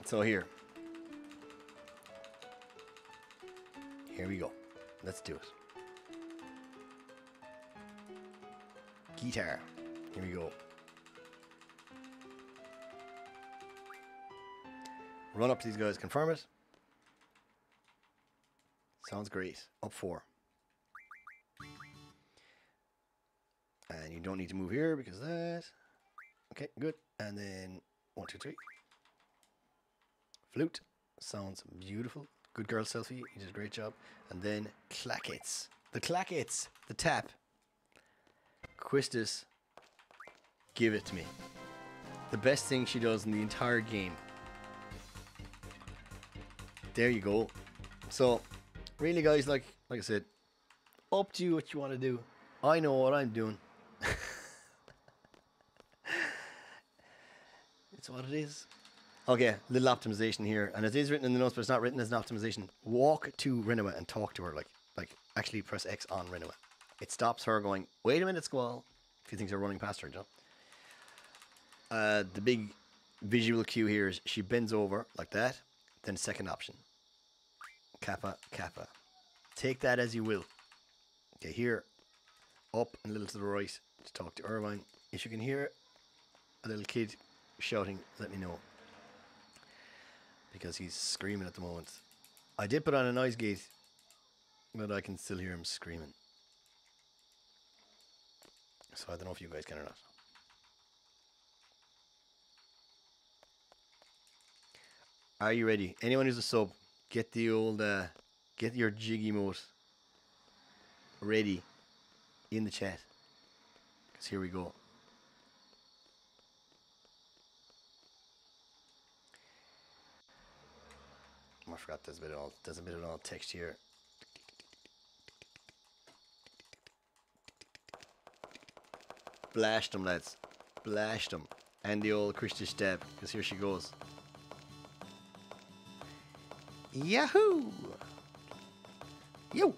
So here we go. Let's do it. Guitar. Here we go. Run up to these guys, confirm it. Sounds great. Up 4. And you don't need to move here because of that. Okay, good. And then 1, 2, 3. Flute. Sounds beautiful. Good girl selfie. You did a great job. And then clackets. The clackets. The tap. Quistis. Give it to me. The best thing she does in the entire game. There you go. So, really guys, like I said, up to you what you want to do. I know what I'm doing. It's what it is. Okay, little optimization here. And it is written in the notes, but it's not written as an optimization. Walk to Rinnewa and talk to her. Like actually press X on Rinnewa. It stops her going, wait a minute, Squall. If you think you're running past her, you know. The big visual cue here is she bends over like that. Then second option. Kappa, kappa. Take that as you will. Okay, here. Up and a little to the right to talk to Irvine. If you can hear a little kid shouting, let me know. Because he's screaming at the moment. I did put on a noise gate, but I can still hear him screaming. So I don't know if you guys can or not. Are you ready? Anyone who's a sub, get the old, get your jig emote ready in the chat. Because here we go. I forgot there's a bit of all text here. Blashed them, lads. Blashed them. And the old Christian stab, because here she goes. Yahoo! Yo!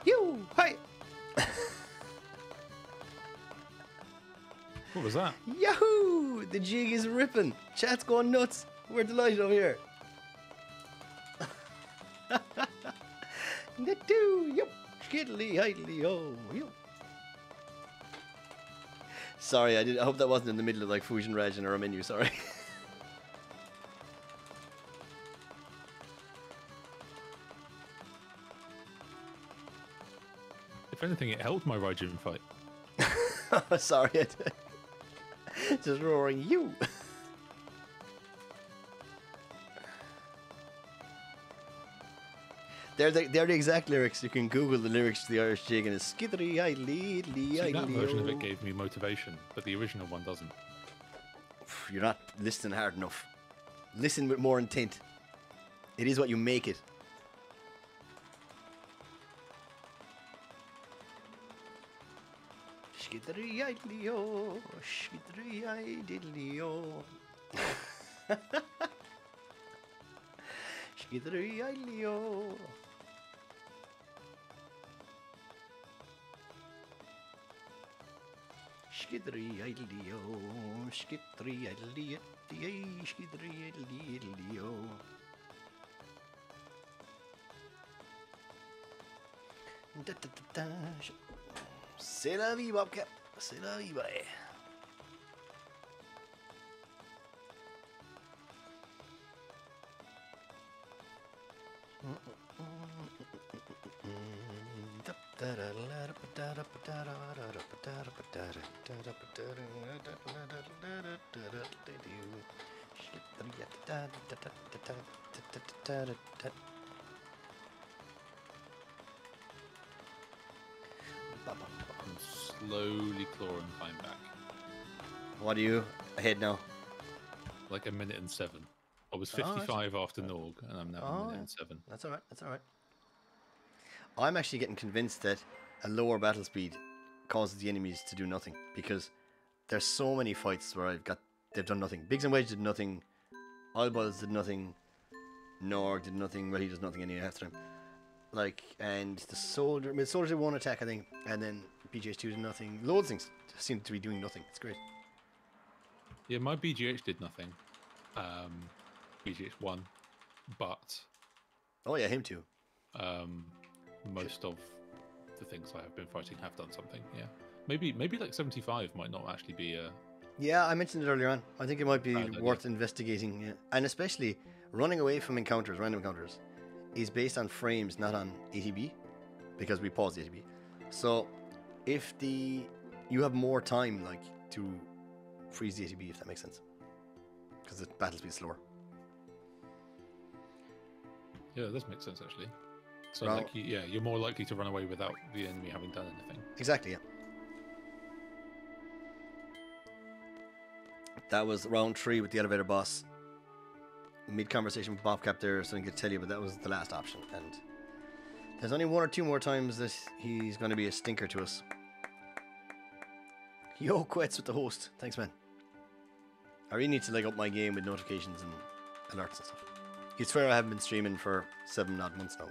Yo! Hi! What was that? Yahoo! The jig is ripping. Chat's going nuts. We're delighted over here. Yo! Skiddly, idly, oh, yo. Sorry, I hope that wasn't in the middle of like Fusion Rajin or a menu, sorry. If anything, it helped my Raijin fight. Sorry, just roaring you. They're the exact lyrics. You can Google the lyrics to the Irish jig and it's skiddery idly idly idly. That version of it gave me motivation, but the original one doesn't. You're not listening hard enough. Listen with more intent. It is what you make it. Skiddery idly oh, skiddery idly oh. Skiddery idly oh. Skiddery idly oh, skiddery idly skiddery idly oh. Da da da da. C'est la vie, Bobcat. C'est la vie, bye. I'm slowly clawing time back. What are you ahead now? Like 1:07. I was 55 after Norg, and I'm now 1:07. That's all right. That's all right. I'm actually getting convinced that a lower battle speed causes the enemies to do nothing, because there's so many fights where they've done nothing. Biggs and Wedge did nothing. Eyeballs did nothing. Norg did nothing. Well, he does nothing any half the time. Like, and the soldier did one attack, I think, and then BGH2 did nothing. Loads of things seem to be doing nothing. It's great. Yeah, my BGH did nothing. BGH won, but Oh yeah, him too. most of the things I have been fighting have done something. Yeah, maybe like 75 might not actually be a. Yeah, I mentioned it earlier on. I think it might be worth investigating, yeah. And especially running away from encounters, random encounters, is based on frames, not on ATB, because we paused the ATB. So if you have more time, like, to freeze the ATB, if that makes sense, because the battle speed's slower. Yeah, this makes sense actually. So like, you're more likely to run away without the enemy having done anything. Exactly, yeah. That was round 3 with the elevator boss. Mid-conversation with Bobcap there, so I didn't get to tell you, but that was the last option. And there's only 1 or 2 more times that he's going to be a stinker to us. Yo, Quets with the host. Thanks, man. I really need to up my game with notifications and alerts and stuff. It's fair I haven't been streaming for 7 odd months now.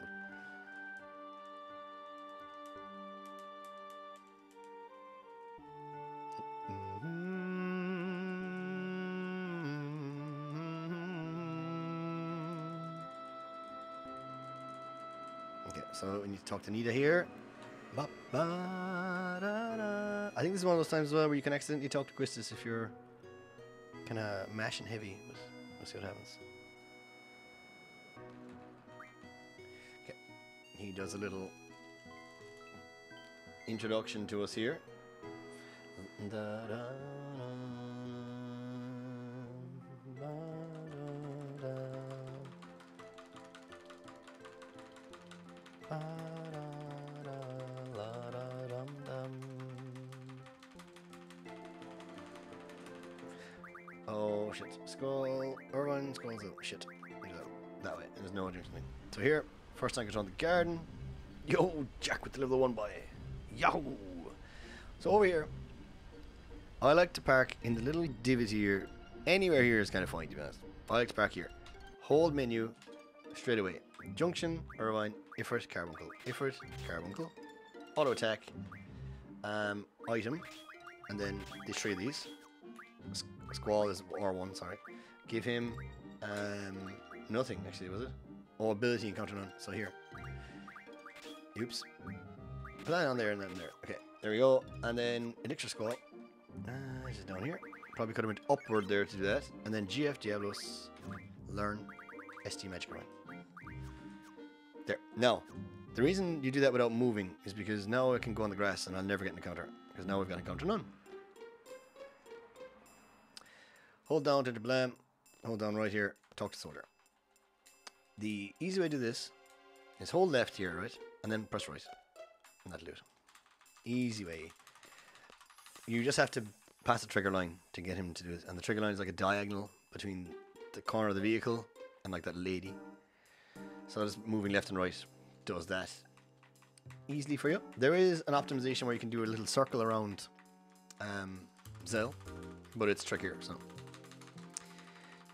Okay, so we need to talk to Nita here. I think this is one of those times as well where you can accidentally talk to Quistis if you're kind of mashing heavy. We'll see what happens. Okay, he does a little introduction to us here. Oh shit, Skull, Irvine, Skull's out. Shit, we do that way, and there's no other thing. So here, first time I get on the garden. Yo, Jack with the level 1 boy. Yahoo! So over here, I like to park in the little divot here. Anywhere here is kind of fine, to be honest. I like to park here. Hold menu, straight away. Junction, Irvine, Ifrit, Carbuncle. Ifrit, Carbuncle. Auto attack. Item. And then the 3 of these. Squall is R1, sorry. Give him nothing, actually, was it? Oh, ability encounter none. So here. Oops. Put that on there and then there. Okay, there we go. And then Elixir Squall. Is it down here? Probably could have went upward there to do that. And then GF Diablos. Learn ST Magic Coin. There. Now, the reason you do that without moving is because now I can go on the grass and I'll never get an encounter. Because now we've got encounter none. Hold down to the blam. Hold down right here. Talk to soldier. The easy way to do this is hold left here, right? And then press right. And that'll do it. Easy way. You just have to pass the trigger line to get him to do it. And the trigger line is like a diagonal between the corner of the vehicle and like that lady. So just moving left and right does that easily for you. There is an optimization where you can do a little circle around Zell, but it's trickier, so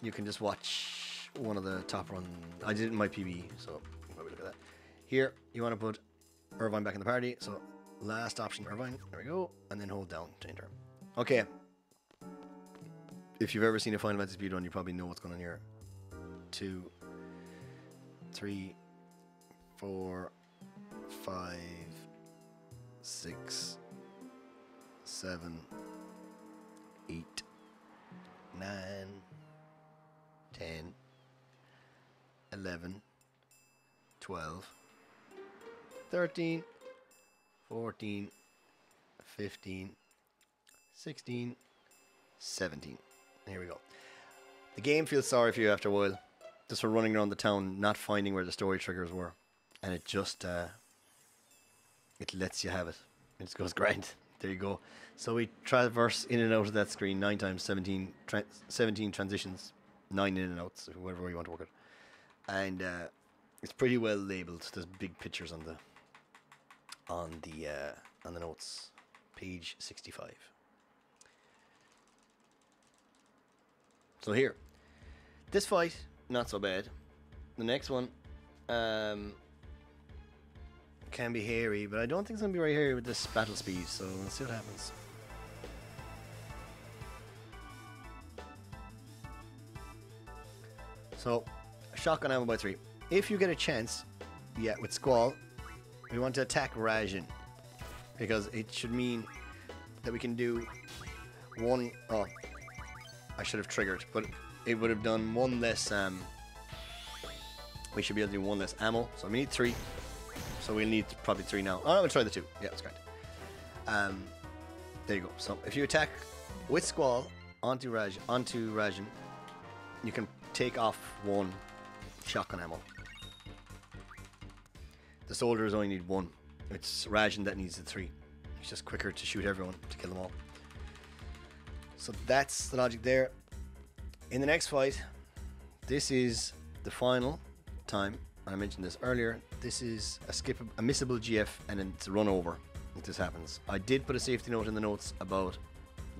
you can just watch one of the top run. I did it in my PB, so probably look at that. Here, you want to put Irvine back in the party, so last option, Irvine, there we go, and then hold down to enter. Okay. If you've ever seen a Final Fantasy speedrun, you probably know what's going on here. 2, 3, 4, 5, 6, 7, 8, 9, 10, 11, 12, 13, 14, 15, 16, 17. Here we go. The game feels sorry for you after a while. Just for running around the town, not finding where the story triggers were. And it just, it lets you have it. It just goes grind. There you go. So we traverse in and out of that screen 9 times, 17 transitions, 9 in and outs, whatever way you want to work it. And it's pretty well labeled. There's big pictures on the notes. Page 65. So here, this fight, not so bad. The next one can be hairy, but I don't think it's going to be very hairy with this battle speed, so let's see what happens. So, shotgun ammo by 3. If you get a chance, yeah, with Squall, we want to attack Rajan, because it should mean that we can do one... Oh, I should have triggered, but it would have done one less... we should be able to do one less ammo, so we need 3. So we'll need probably 3 now. Oh, no, we'll try the 2. Yeah, that's great. There you go. So if you attack with Squall onto Rajan, you can take off 1 shotgun ammo. The soldiers only need 1. It's Rajan that needs the 3. It's just quicker to shoot everyone to kill them all. So that's the logic there. In the next fight, this is the final time. I mentioned this earlier. This is a missable GF, and it's a run over if this happens. I did put a safety note in the notes about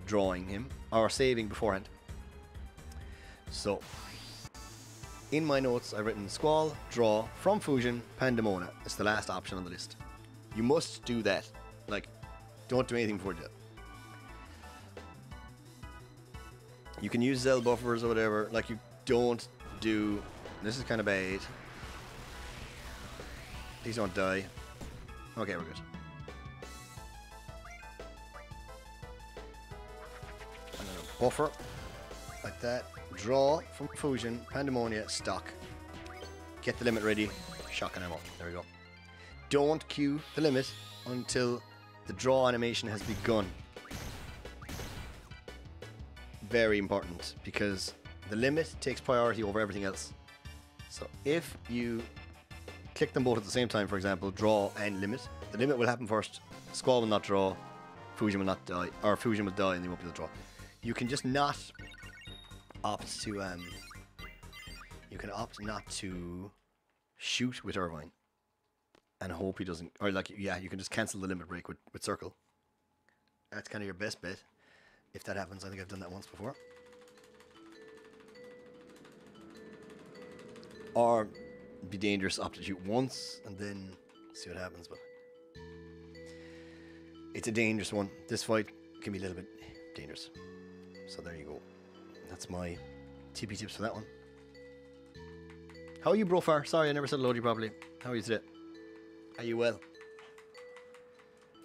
drawing him or saving beforehand. So in my notes I've written Squall, draw from Fusion, Pandemona. It's the last option on the list. You must do that. Like, don't do anything before you do it. You can use Zell buffers or whatever. Like, you don't do... This is kind of bad. These don't die. Okay, we're good. And then a buffer. Like that. Draw from Fusion, Pandemonia, stock. Get the limit ready. Shotgun ammo. There we go. Don't queue the limit until the draw animation has begun. Very important, because the limit takes priority over everything else. So if you click them both at the same time, for example, draw and limit, the limit will happen first. Squall will not draw, Fusion will not die, or Fusion will die and they won't be able to draw. You can just not opt to you can opt not to shoot with Irvine and hope he doesn't, or like, yeah, you can just cancel the limit break with Circle. That's kind of your best bet if that happens. I think I've done that once before. Or be dangerous, opt to shoot once and then see what happens, but it's a dangerous one. This fight can be a little bit dangerous. So there you go. That's my TP tips for that one. How are you, Brofar? Sorry, I never said hello to you properly. How are you today? Are you well?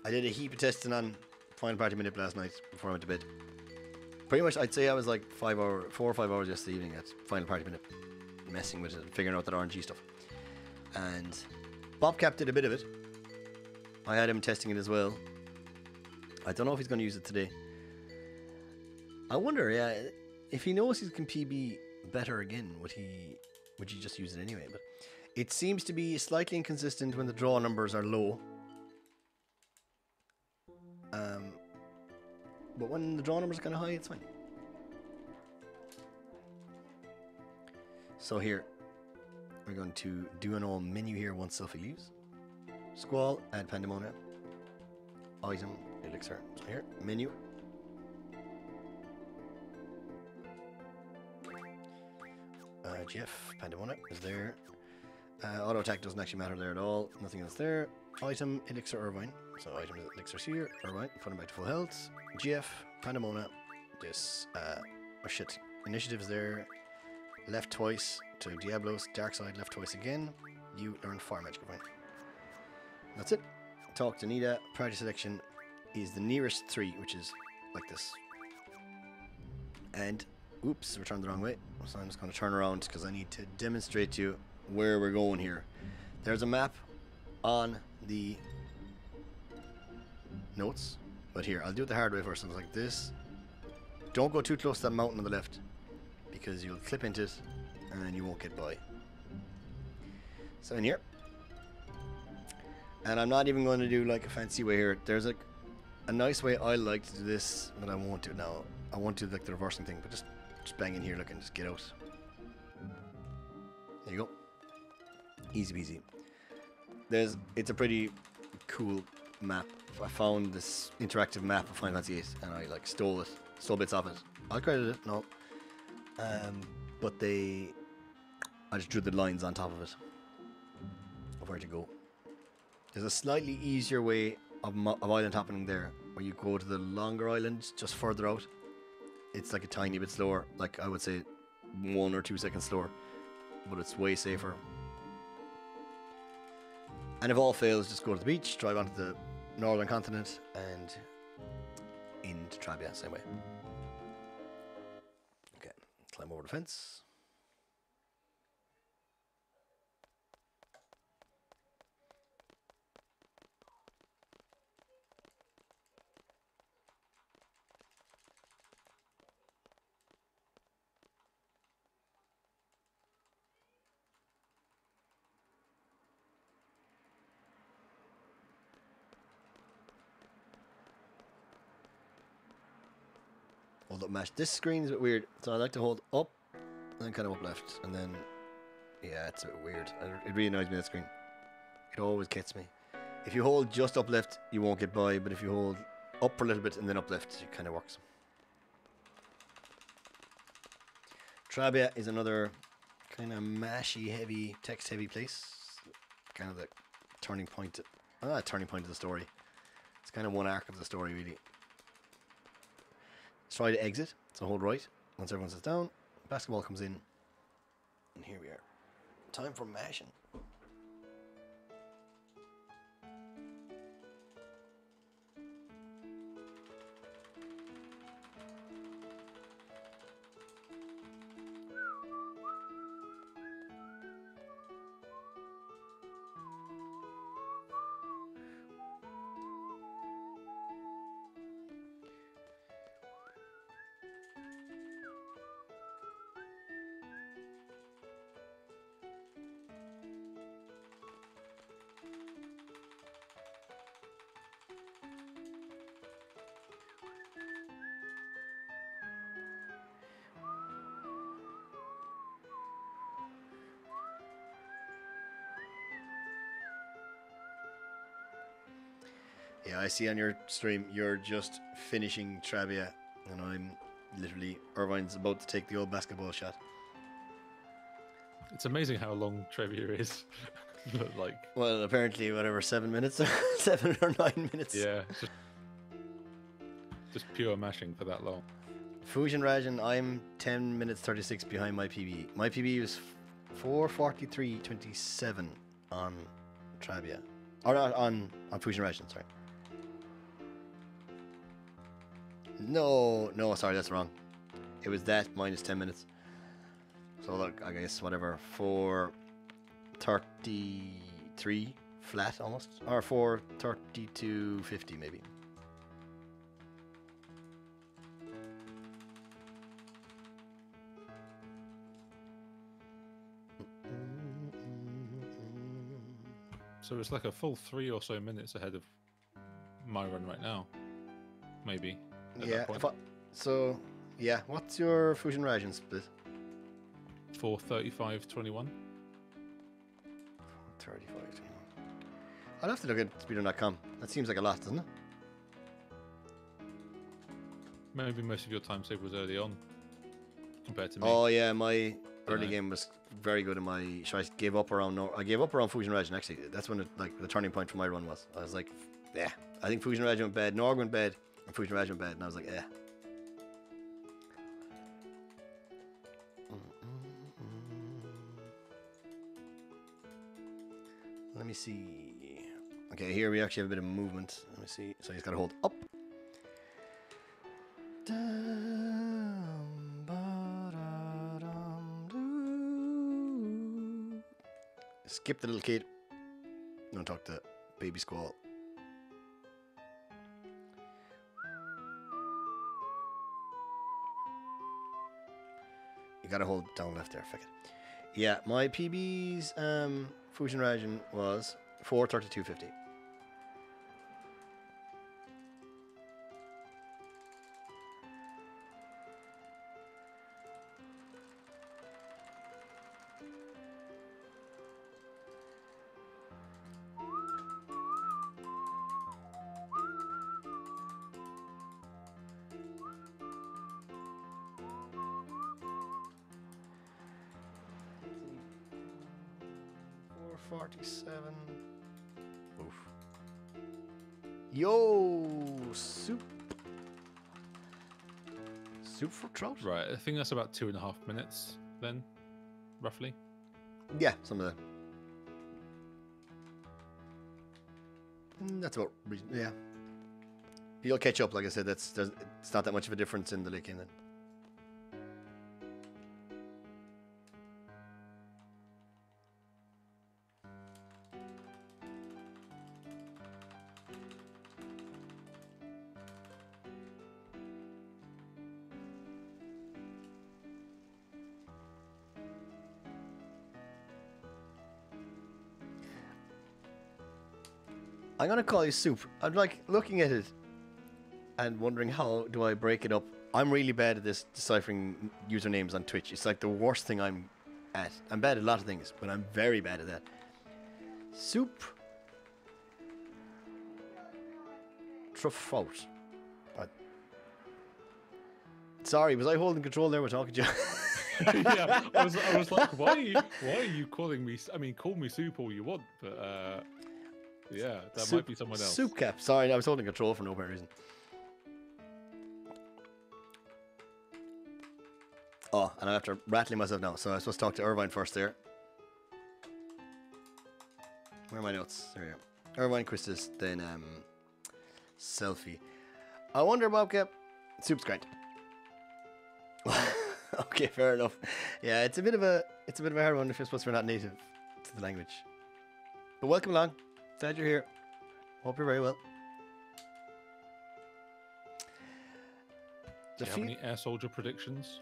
I did a heap of testing on Final Party Minute last night before I went to bed. Pretty much, I'd say I was like 4 or 5 hours yesterday evening at Final Party Minute, messing with it, figuring out that RNG stuff. And Bobcap did a bit of it. I had him testing it as well. I don't know if he's going to use it today. I wonder, yeah, if he knows he can PB better again, would he just use it anyway? But it seems to be slightly inconsistent when the draw numbers are low. But when the draw numbers are kind of high, it's fine. So here, we're going to do an old menu here once Selfie leaves. Squall, add Pandemonia. Item, elixir. So here, menu. GF, Pandemonia is there. Auto attack doesn't actually matter there at all. Nothing else there. Item, elixir, Irvine. So item is elixir's here. Irvine, put him back to full health. GF, Pandemonia. This, oh shit. Initiative is there. Left twice to Diablos. Dark side, left twice again. You learn Fire Magic, Irvine. That's it. Talk to Nita. Priority selection. is the nearest 3, which is like this. And, oops, we turned the wrong way. So I'm just going to turn around because I need to demonstrate to you where we're going here. There's a map on the notes, but here, I'll do it the hard way first. It's like this. Don't go too close to that mountain on the left because you'll clip into it and you won't get by. So in here. And I'm not even going to do like a fancy way here. There's like a nice way I like to do this, but I won't do it now. I won't do like the reversing thing, but just bang in here, look, and just get out. There you go. Easy peasy. It's a pretty cool map. I found this interactive map of Final Fantasy VIII, and I like stole bits of it. I'll credit it, no. But I just drew the lines on top of it of where to go. There's a slightly easier way of island hopping there, where you go to the longer island just further out. It's like a tiny bit slower, like I would say 1 or 2 seconds slower, but it's way safer. And if all fails, just go to the beach, drive onto the northern continent, and into Trabia, same way. Okay, climb over the fence. Hold up mash. This screen is a bit weird, so I like to hold up and then kind of up left, and then yeah, it's a bit weird. It really annoys me, that screen. It always gets me. If you hold just up left, you won't get by, but if you hold up for a little bit and then up left, it kind of works. Trabia is another kind of mashy, heavy, text heavy place. Kind of the turning point. Not a turning point of the story. It's kind of one arc of the story, really. Try to exit, so hold right. Once everyone sits down, basketball comes in, and here we are. Time for mashing. Yeah, I see on your stream you're just finishing Trabia, and I'm literally, Irvine's about to take the old basketball shot. It's amazing how long Trabia is. But like, well, apparently, whatever, 7 minutes, 7 or 9 minutes. Yeah, just pure mashing for that long. Fusion Rajan, I'm 10 minutes 36 behind my PB. My PB was 4:43.27 on Trabia, or on Fusion Rajan. Sorry. No, sorry, that's wrong. It was that minus 10 minutes. So look, I guess whatever, 4:33 flat almost, or 4:32.50 maybe. So it's like a full 3 or so minutes ahead of my run right now, maybe. Yeah. So yeah, what's your Fusion Rajan split? 4:35.21. 35. I'll have to look at speedrun.com. That seems like a lot, doesn't it? Maybe most of your time save was early on compared to me. Oh yeah, my early game was very good in my. So I gave up around. No, I gave up around Fusion Rajan. Actually, that's when the turning point for my run was. I was like, yeah, I think Fusion Rajan went bad. Norg went bad, and Fusion Rajan went bad, and I was like, yeah. Let me see. Okay, here we actually have a bit of movement. Let me see. So he's got to hold up Dum, ba-da-dum, doo. Skip the little kid. Don't talk to baby squall. You gotta hold down left there, fuck it. Yeah, my PB's Fusion Rajan was 432.50. $447. Oof. Yo, soup. Soup for trout? Right, I think that's about 2.5 minutes then, roughly. Yeah, some of that. That's about yeah. You'll catch up, like I said. It's not that much of a difference in the licking then. I'm gonna call you soup. I'm like looking at it and wondering how do I break it up. I'm really bad at this deciphering usernames on Twitch. It's like the worst thing I'm at. I'm bad at a lot of things, but I'm very bad at that. Soup. Truffalt. Sorry, was I holding control there? We're talking to you. Yeah, I was like, why are you calling me? I mean, call me soup all you want, but yeah, that might be someone else. Soup cap. Sorry, I was holding control for no apparent reason. Oh, and I'm after rattling myself now, so I'm supposed to talk to Irvine first there. Where are my notes? There we go. Irvine, Christus, then selfie. I wonder, Bobcat. Soup's great. Okay, fair enough. Yeah, it's a bit of a hard one if you're supposed to be not native to the language. But welcome along. Glad you're here. Hope you're very well. Do you have any air soldier predictions?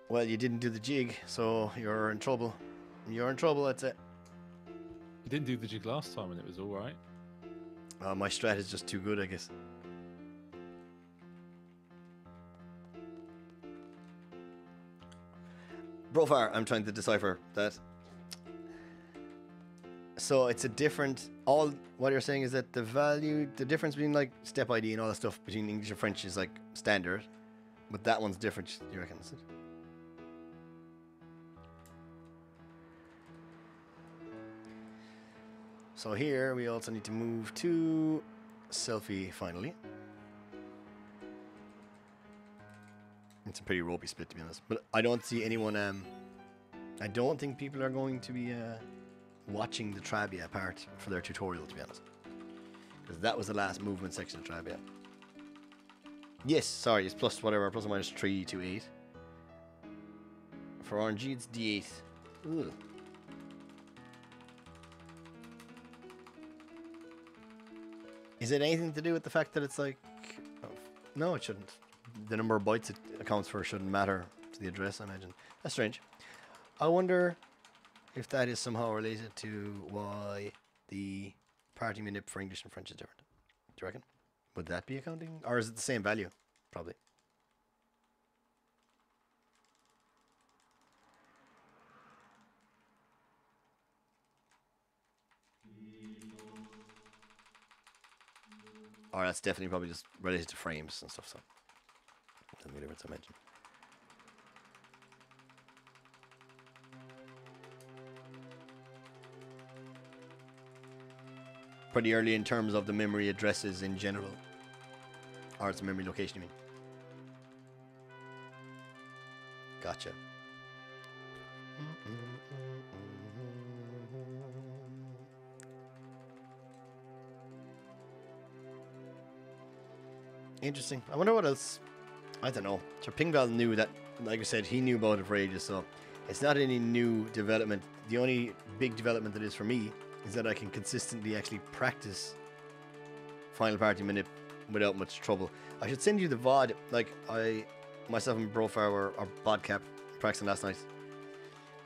Well, you didn't do the jig, so you're in trouble. You're in trouble, I'd say. You didn't do the jig last time and it was alright. My strat is just too good, I guess. Brofar, I'm trying to decipher that. So it's a different. All what you're saying is that the difference between like step ID and all that stuff between English and French is like standard, but that one's different. You reckon? Is it? So here we also need to move to selfie finally. It's a pretty ropey split, to be honest. But I don't see anyone. I don't think people are going to be watching the Trabia part for their tutorial, to be honest, because that was the last movement section of Trabia. Yes, sorry, it's plus whatever, plus or minus 3 to 8. For RNG, it's D8. Ugh. Is it anything to do with the fact that it's like... Oh, no, it shouldn't. The number of bytes it accounts for shouldn't matter to the address, I imagine. That's strange. I wonder if that is somehow related to why the party manip for English and French is different. Do you reckon? Would that be accounting? Or is it the same value? Probably. Or that's definitely probably just related to frames and stuff, so doesn't make a difference, I imagine. Pretty early in terms of the memory addresses in general. Or it's a memory location, you mean? Gotcha. Interesting. I wonder what else. I don't know. So Pingval knew that, like I said, he knew about it for ages, so it's not any new development. The only big development that is for me is that I can consistently actually practice Final Party Manip without much trouble. I should send you the VOD. Like, myself and Brofar or Bodcap practicing last night,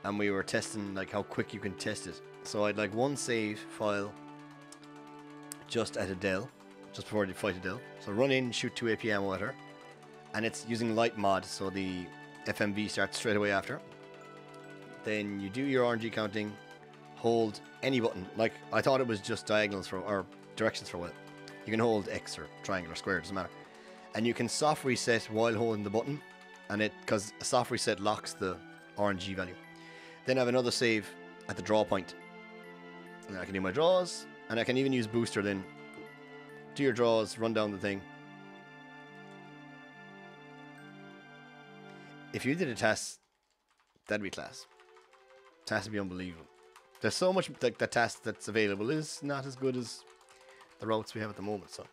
and we were testing like how quick you can test it. So I'd like one save file just at Adele, just before you fight Adele. So run in, shoot 2 AP ammo at her, and it's using light mod, so the FMV starts straight away after. Then you do your RNG counting, hold any button. Like, I thought it was just diagonals for, or directions for a while. You can hold X or triangle or square, it doesn't matter. And you can soft reset while holding the button, and because a soft reset locks the RNG value. Then I have another save at the draw point. And I can do my draws, and I can even use booster then. Do your draws, run down the thing. If you did a task, that'd be class. Task would be unbelievable. There's so much, like, the task that's available is not as good as the routes we have at the moment, so.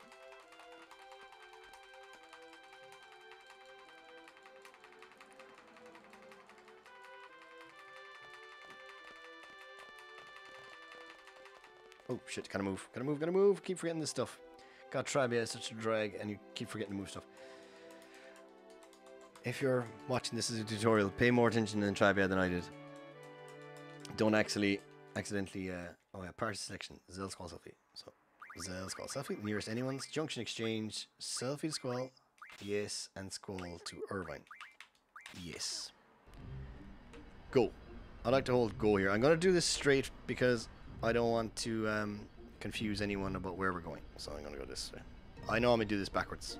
Oh shit, gotta move, gotta move, gotta move. Keep forgetting this stuff. God, Tribia is such a drag, and you keep forgetting to move stuff. If you're watching this as a tutorial, pay more attention than Tribia than I did. Don't accidentally, oh yeah, party selection, Zell Squall Selfie. So, Zell Squall Selfie, nearest anyone's, Junction Exchange, Selfie to Squall, yes, and Squall to Irvine. Yes. Go. I like to hold go here. I'm going to do this straight because I don't want to confuse anyone about where we're going. So I'm going to go this way. I know I'm going to do this backwards.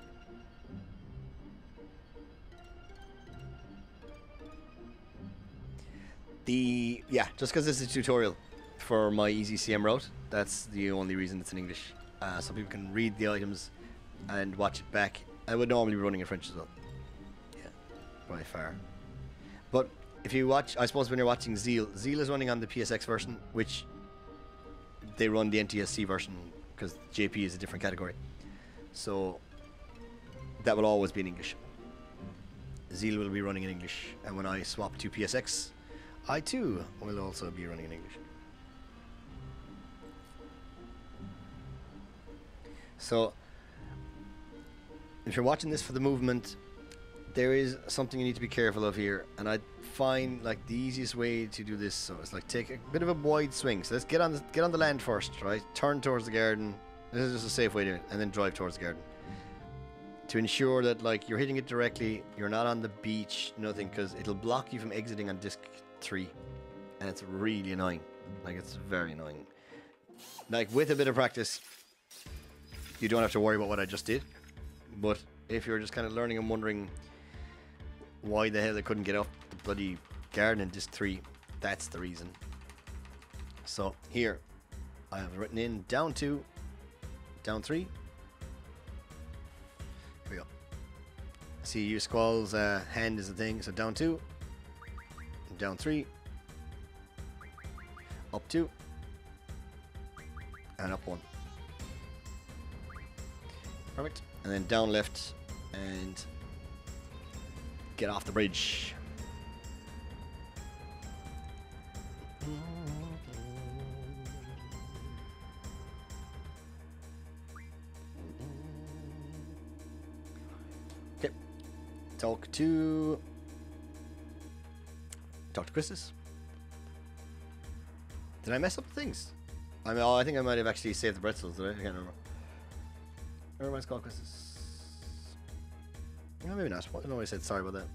Yeah, just because this is a tutorial for my easy CM route, that's the only reason it's in English. So people can read the items and watch it back. I would normally be running in French as well. Yeah, by far. But if you watch, I suppose when you're watching Zeal is running on the PSX version, which they run the NTSC version because JP is a different category. So that will always be in English. Zeal will be running in English, and when I swap to PSX, I too will also be running in English. So if you're watching this for the movement, there is something you need to be careful of here, and I find like the easiest way to do this, so it's like take a bit of a wide swing. So let's get on the land first, right? Turn towards the garden. This is just a safe way to do it, and then drive towards the garden. To ensure that like you're hitting it directly, you're not on the beach, nothing, because it'll block you from exiting on disc 3, and it's really annoying. Like, it's very annoying. Like, with a bit of practice, you don't have to worry about what I just did. But if you're just kind of learning and wondering why the hell I couldn't get off the bloody garden in disc 3, that's the reason. So here I have written in down 2, down 3. Here we go. See, your Squall's hand is the thing. So down 2, down 3, up 2, and up 1. Perfect. And then down left and get off the bridge. Okay. Talk to Christus. Did I mess up things? I mean, I think I might have actually saved the pretzels, did I? I can't remember. Everyone's called Christus. No, maybe not. I know I said sorry about that.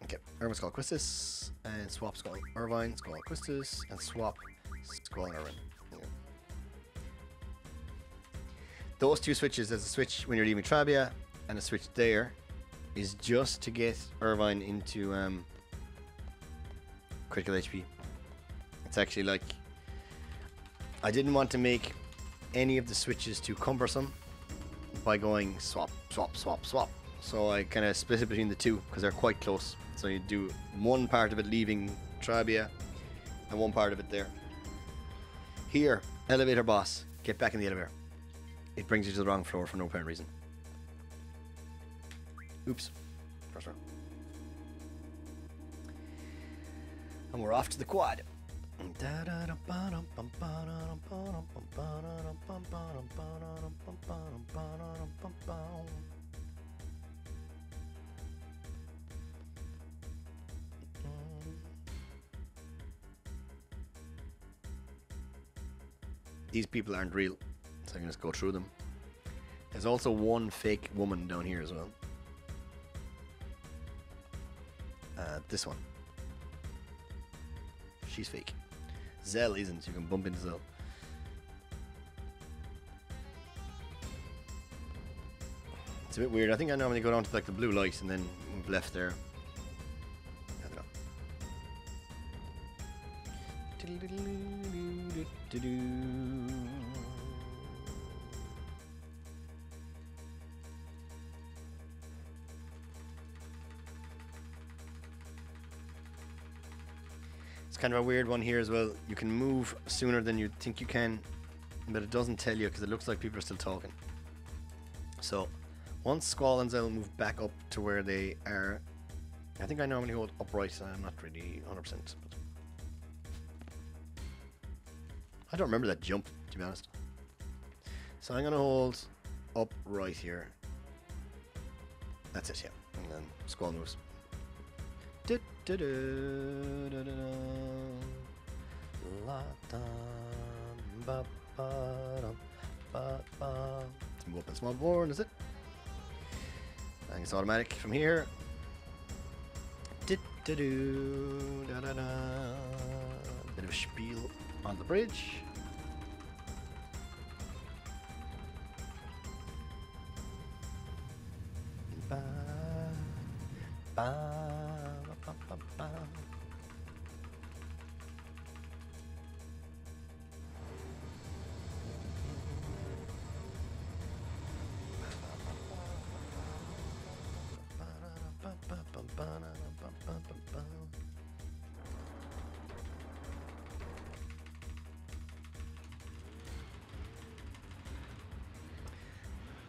Okay, Irvine's called Quistis, and swap Squall Irvine, Squall Quistis, and swap Squall Irvine. Yeah. Those two switches, there's a switch when you're leaving Trabia, and a switch there is just to get Irvine into critical HP. It's actually like, I didn't want to make any of the switches too cumbersome by going swap, swap, swap, swap. So I kind of split it between the two because they're quite close. So you do one part of it leaving Trabia and one part of it there. Here, Elevator Boss. Get back in the elevator. It brings you to the wrong floor for no apparent reason. Oops. First row. And we're off to the quad. These people aren't real, so I can just go through them. There's also one fake woman down here as well. This one. She's fake. Zell isn't, you can bump into Zell. It's a bit weird. I think I normally go down to like the blue light and then move left there. I don't know. It's kind of a weird one here as well. You can move sooner than you think you can, but it doesn't tell you because it looks like people are still talking. So once Squall and Zell move back up to where they are, I think I normally hold upright, so I'm not really 100%. But I don't remember that jump, to be honest. So I'm going to hold upright here. That's it, yeah. And then Squall moves. Some open small board, is it? I think it's automatic from here. Bit of a spiel on the bridge.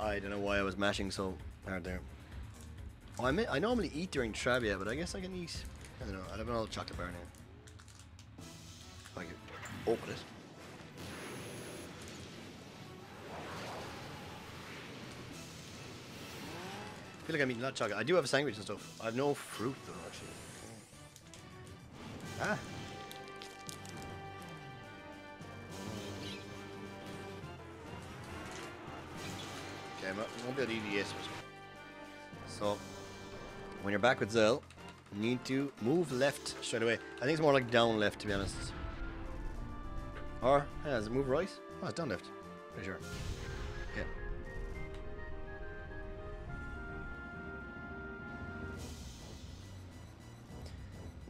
I don't know why I was mashing so hard there. Oh, I normally eat during Travia, but I guess I can eat. I don't know. I have an old chocolate bar now. If I could open it. I feel like I'm eating a lot of chocolate. I do have a sandwich and stuff. I have no fruit though, actually. Ah. Okay, I won't be able to eat the So, when you're back with Zell, you need to move left straight away. I think it's more like down left, to be honest. Or, yeah, does it move right? Oh, it's down left. Pretty sure. Yeah.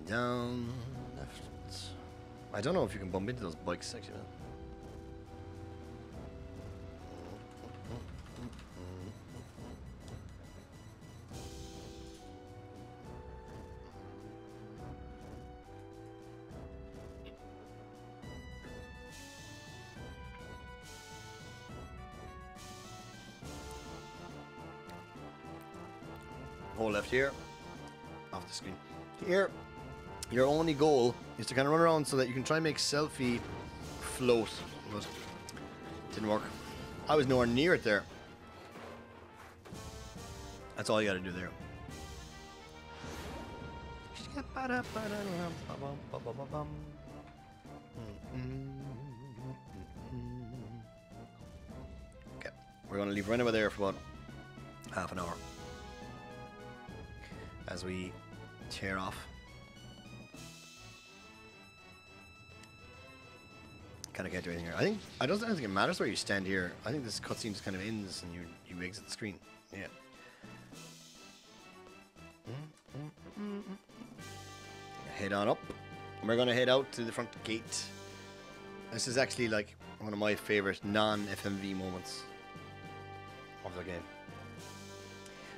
Down left. I don't know if you can bump into those bikes, actually. Hold left here, off the screen. Here, your only goal is to kind of run around so that you can try and make Selphie float, but didn't work. I was nowhere near it there. That's all you gotta do there. Okay, we're gonna leave right over there for about half an hour as we tear off. Kind of can't do anything here. I don't think it matters where you stand here. I think this cutscene just kind of ends and you exit the screen. Yeah. Head on up. We're gonna head out to the front gate. This is actually like one of my favorite non-FMV moments of the game.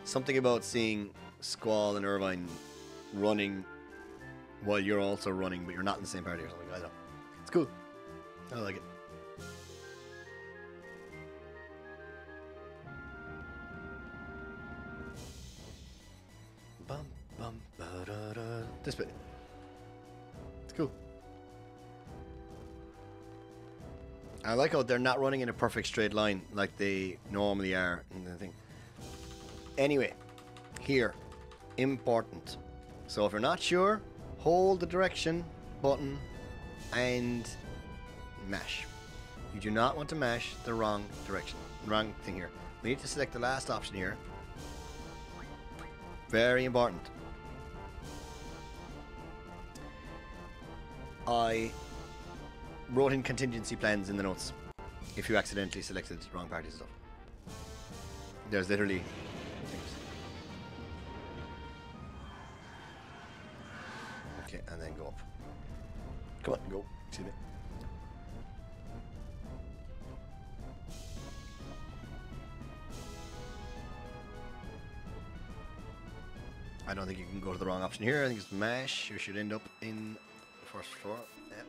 Something about seeing Squall and Irvine running while you're also running, but you're not in the same party or something. I don't know. It's cool. I like it. This bit. It's cool. I like how they're not running in a perfect straight line like they normally are in the thing. Anyway, here, important. So if you're not sure, hold the direction button and mash. You do not want to mash the wrong direction, wrong thing here. We need to select the last option here. Very important. I wrote in contingency plans in the notes if you accidentally selected the wrong party stuff. There's literally things. Okay, and then go up. Come on, go. Excuse me. I don't think you can go to the wrong option here. I think it's mash. You should end up in the first floor. Yeah.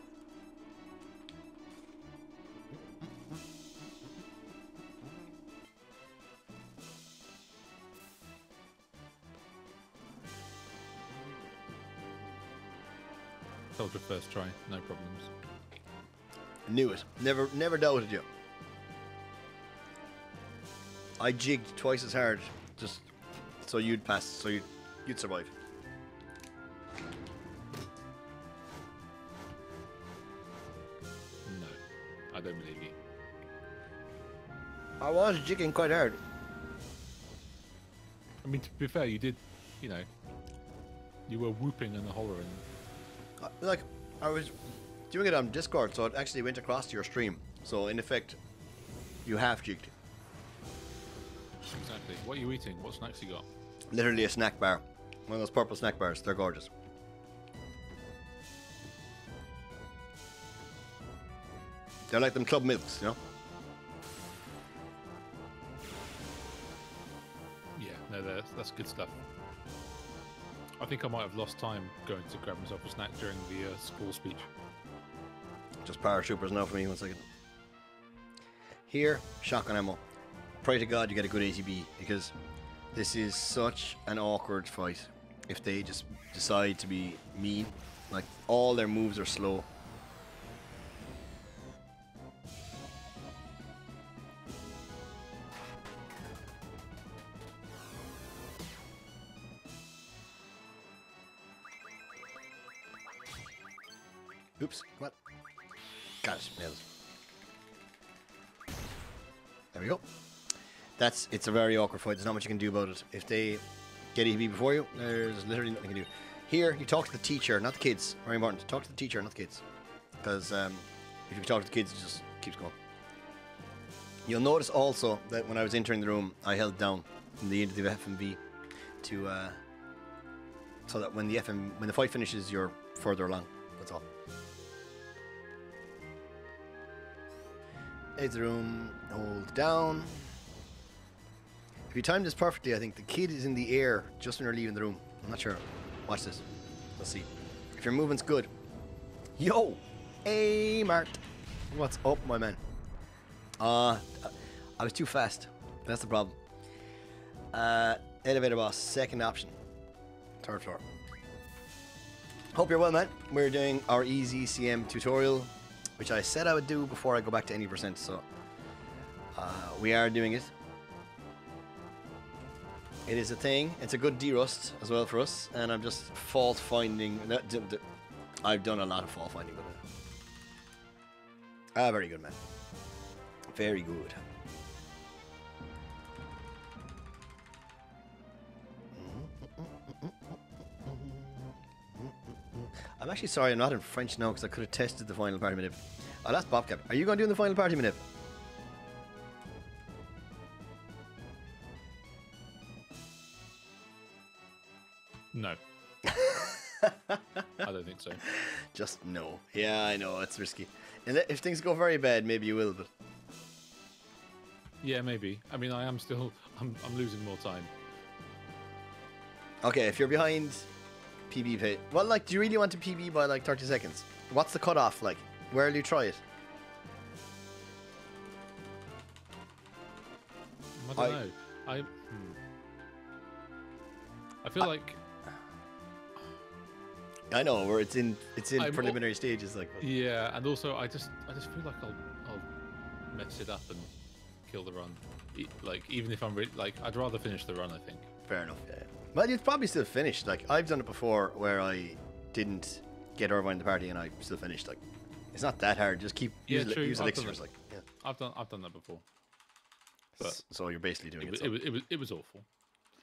Told you first try, no problems. Knew it. Never doubted you. I jigged twice as hard just so you'd pass, so you'd survive. No, I don't believe you. I was jigging quite hard. I mean, to be fair, you did, you know, you were whooping and hollering. Like, I was doing it on Discord, so it actually went across to your stream. So, in effect, you half jigged. Exactly. What are you eating? What snacks you got? Literally a snack bar. One of those purple snack bars. They're gorgeous. They're like them Club Milks, you know? Yeah, no, that's good stuff. I think I might have lost time going to grab myself a snack during the school speech. Just paratroopers now for me, 1 second. Here, shotgun ammo. Pray to God you get a good ATB, because this is such an awkward fight. If they just decide to be mean, like all their moves are slow. Oops, come on. Got it, nailed it. There we go. It's a very awkward fight. There's not much you can do about it. If they get EB before you, there's literally nothing you can do. Here, you talk to the teacher, not the kids. Very important. Talk to the teacher, not the kids. Because if you talk to the kids, it just keeps going. You'll notice also that when I was entering the room, I held down from the end of the FMV to so that when the fight finishes, you're further along. That's all. Exit the room, hold down. If you timed this perfectly, I think the kid is in the air just when you're leaving the room. I'm not sure. Watch this. Let's see. If your movement's good. Yo! Hey, Mart. What's up, my man? I was too fast. That's the problem. Elevator boss, second option. Third floor. Hope you're well, man. We're doing our easy CM tutorial, which I said I would do before I go back to any percent, so we are doing it. It is a thing. It's a good de-rust as well for us, and I'm just fault finding. I've done a lot of fault finding, but very good, man. Very good. I'm actually sorry I'm not in French now because I could have tested the final party manip. I'll ask Bobcat. Are you going to do the final party manip? No. I don't think so. Just no. Yeah, I know, it's risky. And if things go very bad, maybe you will, but... Yeah, maybe. I mean, I'm losing more time. Okay, if you're behind PB pay... Well, like, do you really want to PB by, like, 30 seconds? What's the cutoff, like? Where will you try it? I don't know. I feel like... I know where it's in I'm preliminary stages, like. Yeah, and also I just feel like I'll mess it up and kill the run. Like even if I'm like, I'd rather finish the run. I think. Fair enough. Yeah. Well, you'd probably still finish. Like I've done it before, where I didn't get Irvine in the party and I still finished. Like it's not that hard. Just keep use elixirs. Like yeah. I've done that before. But so you're basically doing it. It was awful.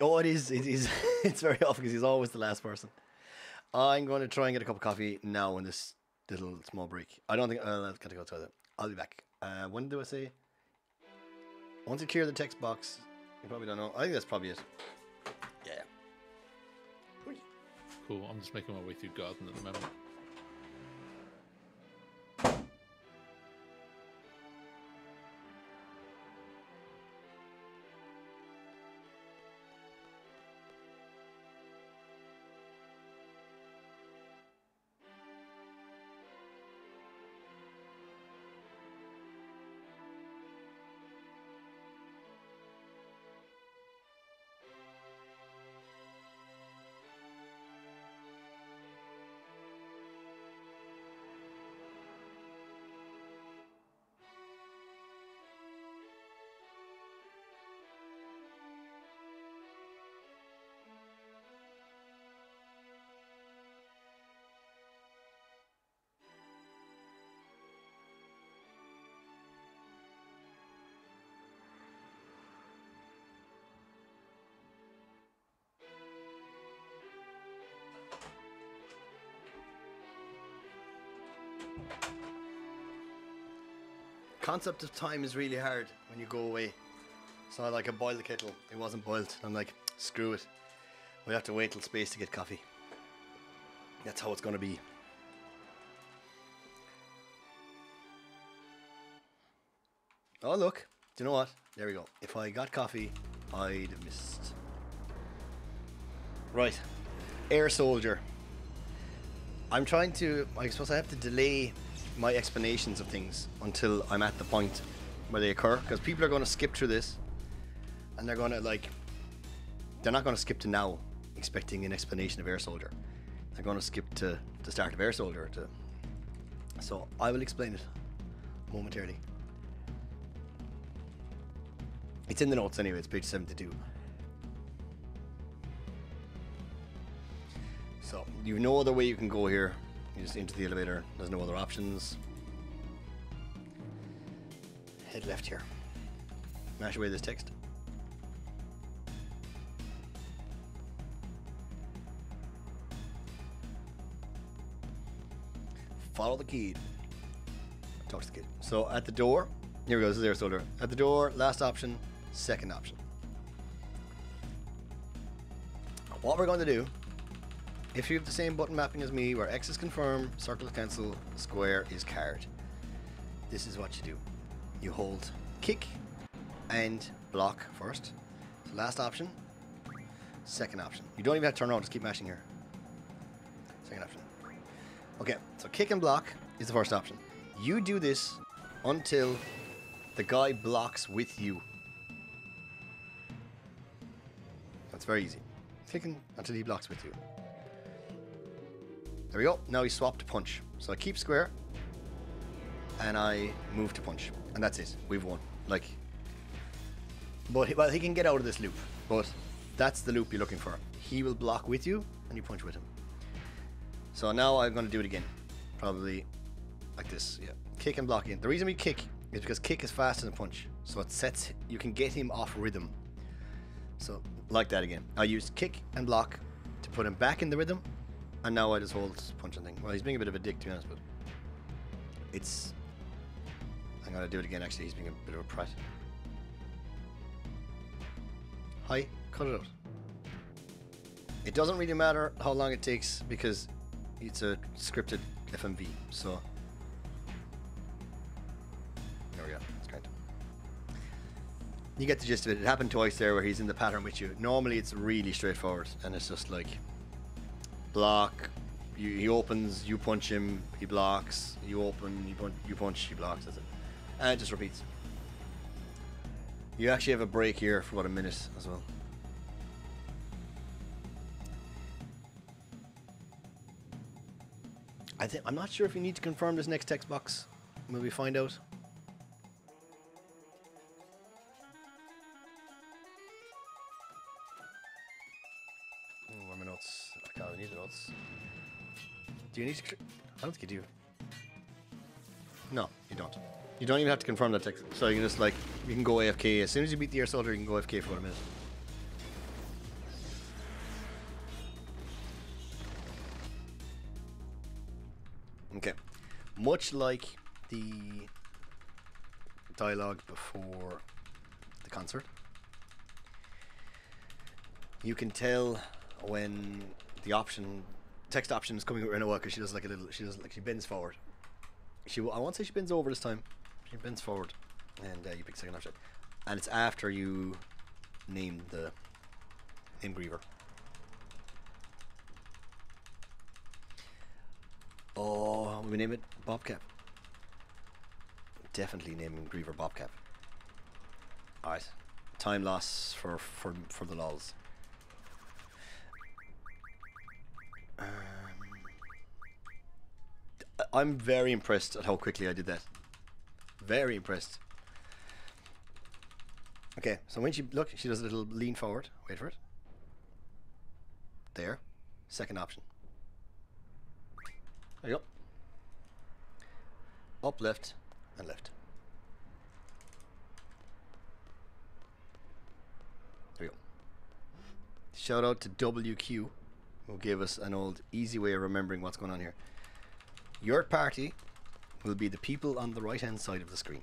Oh, it is. It is. It's very awful because he's always the last person. I'm going to try and get a cup of coffee now in this little small break. I don't think I've got to go to the toilet. I'll be back. When do I say? Once you clear the text box, you probably don't know. I think that's probably it. Yeah. Cool. I'm just making my way through garden at the moment. Concept of time is really hard when you go away. So I boiled the kettle. It wasn't boiled. I'm like, screw it. We have to wait till space to get coffee. That's how it's going to be. Oh look, do you know what? There we go. If I got coffee, I'd have missed. Right, Air Soldier. I'm trying to, I suppose I have to delay my explanations of things until I'm at the point where they occur, because people are going to skip through this and they're going to they're not going to skip to now expecting an explanation of Air Soldier. They're going to skip to the start of Air Soldier. So I will explain it momentarily. It's in the notes anyway, it's page 72. So, you've no other way you can go here. You just into the elevator. There's no other options. Head left here. Mash away this text. Follow the kid. Talk to the kid. So, at the door, here we go, this is Air Soldier. At the door, last option, second option. What we're going to do, if you have the same button mapping as me, where X is confirm, circle is cancel, square is card, this is what you do. You hold kick and block first. So last option, second option. You don't even have to turn around, just keep mashing here. Second option. Okay, so kick and block is the first option. You do this until the guy blocks with you. That's very easy. Kicking until he blocks with you. There we go. Now he swapped to punch. So I keep square and I move to punch. And that's it. We've won. But he can get out of this loop. But that's the loop you're looking for. He will block with you and you punch with him. So now I'm going to do it again. Probably like this. Yeah. Kick and block in. The reason we kick is because kick is faster than punch. So it sets, you can get him off rhythm. So like that again. I use kick and block to put him back in the rhythm. And now I just hold punch and thing. Well, he's being a bit of a dick, to be honest, but it's... I'm going to do it again, actually. He's being a bit of a prat. Hi, cut it out. It doesn't really matter how long it takes because it's a scripted FMV, so... There we go, that's great. You get the gist of it. It happened twice there where he's in the pattern with you. Normally it's really straightforward, and it's just like... block, he opens, you punch him, he blocks, you open, you punch, he blocks, that's it. And it just repeats. You actually have a break here for about a minute as well. I'm not sure if you need to confirm this next text box. Will we find out? Where are my notes? I can't need the notes. Do you need to? I don't think you do. No, you don't. You don't even have to confirm that text. So you can just you can go AFK as soon as you beat the air soldier. You can go AFK for 1 minute. Okay, much like the dialogue before the concert, you can tell when the text option is coming in a while because she does she bends forward. I won't say she bends over this time. She bends forward, and you pick second option, and it's after you name the Griever. Oh, we name it Bobcap. Definitely name him Griever Bobcap. Alright. Time loss for the lols. I'm very impressed at how quickly I did that. Very impressed. Okay, so when she does a little lean forward. Wait for it. There. Second option. There you go. Up, left, and left. There we go. Shout out to WQ, who gave us an old easy way of remembering what's going on here. Your party will be the people on the right hand side of the screen.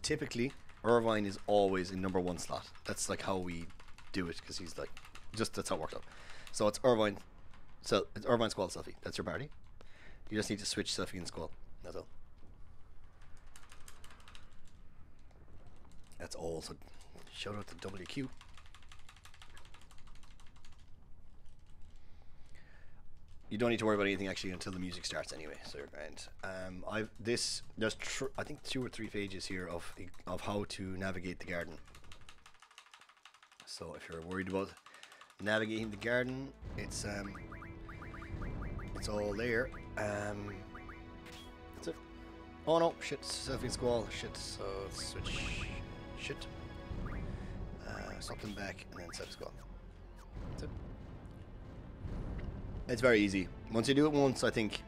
Typically, Irvine is always in number 1 slot. That's like how we do it, because he's that's how it worked out. So it's Irvine. So it's Irvine Squall Selfie. That's your party. You just need to switch Selfie and Squall. That's all. That's all. So shout out to WQ. You don't need to worry about anything actually until the music starts anyway. So you're grand. There's I think 2 or 3 pages here of how to navigate the garden. So if you're worried about navigating the garden, it's all there. That's it. Oh no, shit, Selfie and Squall, shit, so let's switch, shit. Something back, and then Selfie Squall. That's it. It's very easy. Once you do it once, I think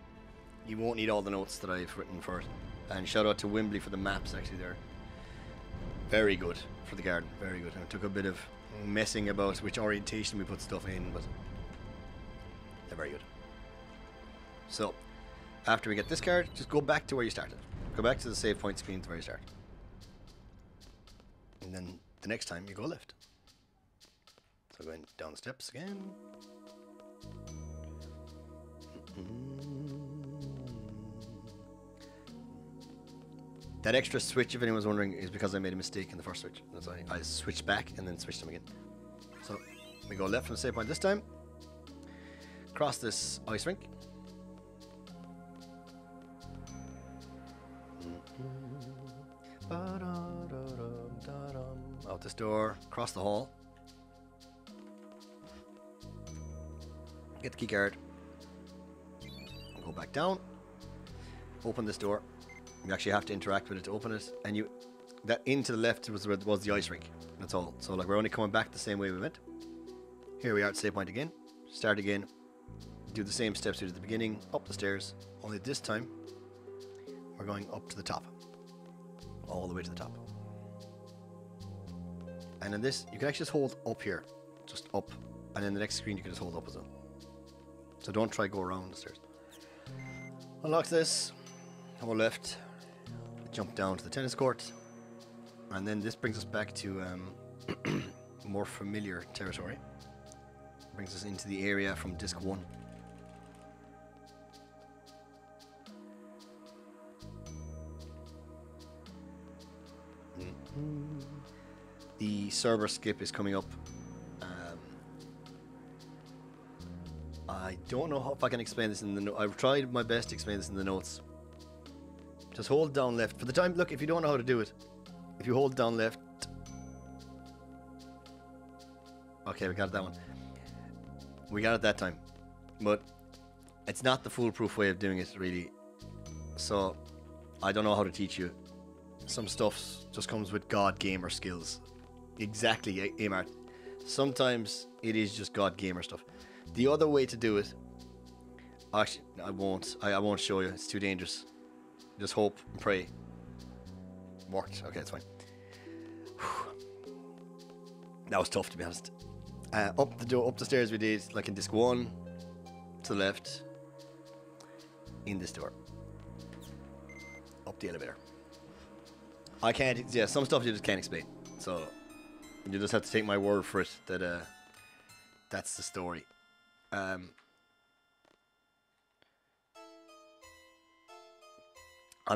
you won't need all the notes that I've written for it. And shout out to Wimbley for the maps, actually, they're very good for the garden, very good. And it took a bit of messing about which orientation we put stuff in, but they're very good. So, after we get this card, just go back to where you started. Go back to the save point screen to where you start. And then the next time you go left. So going down the steps again. That extra switch, if anyone's wondering, is because I made a mistake in the first switch. That's why I switched back and then switched them again. So, we go left from the save point this time. Cross this ice rink. Out this door, cross the hall. Get the key card. Go back down. Open this door. You actually have to interact with it to open it, and that into the left was the ice rink. That's all. So we're only coming back the same way we went. Here we are at save point again. Start again. Do the same steps we did at the beginning. Up the stairs. Only this time we're going up to the top. All the way to the top. And in this, you can actually just hold up here. Just up. And then the next screen you can just hold up as well. So don't try to go around the stairs. Unlock this. Go left. Jump down to the tennis court. And then this brings us back to more familiar territory. Brings us into the area from disc 1. The server skip is coming up. I don't know if I can explain this in the notes. I've tried my best to explain this in the notes. Just hold down left. For the time, look, if you don't know how to do it, if you hold down left. Okay, we got it that one. We got it that time. But it's not the foolproof way of doing it, really. So I don't know how to teach you. Some stuff just comes with God gamer skills. Exactly, Amart. Sometimes it is just God gamer stuff. The other way to do it, actually, I won't show you. It's too dangerous. Just hope and pray. Worked. Okay, it's fine. That was tough, to be honest. Up the stairs we did, like in disc 1, to the left, in this door, up the elevator. I can't, yeah, some stuff you just can't explain, so you just have to take my word for it that that's the story. I'm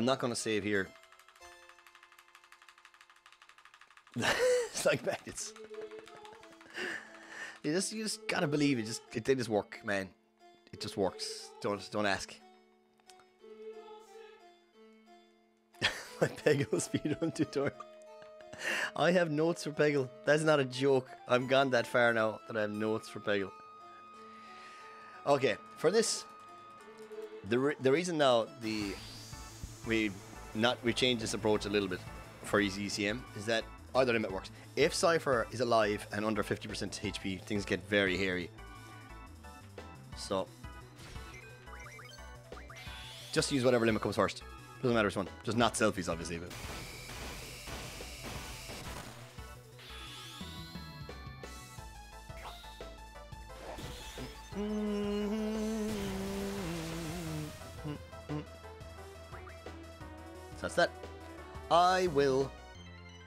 not gonna save here. It's like magnets. You just gotta believe it. They just work, man. It just works. Don't ask. My Peggle speedrun tutorial. I have notes for Peggle. That's not a joke. I've gone that far now that I have notes for Peggle. Okay, for this, the reason now we changed this approach a little bit for easy ECM is that either limit works. If Cypher is alive and under 50% HP, things get very hairy. So just use whatever limit comes first. Doesn't matter which one. Just not selfies, obviously. But so that's that. I will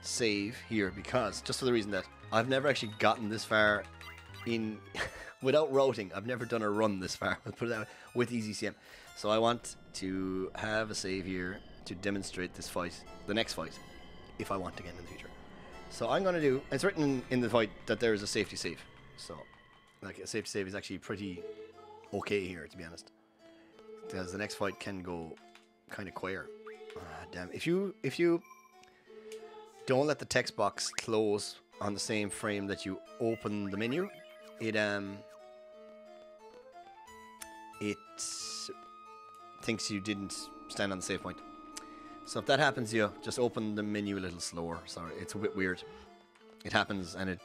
save here because, just for the reason that I've never actually gotten this far in without routing. I've never done a run this far, let's put it that way, with EasyCM. So I want to have a save here to demonstrate this fight, the next fight, if I want again in the future. So I'm going to do, it's written in the fight that there is a safety save. So like a safety save is actually pretty okay here, to be honest, because the next fight can go kind of queer. Damn, if you don't let the text box close on the same frame that you open the menu, it thinks you didn't stand on the save point. So if that happens to you, just open the menu a little slower. Sorry, it's a bit weird. It happens, and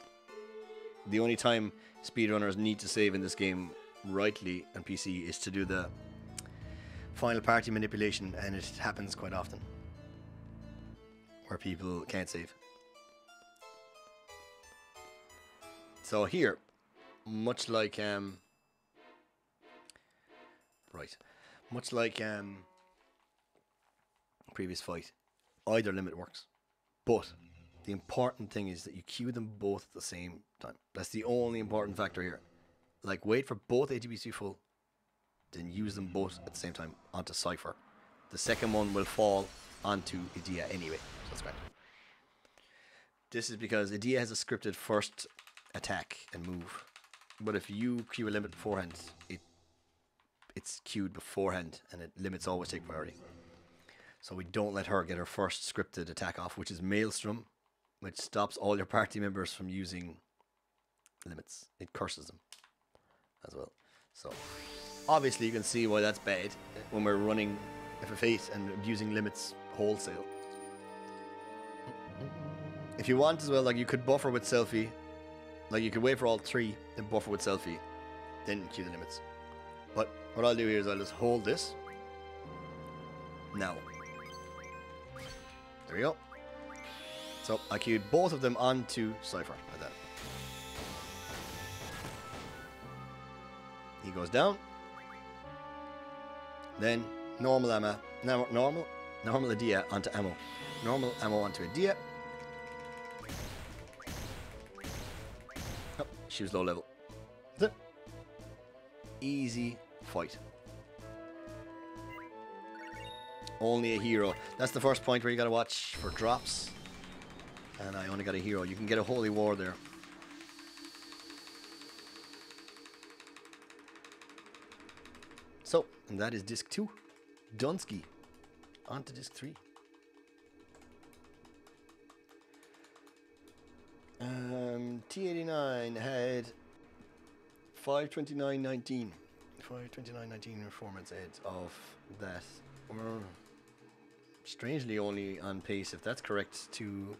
the only time speedrunners need to save in this game rightly on PC is to do the final party manipulation, and it happens quite often where people can't save. So here, much like previous fight, either limit works, but the important thing is that you queue them both at the same time. That's the only important factor here. Like, wait for both ATBs to be full, then use them both at the same time onto Cypher. The second one will fall onto Edea anyway, so that's great. This is because Edea has a scripted first attack and move, but if you queue a limit beforehand, it's queued beforehand, and limits always take priority. So we don't let her get her first scripted attack off, which is Maelstrom, which stops all your party members from using limits. It curses them as well. So obviously you can see why that's bad when we're running FF8 and using limits wholesale. If you want as well, like, you could buffer with selfie. Like, you could wait for all three, then buffer with selfie, then queue the limits. But what I'll do here is I'll just hold this. Now. There we go. So I queued both of them onto Cypher like that. He goes down. Then normal ammo, normal Edea onto ammo. Normal ammo onto Edea. Oh, she was low level. That's it. Easy fight. Only a hero. That's the first point where you gotta watch for drops. And I only got a hero. You can get a holy war there. So, and that is disc 2. Dunsky. On to disc 3. T89 had 529.19 25, 29, 19, or 4 minutes ahead of that. We're strangely only on pace, if that's correct, to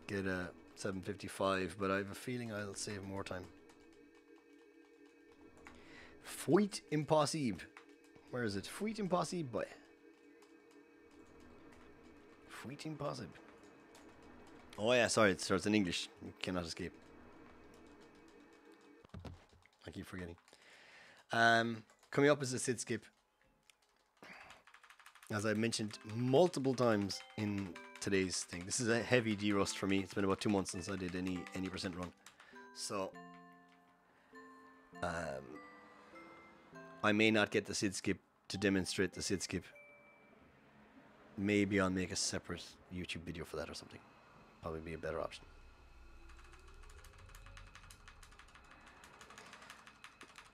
get a 7:55, but I have a feeling I'll save more time. Fuit impossible. Where is it? Fuit impossible. Fuit impossible. Oh yeah, sorry, it starts in English. You cannot escape. I keep forgetting. Coming up is a Sid skip. As I mentioned multiple times in today's thing, this is a heavy de-rust for me. It's been about 2 months since I did any percent run. So I may not get the Sid skip to demonstrate the Sid skip. Maybe I'll make a separate YouTube video for that or something. Probably be a better option.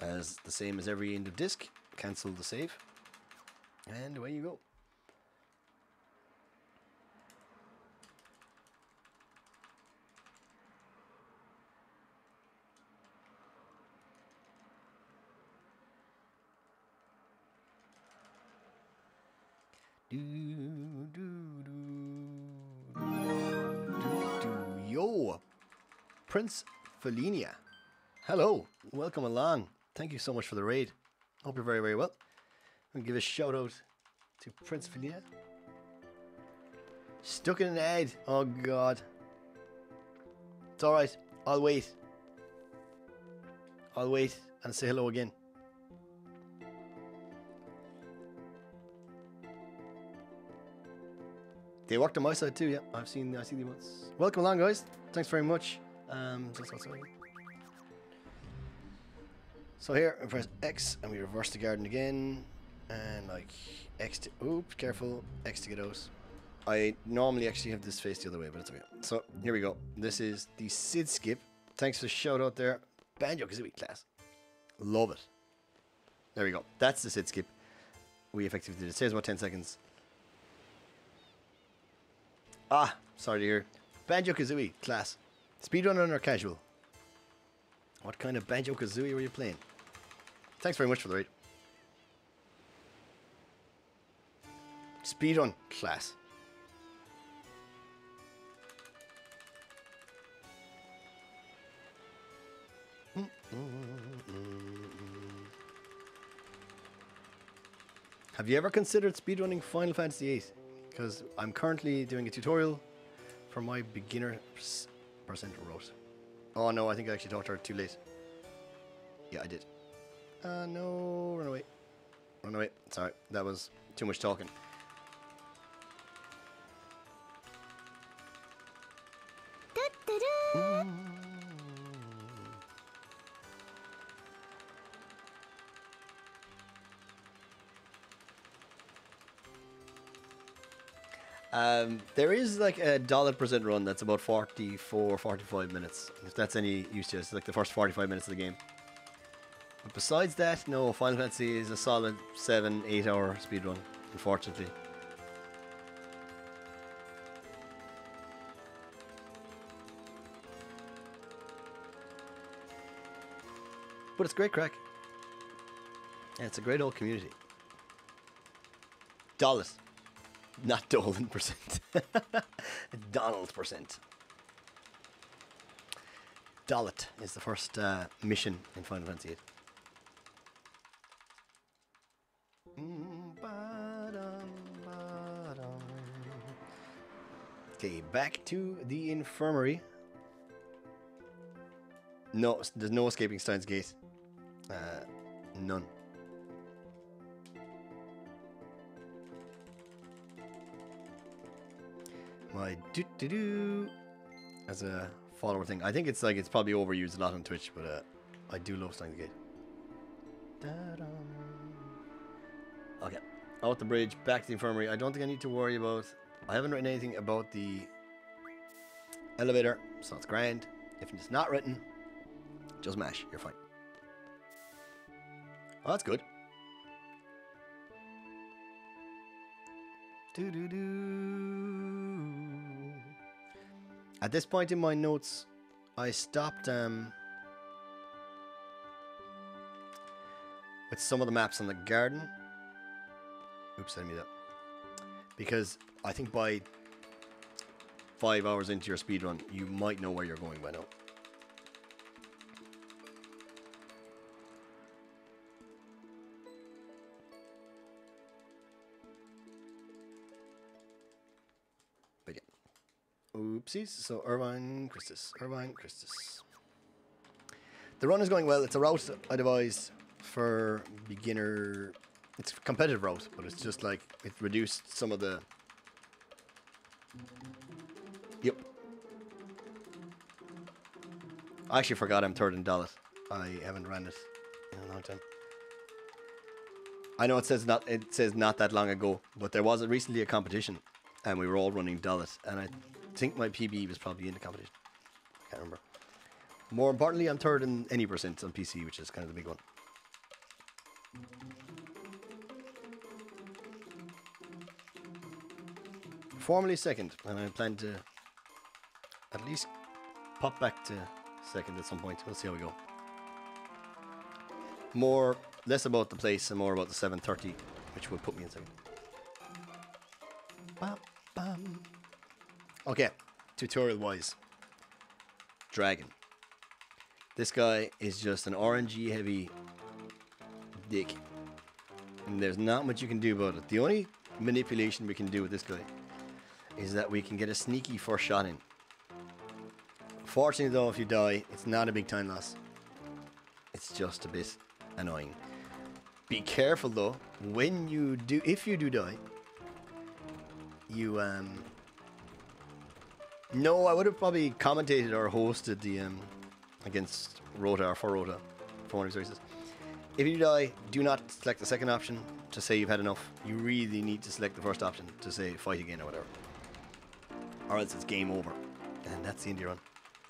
As the same as every end of disc, cancel the save, and away you go. Yo, Prince Felinia. Hello, welcome along. Thank you so much for the raid. Hope you're very, very well. I'm gonna give a shout out to Prince Felinia. Stuck in an ad. Oh God. It's alright. I'll wait. I'll wait and say hello again. They worked on my side too, yeah. I see the ones. Welcome along, guys. Thanks very much. So here, we press X and we reverse the garden again. And like X to, oops, careful, X to get out. I normally actually have this faced the other way, but it's okay. So here we go. This is the Sid skip. Thanks for the shout out there. Banjo-Kazooie class. Love it. There we go. That's the Sid skip. We effectively did it. Saves about 10 seconds. Ah, sorry to hear. Banjo-Kazooie class. Speedrunner or casual? What kind of Banjo-Kazooie were you playing? Thanks very much for the raid. Speedrun class. Have you ever considered speedrunning Final Fantasy VIII? Because I'm currently doing a tutorial for my beginner percent route. Oh no, I think I actually talked to her too late. Yeah, I did. No, run away. Run away. Sorry, that was too much talking. There is like a $100% run that's about 45 minutes. If that's any use to it, it's like the first 45 minutes of the game. But besides that, no, Final Fantasy is a solid 7-8 hour speedrun, unfortunately. But it's great crack. And it's a great old community. Dollars. Not Dolan percent. Donald percent. Dollet is the first mission in Final Fantasy VIII. Okay, back to the infirmary. No, there's no escaping Steins Gate. None. My do as a follower thing. I think it's like it's probably overused a lot on Twitch, but I do love Steins Gate. Okay, out the bridge, back to the infirmary. I don't think I need to worry about. I haven't written anything about the elevator, so it's grand. If it's not written, just mash. You're fine. Oh, that's good. At this point in my notes, I stopped. with some of the maps on the garden. Oops, I didn't mean that. Because I think by 5 hours into your speed run, you might know where you're going by now. But yeah. Oopsies. So Irvine, Christus. Irvine, Christus. The run is going well. It's a route I devised for beginner. It's a competitive route, but it's just like it reduced some of the. Yep. I actually forgot I'm third in Dalit. I haven't ran it in a long time. I know it says not that long ago, but there was recently a competition, and we were all running Dalit, and I think my PB was probably in the competition. I can't remember. More importantly, I'm third in any percent on PC, which is kind of the big one. Formally second, and I plan to at least pop back to second at some point. We'll see how we go. Less about the place and more about the 730, which will put me in second. Bam, bam. Okay, tutorial wise. Dragon. This guy is just an RNG heavy dick. And there's not much you can do about it. The only manipulation we can do with this guy is that we can get a sneaky first shot in. Fortunately though, if you die, it's not a big time loss. It's just a bit annoying. Be careful though, when you do, if you do die, you no, I would have probably commentated or hosted the against Rota or for Rota for one of these races. If you die, do not select the second option to say you've had enough. You really need to select the first option to say fight again or whatever. Or else it's game over. And that's the end of your run.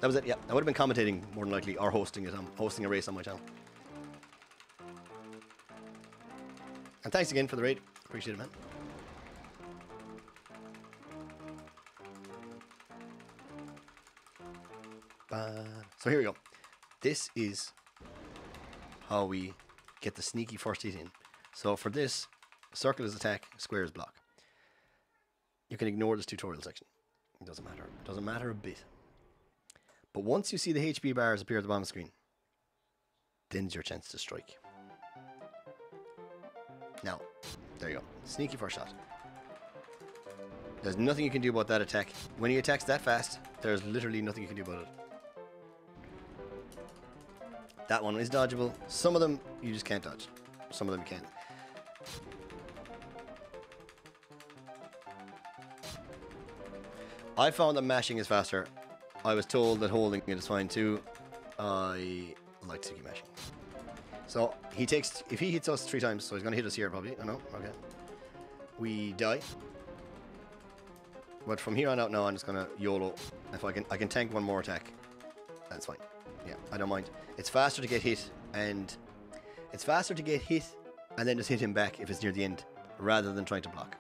That was it, yeah. I would have been commentating more than likely, or hosting it. I'm hosting a race on my channel. And thanks again for the raid. Appreciate it, man. So here we go. This is how we get the sneaky first hit in. So for this, circle is attack, square is block. You can ignore this tutorial section. It doesn't matter. It doesn't matter a bit. But once you see the HP bars appear at the bottom of the screen, then's your chance to strike. Now, there you go. Sneaky first shot. There's nothing you can do about that attack. When he attacks that fast, there's literally nothing you can do about it. That one is dodgeable. Some of them you just can't dodge. Some of them you can. I found that mashing is faster. I was told that holding it is fine too. I like to keep mashing. So he takes, if he hits us 3 times, so he's gonna hit us here probably. Oh no, okay. We die. But from here on out now, I'm just gonna YOLO. If I can tank one more attack. That's fine. Yeah, I don't mind. It's faster to get hit, and it's faster to get hit and then just hit him back if it's near the end, rather than trying to block.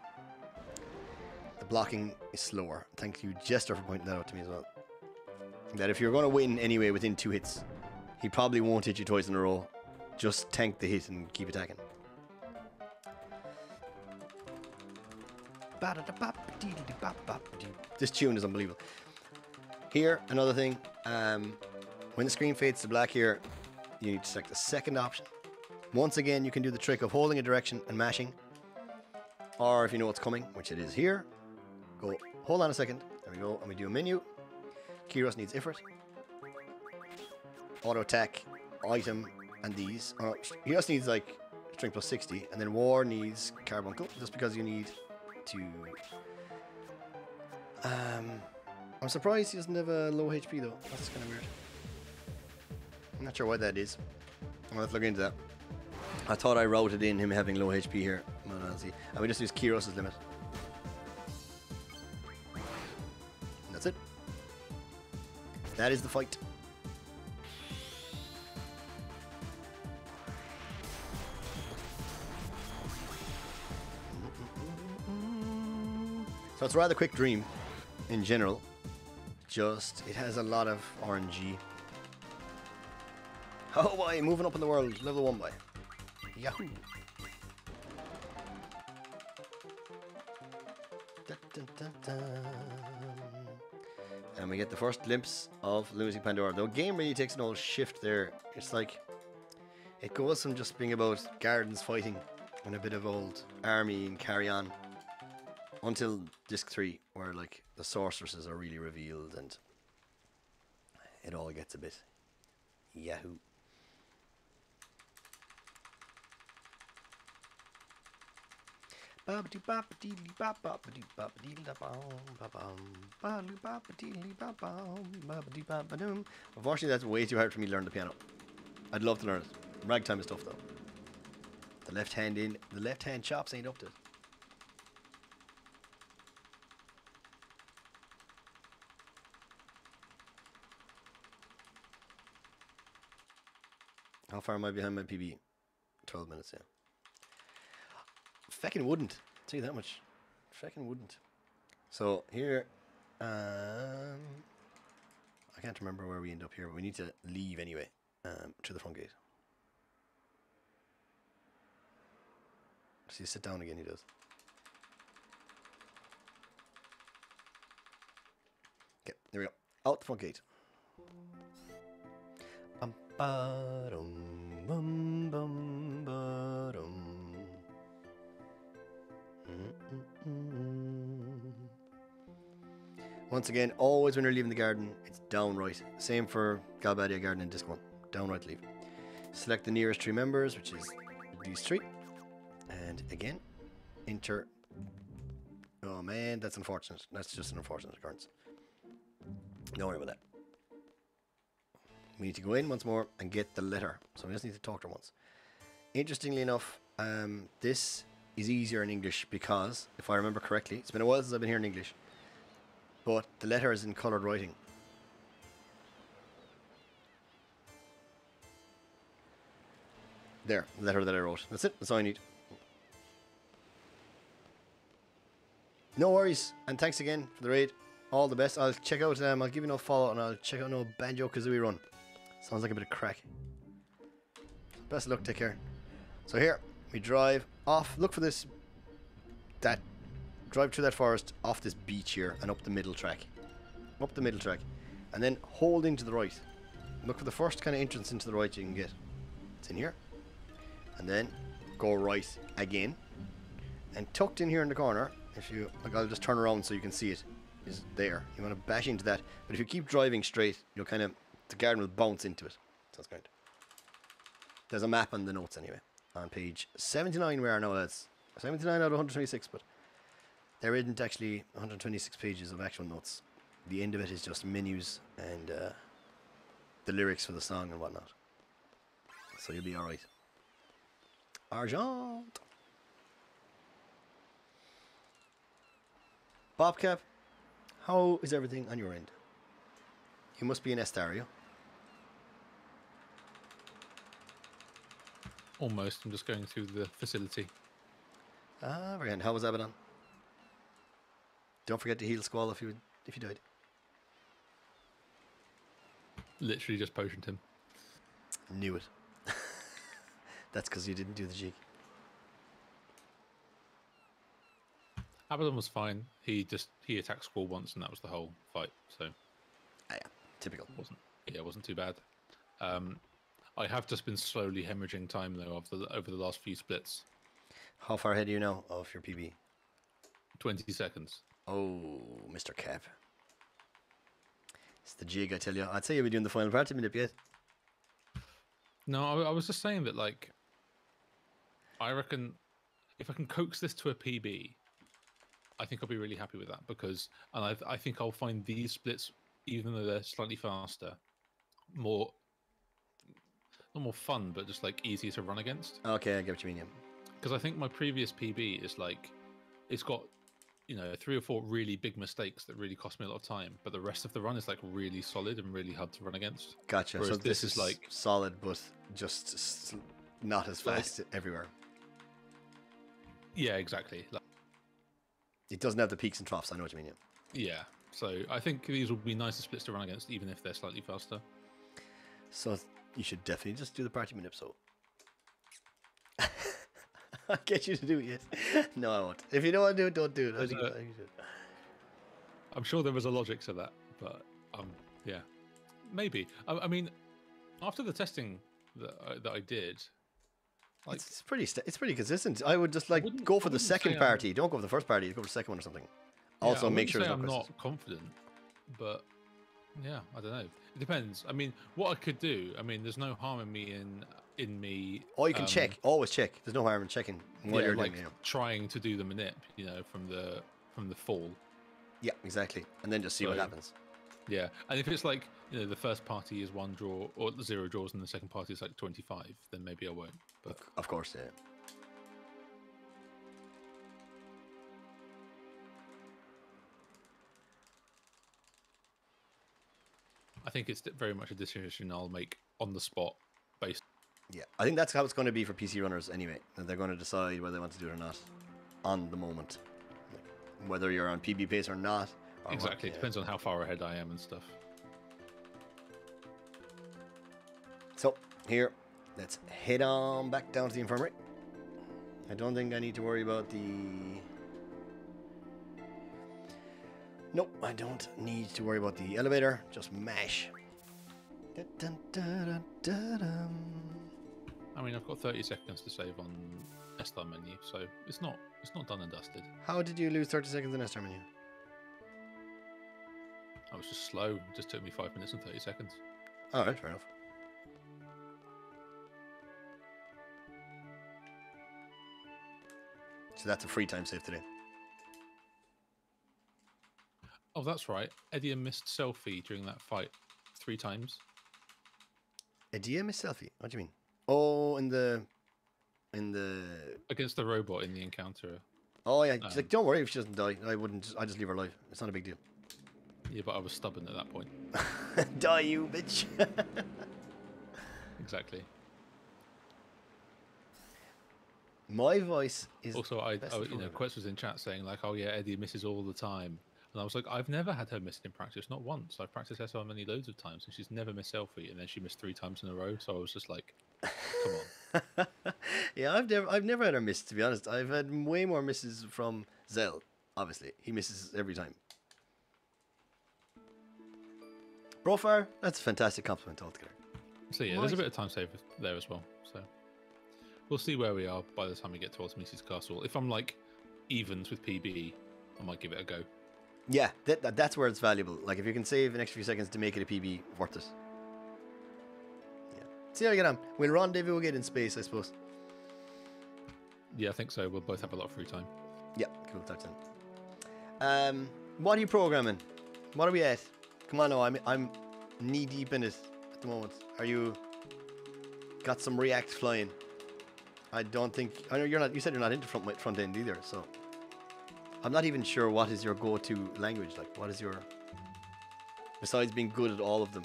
The blocking is slower. Thank you, Jester, for pointing that out to me as well. That if you're going to win anyway within 2 hits, he probably won't hit you twice in a row. Just tank the hit and keep attacking. This tune is unbelievable. Here, another thing. When the screen fades to black here, you need to select the second option. Once again, you can do the trick of holding a direction and mashing. Or if you know what's coming, which it is here, go, hold on a second. There we go. And we do a menu. Kyros needs Ifrit. Auto attack, item, and these. He just needs like strength plus 60. And then War needs Carbuncle, just because you need to... I'm surprised he doesn't have a low HP though. That's kind of weird. I'm not sure why that is. I'm gonna have to look into that. I thought I routed in him having low HP here. Well, see. And we just use Kyros' limit. And that's it. That is the fight. So it's a rather quick dream in general. Just, it has a lot of RNG. Oh boy, moving up in the world, level 1 boy. Yahoo! Dun, dun, dun, dun. And we get the first glimpse of Losing Pandora. The game really takes an old shift there. It's like it goes from just being about gardens fighting and a bit of old army and carry on until disc 3, where like the sorceresses are really revealed and it all gets a bit Yahoo! Unfortunately, that's way too hard for me to learn the piano. I'd love to learn it. Ragtime is tough though. The left hand chops ain't up to it. How far am I behind my PB? 12 minutes, yeah. Feckin' wouldn't. I'll tell you that much. Feckin' wouldn't. So here, I can't remember where we end up here, but we need to leave anyway, to the front gate. See, sit down again, he does. Okay, there we go. Out the front gate. Bum, ba-dum, bum, bum, ba-dum. Once again, always when you're leaving the garden, it's downright. Same for Galbadia Garden and Disc 1. Downright leave. Select the nearest 3 members, which is these 3. And again, enter. Oh man, that's unfortunate. That's just an unfortunate occurrence. Don't worry about that. We need to go in once more and get the letter. So we just need to talk to her once. Interestingly enough, this is easier in English because, if I remember correctly, it's been a while since I've been here in English, but the letter is in coloured writing. There, the letter that I wrote. That's it. That's all I need. No worries, and thanks again for the raid. All the best. I'll check out. I'll give you no follow, and I'll check out no Banjo-Kazooie run. Sounds like a bit of crack. Best of luck. Take care. So here we drive off. Look for this. Drive through that forest, off this beach here, and up the middle track. Up the middle track, and then hold into the right. Look for the first kind of entrance into the right you can get. It's in here, and then go right again, and tucked in here in the corner. If you like, I'll just turn around so you can see it. Is there. You want to bash into that, but if you keep driving straight, you'll kind of, the garden will bounce into it. Sounds great. There's a map on the notes anyway. On page 79 we are now, lads. 79 out of 126, but there isn't actually 126 pages of actual notes. The end of it is just menus and the lyrics for the song and whatnot. So you'll be alright. Argent! Bobcap, how is everything on your end? You must be in Estario. Almost. I'm just going through the facility. Ah, very good. How was Abaddon? Don't forget to heal Squall if you died. Literally just potioned him. Knew it. That's because you didn't do the jig. Abaddon was fine. He attacked Squall once, and that was the whole fight. So, yeah, typical. Wasn't too bad. I have just been slowly hemorrhaging time though over the last few splits. How far ahead are you now of your PB? 20 seconds. Oh, Mr. Kev. It's the jig, I tell you. I'd say you'll be doing the final party minute yet. No, I was just saying that, like, I reckon if I can coax this to a PB, I think I'll be really happy with that and I think I'll find these splits, even though they're slightly faster, not more fun, but just like easier to run against. Okay, I get what you mean. Yeah. Because I think my previous PB is like, it's got, 3 or 4 really big mistakes that really cost me a lot of time, but the rest of the run is like really solid and really hard to run against. Gotcha. Whereas so this is like solid, but just not as fast everywhere. Yeah, exactly. It doesn't have the peaks and troughs. I know what you mean. Yeah. So I think these will be nicer splits to run against, even if they're slightly faster. So you should definitely just do the party minute. So I'll get you to do it, yes. No, I won't. If you don't want to do it, don't do it. I'm sure there was a logic to that, but yeah, maybe. I mean, after the testing that I did, like, it's pretty consistent. I would just like go for the second party. Don't go for the first party. Go for the second one or something. Yeah, also, make sure I'm not confident, but yeah, I don't know. It depends. I mean, what I could do. I mean, there's no harm in me. Oh, you can check. Always check. There's no harm in checking what you're like doing. Trying to do the manip, from the fall. Yeah, exactly. And then just see what happens. Yeah, and if it's like the first party is 1 draw or 0 draws, and the second party is like 25, then maybe I won't. But of course, yeah. I think it's very much a decision I'll make on the spot, based. Yeah, I think that's how it's going to be for PC runners anyway. And they're going to decide whether they want to do it or not on the moment, whether you're on PB pace or not. Or exactly, it depends on how far ahead I am and stuff. So here, let's head on back down to the infirmary. I don't think I need to worry about the. Nope, I don't need to worry about the elevator. Just mash. I mean, I've got 30 seconds to save on S-Star menu, so it's not done and dusted. How did you lose 30 seconds in S-Star menu? I was just slow. It just took me 5 minutes and 30 seconds. All right, fair enough. So that's a free time save today. Oh, that's right. Edia missed selfie during that fight 3 times. Edia missed selfie? What do you mean? Oh, in the against the robot in the encounter. Oh yeah, she's like, don't worry if she doesn't die. I just leave her alive. It's not a big deal. Yeah, but I was stubborn at that point. Die, you bitch. Exactly. My voice is also Quest was in chat saying like, oh yeah, Edia misses all the time. And I was like, I've never had her miss in practice, not once. I've practiced SR many loads of times, and she's never missed selfie, and then she missed 3 times in a row. So I was just like, come on. Yeah, I've never had her miss, to be honest. I've had way more misses from Zell. Obviously, he misses every time. Brofar, that's a fantastic compliment altogether. So yeah, there's a bit of time save there as well. So we'll see where we are by the time we get to Artemis Castle. If I'm like evens with PB, I might give it a go. Yeah, that's where it's valuable. Like, if you can save an extra few seconds to make it a PB, worth it. Yeah. See how we get on. We'll rendezvous again in space, I suppose. Yeah, I think so. We'll both have a lot of free time. Yeah, cool. Talk to them. What are you programming? What are we at? Come on, no, I'm knee deep in it at the moment. Are you got some React flying? I don't think. I know you're not. You said you're not into front end either, so. I'm not even sure what is your go-to language. Like, what is your... Besides being good at all of them.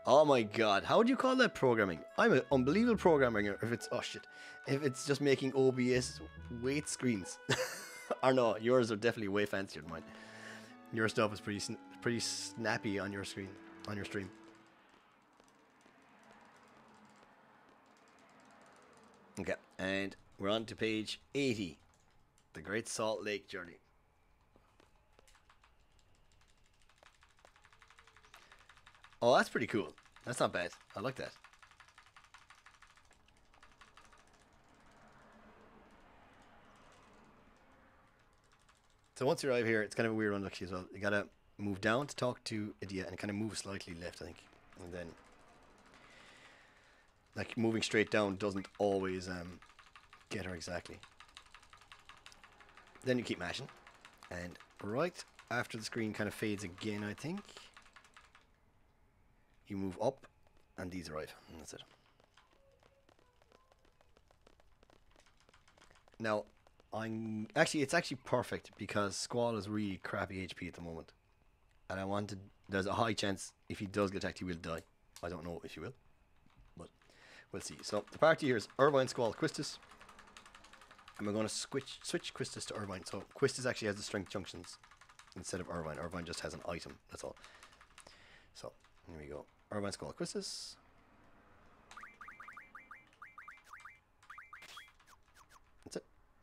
Oh my god. How would you call that programming? I'm an unbelievable programmer if it's... Oh shit. If it's just making OBS weight screens. Or no, yours are definitely way fancier than mine. Your stuff is pretty snappy on your screen. On your stream. Okay. And we're on to page 80. The Great Salt Lake Journey. Oh, that's pretty cool. That's not bad. I like that. So once you arrive here, it's kind of a weird one actually as well. You gotta move down to talk to Edia and kind of move slightly left, I think. And then, like, moving straight down doesn't always get her exactly. Then you keep mashing, and right after the screen kind of fades again, I think, you move up, and these arrive, and that's it. Now, it's actually perfect because Squall is really crappy HP at the moment, and there's a high chance if he does get attacked, he will die. I don't know if he will, but we'll see. So the party here is Irvine, Squall, Quistis. And we're going to switch Quistis to Irvine. So Quistis actually has the strength junctions instead of Irvine. Irvine just has an item. That's all. So here we go. Irvine, Squall, Quistis.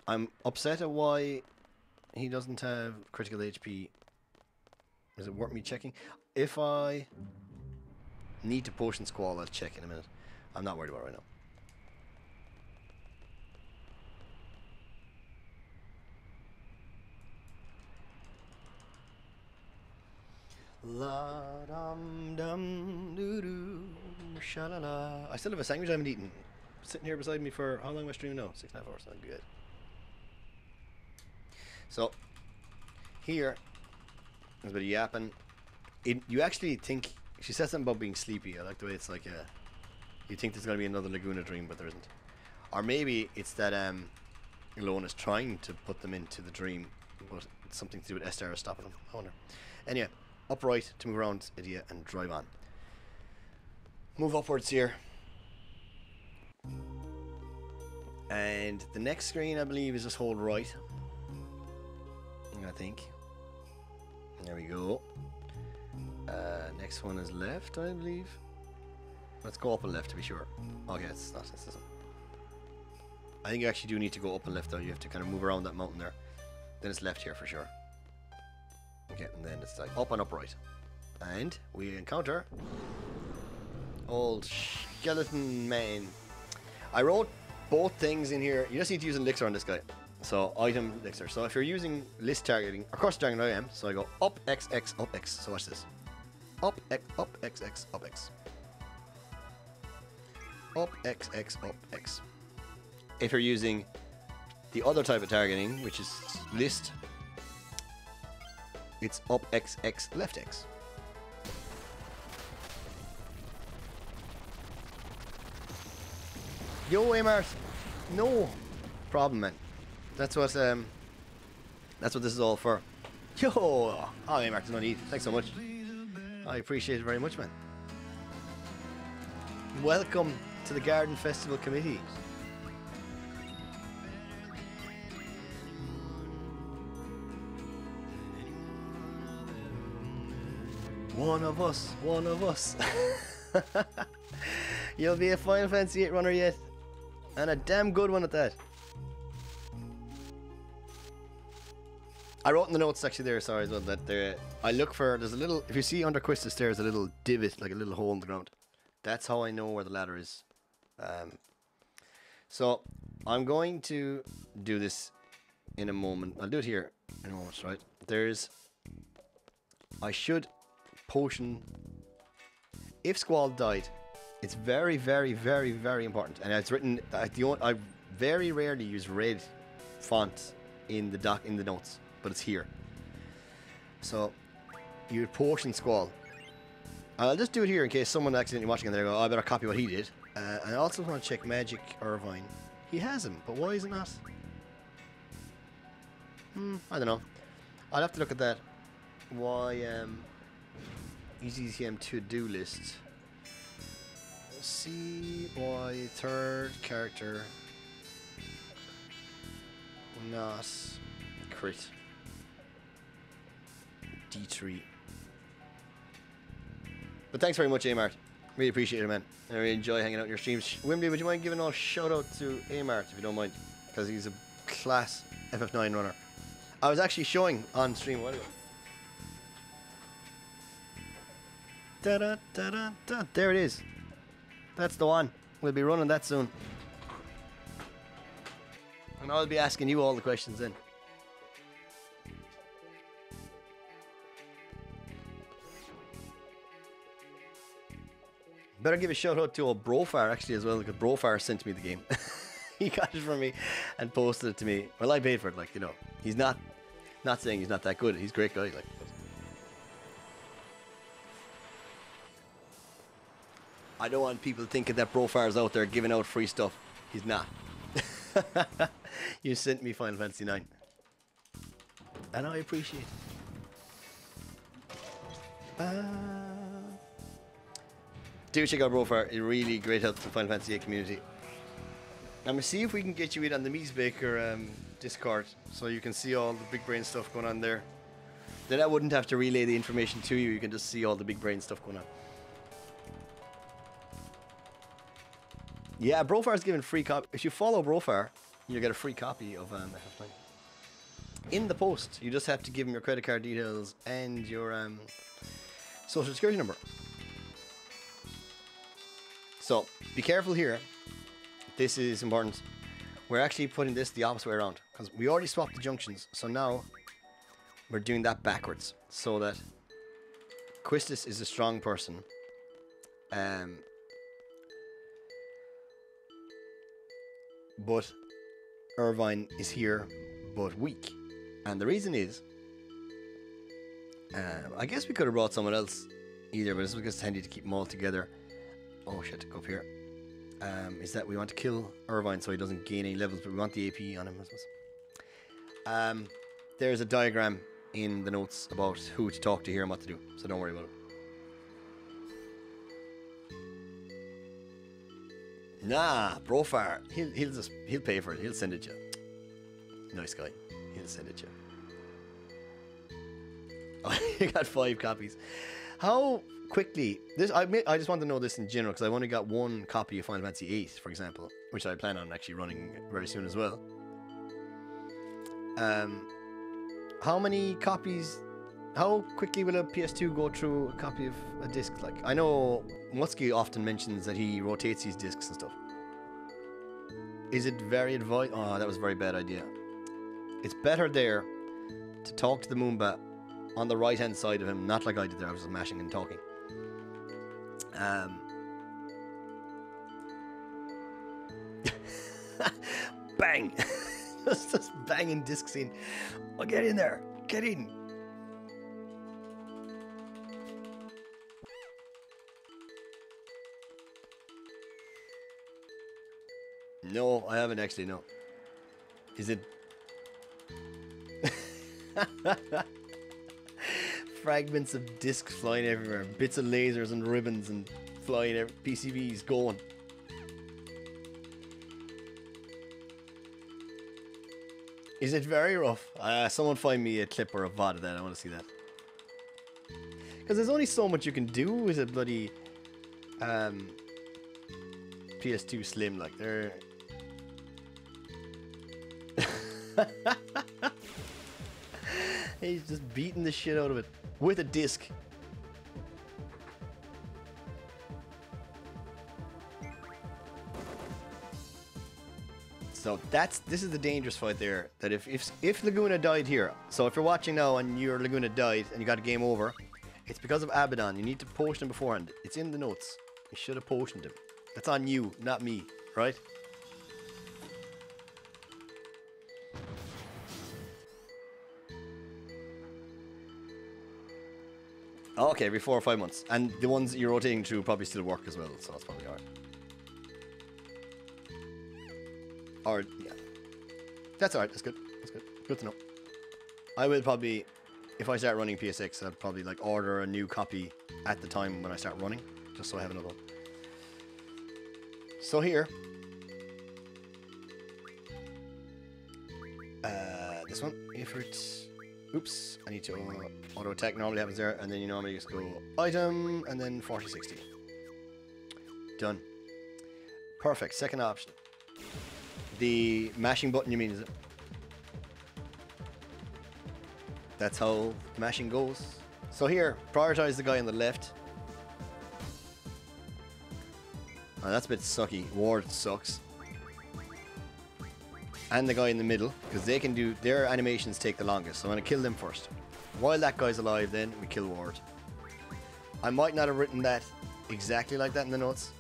I'm upset at why he doesn't have critical HP. Is it worth me checking? If I need to potion Squall, I'll check in a minute. I'm not worried about it right now. La dum dum doo doo shalala. I still have a sandwich I haven't eaten. Sitting here beside me for how long am I streaming now? 6.5 hours. Not good. So here there's a bit of yapping. You actually think she said something about being sleepy. I like the way it's like you think there's gonna be another Laguna dream, but there isn't. Or maybe it's that Elona's trying to put them into the dream, but it's something to do with Esther stopping them. I wonder. Anyway. Upright to move around, idiot, and drive on. Move upwards here. And the next screen, I believe, is just hold right. I think. There we go. Next one is left, I believe. Let's go up and left to be sure. Okay, it's not. This isn't. I think you actually do need to go up and left, though. You have to kind of move around that mountain there. Then it's left here for sure. Okay, and then it's like up and upright. And we encounter old skeleton man. I wrote both things in here. You just need to use an elixir on this guy. So item elixir. So if you're using list targeting, of course targeting I am. So I go up X X up X. So watch this. Up X up X X up X. Up X X up X. If you're using the other type of targeting, which is list, it's up X X left X. Yo, Amart. No problem, man. That's what this is all for. Yo, oh, Amart, no need. Thanks so much. I appreciate it very much, man. Welcome to the Garden Festival Committee. One of us, one of us. You'll be a Final Fantasy 8 runner yet, and a damn good one at that. I wrote in the notes actually there, sorry as well, that there, I look for, there's a little, if you see under Quista's stairs, a little divot, like a little hole in the ground. That's how I know where the ladder is. So I'm going to do this in a moment. I'll do it here in a moment, right? There's, I should potion. If Squall died, it's very, very, very, very important. And it's written. I very rarely use red font in the notes, but it's here. So you potion Squall. I'll just do it here in case someone accidentally watching and they go, oh, I better copy what he did. And I also want to check Magic Irvine. He has him, but why is it not? I don't know. I'll have to look at that. Why EZCM to-do list. See why third character not crit. D3. But thanks very much, Amart. Really appreciate it, man. I really enjoy hanging out in your streams. Wimby, would you mind giving a shout out to Amart if you don't mind? Because he's a class FF9 runner. I was actually showing on stream a while ago. Da da da da da. There it is. That's the one. We'll be running that soon. And I'll be asking you all the questions then. Better give a shout out to old Brofar actually as well, because Brofar sent me the game. He got it from me and posted it to me. Well, I paid for it, like, you know. He's not saying he's not that good. He's a great guy, like. I don't want people thinking that Brofar's out there giving out free stuff. He's not. You sent me Final Fantasy 9. And I appreciate it. Do check out Brofar. It's really great help to the Final Fantasy 8 community. I'm going to see if we can get you in on the Miesbaker Discord so you can see all the big brain stuff going on there. Then I wouldn't have to relay the information to you. You can just see all the big brain stuff going on. Yeah, Brofar's giving free copy. If you follow Brofar, you get a free copy of FF9. In the post, you just have to give them your credit card details and your social security number. So, be careful here. This is important. We're actually putting this the opposite way around, because we already swapped the junctions, so now we're doing that backwards, so that Quistis is a strong person. But Irvine is here, but weak. And the reason is, I guess we could have brought someone else either, but this was because it's handy to keep them all together. Oh shit, go up here. Is that we want to kill Irvine so he doesn't gain any levels, but we want the AP on him, I suppose. There's a diagram in the notes about who to talk to here and what to do, so don't worry about it. Nah, Brofar, he'll pay for it. He'll send it to you. Nice guy. He'll send it to you. Oh, you got 5 copies. How quickly? This I just want to know this in general, because I've only got 1 copy of Final Fantasy VIII, for example, which I plan on actually running very soon as well. How many copies? How quickly will a PS2 go through a copy of a disc? Like, I know Muskie often mentions that he rotates these discs and stuff. Is it very advised? Oh, that was a very bad idea. It's better there to talk to the Moomba on the right hand side of him, not like I did there. I was just mashing and talking. Bang! just banging discs in. Oh, get in there! Get in! No, I haven't actually, no. Is it... Fragments of discs flying everywhere. Bits of lasers and ribbons and flying PCBs going. Is it very rough? Someone find me a clip or a VOD of that. I want to see that. Because there's only so much you can do with a bloody PS2 Slim. Like, they're... He's just beating the shit out of it with a disc. So this is the dangerous fight there. That if Laguna died here, so if you're watching now and your Laguna died and you got a game over, it's because of Abaddon. You need to potion him beforehand. It's in the notes. You should have potioned him. That's on you, not me, right? Okay, every 4 or 5 months. And the ones that you're rotating through probably still work as well, so that's probably alright. Or, yeah. That's alright, that's good. That's good. Good to know. I will probably, if I start running PSX, I'll probably like order a new copy at the time when I start running, just so I have another one. So here, this one, if it's... Oops, I need to auto attack normally happens there, and then you normally just go item and then 4060. Done. Perfect. Second option. The mashing button, you mean, is it? That's how mashing goes. So here, prioritize the guy on the left. Oh, that's a bit sucky. Ward sucks. And the guy in the middle, because they can do, their animations take the longest, so I'm going to kill them first. While that guy's alive, then we kill Ward. I might not have written that exactly like that in the notes.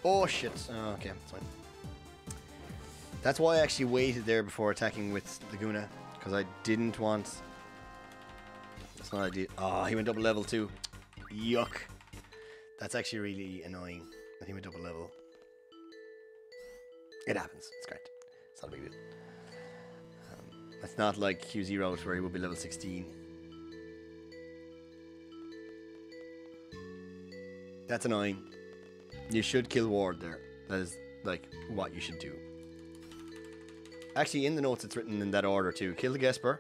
Oh shit. Oh, okay, that's fine. That's why I actually waited there before attacking with Laguna, because I didn't want... That's not ideal. Oh, he went double level too. Yuck. That's actually really annoying that he went double level. It happens. It's great. It's not a big deal. It's not like QZ Route where he will be level 16. That's annoying. You should kill Ward there. That is like what you should do. Actually, in the notes it's written in that order too. Kill the Gesper,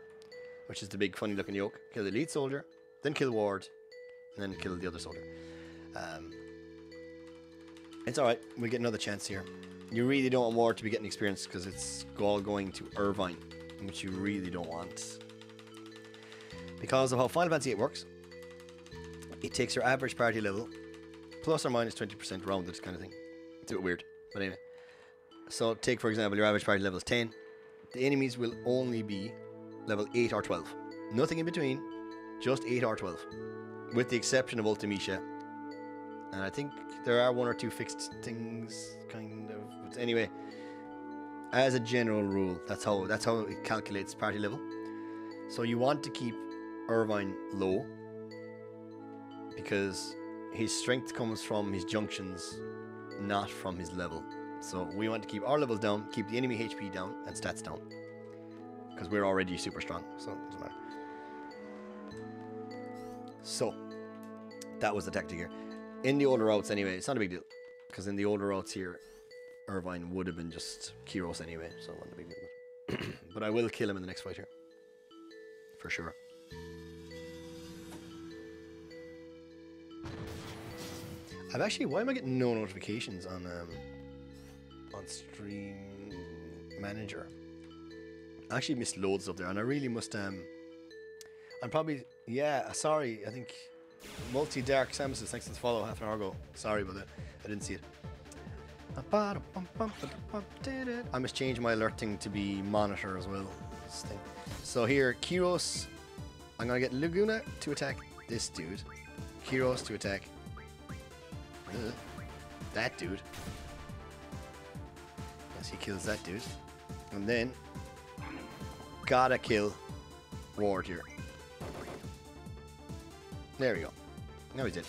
which is the big funny looking yoke. Kill the elite soldier, then kill Ward, and then kill the other soldier. It's alright. We'll get another chance here. You really don't want Ward to be getting experience because it's all going to Irvine, which you really don't want. Because of how Final Fantasy VIII works, it takes your average party level, plus or minus 20% rounded kind of thing. It's a bit weird, but anyway. So take, for example, your average party level is 10. The enemies will only be level 8 or 12. Nothing in between, just 8 or 12. With the exception of Ultimecia. And I think there are one or two fixed things, kind of. But anyway, as a general rule, that's how it calculates party level. So you want to keep Irvine low, because his strength comes from his junctions, not from his level. So we want to keep our levels down, keep the enemy HP down and stats down, because we're already super strong, so it doesn't matter. So that was the tactic here. In the older routes anyway, it's not a big deal, because in the older routes here, Irvine would have been just Kyros anyway, so it wasn't a big deal. But I will kill him in the next fight here, for sure. I've actually, why am I getting no notifications on Stream Manager? I actually missed loads up there, and I really must I'm probably, yeah, sorry, I think Multi-Dark Samus, thanks for the follow half an hour ago. Sorry about that, I didn't see it. I must change my alerting to be monitor as well. This thing. So here, Kyros, I'm gonna get Laguna to attack this dude. Kyros to attack that dude. As he kills that dude. And then gotta kill Ward here. There we go. Now he's dead.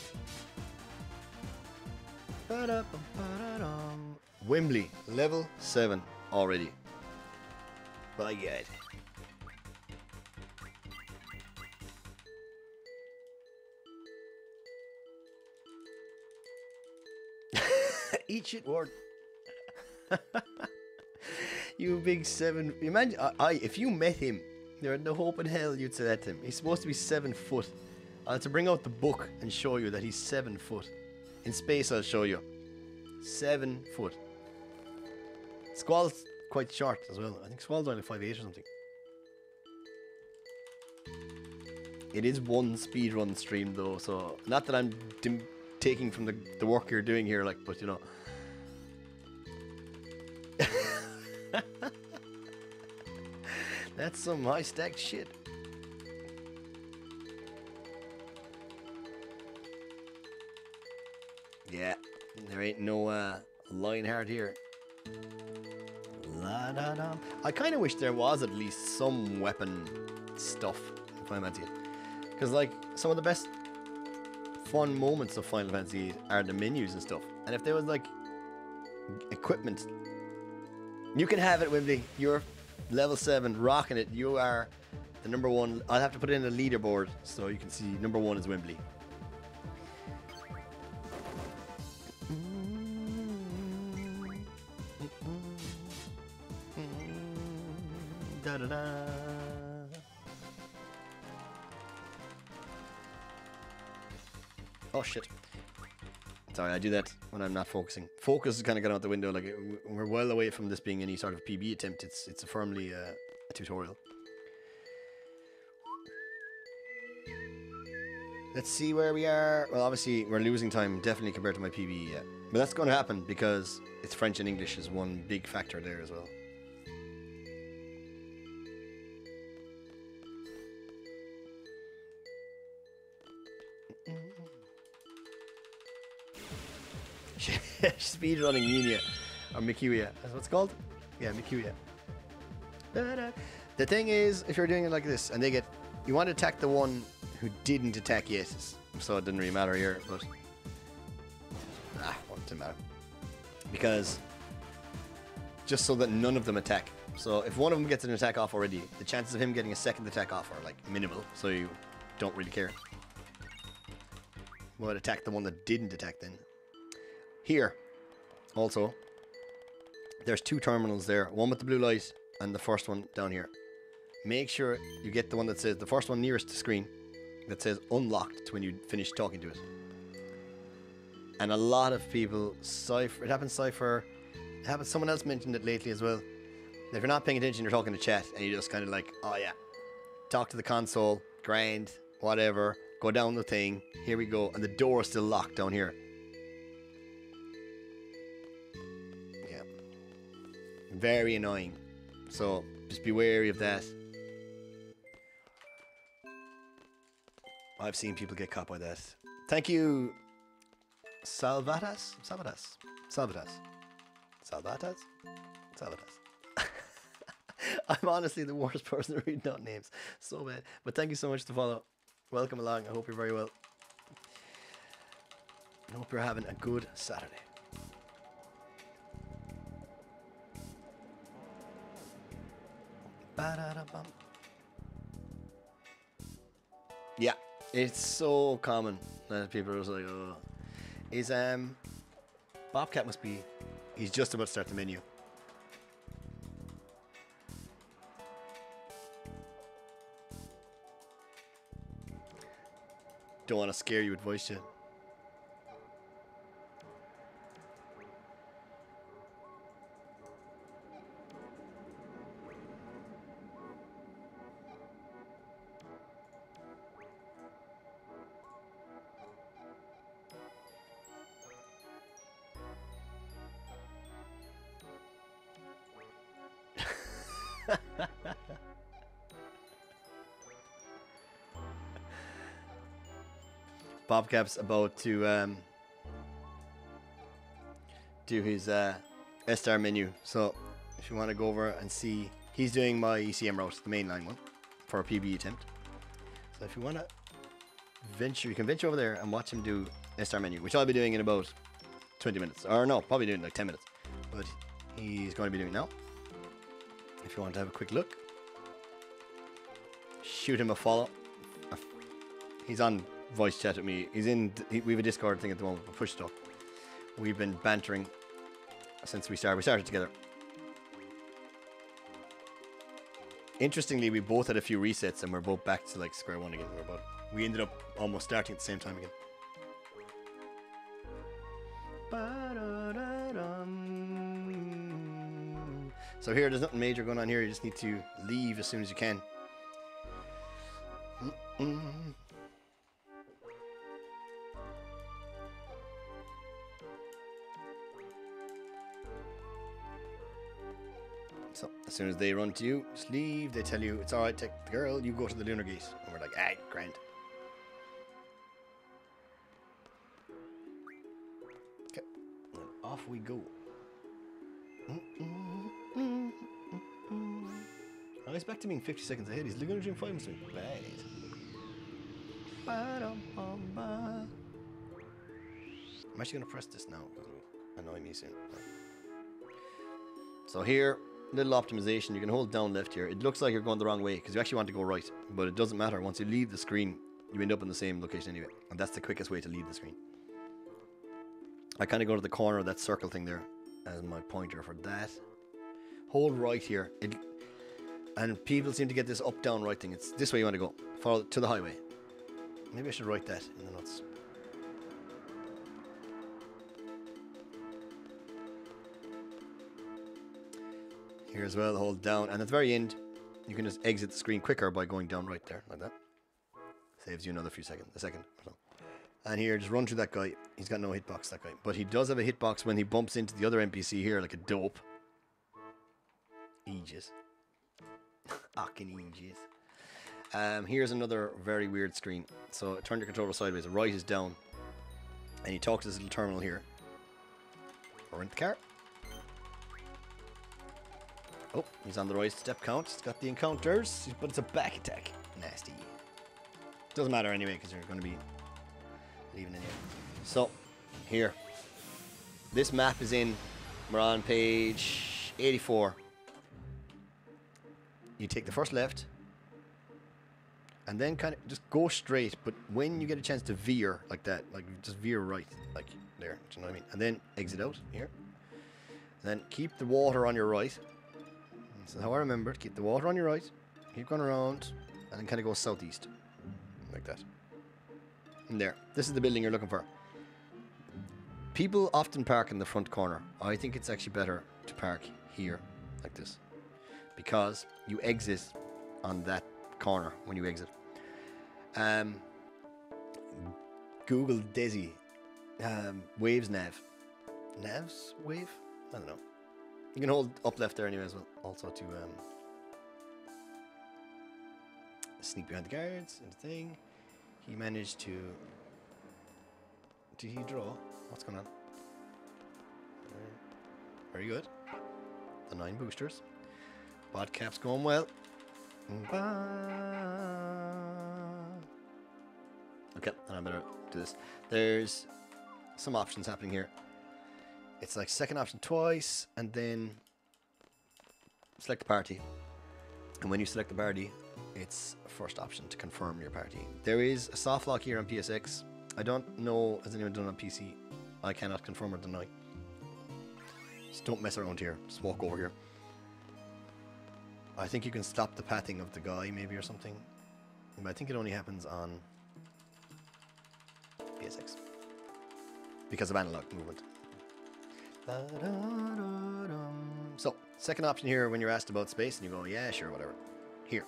Wembley, level 7 already. By God. Eat shit, Ward. You big 7. Imagine, if you met him, there ain't no hope in hell you'd say that to him. He's supposed to be 7 foot. I'll have to bring out the book and show you that he's 7 foot. In space, I'll show you. 7 foot. Squall's quite short as well. I think Squall's only 5'8" or something. It is one speedrun stream though, so not that I'm taking from the work you're doing here, like, but you know. That's some high stacked shit. Yeah, there ain't no Lionheart here. La da da. I kind of wish there was at least some weapon stuff in Final Fantasy, because like some of the best fun moments of Final Fantasy are the menus and stuff. And if there was like equipment, you can have it, Wembley. You're level 7, rocking it. You are the number 1. I'll have to put it in a leaderboard so you can see number 1 is Wembley. Da da da. Oh shit. Sorry, I do that when I'm not focusing. Focus is kind of gone out the window. Like, we're well away from this being any sort of PB attempt. It's firmly a tutorial. Let's see where we are. Well, obviously we're losing time, definitely compared to my PB. Yeah, but that's going to happen because it's French and English is one big factor there as well. Speedrunning Munia or Mikuya. That's what it's called? Yeah, Mikuya. The thing is, if you're doing it like this and you want to attack the one who didn't attack yet, so it didn't really matter here, but well, it didn't matter because just so that none of them attack. So if one of them gets an attack off already, the chances of him getting a second attack off are like minimal, so you don't really care. We'll attack the one that didn't attack then. Here, also, there's 2 terminals there. One with the blue light and the first one down here. Make sure you get the one that says, the first one nearest the screen, that says unlocked when you finish talking to it. And a lot of people, Cypher, it happens Cypher, happens. Someone else mentioned it lately as well. If you're not paying attention, you're talking to chat, and you just kind of like, oh yeah, talk to the console, grind, whatever, go down the thing. Here we go, and the door is still locked down here. Yeah, very annoying. So just be wary of that. I've seen people get caught by that. Thank you, Salvatas. I'm honestly the worst person to read out names. So bad. But thank you so much to follow. Welcome along. I hope you're very well. I hope you're having a good Saturday. Ba-da-da-bum. Yeah, it's so common that people are just like, oh. Is Bobcat must be, he's just about to start the menu. Don't want to scare you with voice chat. Bobcap's about to do his S-Star menu. So if you want to go over and see, he's doing my ECM route, the mainline one, for a PB attempt. So if you want to venture, you can venture over there and watch him do S-Star menu, which I'll be doing in about 20 minutes. Or no, probably doing like 10 minutes. But he's going to be doing it now. If you want to have a quick look, shoot him a follow. He's on voice chat with me. He's in. We have a Discord thing at the moment. Push stuff. We've been bantering since we started. We started together. Interestingly, we both had a few resets, and we're both back to like square one again. We ended up almost starting at the same time again. So here, there's nothing major going on here. You just need to leave as soon as you can. So as soon as they run to you, just leave. They tell you it's alright, take the girl, you go to the lunar gate. And we're like, ah, grand. Okay, and off we go. Oh, he's back to being 50 seconds ahead. He's looking at Jim 5 soon. Bad. I'm actually going to press this now because it'll annoy me soon. So here, little optimization. You can hold down left here. It looks like you're going the wrong way because you actually want to go right, but it doesn't matter. Once you leave the screen, you end up in the same location anyway, and that's the quickest way to leave the screen. I kind of go to the corner of that circle thing there as my pointer for that. Hold right here. And people seem to get this up, down, right thing. It's this way you want to go. Follow to the highway. Maybe I should write that in the notes. Here as well, hold down. And at the very end, you can just exit the screen quicker by going down right there, like that. Saves you another few seconds, a second or so. And here, just run through that guy. He's got no hitbox, that guy. But he does have a hitbox when he bumps into the other NPC here, like a dope. Aegis. Fucking Aegis. Here's another very weird screen. So turn your controller sideways. The right is down. And you talk to this little terminal here. Rent the car. Oh, he's on the right step count. He's got the encounters, but it's a back attack. Nasty. Doesn't matter anyway, because you're going to be leaving anyway. So, here. This map is in. We're on page 84. You take the first left. And then kind of just go straight. But when you get a chance to veer like that, like just veer right. Like there. Do you know what I mean? And then exit out here. And then keep the water on your right. This is how I remember it. Keep the water on your right. Keep going around. And then kind of go southeast. Like that. And there. This is the building you're looking for. People often park in the front corner. I think it's actually better to park here, like this. Because you exit on that corner when you exit. Google Desi. Waves nav. Nav's wave? I don't know. You can hold up left there anyway as well. Also to sneak behind the guards and the thing. He managed to... Did he draw? What's going on? Very good. The 9 boosters. Bot cap's going well. Okay, then I better do this. There's some options happening here. It's like second option twice, and then select the party. And when you select the party, it's first option to confirm your party. There is a soft lock here on PSX. I don't know, has anyone done it on PC? I cannot confirm or deny. Just don't mess around here. Just walk over here. I think you can stop the pathing of the guy, maybe, or something. But I think it only happens on PSX because of analog movement. So, second option here when you're asked about space and you go, yeah, sure, whatever. Here.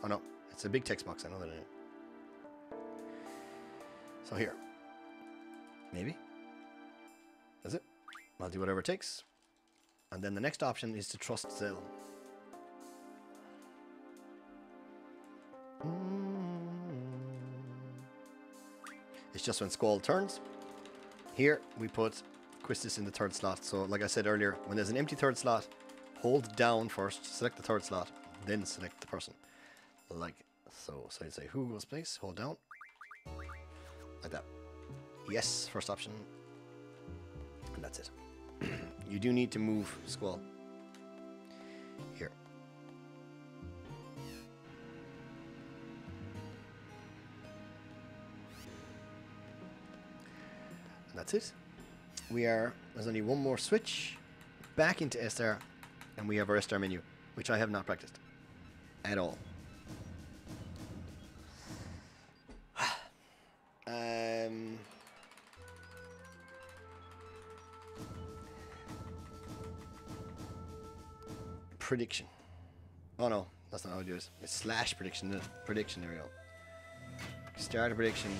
Oh no, it's a big text box, I know that. So here. Maybe. That's it. I'll do whatever it takes. And then the next option is to trust Zell. It's just when Squall turns. Here we put Quistis in the third slot. So like I said earlier, when there's an empty third slot, hold down first, select the third slot, then select the person. Like so. So you'd say who goes place, hold down. Like that. Yes, first option. And that's it. You do need to move Squall. Here. And that's it. There's only one more switch back into SR, and we have our SR menu, which I have not practiced at all. Prediction. Oh no, that's not how we do it. It's slash prediction. Prediction, there we go. Start a prediction.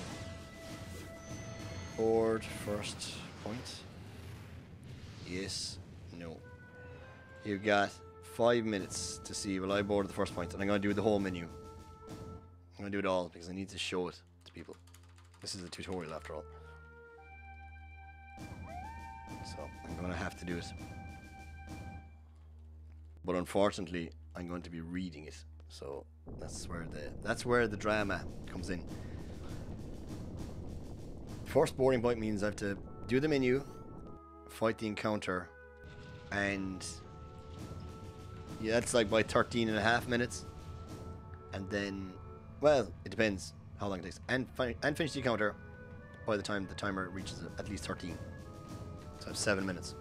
Board first point. Yes. No. You've got 5 minutes to see will I board the first point, and I'm going to do the whole menu. I'm going to do it all because I need to show it to people. This is a tutorial after all. So I'm going to have to do it. But unfortunately, I'm going to be reading it. So that's where the drama comes in. First boarding point means I have to do the menu, fight the encounter, and yeah, that's like by 13.5 minutes. And then, well, it depends how long it takes. And finish the encounter by the time the timer reaches at least 13. So I have 7 minutes.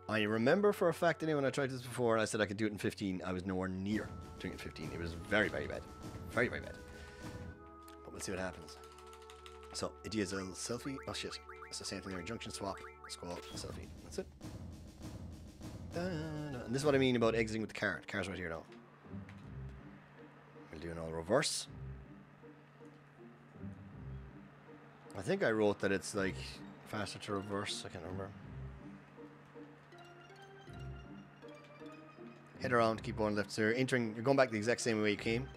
I remember for a fact that when I tried this before and I said I could do it in 15, I was nowhere near doing it in 15. It was very, very bad. Very, very bad. But we'll see what happens. So, Idea's a selfie. Oh shit. It's the same thing there. Junction swap. Squall. Selfie. That's it. And this is what I mean about exiting with the car. The car's right here now. We'll do an all reverse. I think I wrote that it's like faster to reverse. I can't remember. Head around, keep going left. So you're going back the exact same way you came.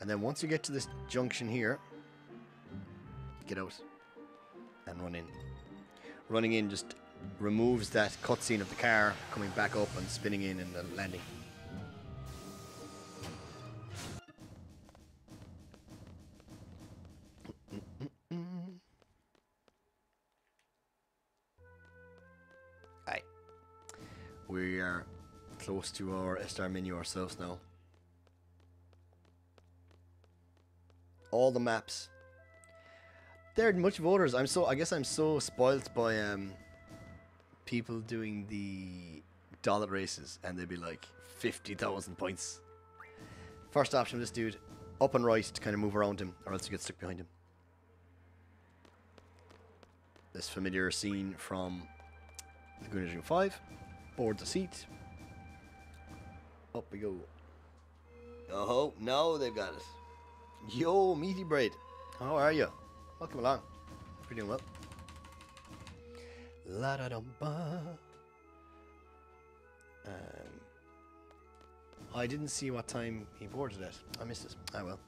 And then once you get to this junction here, get out and run in. Running in just removes that cutscene of the car coming back up and spinning in and landing. We are close to our SR menu ourselves now. All the maps. They're much voters. I guess I'm so spoilt by people doing the dollar races and they'd be like 50,000 points. First option, this dude, up and right to kind of move around him, or else you get stuck behind him. this familiar scene from the Laguna Dream 5. Board the seat. Up we go. Oh, no, they've got it. Yo, Meaty Braid. How are you? Welcome along. Hope you're doing well. La da dum ba. I didn't see what time he boarded at. I missed it. Ah, well.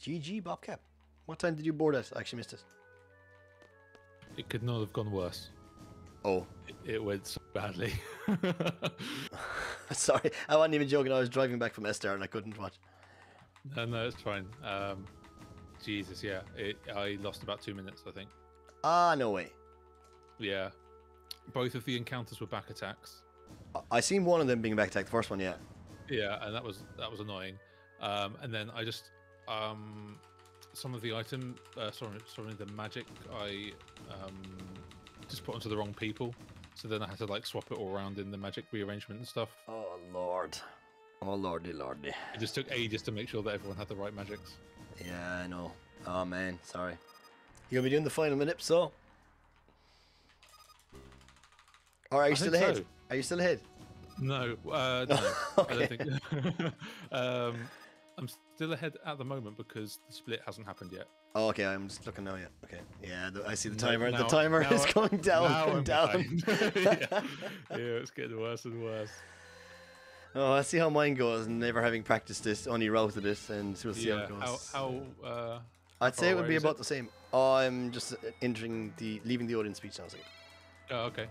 GG, Bobcat. What time did you board at? I actually missed it. It could not have gone worse. Oh. It went so badly. Sorry, I wasn't even joking. I was driving back from Estar and I couldn't watch. No, it's fine. Jesus, yeah. I lost about 2 minutes, I think. Ah, no way. Yeah. Both of the encounters were back attacks. I seen one of them being back attack. The first one, yeah. Yeah, and that was annoying. And then I just some of the item, sorry, the magic I just put onto the wrong people. So then I had to like swap it all around in the magic rearrangement and stuff. Oh lord. Oh lordy lordy. It just took ages to make sure that everyone had the right magics. Yeah, I know. Oh man, sorry. You gonna be doing the final minute, so? Or are you still ahead? So. Are you still ahead? No, no. Okay. I don't think. I'm still ahead at the moment because the split hasn't happened yet. Oh, okay, I'm just looking now. Yeah, okay. Yeah, I see the No, timer. now- the timer now is I- going down now and I'm down. behind. Yeah, it's getting worse and worse. Oh, I see how mine goes. Never having practiced this, only routed it, and we'll see how Yeah, it goes. how I'd say far it would away be is about it? the same. Oh, I'm just leaving the audience speech now. So. oh, okay.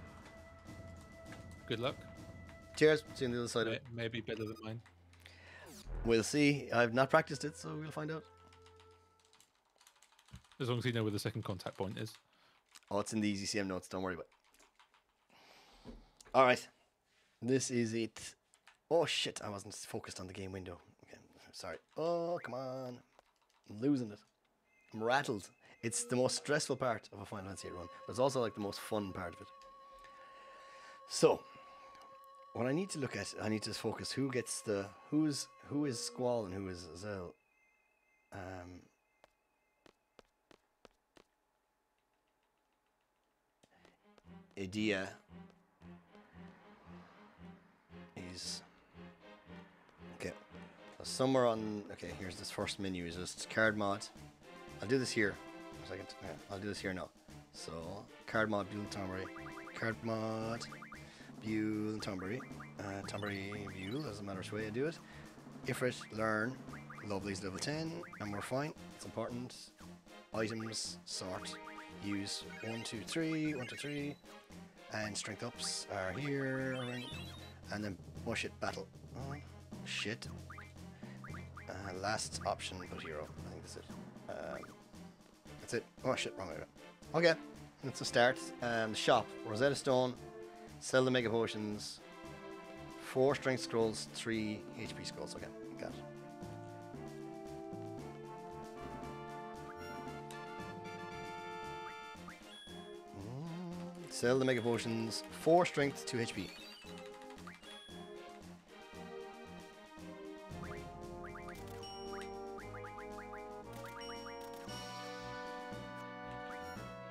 Good luck. Cheers. See you on the other side of it. Maybe better than mine. We'll see. I've not practiced it, so we'll find out. As long as you know where the second contact point is. Oh, it's in the EasyCM notes. Don't worry about it. All right. This is it. Oh, shit. I wasn't focused on the game window. Okay. Sorry. Oh, come on. I'm losing it. I'm rattled. It's the most stressful part of a Final Fantasy run, but it's also like the most fun part of it. So, what I need to look at, I need to focus who is Squall and who is Zell. Idea is okay. So somewhere on here's this first menu is just card mod. I'll do this here for a second. Yeah, I'll do this here now. So card mod Buell Tombury. Card mod Buell Tombury. Tombury Buell, doesn't matter which way I do it. Ifrit, learn. Lovely's level 10, and we're fine. It's important. Items, sort, use 1, 2, 3, 1, 2, 3. And strength ups are here, and then bullshit battle. Oh, shit. Last option, but hero. I think that's it. That's it. Oh shit, wrong way around. Okay, that's a start. The shop, Rosetta Stone, sell the mega potions, 4 strength scrolls, 3 HP scrolls. Okay, got it. Sell the mega potions, 4 strength, 2 HP.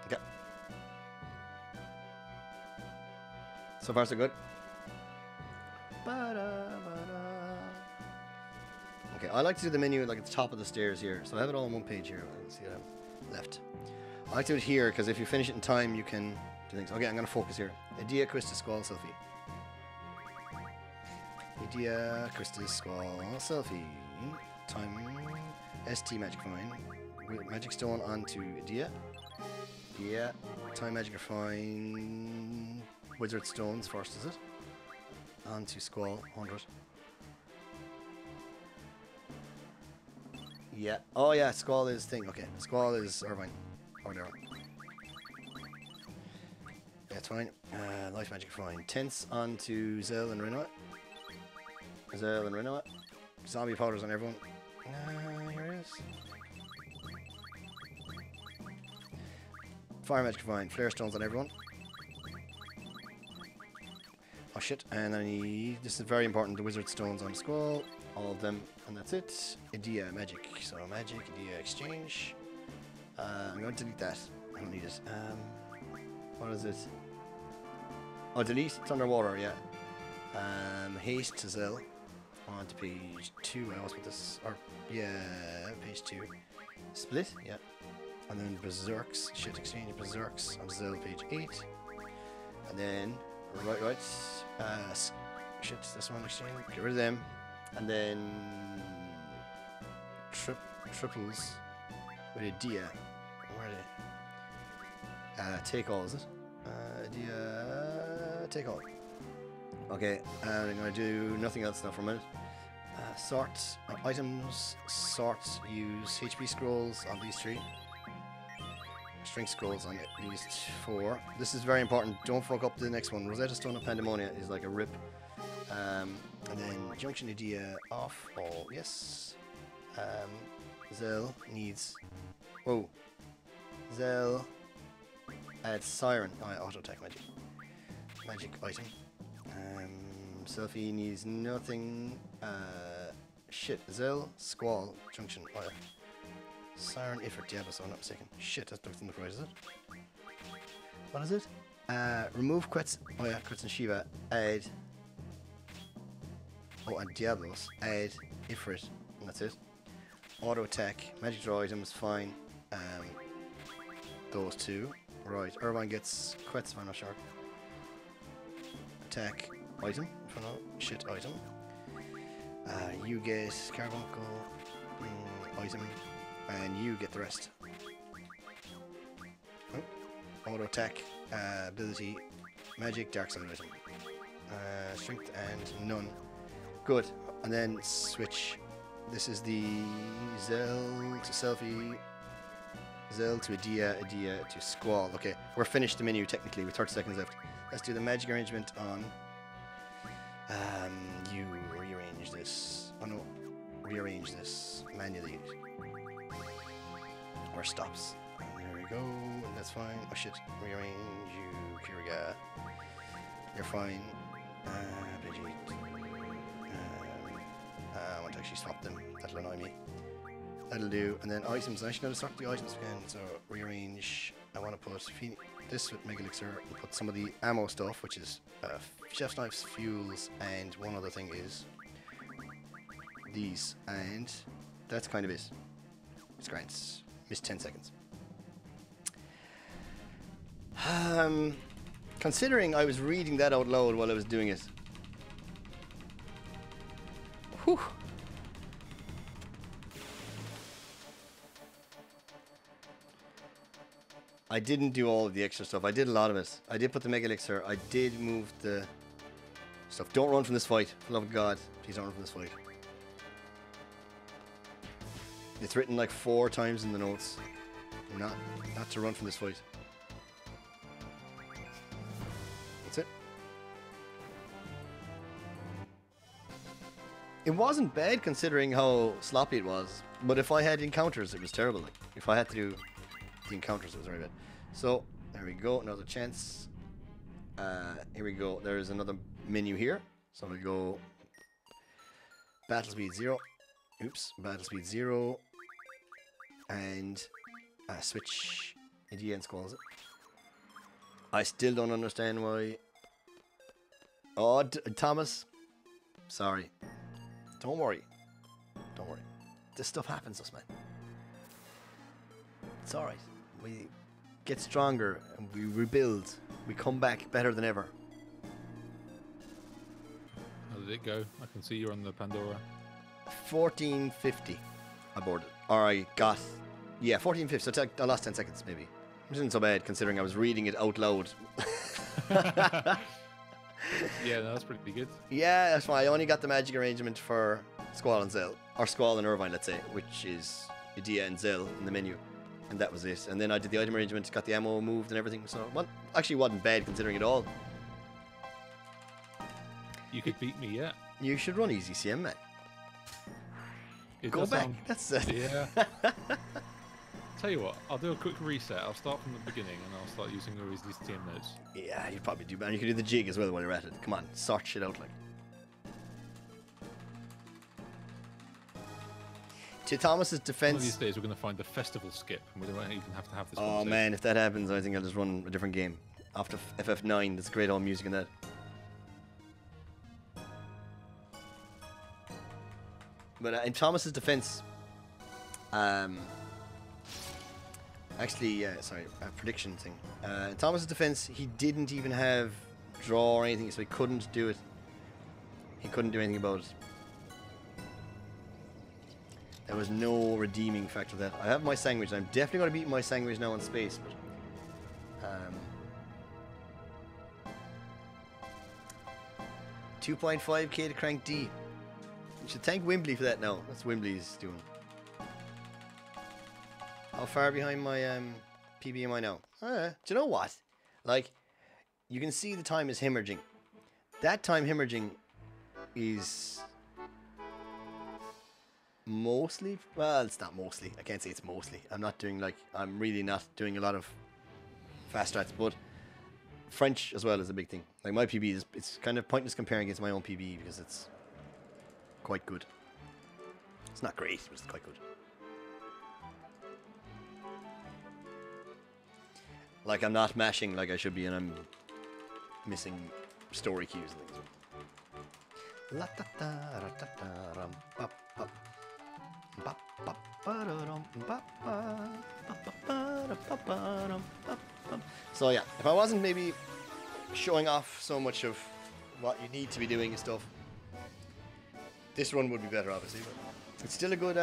Okay. So far so good. Okay, I like to do the menu like at the top of the stairs here. So I have it all on one page here. Let's see it left. I like to do it here because if you finish it in time, you can do things. Okay, I'm going to focus here. Idea, Christus, Squall, Selfie. Idea, Christus, Squall, Selfie. Time. ST Magic Fine. Magic Stone onto Idea. Yeah. Time Magic Fine. Wizard Stones first, is it? Onto Squall, 100. Yeah. Oh yeah, Squall is thing. Okay, Squall is Irvine. Or whatever. Yeah, it's fine. Life Magic fine. Tense onto Zell and Rinoa. Zell and Rinoa. Zombie powders on everyone. Here it is. Fire Magic fine. Flare stones on everyone. Oh shit. And I need, this is very important, the Wizard stones on Squall. All of them. And that's it. Idea Magic. So Magic, Idea Exchange. I'm going to delete that. don't need it. What is it? Oh, delete. It's underwater. Yeah. Haste to Zell. On to page 2. I always put this. Or yeah, page 2. Split. Yeah. And then Berserks. Shit exchange Berserks on Zell page 8. And then right. Shit. This one exchange. Get rid of them. And then triples with a dia. Where are they? Take all, is it? Dia take all. Okay, and I'm gonna do nothing else now for a minute. Sort items. Sort. Use HP scrolls on these 3. Strength scrolls on these 4. This is very important. Don't fuck up the next one. Rosetta Stone of Pandemonia is like a rip. And then Junction Idea off. Oh, yes. Zell needs... Whoa. Zell adds Siren. Oh, auto attack magic. Magic item. Selfie needs nothing. Shit. Zell, Squall, Junction. Oh, yeah. Siren, Ifrit, Diablo, so I'm not mistaken. Shit, that's looked in the prize, is it? What is it? Remove Quetz. Oh, yeah, Quetz and Shiva. Add... Oh, and Diablos. Add Ifrit. And that's it. Auto attack. Magic draw items, fine. Those 2. Right. Irvine gets Quetz, if I'm not sure. Attack item. If I know. Shit item. You get Carbuncle item. And you get the rest. Oh. Auto attack. Ability. Magic. Dark side item. Strength and none. Good. And then switch. This is the Zell to Selfie. Zell to Adia to Squall. Okay, we're finished the menu technically with 30 seconds left. Let's do the magic arrangement on... you rearrange this. Oh no. Rearrange this manually. Or stops. And there we go. And that's fine. Oh shit. Rearrange you, Kiriga. You're fine. Veggie. I want to actually swap them. That'll annoy me. That'll do. And then items. I actually got to sort the items again. So rearrange. I want to put this with Mega Elixir and put some of the ammo stuff, which is chef's knives, fuels, and one other thing is these. And that's kind of it. It's great. Missed 10 seconds. Considering I was reading that out loud while I was doing it. Whew. I didn't do all of the extra stuff. I did a lot of it. I did put the Mega Elixir. I did move the stuff. Don't run from this fight. For the love of God. Please don't run from this fight. It's written like 4 times in the notes. Not to run from this fight. That's it. It wasn't bad considering how sloppy it was. But if I had encounters, it was terrible. Like, if I had to do the encounters, it was very bad. So, there we go. Another chance. Here we go. There's another menu here. So we go battle speed 0. Oops. Battle speed 0. And switch Idea and Squalls it. I still don't understand why. Oh, Thomas. Sorry. Don't worry. Don't worry. This stuff happens to us, man. It's alright. We get stronger and we rebuild. We come back better than ever. How did it go? I can see you're on the Pandora. 1450. I boarded. Or I got... Yeah, 1450. So I lost 10 seconds, maybe. It isn't so bad considering I was reading it out loud. Yeah, no, that's pretty good. Yeah, that's fine. I only got the magic arrangement for Squall and Zell. Or Squall and Irvine, let's say. Which is Idea and Zell in the menu. And that was it. And then I did the item arrangement, got the ammo moved and everything. So, well, actually wasn't bad considering it all. You could beat me, yeah. You should run easy CM, man. Go back. That's it. Yeah. Tell you what, I'll do a quick reset. I'll start from the beginning and I'll start using all these TM notes. Yeah, you probably do, man. You can do the jig as well while you're at it. Come on, sort shit out like. To Thomas's One of these defense. days, we're going to find the festival skip, and we won't even have to have this. Oh conversation. man, if that happens, I think I'll just run a different game. After FF9, there's great old music in that. But in Thomas's defense, actually, sorry, a prediction thing. In Thomas's defense, he didn't even have draw or anything, so he couldn't do it. He couldn't do anything about it. There was no redeeming factor to that. I have my sandwich. I'm definitely going to beat my sandwich now in space. But 2.5k to crank D. You should thank Wimbley for that now. That's Wimbley's doing. How far behind my PB am I now? Do you know what? Like, you can see the time is hemorrhaging. That time hemorrhaging is mostly, well, it's not mostly. I can't say it's mostly. I'm really not doing a lot of fast strats, but French as well is a big thing. Like my PB is, it's kind of pointless comparing against my own PB because it's quite good. It's not great, but it's quite good. Like I'm not mashing like I should be, and I'm missing story cues and things. So yeah, if I wasn't maybe showing off so much of what you need to be doing and stuff, this run would be better, obviously. But it's still a good,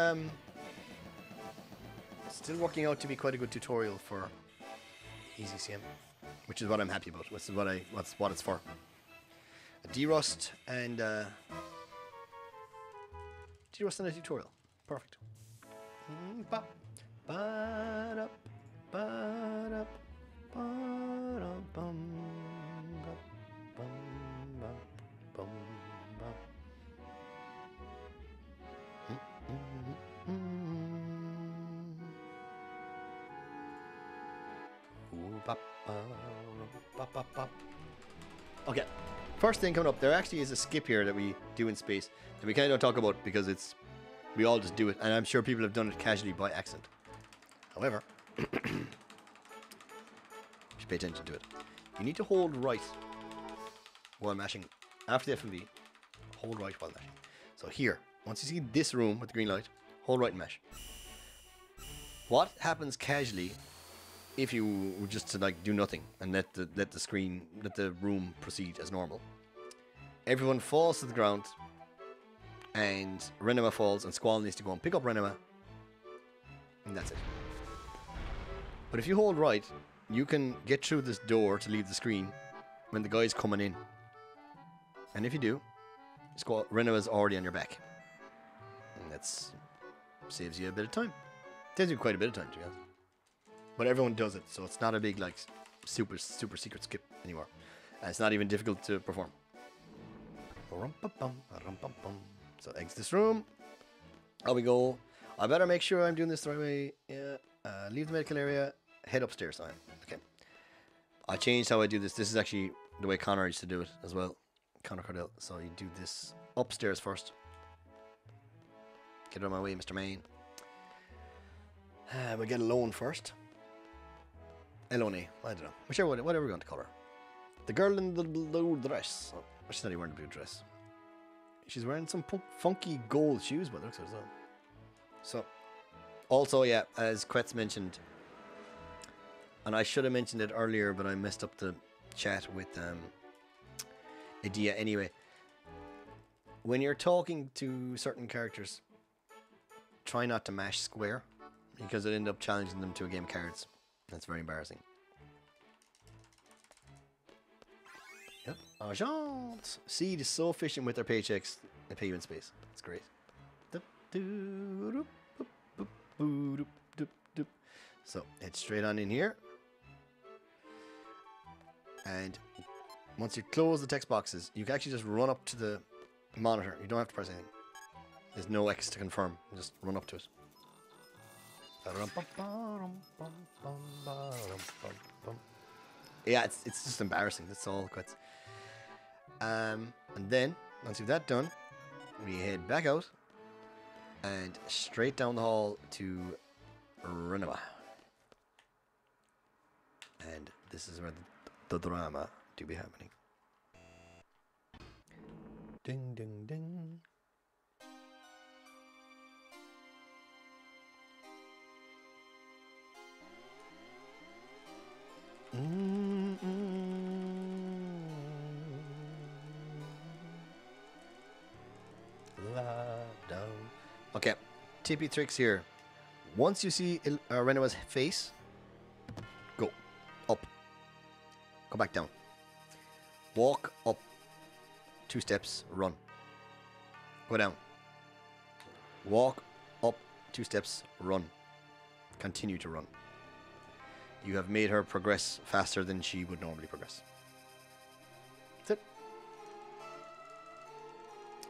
still working out to be quite a good tutorial for EasyCM, which is what I'm happy about. Which is what it's for. A derust and derust and a tutorial. Perfect. Okay, first thing coming up, there actually is a skip here that we do in space that we kind of don't talk about because we all just do it, and I'm sure people have done it casually by accident. However, you should pay attention to it. You need to hold right while mashing. After the F&B, hold right while mashing. So here, once you see this room with the green light, hold right and mash. What happens casually if you were just to like do nothing and let the room proceed as normal? Everyone falls to the ground, and Renema falls, and Squall needs to go and pick up Renema, and that's it. But if you hold right, you can get through this door to leave the screen when the guy's coming in. And if you do, Renema's already on your back. And that saves you a bit of time. Saves you quite a bit of time, to be honest. But everyone does it, so it's not a big, like, super secret skip anymore. And it's not even difficult to perform. So exit this room. Out we go. I better make sure I'm doing this the right way. Yeah. Leave the medical area. Head upstairs. Okay. I changed how I do this. This is actually the way Connor used to do it as well. Connor Cardell. So you do this upstairs first. Get out of my way, Mr. Main. We'll get a loan first. Eloni. I don't know. Whatever we're going to call her. The girl in the blue dress. Oh, she's not even wearing a blue dress. She's wearing some funky gold shoes, but it looks like so. So, also, yeah, as Quetz mentioned, and I should have mentioned it earlier, but I messed up the chat with Idea anyway. When you're talking to certain characters, try not to mash square, because it ended up challenging them to a game of cards. That's very embarrassing. Yep. Agents. Seed is so efficient with their paychecks. They pay you in space. It's great. So head straight on in here. And once you close the text boxes, you can actually just run up to the monitor. You don't have to press anything. There's no X to confirm. Just run up to it. Yeah, it's just embarrassing. That's all quits. And then once you've that done, we head back out And straight down the hall to Renova. And this is where the drama do be happening. Ding, ding, ding. Okay, tippy tricks here. Once you see Renova's face, go up, go back down, walk up 2 steps, run, go down, walk up 2 steps, run, continue to run. You have made her progress faster than she would normally progress. That's it.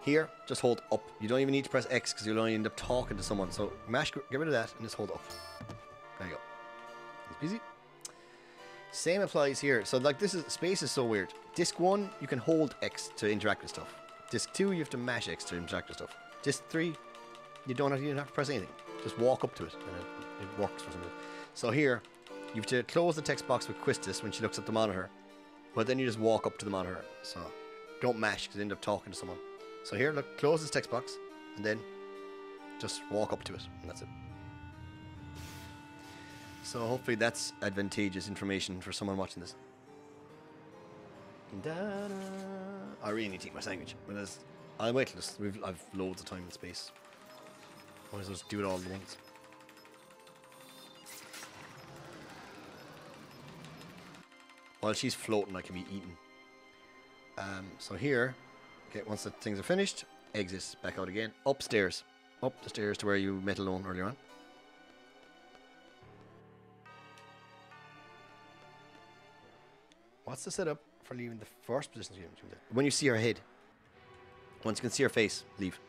Here, just hold up. You don't even need to press X because you'll only end up talking to someone. So mash, get rid of that and just hold up. There you go. It's easy. Same applies here. So like this is, space is so weird. Disc 1, you can hold X to interact with stuff. Disc 2, you have to mash X to interact with stuff. Disc 3, you don't have to press anything. Just walk up to it and it works for something. So here, you have to close the text box with Quistis when she looks at the monitor. But then you just walk up to the monitor. So don't mash because you end up talking to someone. So here, look, close this text box and then just walk up to it and that's it. So hopefully that's advantageous information for someone watching this. Da-da. I really need to eat my sandwich. I'll wait till this. I've loads of time and space. Might as well just do it all at once. While she's floating, I can be eaten. So here, okay, once the things are finished, exit, back out again, upstairs. Up the stairs to where you met alone earlier on. What's the setup for leaving the first position? When you see her head. Once you can see her face, leave.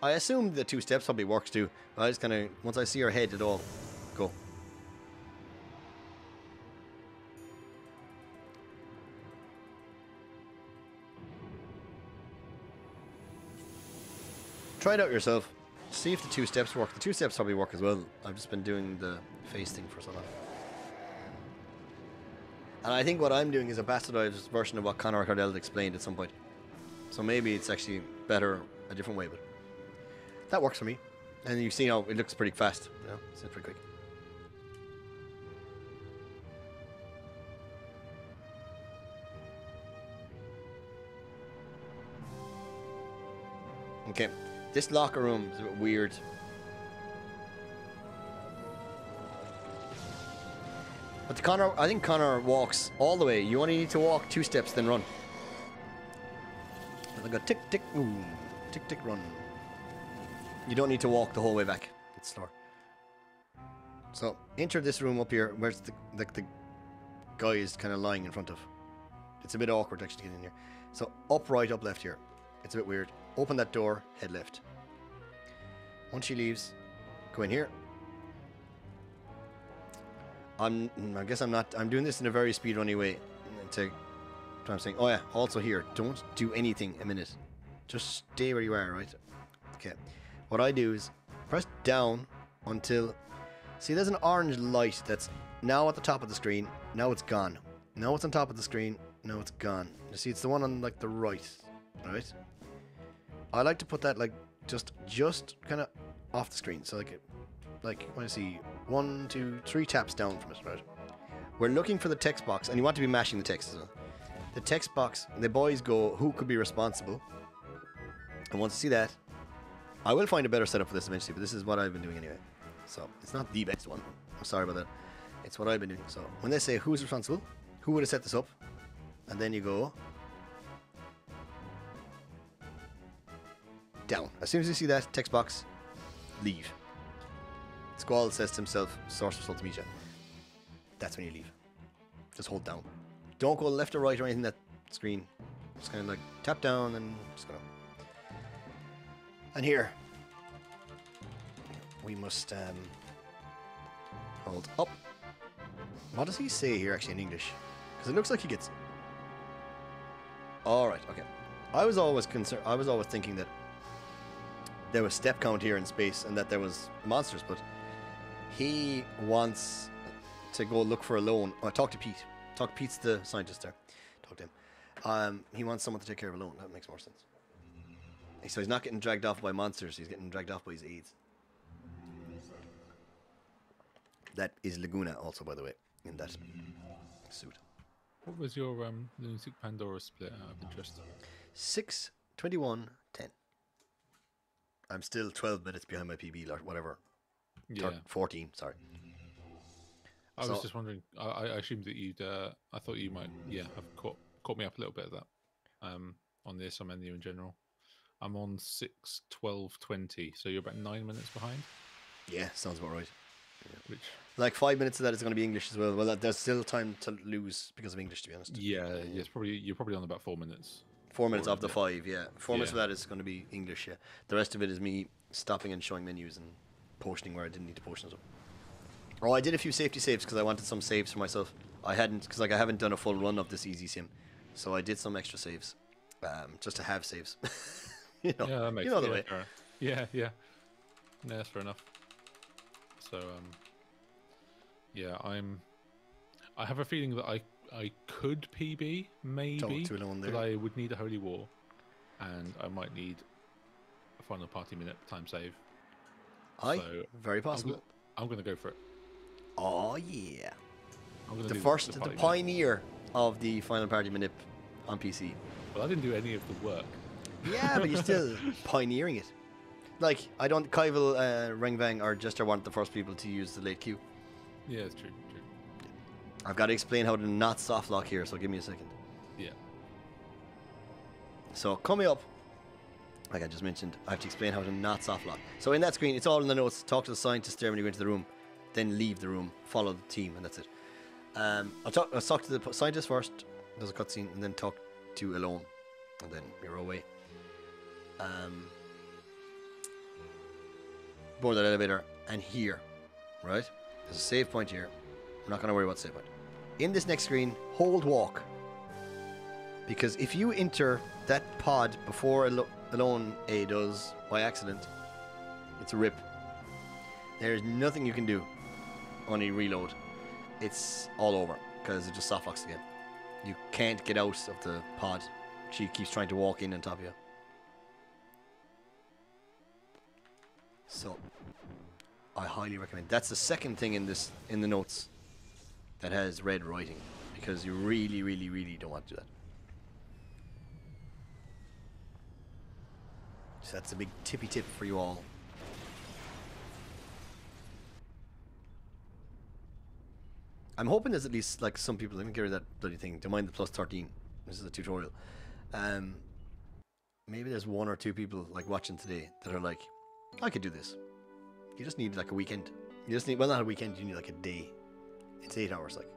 I assume the 2 steps probably works too. But I just kind of, once I see her head at all, go. Try it out yourself. See if the 2 steps work. The 2 steps probably work as well. I've just been doing the face thing for so long. And I think what I'm doing is a bastardized version of what Conor Cardell explained at some point. So maybe it's actually better a different way, but that works for me. And you see how it looks pretty fast. You know, it's pretty quick. Okay, this locker room is a bit weird. But I think Conor walks all the way. You only need to walk 2 steps, then run. Like a tick, tick, ooh, tick, tick, run. You don't need to walk the whole way back. It's slower. So, enter this room up here, where's the guy is kind of lying in front of. It's a bit awkward actually to get in here. So, up right, up left here. It's a bit weird. Open that door, head left. Once she leaves, go in here. I guess I'm not. I'm doing this in a very speedrunny way. I'm saying, oh yeah. Also here, don't do anything a minute. Just stay where you are, right? Okay. What I do is press down until. See, there's an orange light that's now at the top of the screen. Now it's gone. Now it's on top of the screen. Now it's gone. You see, it's the one on like the right, right? I like to put that like just kind of off the screen. So like when I see 1, 2, 3 taps down from it, right? We're looking for the text box, and you want to be mashing the text as well. The text box, the boys go, who could be responsible? And once you see that, I will find a better setup for this eventually, but this is what I've been doing anyway. So it's not the best one. I'm sorry about that. It's what I've been doing. So when they say who's responsible, who would have set this up? And then you go down. As soon as you see that text box, leave. Squall says to himself, source result to meet you. That's when you leave. Just hold down. Don't go left or right or anything that screen. Just kind of like tap down and just go. And here, we must hold up. What does he say here actually in English? Because it looks like he gets. All right, okay. I was always concerned. I was always thinking that there was step count here in space and that there was monsters, but he wants to go look for Alone. Or talk to Pete. Pete's the scientist there. Talk to him. He wants someone to take care of Alone. That makes more sense. So he's not getting dragged off by monsters. He's getting dragged off by his aides. That is Laguna also, by the way, in that suit. What was your Lunatic Pandora split out of interest? 6, 21, 10. I'm still 12 minutes behind my PB, or whatever. Yeah. 14, sorry. I was just wondering. I assumed that you'd. I thought you might. Yeah, have caught me up a little bit of that. On the SR menu in general, I'm on 6, 12, 20. So you're about 9 minutes behind. Yeah, sounds about right. Yeah. Which, like 5 minutes of that is going to be English as well. Well, there's still time to lose because of English, to be honest. yeah, it's probably you're probably on about 4 minutes. 4 minutes of the 5, yeah. 4 minutes of that is going to be English, yeah. The rest of it is me stopping and showing menus and potioning where I didn't need to potion. Oh, I did a few safety saves because I wanted some saves for myself. I hadn't, because like I haven't done a full run of this easy sim, so I did some extra saves, just to have saves. You know, yeah, that makes you know the way. Fair. Yeah, yeah. No, that's fair enough. So, yeah, I have a feeling that I could PB maybe, to Alone there. but I would need a Holy War, and I might need a final party minute time save. Aye, So very possible. I'm gonna go for it. Oh yeah, I'm gonna the do first, the the party minute. pioneer of the final party manip on PC. Well, I didn't do any of the work. Yeah, but you're still pioneering it. Like, I don't. Kaivel, Rengvang, or Jester weren't the first people to use the late queue. Yeah, it's true. I've got to explain how to not soft lock here, so give me a second. Yeah. So, coming up, like I just mentioned, I have to explain how to not soft lock. So, in that screen, it's all in the notes. Talk to the scientist there when you go into the room, then leave the room, follow the team, and that's it. I'll talk to the scientist first. There's a cutscene, and then talk to Alone, and then you're away. Board that elevator, and here, right? There's a save point here. We're not going to worry about save point. In this next screen, hold walk. Because if you enter that pod before Alone A does by accident, it's a rip. There's nothing you can do. Only reload. It's all over because it just soft locks again. You can't get out of the pod. She keeps trying to walk in on top of you. So, I highly recommend. That's the second thing in the notes that has red writing, because you really, really, really don't want to do that. So that's a big tippy tip for you all. I'm hoping there's at least like some people. Let me get rid of that bloody thing. Don't mind the plus 13. This is a tutorial. Maybe there's 1 or 2 people like watching today that are like, I could do this. You just need like a weekend. You just need, well, not a weekend, you need like a day. It's 8 hours. Like,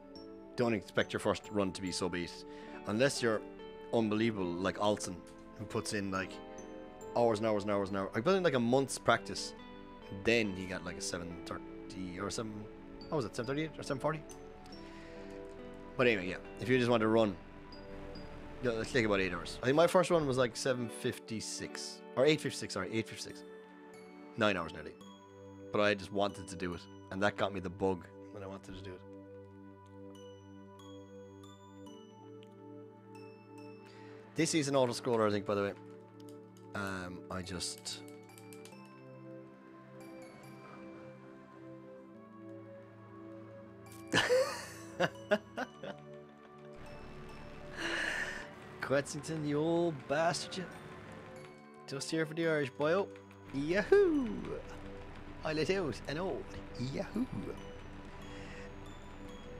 don't expect your first run to be so based. Unless you're unbelievable, like Alton, who puts in like hours and hours and hours and hours. I put in like a month's practice. Then he got like a 730 or 7, what was it, 738 or 740? But anyway, yeah, if you just want to run, yeah, let's take about 8 hours. I think my first run was like 756 or 856. Sorry, 856. 9 hours nearly. But I just wanted to do it, and that got me the bug when I wanted to do it. This is an auto scroller, I think, by the way. I just. Quetzington, you old bastard, you. Just here for the Irish boy. Yahoo! I let out an old Yahoo!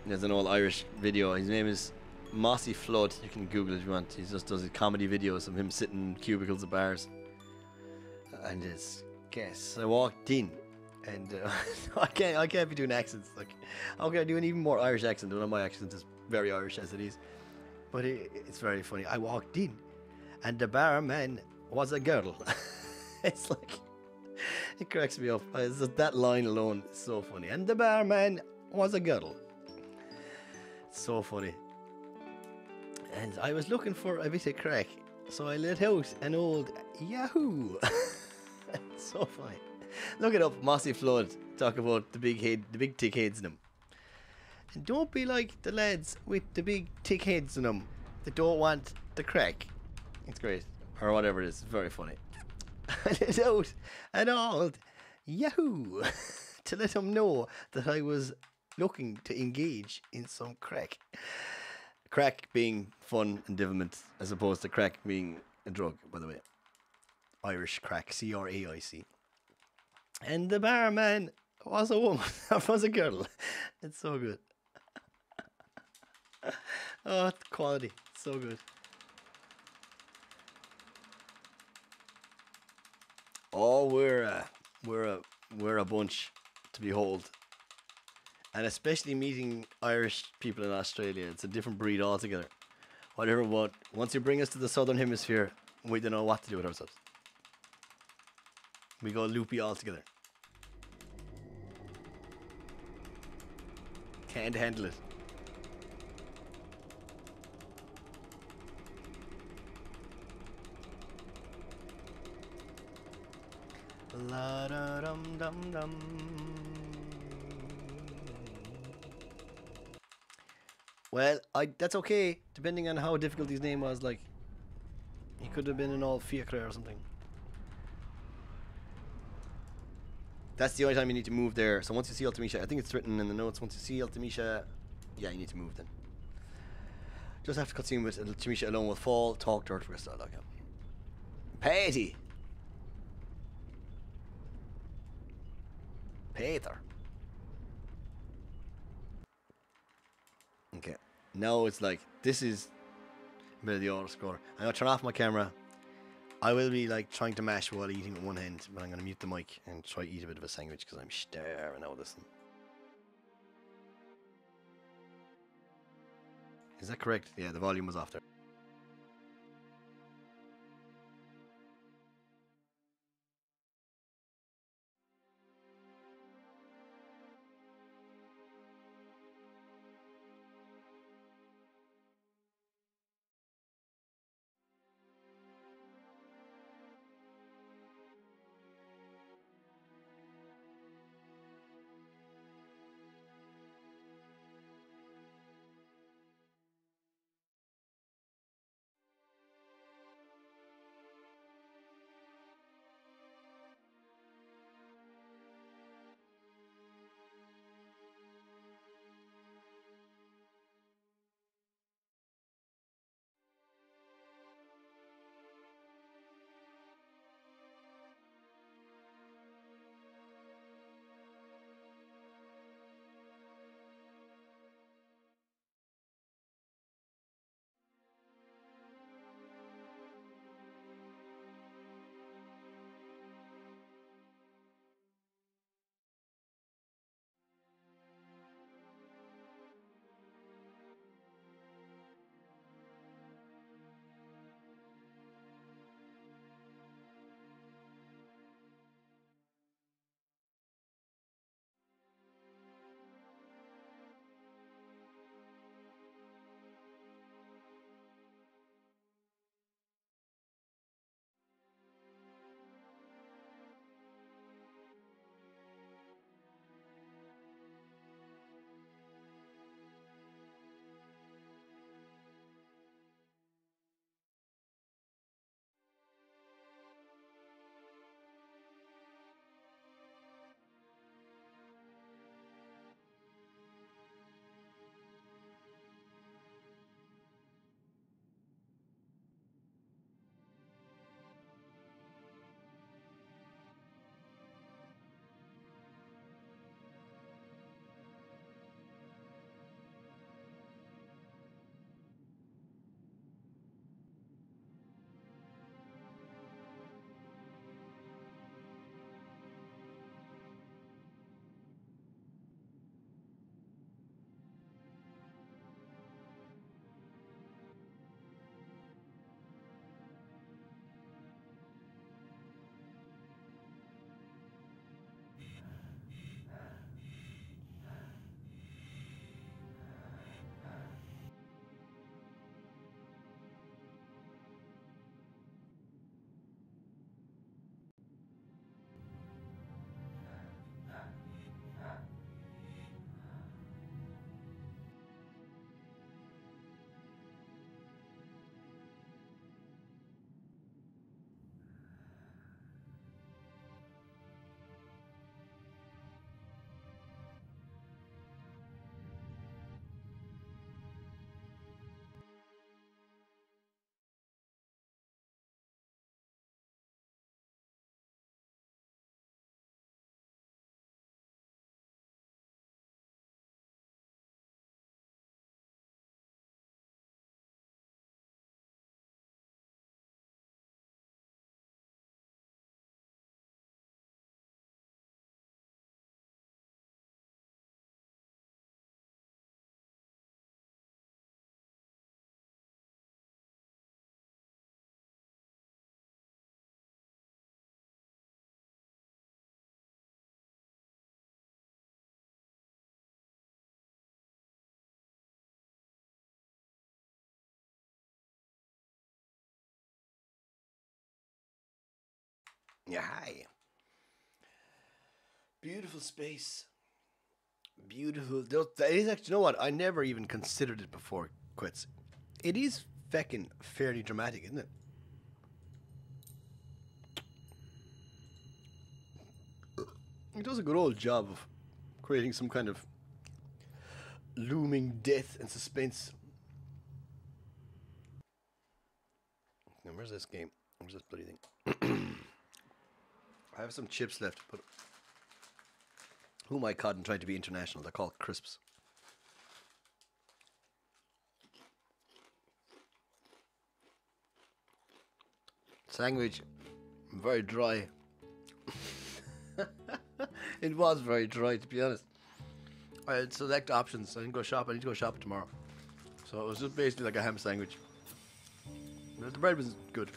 There's an old Irish video. His name is Mossy Flood. You can Google it if you want. He just does comedy videos of him sitting in cubicles at bars. And it's guess I walked in, and I can't be doing accents. Like, how can I do an even more Irish accent? One of my accents is very Irish as it is, but it's very funny. I walked in, and the barman was a girl. It's like, it cracks me up. It's just that line alone is so funny. And the barman was a girl. So funny. And I was looking for a bit of crack, so I let out an old Yahoo! So funny. Look it up. Mossy Flood. Talk about the big head, the big thick heads in them. And don't be like the lads with the big thick heads in them that don't want the crack. It's great. Or whatever it is. It's very funny. And it's out and old Yahoo to let them know that I was looking to engage in some crack. Crack being fun and devilment as opposed to crack being a drug, by the way. Irish crack, CRAIC. And the barman was a woman, was a girl. It's so good. Oh, quality, so good. Oh, we're a bunch to behold, and especially meeting Irish people in Australia. It's a different breed altogether. Whatever, what once you bring us to the southern hemisphere, we don't know what to do with ourselves. We go loopy altogether. Can't handle it. La da dum dum dum. Well, that's okay, depending on how difficult his name was. Like, he could have been an old Fiacre or something. That's the only time you need to move there. So once you see Ultimisha, I think it's written in the notes. Once you see Ultimisha, yeah, you need to move then. Just have to cutscene with Ultimisha alone will fall. Talk to her for a start. Okay. Patty. Peter. Okay. Now it's like, this is a bit of the auto score. I'm going to turn off my camera. I will be like trying to mash while eating with one hand, but I'm going to mute the mic and try to eat a bit of a sandwich because I'm starving now. Listen. Is that correct? Yeah, the volume was off there. Yeah, hi. Beautiful space. Beautiful. It is actually, you know what? I never even considered it before, Quits. It is feckin' fairly dramatic, isn't it? It does a good old job of creating some kind of looming death and suspense. Now, where's this game? Where's this bloody thing? I have some chips left, but who am I caught and trying to be international? They're called crisps. Sandwich, very dry. It was very dry, to be honest. I had select options. I didn't go shop. I need to go shop tomorrow. So it was just basically like a ham sandwich. But the bread was good.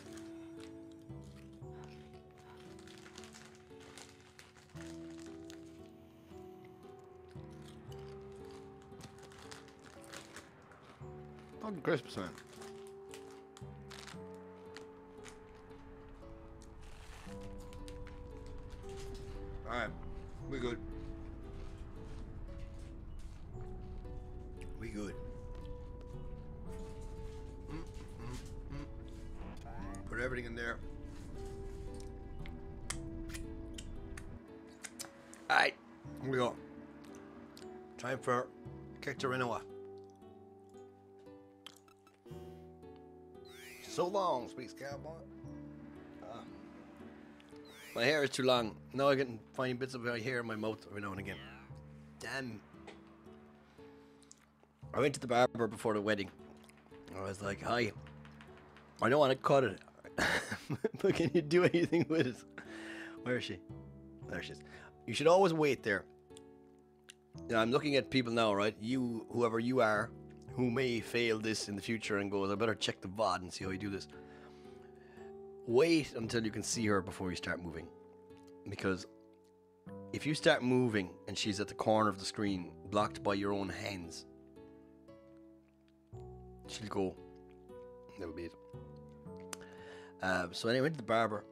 Fucking crisps, man. Alright, we good. We good. Put everything in there. Alright, here we go. Time for Kektarinawa. So long, sweet cowboy. My hair is too long. Now I can find bits of my hair in my mouth every now and again. Damn. I went to the barber before the wedding. I was like, hi. I don't want to cut it. But can you do anything with it? Where is she? There she is. You should always wait there. Now, I'm looking at people now, right? You, whoever you are, who may fail this in the future and goes, I better check the VOD and see how you do this. Wait until you can see her before you start moving. Because if you start moving and she's at the corner of the screen, blocked by your own hands, she'll go. That would be it. So anyway, I went to the barber.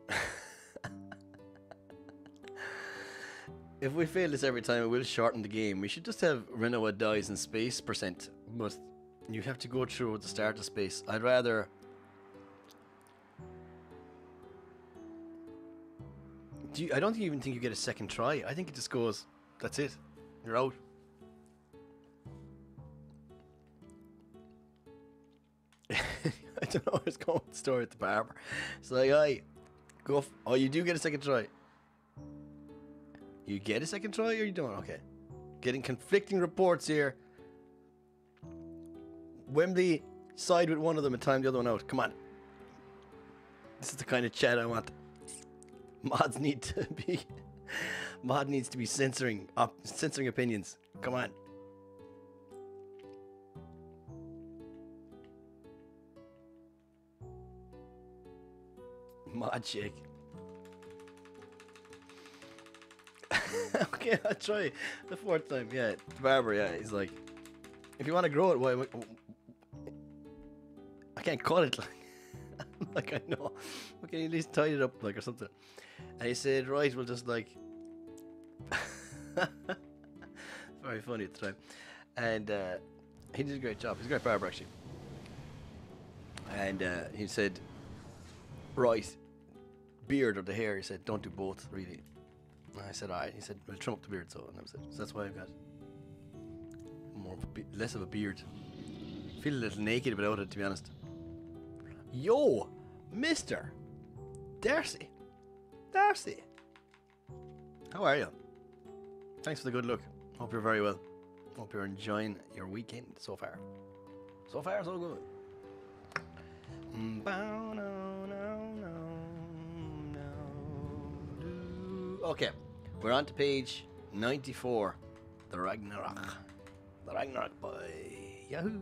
If we fail this every time, it will shorten the game. We should just have Rinoa dies in space %. But you have to go through at the start of space. I'd rather... I don't even think you get a second try. I think it just goes, that's it. You're out. I don't know what's going with the story at the barber. It's like, oh, you do get a second try. You get a second try or you don't? Okay. Getting conflicting reports here. Wembley, side with one of them and time the other one out. Come on. This is the kind of chat I want. Mods need to be... Mod needs to be censoring opinions. Come on. Mod shake. Okay, I'll try the fourth time. Yeah, the barber, yeah, he's like, if you want to grow it, why? I can't cut it. Like, I know. Okay, at least tie it up, like, or something. And he said, right, we'll just, like... Very funny at the time. And he did a great job. He's a great barber, actually. And he said, right, beard or the hair. He said, don't do both, really. And I said, alright. He said, we'll trim up the beard, so. And I said, so that's why I've got less of a beard. I feel a little naked without it, to be honest. Yo, Mr. Darcy. Darcy. How are you? Thanks for the good look. Hope you're very well. Hope you're enjoying your weekend so far. So far, so good. Okay, we're on to page 94. The Ragnarok. The Ragnarok by Yahoo.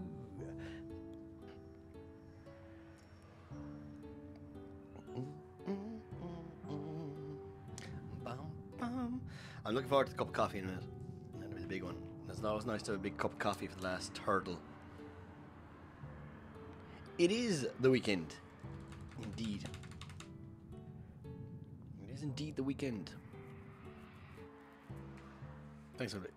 I'm looking forward to the cup of coffee in a minute. That'll be the big one. It's always nice to have a big cup of coffee for the last hurdle. It is the weekend. Indeed. It is indeed the weekend. Thanks, everybody.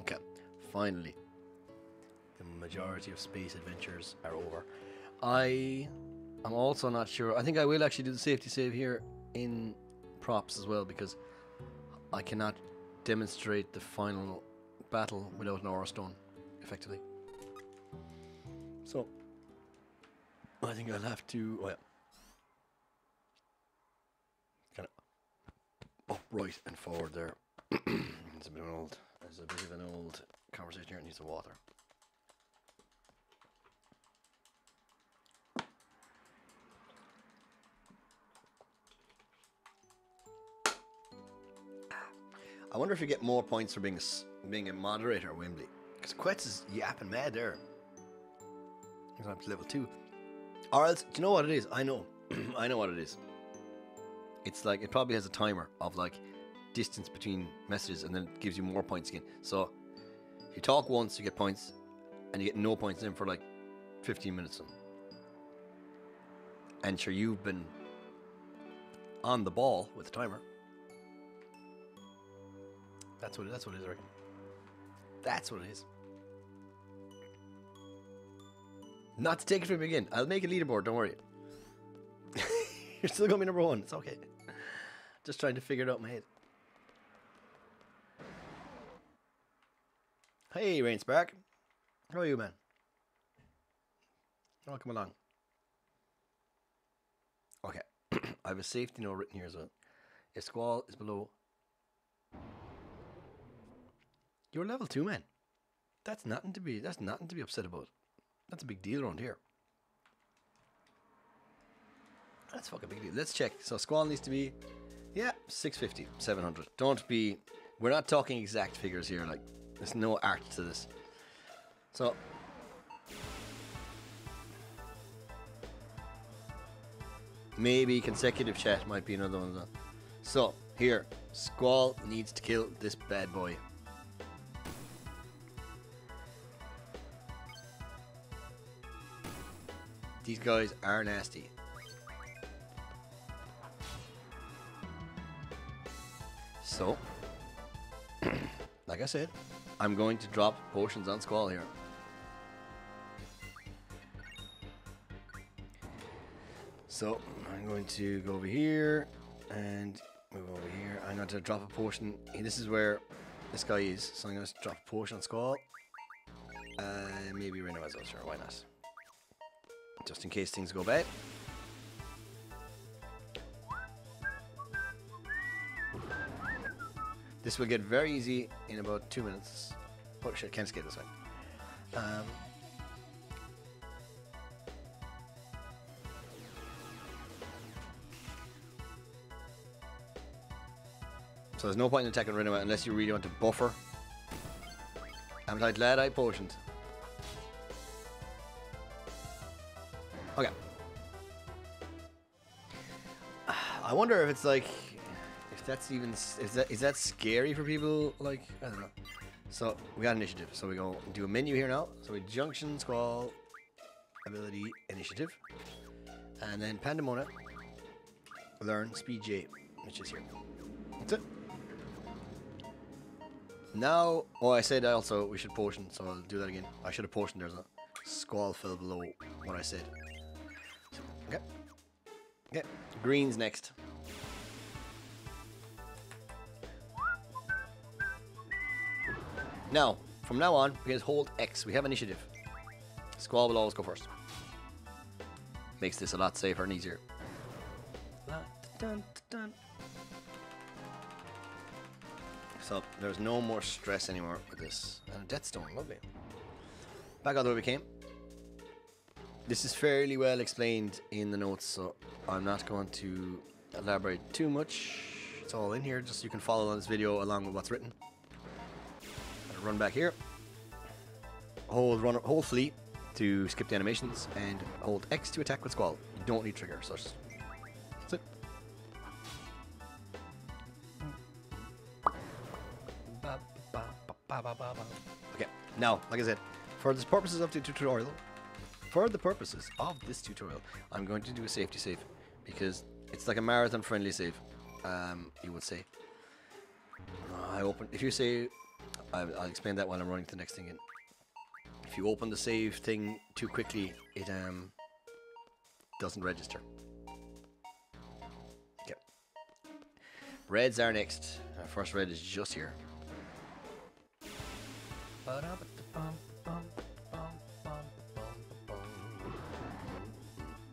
Okay, finally, the majority of space adventures are over. I'm also not sure. I think I will actually do the safety save here in props as well, because I cannot demonstrate the final battle without an aura stone, effectively. So I think I'll have to kind of upright and forward there. It's a bit of an old conversation here. It needs some water. I wonder if you get more points for being a moderator at Wembley, because Quetz is yapping mad there. He's up to level 2. Or else, do you know what it is? I know. I know what it is. It's like, it probably has a timer of like distance between messages, and then it gives you more points again. So if you talk once, you get points, and you get no points in for like 15 minutes. And sure, you've been on the ball with the timer. That's what it is, I reckon. That's what it is. Not to take it from me again. I'll make a leaderboard, don't worry. You're still going to be number 1. It's okay. Just trying to figure it out in my head. Hey, Rainspark. How are you, man? Welcome along. Okay. I have a safety note written here as well. If Squall is below... You're level 2, man. That's nothing to be upset about. That's a big deal around here. That's a fucking big deal. Let's check. So Squall needs to be, 650, 700. We're not talking exact figures here. Like, there's no art to this. So, maybe consecutive chat might be another one. So, here, Squall needs to kill this bad boy. These guys are nasty. So, like I said, I'm going to drop potions on Squall here. So, I'm going to go over here and move over here. I'm going to drop a potion. This is where this guy is. So I'm going to drop a potion on Squall. Maybe Reno as well, sure, why not? Just in case things go bad. This will get very easy in about 2 minutes. Oh shit, can't skate this way. So there's no point in attacking Renoma unless you really want to buffer. I'm like glad I potioned. Okay. I wonder if it's like, if that's even, is that scary for people? Like, I don't know. So we got initiative. So we go do a menu here now. So we junction, Squall, ability, initiative, and then Pandemona, learn, speed J, which is here. That's it. Now, oh, I said also we should potion, so I'll do that again. I should have potioned. There's a Squall fell below what I said. Okay. Okay. Green's next. Now, from now on, we can hold X. We have initiative. Squall will always go first. Makes this a lot safer and easier. So, there's no more stress anymore with this. And a Death Stone, lovely. Back out the way we came. This is fairly well explained in the notes, so I'm not going to elaborate too much. It's all in here, just so you can follow on this video along with what's written. Run back here. Hold fleet to skip the animations, and hold X to attack with Squall. You don't need trigger, so just Okay, now, like I said, for the purposes of the tutorial, I'm going to do a safety save because it's like a marathon-friendly save. You would say. If you say, I'll explain that while I'm running to the next thing in. If you open the save thing too quickly, it doesn't register. Okay. Reds are next. Our first red is just here.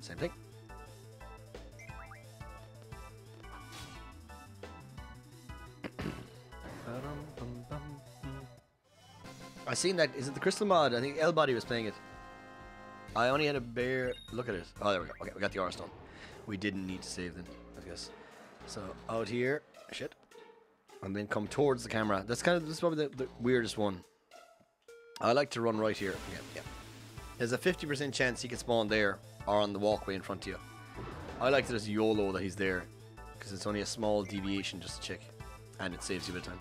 Same thing. I seen that. Is it the Crystal mod? I think L-Body was playing it. I only had a bare look at it. Oh, there we go. Okay, we got the Aura Stone. We didn't need to save then, I guess. So out here, shit, and then come towards the camera. This is probably the weirdest one. I like to run right here. Yeah. There's a 50% chance he can spawn there or on the walkway in front of you. I like it as YOLO that he's there because it's only a small deviation just to check, and it saves you a bit of time.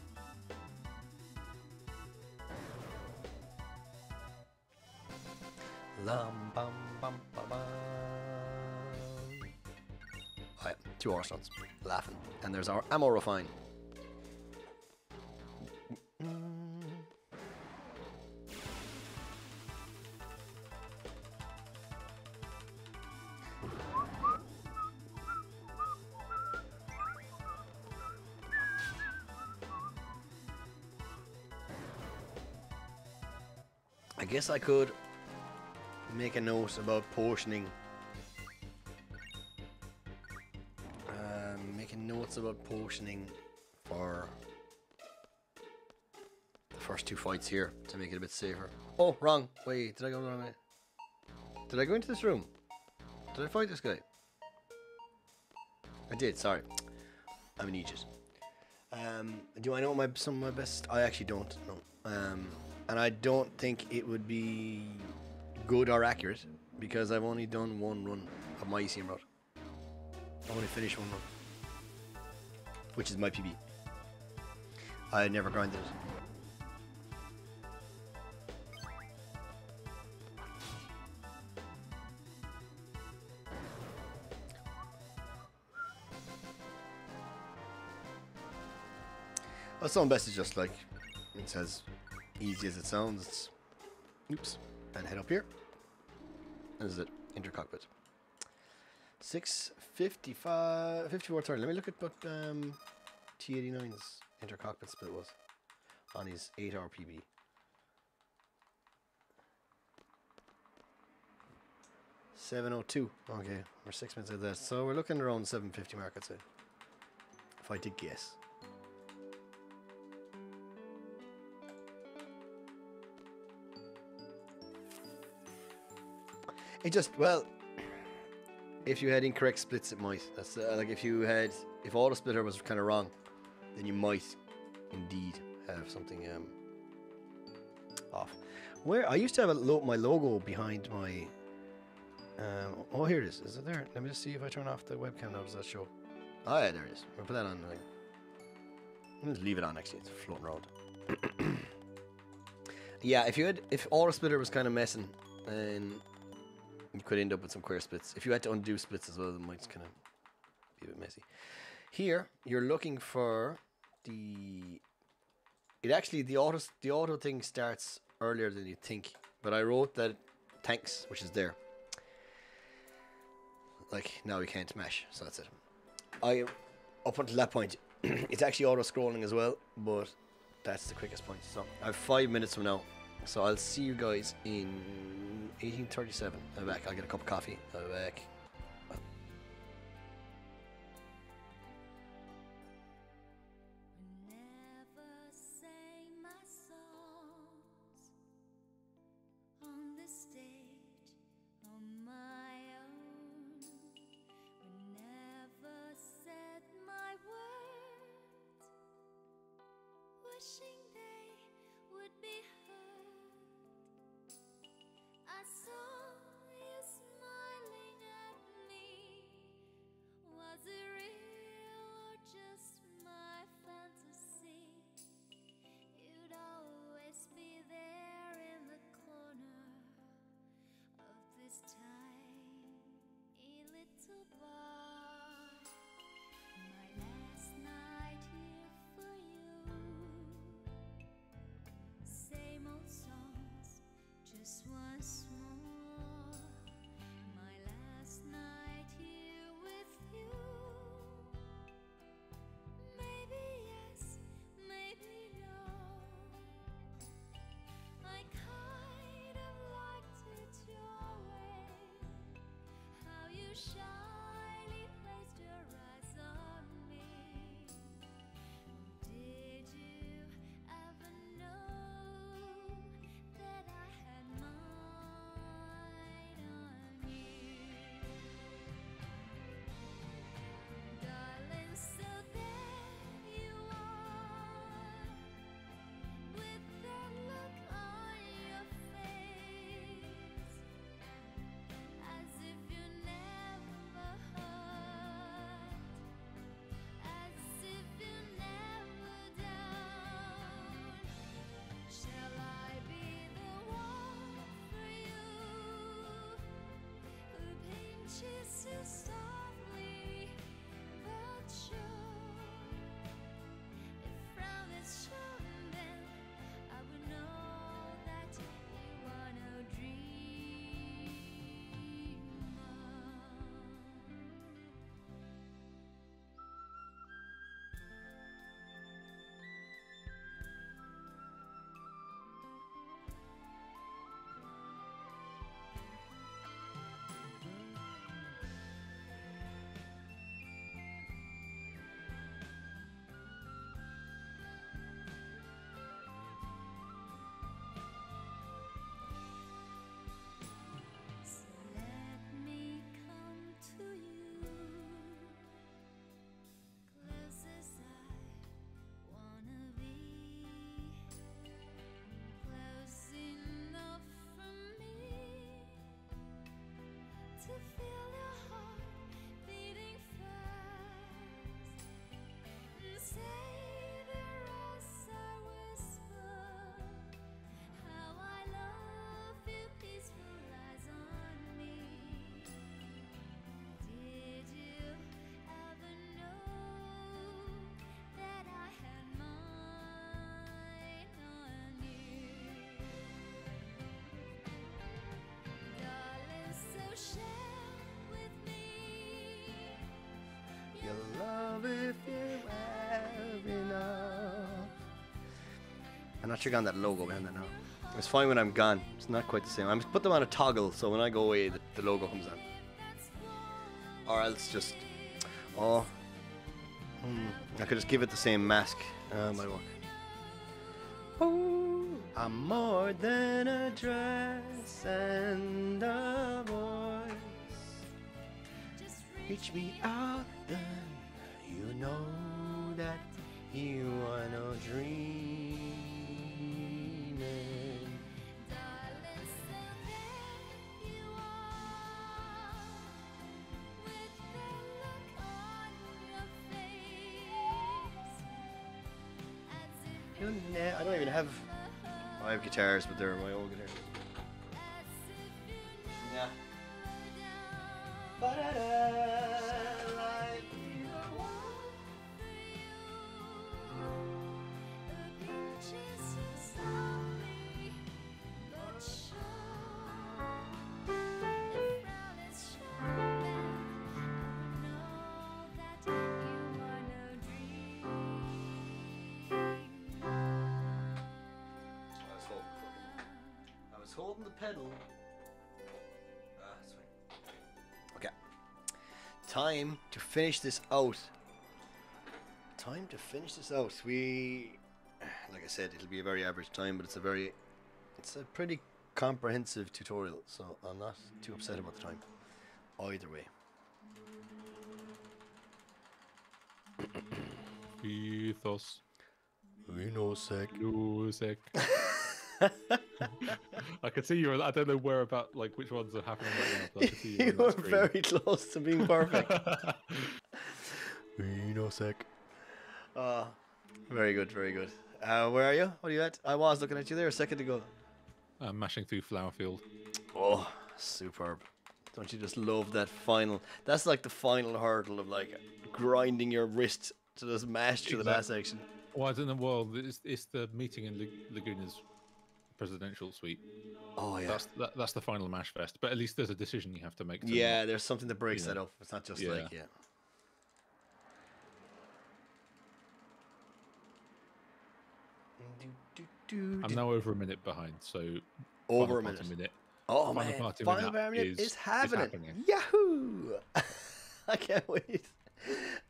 Alright, 2 Aura Stones. Laughing. And there's our ammo refine. I guess I could make a note about potioning. Making notes about potioning for the first 2 fights here to make it a bit safer. Oh, wrong. Wait, did I go the wrong way? Did I go into this room? Did I fight this guy? I did, sorry. I'm an idiot. Do I know some of my best? I actually don't know. And I don't think it would be good or accurate because I've only done 1 run of my ECM route. I only finished 1 run, which is my PB. I never grinded it. Well, some best is just like it's as easy as it sounds. It's oops, and head up here. This is it, intercockpit. 655, 5430. Let me look at what T89's intercockpit split was on his 8-hour PB. $702. Okay, we're 6 minutes out of that. So we're looking around 750 mark, I'd say. If I did guess. It just, well, if you had incorrect splits, it might. That's like if auto splitter was kind of wrong, then you might indeed have something off. Where I used to have my logo behind my. Oh, here it is. Is it there? Let me just see if I turn off the webcam. Now does that show? Oh yeah, there it is. We'll put that on. I'll just leave it on. Actually, it's floating around. Yeah, if auto splitter was kind of messing, then you could end up with some queer splits. If you had to undo splits as well, it might kind of be a bit messy. Here, you're looking for the auto thing starts earlier than you think. But I wrote that tanks, which is there. Like now we can't mash, so that's it. Up until that point, it's actually auto scrolling as well, but that's the quickest point. So I have 5 minutes from now. So I'll see you guys in 1837. I'm back. I'll get a cup of coffee. I'll be back. I saw you smiling at this tiny little bar, my last night here for you. Same old songs, just once more. My last night here with you. Maybe yes, maybe no. I kind of liked it your way, how you shyly placed your eyes on me. Did you ever know that I had mine on you? Darling, so there you are, with that look on your face, as if you never hurt, as if you never down. Shall I be the one for you, who pinches you softly but sure? If frown is shown, then I would know that you are no dreamer. So let me come to you, close as I wanna be, close enough for me to feel your heart beating fast, and savor as I whisper how I love you, peaceful eyes on me. Did you ever know that I had mine on you? Darling, so share with me Your love if you have enough. I'm not sure on that logo behind that now. It's fine when I'm gone. It's not quite the same. I put them on a toggle, so when I go away, the logo comes on. Or else just, I could just give it the same mask. Might work. Oh, I'm more than a dress and a voice. Reach me out, then you know that you are no dreaming. Darling, so there you are, with that look on your face, as if you I don't even have. I have guitars, but they're my old guitars. as if you Yeah. never down. I was holding the pedal. That's fine. Okay. Time to finish this out. Time to finish this out. Like I said, it'll be a very average time, but it's a pretty comprehensive tutorial, so I'm not too upset about the time. Either way. Ethos. We know sec. Music. I can see you. I don't know where about, like, which ones are happening right now. But I can see you You on were that screen. very close to being perfect. We know sec. Very good, very good. Where are you? What are you at? I was looking at you there a second ago. Mashing through Flowerfield. Oh, superb. Don't you just love that final? That's like the final hurdle of like grinding your wrist to just mash through the last section. Well, I don't know. Well, it's the meeting in Laguna's presidential suite. Oh yeah. That's the final mash fest. But at least there's a decision you have to make. To Yeah, not, there's something that breaks you know, that up. It's not just yeah. like I'm now over a minute behind, so over a Final Party minute. Oh man, Final Party is happening. Yahoo! I can't wait.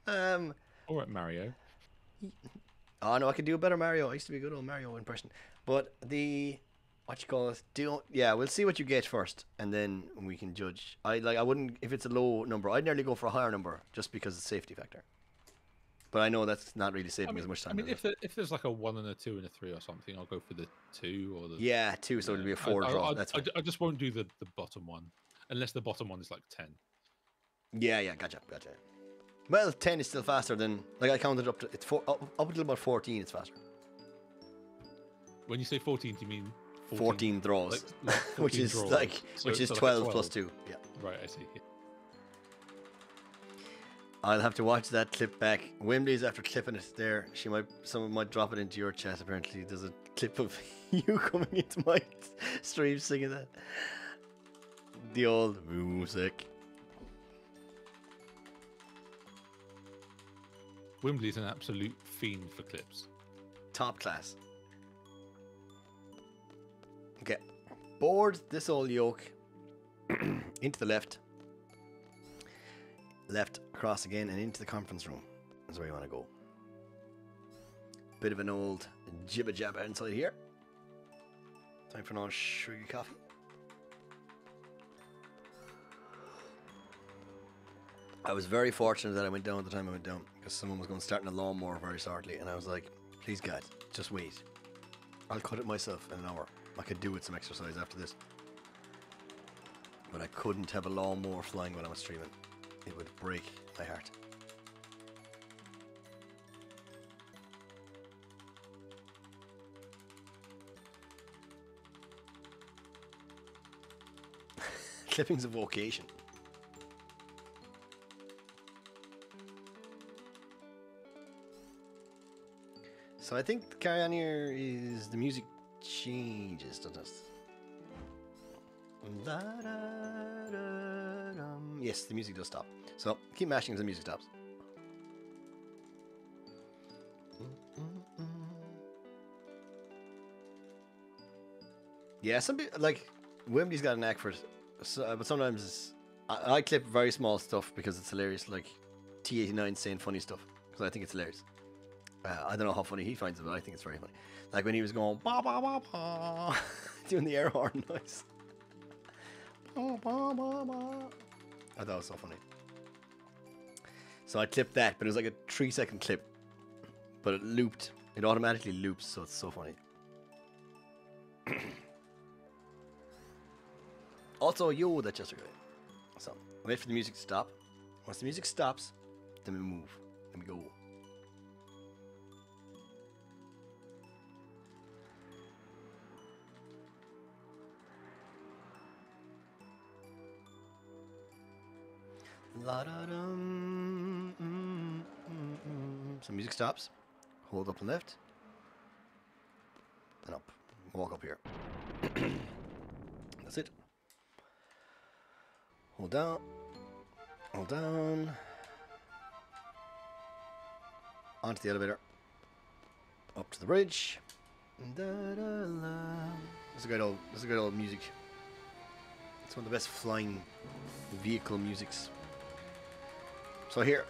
All right, Mario. Oh no, I can do a better Mario. I used to be a good old Mario impression. But what you call it? We'll see what you get first, and then we can judge. I wouldn't, if it's a low number, I'd nearly go for a higher number just because of the safety factor. But I know that's not really saving as much time. I mean, if there's like a 1 and a 2 and a 3 or something, I'll go for the 2 or the 2. So it'll be a 4 draw. That's fine. I just won't do the bottom one unless the bottom one is like 10. Yeah, gotcha. Well, 10 is still faster than, like, I counted up to, it's up until about 14, it's faster. When you say 14, do you mean 14 draws, like 14 which is draws. like, which is like 12 plus 2. Yeah. Right, I see. Yeah. I'll have to watch that clip back. Wembley's after clipping it there. Someone might drop it into your chat. Apparently, there's a clip of you coming into my stream singing that. The old music. Wembley's an absolute fiend for clips. Top class. Okay. Board this old yoke into the left. Left across again and into the conference room. That's where you want to go. Bit of an old jibba jabba inside here. Time for another sugary coffee. I was very fortunate that I went down at the time I went down because someone was going to start in a lawnmower very shortly, and I was like, please God, just wait. I'll cut it myself in an hour. I could do with some exercise after this. But I couldn't have a lawnmower flying when I was streaming. It would break my heart. Clippings of vocation. So I think the carry on here is the music changes, doesn't it? Yes, the music does stop. So keep mashing as the music stops. Yeah, some people, like Wembley's got a knack for it, but sometimes I clip very small stuff because it's hilarious. Like T89 saying funny stuff because I think it's hilarious. I don't know how funny he finds it, but I think it's very funny. Like when he was going ba ba ba ba, doing the air horn noise. Ba, ba, ba, ba. I thought it was so funny. So I clipped that, but it was like a 3-second clip. But it looped. It automatically loops, so it's so funny. Also, yo, that's just okay. So, wait for the music to stop. Once the music stops, then we move. Then we go. So music stops. Hold up and left. Then up. Walk up here. That's it. Hold down. Hold down. Onto the elevator. Up to the bridge. This is a good old music. It's one of the best flying vehicle musics. So here,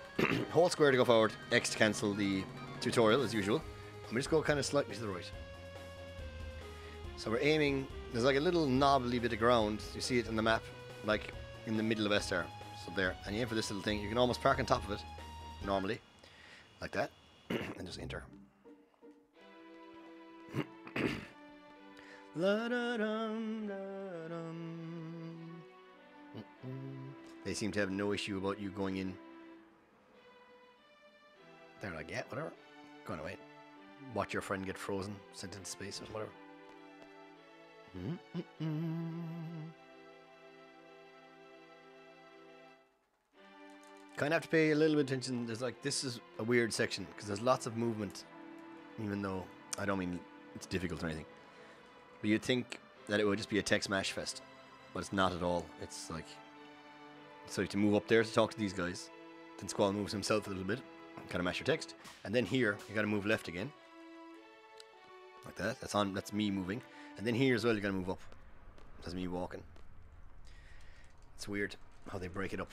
hold square to go forward, X to cancel the tutorial as usual. And we just go kind of slightly to the right. So we're aiming, there's like a little knobbly bit of ground, you see it in the map, like in the middle of SR. So there, and you aim for this little thing, you can almost park on top of it, normally, like that, and just enter. They seem to have no issue about you going in. They're like, yeah, whatever. Go on away. Watch your friend get frozen, sent into space or whatever. kind of have to pay a little bit of attention. There's like, this is a weird section because there's lots of movement, even though I don't mean it's difficult or anything. But you'd think that it would just be a text mash fest, but it's not at all. It's like, so you have to move up there to talk to these guys. Then Squall moves himself a little bit, kind of mash your text, and then here you got to move left again, like that. That's me moving, and then here as well you got to move up. That's me walking. It's weird how they break it up.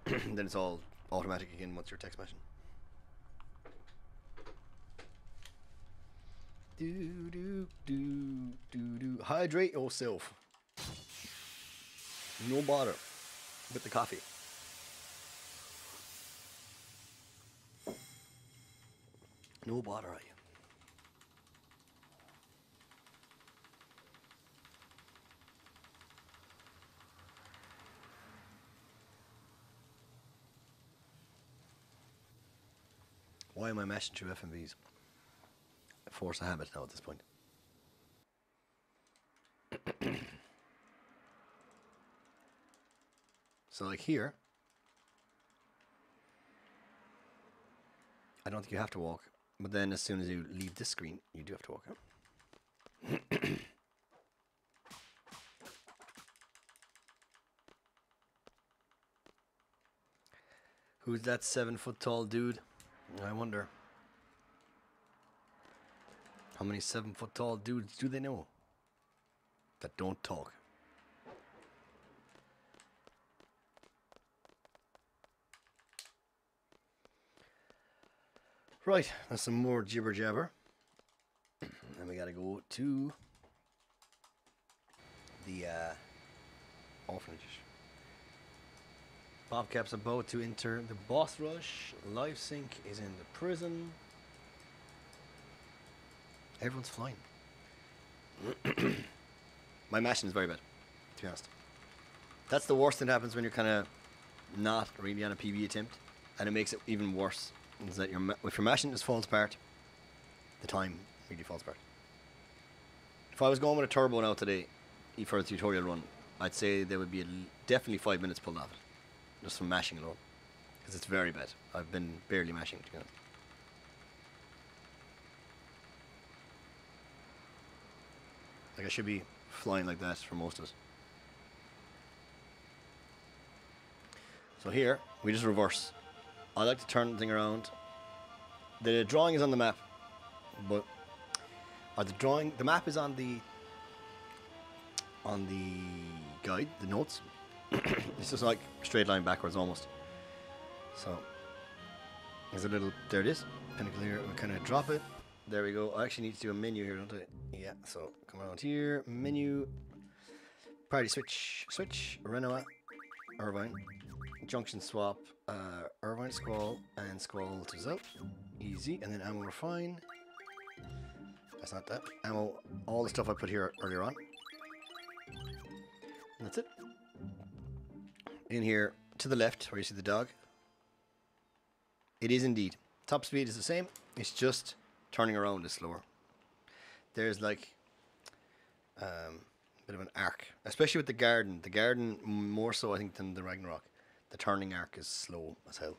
Then it's all automatic again once you're text mashing. Do do do do do. Hydrate yourself. No bother with the coffee. No bother, are you? Why am I mashing through FMVs? Force a habit now at this point. So like here, I don't think you have to walk, but then as soon as you leave this screen, you do have to walk out. Who's that 7-foot tall dude? I wonder. How many 7-foot tall dudes do they know that don't talk? Right, that's some more jibber jabber. And we gotta go to the orphanage. Bobcap's about to enter the boss rush. Life Sync is in the prison. Everyone's flying. My mashing is very bad, to be honest. That's the worst that happens when you're kind of not really on a PB attempt, and it makes it even worse. Is that if your mashing just falls apart, the time really falls apart. If I was going with a turbo now today for a tutorial run, I'd say there would be definitely 5 minutes pulled off it, just from mashing alone, because it's very bad. I've been barely mashing, to be honest. Like I should be flying like that for most of it. So here we just reverse. I like to turn the thing around. The drawing is on the map, but the map is on the guide, the notes. It's just like straight line backwards almost. So there's a little, there it is, pinnacle here. We kind of drop it. There we go. I actually need to do a menu here, don't I? Yeah. So come around here, menu, party switch, Renoa, Irvine. Junction swap, Irvine, Squall, and Squall to Zell. Easy. And then ammo refine. That's not that. Ammo, all the stuff I put here earlier on. And that's it. In here, to the left, where you see the dog. It is indeed. Top speed is the same. It's just turning around is slower. There's like a bit of an arc. Especially with the garden. The garden more so, I think, than the Ragnarok. The turning arc is slow as hell.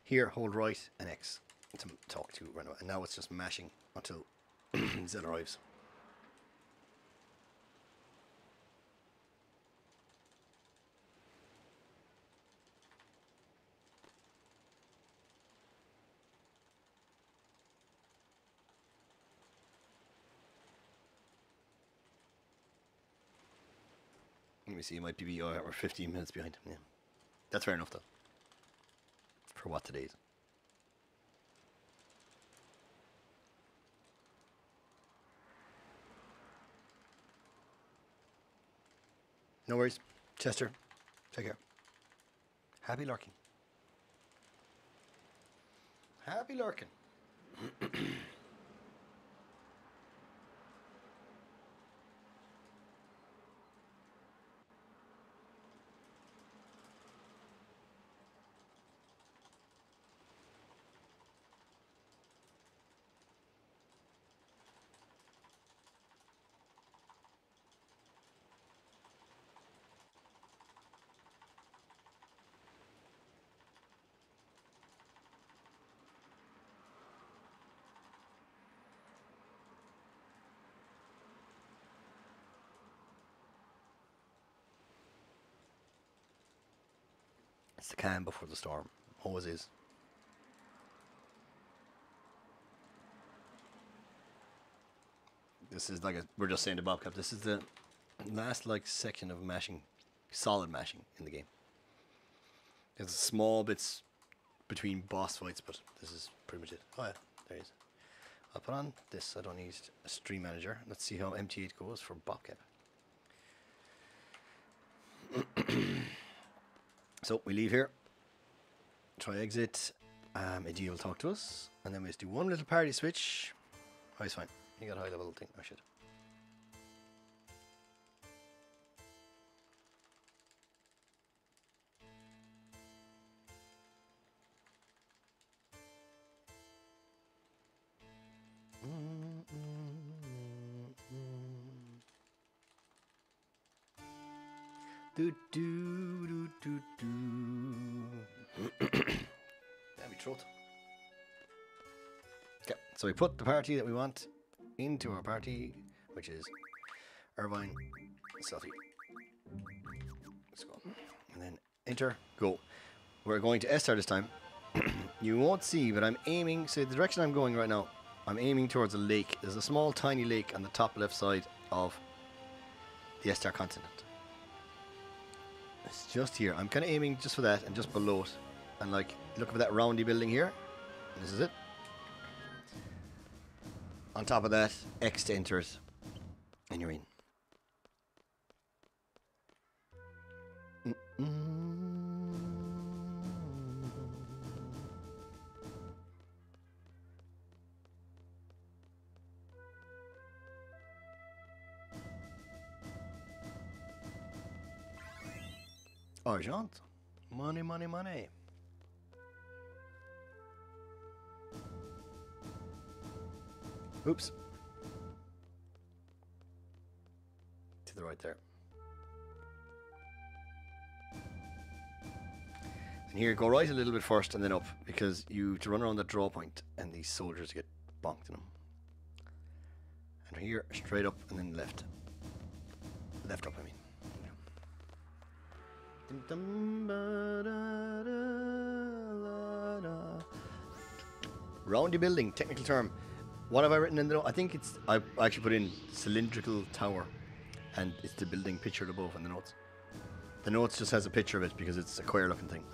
Here, hold right and X to talk to Renoa. And now it's just mashing until Zell arrives. Let me see, it might be we're 15 minutes behind. Yeah. That's fair enough, though. For what today is. No worries. Chester, take care. Happy lurking. Happy lurking. It's the calm before the storm. Always is. This is like we're just saying the Bobcap. This is the last like section of mashing, solid mashing in the game. There's small bits between boss fights, but this is pretty much it. Oh yeah, there he is. I'll put on this. I don't need a stream manager. Let's see how MT8 goes for Bobcap. So we leave here. Try exit. AG will talk to us, and then we just do one little party switch. Oh, it's fine. You got a high level thing. Oh shit. Do do do do do. That'd be throat. Okay, so we put the party that we want into our party, which is Irvine Selfie. Let's go. And then enter, go. We're going to Estar this time. You won't see, but I'm aiming, so the direction I'm going right now, I'm aiming towards a lake. There's a small tiny lake on the top left side of the Estar continent. It's just here. I'm kind of aiming just for that and just below it. And like, look for that roundy building here. This is it. On top of that, X to enter it. And you're in. Argent. Money, money, money. Oops. To the right there. And here, go right a little bit first and then up, because you to run around that draw point and these soldiers get bonked in them. And here, straight up and then left. Left up, I mean. Roundy building, technical term. What have I written in the note? I think it's, I actually put in cylindrical tower, and it's the building pictured above in the notes. The notes just has a picture of it because it's a square looking thing.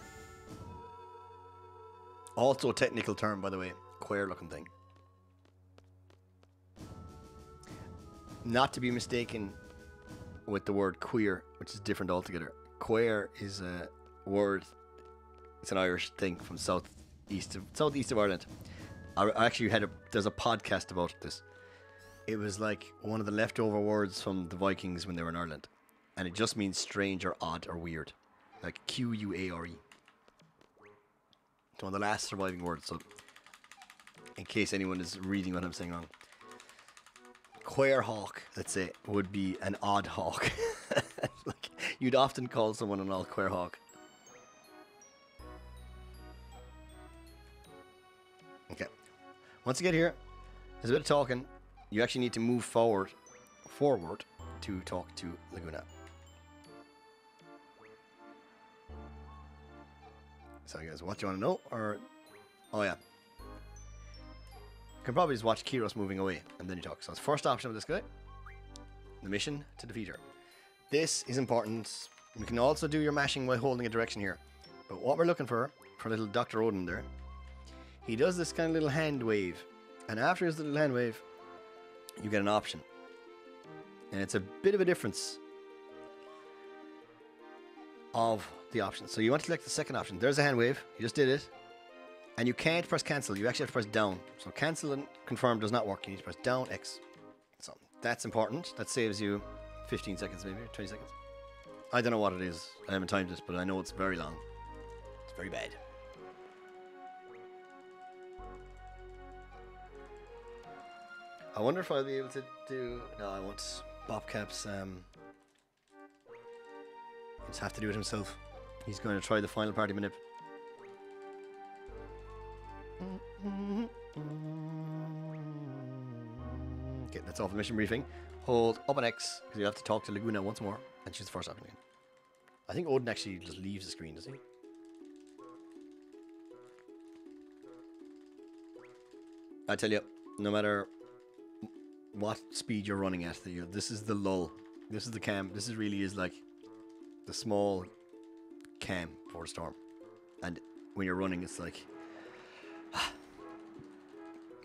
Also a technical term, by the way, square looking thing. Not to be mistaken with the word queer, which is different altogether. Queer is a word, it's an Irish thing from southeast of Ireland. I actually there's a podcast about this. It was like one of the leftover words from the Vikings when they were in Ireland. And it just means strange or odd or weird. Like Quare. It's one of the last surviving words, so in case anyone is reading what I'm saying wrong. Queer hawk, let's say, would be an odd hawk. Like, you'd often call someone an old queer hawk. Okay. Once you get here, there's a bit of talking. You actually need to move forward to talk to Laguna. So guys, what do you want to know? Or, oh yeah. You can probably just watch Kiros moving away and then you talk. So it's first option of this guy. The mission to defeat her. This is important. You can also do your mashing while holding a direction here. But what we're looking for little Dr. Odin there, he does this kind of little hand wave. And after his little hand wave, you get an option. And it's a bit of a difference of the options. So you want to select the second option. There's a hand wave. You just did it. And you can't press cancel. You actually have to press down. So cancel and confirm does not work. You need to press down X. So that's important. That saves you 15 seconds maybe, 20 seconds. I don't know what it is. I haven't timed it, but I know it's very long. It's very bad. I wonder if I'll be able to do... No, I won't. Bobcap's... He'll just have to do it himself. He's going to try the final party manip. Okay, that's all for the mission briefing. Hold up an X, because you have to talk to Laguna once more, and she's the first option again. I think Odin actually just leaves the screen, does he? I tell you, no matter what speed you're running at, this is the lull. This is the cam. This is really is like the small cam before the storm. And when you're running, it's like,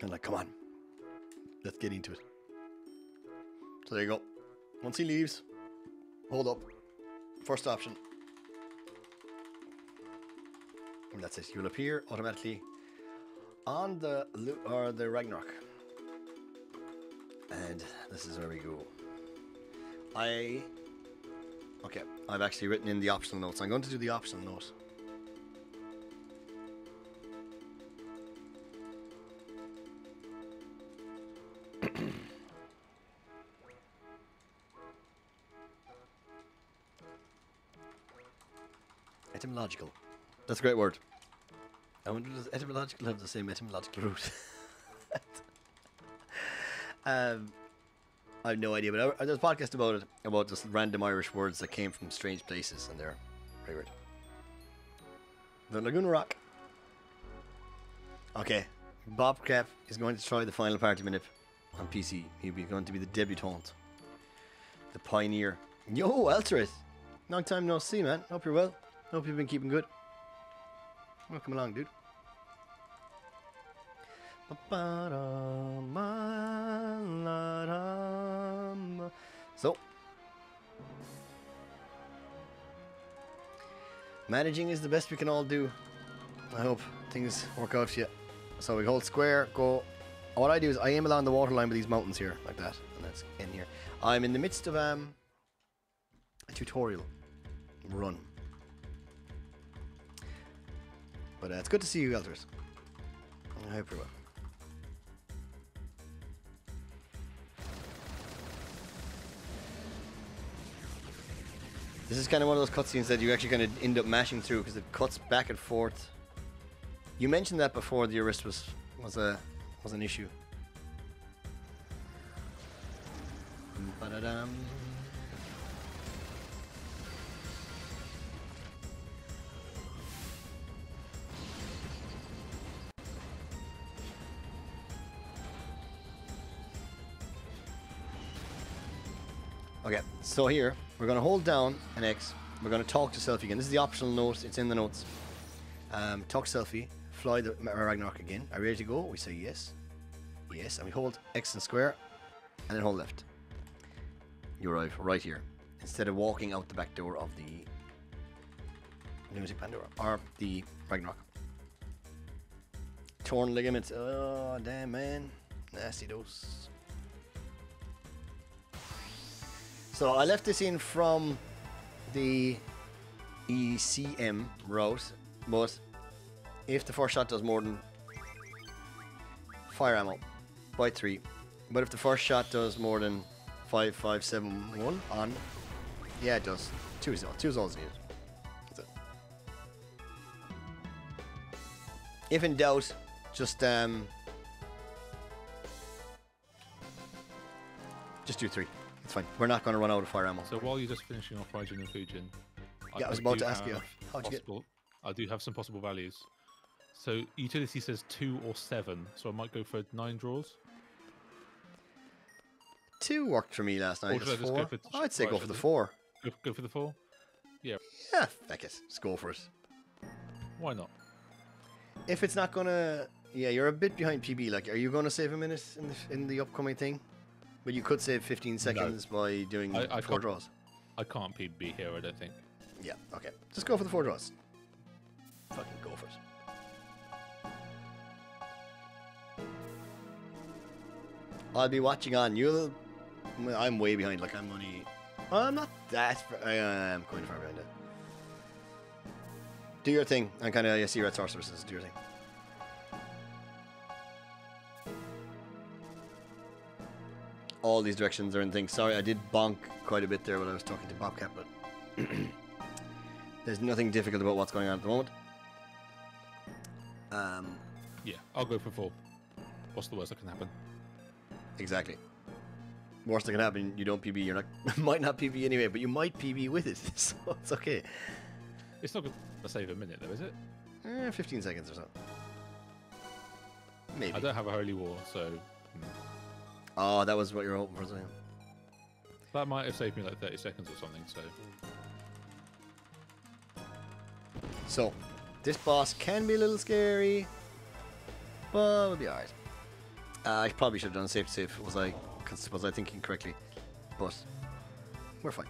and like, come on, let's get into it. So there you go. Once he leaves, hold up. First option. And that's it. You'll appear automatically on the Ragnarok. And this is where we go. Okay, I've actually written in the optional notes. I'm going to do the optional note. Etymological. That's a great word. I wonder, does etymological have the same etymological root? I have no idea, but there's a podcast about it, about just random Irish words that came from strange places, and they're very weird. The Laguna Rock. Okay, Bob Cap is going to try the final party minute on PC. He'll be going to be the debutant, the pioneer. Yo, Elteret! Long time no see, man. Hope you're well. Hope you've been keeping good. Welcome along, dude. So, managing is the best we can all do. I hope things work out for you. So we hold square, go. What I do is I aim along the waterline with these mountains here, like that, and that's in here. I'm in the midst of a tutorial run. But it's good to see you, Elters. I hope you're well. This is kind of one of those cutscenes that you actually kind of end up mashing through because it cuts back and forth. You mentioned that before the wrist was an issue. Ba-da-dum. Okay, so here we're going to hold down an X. We're going to talk to Selfie again. This is the optional note. It's in the notes. Talk to Selfie. Fly the Ragnarok again. Are you ready to go? We say yes. Yes. And we hold X and square. And then hold left. You arrive right here. Instead of walking out the back door of the Lunatic Pandora. Or the Ragnarok. Torn ligaments. Oh, damn, man. Nasty dose. So I left this in from the ECM route, but if the first shot does more than fire ammo by 3, but if the first shot does more than 5571 on, yeah, it does. 2 is all it's needed. That's it. If in doubt, just do 3. It's fine. We're not going to run out of fire ammo. So while you're just finishing off Raijin and Fujin, Yeah, I was about to ask you, how'd you get? I do have some possible values. So utility says 2 or 7, so I might go for 9 draws. 2 worked for me last night. Or should I just 4. go for I'd say go right, for the should I 4. Go for the 4? Yeah, Yeah, feck it. Just go for it. why not? If it's not gonna, yeah, you're a bit behind PB. Like, are you gonna save a minute in the upcoming thing? But you could save 15 seconds by doing I 4 draws. I can't PB here, I don't think. Yeah, okay. Just go for the 4 draws. Fucking go for it. I'll be watching on. I'm way behind. Like, I'm only. I'm not that. I'm quite far behind it. Do your thing. I'm kind of see Red Sorceresses. Do your thing. All these directions are in things. Sorry, I did bonk quite a bit there when I was talking to Bobcat, but there's nothing difficult about what's going on at the moment. Yeah, I'll go for 4. What's the worst that can happen? Exactly. Worst that can happen, you don't PB. You're not might not PB anyway, but you might PB with it, so it's okay. It's not going to save a minute, though, is it? 15 seconds or so. Maybe. I don't have a holy war, so Oh, that was what you were hoping for. So, yeah. that might have saved me like 30 seconds or something. So, this boss can be a little scary, but we'll be alright. I probably should have done a save. Was I thinking correctly? But we're fine.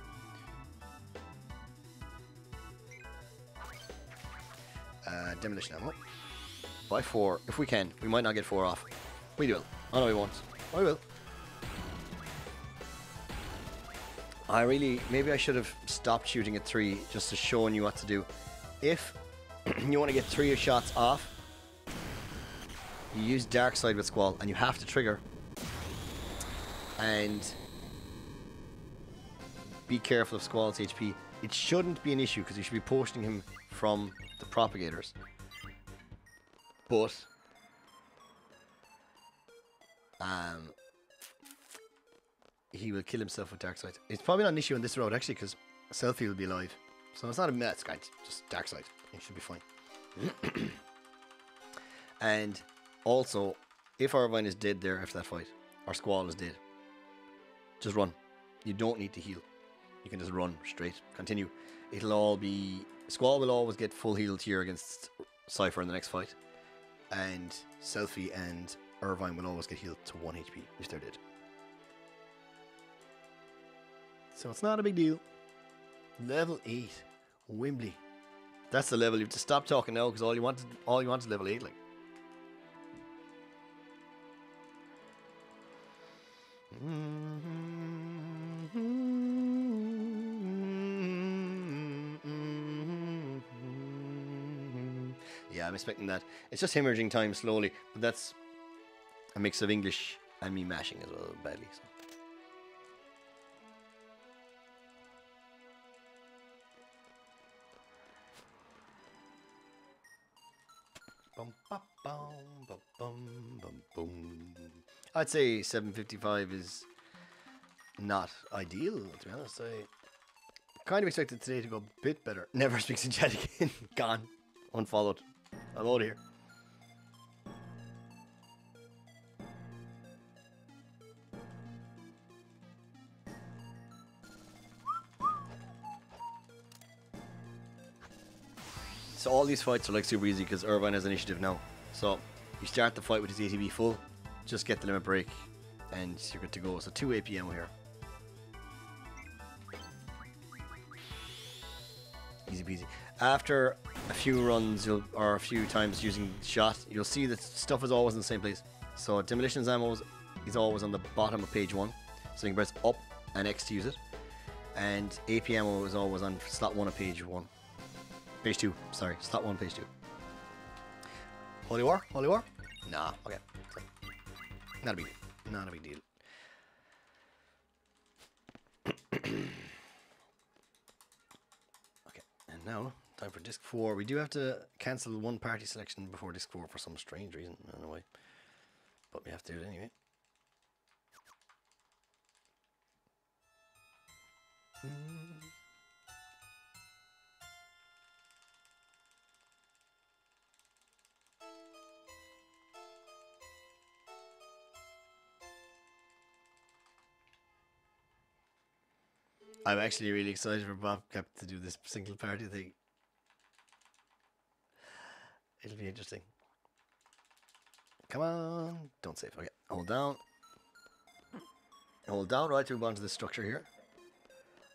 Demolition ammo. Buy 4 if we can. We might not get 4 off. We will. Oh no, we won't. I will. Maybe I should have stopped shooting at 3 just to show you what to do. If you want to get 3 shots off, you use Dark Side with Squall, and you have to trigger. And be careful of Squall's HP. It shouldn't be an issue because you should be potioning him from the propagators. But he will kill himself with Dark Side. It's probably not an issue on this road actually because Selfie will be alive. So it's not a mess, guys. Just Dark Side. It should be fine. And also, if Irvine is dead there after that fight, or Squall is dead, just run. You don't need to heal. You can just run straight. Continue. It'll all be... Squall will always get full healed here against Cypher in the next fight. And Selfie and Irvine will always get healed to 1 HP if they're dead. So it's not a big deal. Level 8. Wembley. That's the level. You have to stop talking now because all you want is level 8. Like. Yeah, I'm expecting that. It's just hemorrhaging time slowly, but that's a mix of English and me mashing as well badly. So. Bum, ba, bum, ba, bum, bum, boom. I'd say 755 is not ideal, to be honest. I kind of expected today to go a bit better. Never speaks in chat again. Gone. Unfollowed. I'm out of here. So all these fights are like super easy because Irvine has initiative now. So you start the fight with his ATB full, just get the limit break, and you're good to go. So 2 APM here. Easy peasy. After a few runs or a few times using shot, you'll see that stuff is always in the same place. So Demolition's ammo is always on the bottom of page 1. So you can press up and X to use it. And AP ammo is always on slot 1 of page 1. Page 2, sorry, slot 1, page 2. Holy War? Holy War? Nah, okay. So, not a big deal. Not a big deal. Okay, and now, time for disc 4. We do have to cancel one party selection before disc 4 for some strange reason. I don't know why. But we have to do it anyway. I'm actually really excited for Bobcat to do this single party thing. It'll be interesting. Come on. Don't save. Okay. Hold down. Hold down right to move on to the structure here.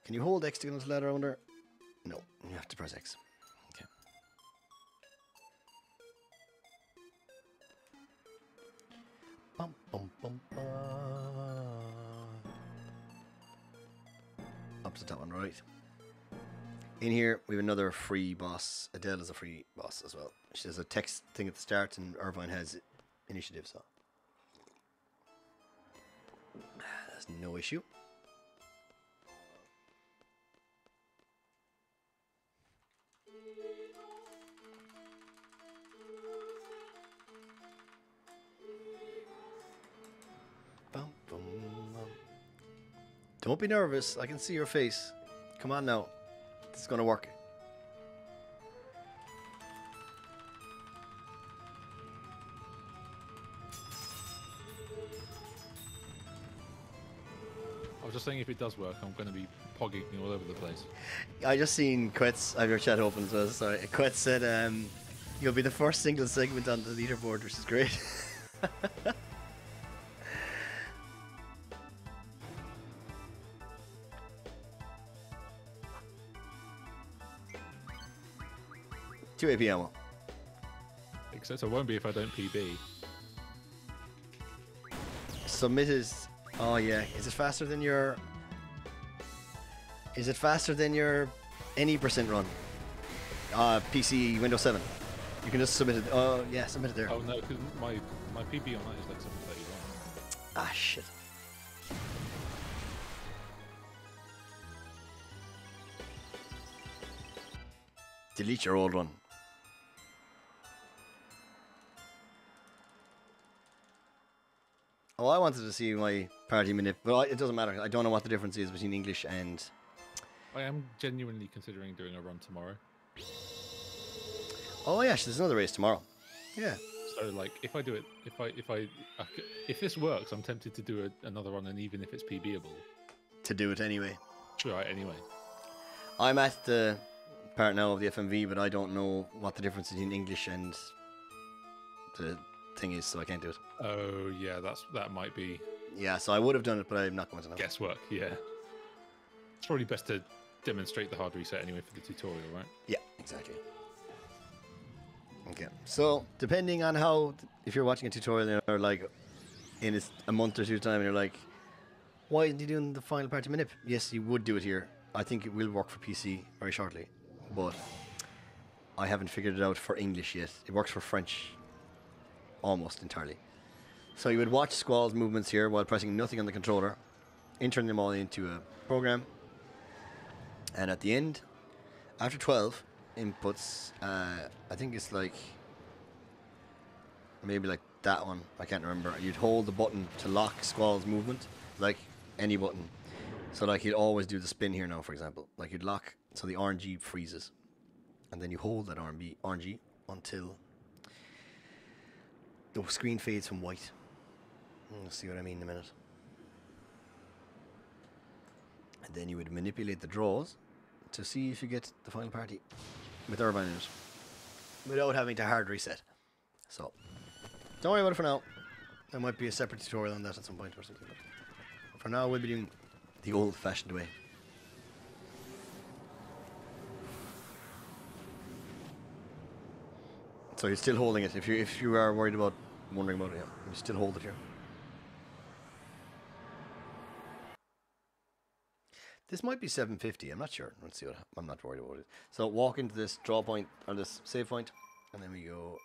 Can you hold X to get onto the ladder under? No. You have to press X. Okay. Bum, bum, bum, bum. Up to the top one, right. In here, we have another free boss. Adele is a free boss as well. She has a text thing at the start, and Irvine has initiative, so that's no issue. Bum, bum, bum. Don't be nervous. I can see your face. Come on now. This is going to work. I was just saying, if it does work, I'm going to be pogging all over the place. I just seen Quetz. I have your chat open, so sorry. Quetz said, "You'll be the first single segment on the leaderboard," which is great. Two AP ammo. Except it won't be if I don't PB. Submitted. Oh yeah. Is it faster than your? Is it faster than your any percent run? PC Windows 7. You can just submit it. Oh yeah, submit it there. Oh no, because my PB on that is like 731. Ah shit. Delete your old one. Oh, I wanted to see my party manip, but it doesn't matter. I don't know what the difference is between English and. I am genuinely considering doing a run tomorrow. Oh yeah, there's another race tomorrow. Yeah. So like, if I do it, if this works, I'm tempted to do another run, and even if it's PBable, To do it anyway. try it anyway. I'm at the part now of the FMV, but I don't know what the difference between English and the thing is, so I can't do it. Oh yeah, that might be Yeah, so I would have done it, but I'm not going to now. guesswork. Yeah, it's probably best to demonstrate the hard reset anyway for the tutorial, right? Yeah, exactly. Okay, so depending on how, if you're watching a tutorial or like in a month or two time, and you're like, why isn't he doing the final party manip? Yes, he would do it here. I think it will work for PC very shortly, but I haven't figured it out for English yet. It works for French almost entirely. So you would watch Squall's movements here while pressing nothing on the controller, entering them all into a program, and at the end, after 12 inputs, I think it's like maybe like that one, I can't remember. You'd hold the button to lock Squall's movement, like any button. So like you'd always do the spin here now, for example. Like you'd lock, so the RNG freezes, and then you hold that RNG until the screen fades from white. You'll see what I mean in a minute. And then you would manipulate the draws to see if you get the final party with Irvine in it, without having to hard reset. So don't worry about it for now. There might be a separate tutorial on that at some point or something. But for now, we'll be doing the old-fashioned way. So you're still holding it. If you are wondering about it, yeah, you still hold it here. This might be 750. I'm not sure. Let's see what. I'm not worried about it. So walk into this draw point or this save point, and then we go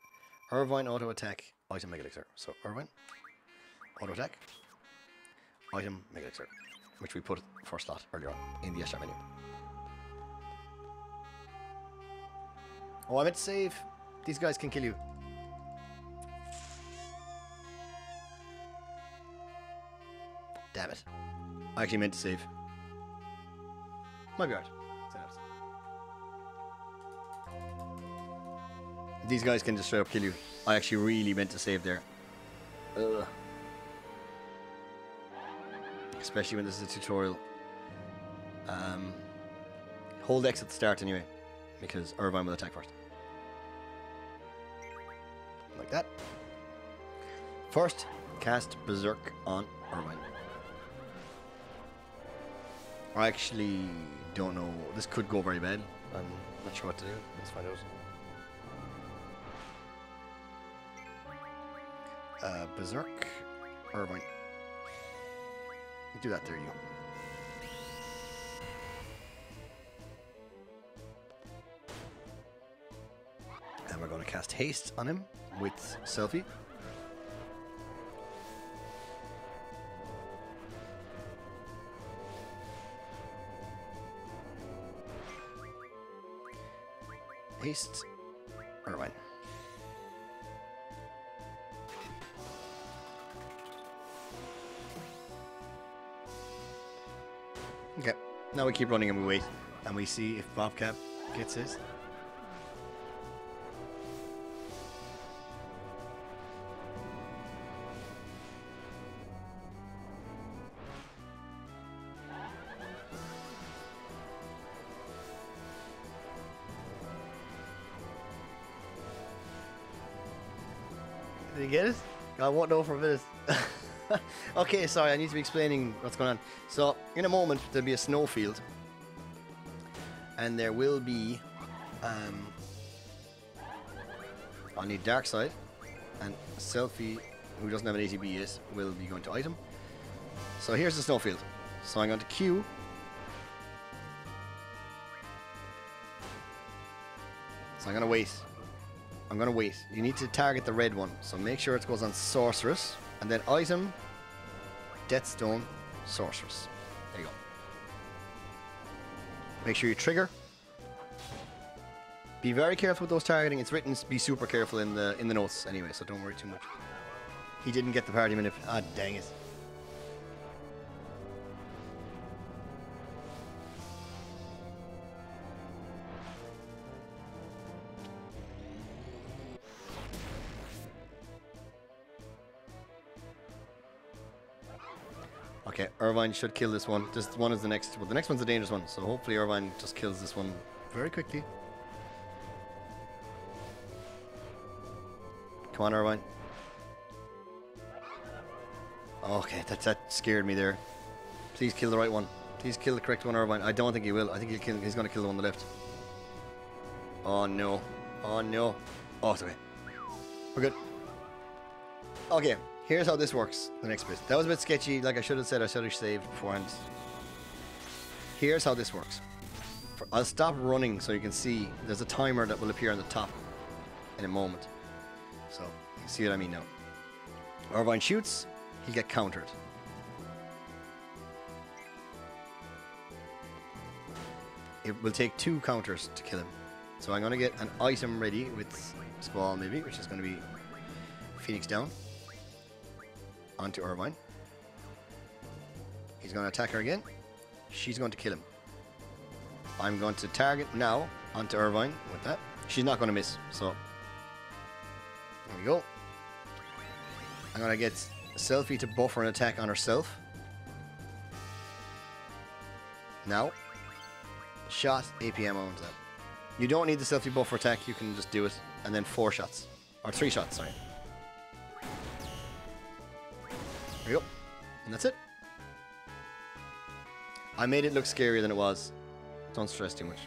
Irvine auto attack item mega elixir. So Irvine auto attack item mega elixir, which we put first slot earlier on in the start menu. Oh, I meant to save. These guys can kill you. Damn it! I actually meant to save. Might be alright. These guys can just straight up kill you. I actually really meant to save there. Ugh. Especially when this is a tutorial. Hold X at the start anyway, because Irvine will attack first. Like that. First, cast Berserk on Irvine. I actually don't know. This could go very bad. I'm not sure what to do. Let's find out. Berserk, Irvine. Do that there, you. And we're going to cast Haste on him with Selfie. Haste, Irvine. Okay, now we keep running and we wait, and we see if Bobcat gets his. Did you get it? I won't know for a minute. Okay, sorry, I need to be explaining what's going on. So, in a moment, there'll be a snowfield. And there will be... I'll need Dark Side. And Selfie, who doesn't have an ATB yet, will be going to item. So here's the snowfield. So I'm going to queue. So I'm going to wait. I'm going to wait. You need to target the red one. So make sure it goes on Sorceress. And then item, Deathstone, Sorceress. There you go. Make sure you trigger. Be very careful with those targeting. It's written be super careful in the notes anyway, so don't worry too much. He didn't get the party manip. Ah, dang it. Okay, Irvine should kill this one. This one is the next. Well, the next one's a dangerous one, so hopefully Irvine just kills this one very quickly. Come on, Irvine. Okay, that scared me there. Please kill the right one. Please kill the correct one, Irvine. I don't think he will. I think he's going to kill the one on the left. Oh, no. Oh, no. Oh, it's okay. We're good. Okay, here's how this works. The next bit. That was a bit sketchy. Like I should have said, I should have saved beforehand. Here's how this works. I'll stop running so you can see there's a timer that will appear on the top in a moment. So, you can see what I mean now. Irvine shoots, he'll get countered. It will take 2 counters to kill him. So I'm going to get an item ready with Squall maybe, which is going to be Phoenix down. Onto Irvine. He's going to attack her again. She's going to kill him. I'm going to target now onto Irvine with that. She's not going to miss, so... There we go. I'm going to get Selfie to buffer an attack on herself. Now. Shot, APM onto that. You don't need the Selfie buffer attack, you can just do it. And then 4 shots. Or 3 shots, sorry. There we go. And that's it. I made it look scarier than it was. Don't stress too much.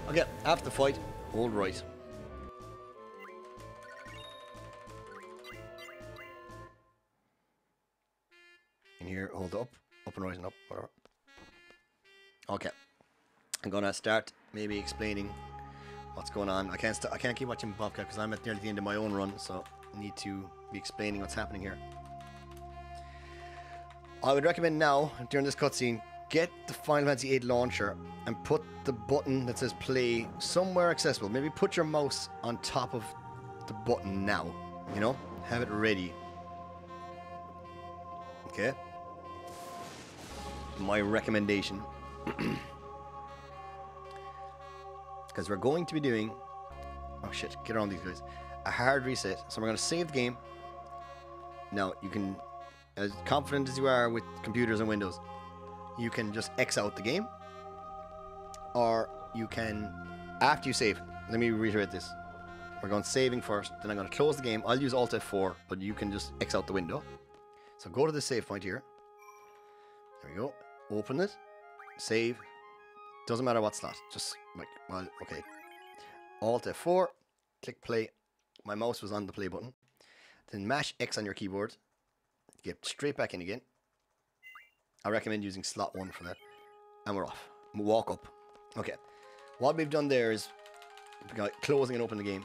Okay, after the fight, hold right. In here, hold up and right and up, whatever. Okay, I'm gonna start maybe explaining what's going on. I can't keep watching Bobcat because I'm at nearly the end of my own run, so I need to be explaining what's happening here. I would recommend now, during this cutscene, get the Final Fantasy VIII launcher and put the button that says play somewhere accessible. Maybe put your mouse on top of the button now, you know? Have it ready. Okay? My recommendation. Because we're going to be doing... Oh shit, get around these guys. A hard reset. So we're going to save the game. Now, you can... As confident as you are with computers and Windows, you can just X out the game, or you can, after you save, let me reiterate this. We're going saving first, then I'm going to close the game. I'll use Alt F4, but you can just X out the window. So go to the save point here. There we go. Open it. Save. Doesn't matter what slot. Just like, well, okay. Alt F4. Click play. My mouse was on the play button. Then mash X on your keyboard. Get straight back in again. I recommend using slot 1 for that. And we're off. Walk up. Okay. What we've done there is closing and opening the game.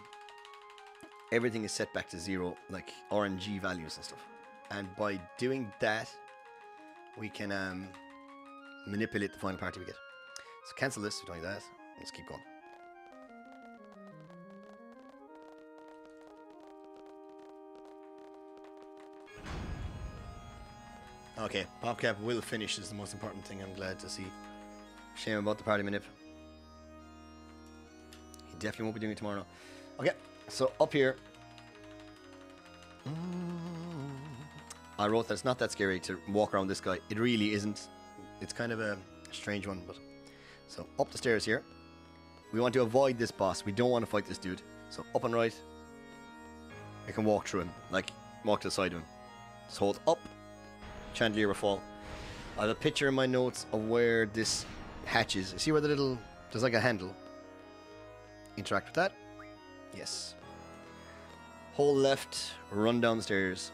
Everything is set back to 0, like RNG values and stuff. And by doing that, we can manipulate the final party we get. So cancel this, we don't need that. Let's keep going. Okay, PopCap will finish is the most important thing. I'm glad to see. Shame about the party manip. definitely won't be doing it tomorrow. Okay, so up here. I wrote that it's not that scary to walk around this guy. It really isn't. It's kind of a strange one, but... So, up the stairs here. We want to avoid this boss. We don't want to fight this dude. So, up and right. I can walk through him. Like, walk to the side of him. Just hold up. Chandelier will fall. I have a picture in my notes of where this hatch is. See where the little... There's like a handle. Interact with that. Yes. Hold left. Run down the stairs.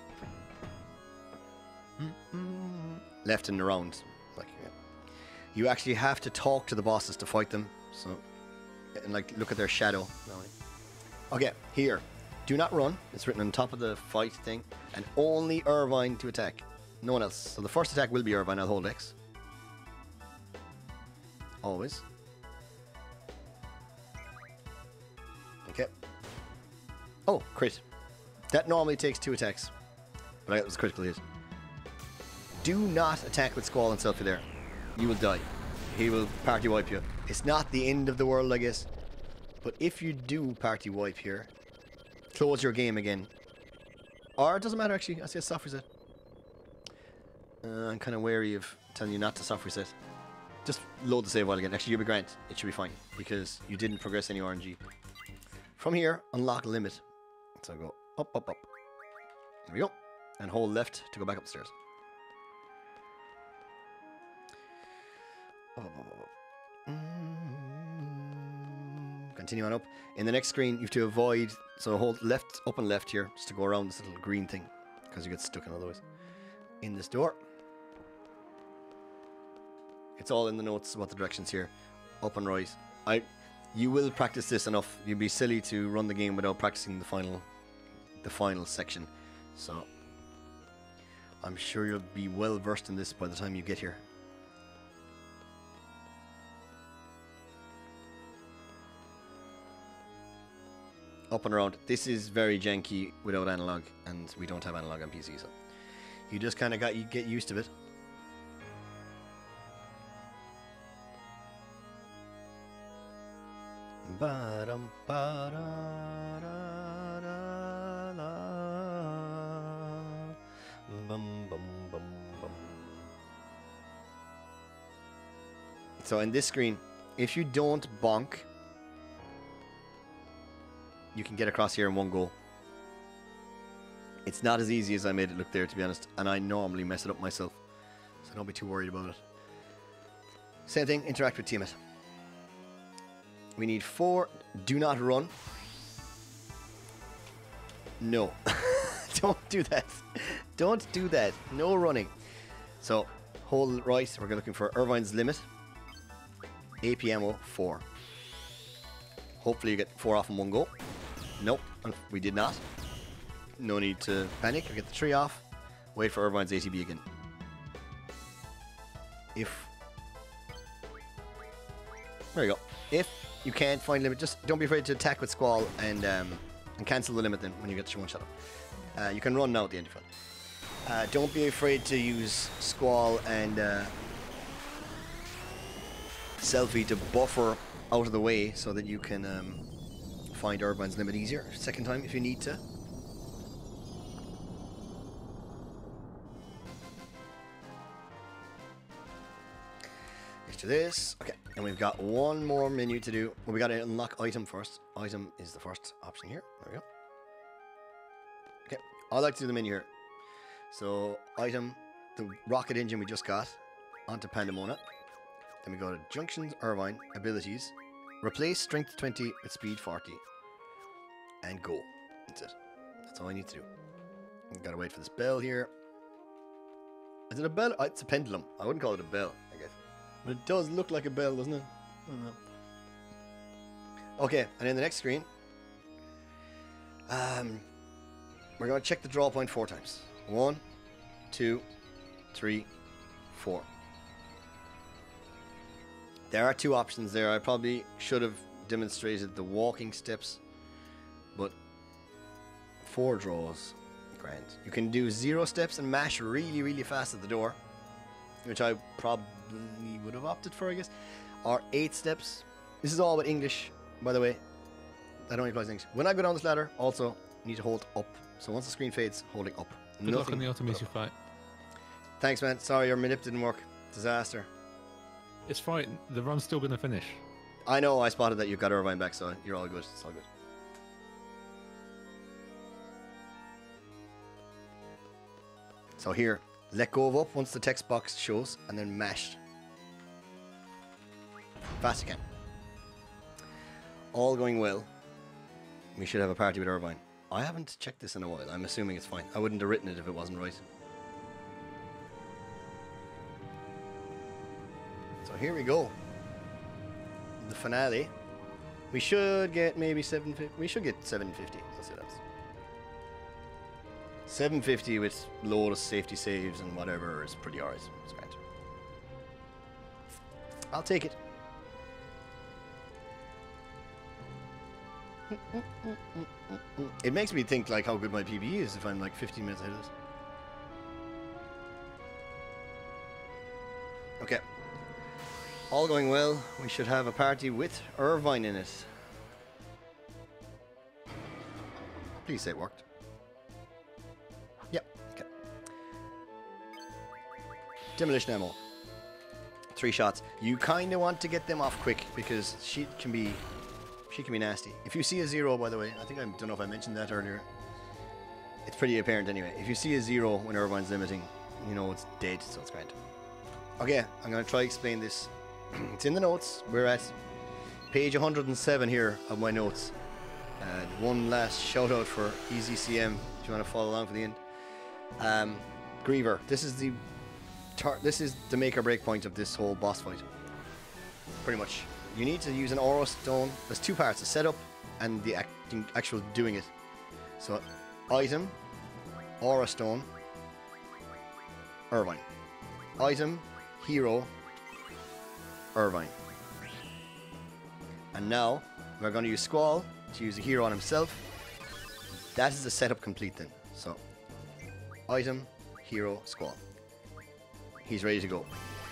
Left and around. Like, yeah. You actually have to talk to the bosses to fight them. So, and like, look at their shadow. Okay, here. Do not run. It's written on top of the fight thing. And only Irvine to attack. No one else. So the first attack will be Irvine. I'll hold X. Always. Okay. Oh, crit. That normally takes 2 attacks. But it was critical hit. Do not attack with Squall and Selfie there. You will die. He will party wipe you. It's not the end of the world, I guess. But if you do party wipe here, close your game again. Or it doesn't matter actually. I say soft reset. I'm kind of wary of telling you not to soft reset. Just load the save file again. Actually, you'll be grand. It should be fine because you didn't progress any RNG. From here, unlock limit. So go up, up, up. There we go. And hold left to go back upstairs. Continue on up. In the next screen, you have to avoid. So hold left, up and left here, just to go around this little green thing, because you get stuck in otherwise. In this door. It's all in the notes about the directions here. Up and right. You will practice this enough. You'd be silly to run the game without practicing the final section. So I'm sure you'll be well versed in this by the time you get here. Up and around. This is very janky without analog, and we don't have analog on PC, so you just kind of get used to it. So in this screen, if you don't bonk, you can get across here in one go. It's not as easy as I made it look there, to be honest, and I normally mess it up myself, so don't be too worried about it. Same thing, interact with Tiamat. We need 4. Do not run. No. Don't do that. Don't do that. No running. So, hold right. We're looking for Irvine's limit. AP ammo 4. Hopefully you get 4 off in one go. Nope, we did not. No need to panic. I'll get the 3 off. Wait for Irvine's ATB again. There you go. If you can't find limit, just don't be afraid to attack with Squall and cancel the limit then when you get your one shot up. You can run now at the end of it. Don't be afraid to use Squall and Selfie to buffer out of the way so that you can find Irvine's limit easier. Second time if you need to. To this. Okay, and we've got one more menu to do. Well, we got to unlock item first. Item is the first option here. There we go. Okay, I like to do the menu here. So, item, the rocket engine we just got, onto Pandemona. Then we go to Junctions, Irvine, Abilities, replace Strength 20 with Speed 40, and go. That's it. That's all I need to do. We've got to wait for this bell here. Is it a bell? Oh, it's a pendulum. I wouldn't call it a bell, I guess. But it does look like a bell, doesn't it? I don't know. Okay, and in the next screen, we're going to check the draw point 4 times. 1, 2, 3, 4. There are 2 options there. I probably should have demonstrated the walking steps, but 4 draws, grand. You can do 0 steps and mash really, really fast at the door, which I probably would have opted for, I guess. Or 8 steps. This is all with English, by the way. that only applies to things. When I go down this ladder, also you need to hold up. So once the screen fades, holding up. Good luck on the Artemisia fight. Thanks, man. Sorry, your manip didn't work. Disaster. It's fine. The run's still going to finish. I know. I spotted that you got Irvine back, so you're all good. It's all good. So here, let go of up once the text box shows, and then mash. Fast you can. All going well. We should have a party with Irvine. I haven't checked this in a while. I'm assuming it's fine. I wouldn't have written it if it wasn't right. So here we go. The finale. We should get maybe 750. We should get 750. Let's see that. 750 with load of safety saves and whatever is pretty alright. It's great. I'll take it. It makes me think like how good my PB is if I'm like 15 minutes ahead of this. Okay. All going well. We should have a party with Irvine in it. Please say it worked. Yep. Okay. Demolition ammo. 3 shots. You kind of want to get them off quick because she can be nasty. If you see a 0, by the way, I think I don't know if I mentioned that earlier. It's pretty apparent anyway. If you see a 0 when Irvine's limiting, you know it's dead, so it's great. Okay, I'm going to try explain this. It's in the notes. We're at page 107 here of my notes. One last shout out for EasyCM if you want to follow along for the end. Griever. This is the make or break point of this whole boss fight. Pretty much. You need to use an aura stone. There's 2 parts: the setup and the actual doing it. So, item, aura stone, Irvine. Item, hero, Irvine. And now we're going to use Squall to use the hero on himself. That is the setup complete then. So, item, hero, Squall. He's ready to go.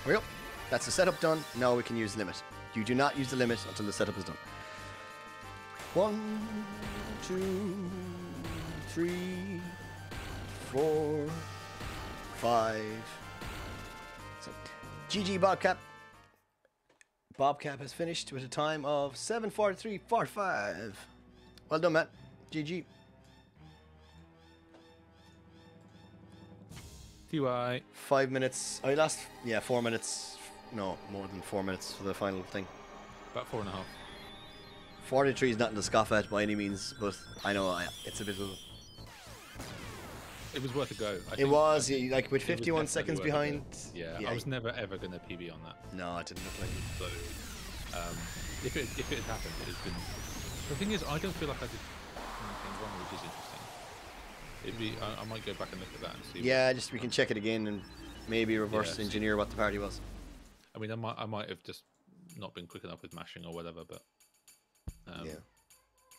Here we go. That's the setup done. Now we can use limit. You do not use the limit until the setup is done. 1, 2, 3, 4, 5. So, GG Bobcap. Bobcap has finished with a time of 7:43.45. Well done, Matt. GG. TY. 5 minutes. I lost, 4 minutes. No, more than 4 minutes for the final thing. About 4.5. 43 is nothing to scoff at by any means, but I know it's a bit of... It was worth a go. It was, like with 51 seconds behind. Yeah, I was never ever going to PB on that. No, it didn't look like it. So, if it had happened, it has been... The thing is, I don't feel like I did anything wrong, which is interesting. I might go back and look at that and see. Yeah, just we can check it again and maybe reverse engineer what the party was. I mean, I might have just not been quick enough with mashing or whatever, but yeah.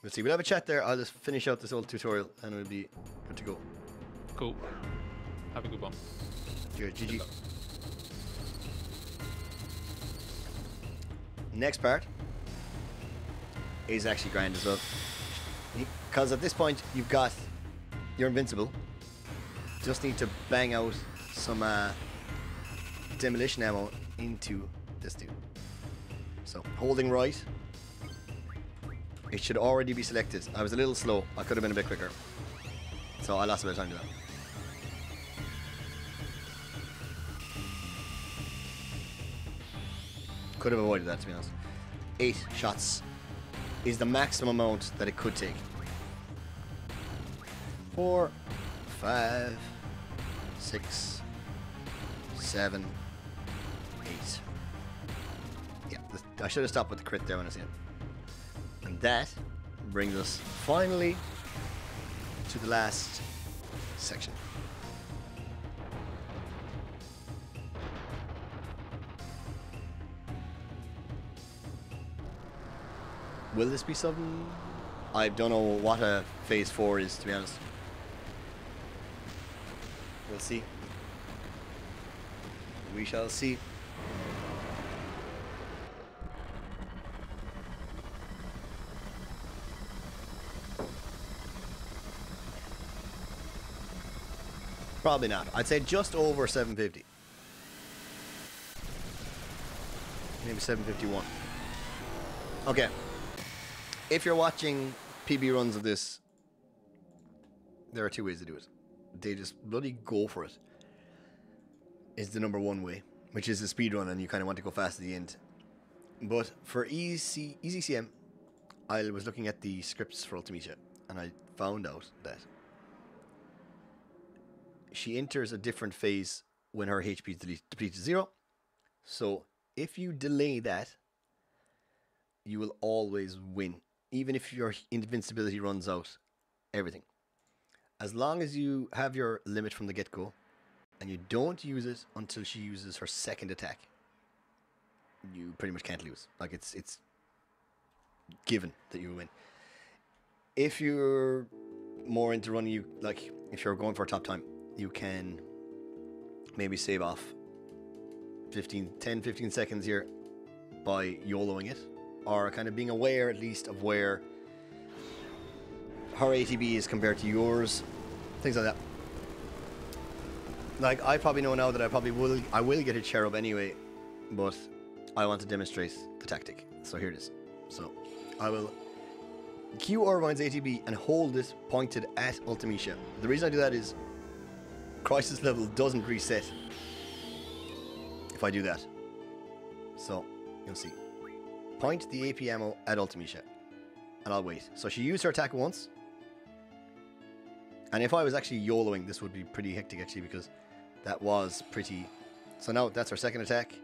We'll see. We'll have a chat there. I'll just finish out this old tutorial and we'll be good to go. Cool. Have a good one. Cheers. GG. Next part is actually grand as well, because at this point you're invincible. Just need to bang out some demolition ammo into this dude. So holding right, it should already be selected. I was a little slow. I could have been a bit quicker, so I lost a bit of time to that. Could have avoided that, to be honest. 8 shots is the maximum amount that it could take. 4, 5, 6, 7, 8. Yeah, I should have stopped with the crit there when I see it. And that brings us finally to the last section. Will this be something? I don't know what a phase 4 is, to be honest. We'll see. We shall see. Probably not. I'd say just over 750. Maybe 751. Okay. If you're watching PB runs of this, there are two ways to do it. They just bloody go for it. Is the number one way, which is the speed run, and you kind of want to go fast at the end. But for EasyCM, I was looking at the scripts for Ultimecia, and I found out that she enters a different phase when her HP is depleted to 0. So if you delay that, you will always win, even if your invincibility runs out. Everything, as long as you have your limit from the get-go, and you don't use it until she uses her second attack, you pretty much can't lose. Like, it's given that you win. If you're more into running, if you're going for a top time, you can maybe save off 10-15 seconds here by YOLOing it, or kind of being aware at least of where her ATB is compared to yours, things like that. Like, I probably know now that I will get a cherub anyway, but I want to demonstrate the tactic. So here it is. So I will Q Irvine's ATB and hold it pointed at Ultimecia. The reason I do that is crisis level doesn't reset if I do that. So you'll see. Point the AP ammo at Ultimecia, and I'll wait. So she used her attack once. And if I was actually YOLOing, this would be pretty hectic actually, because that was pretty... So now that's our second attack.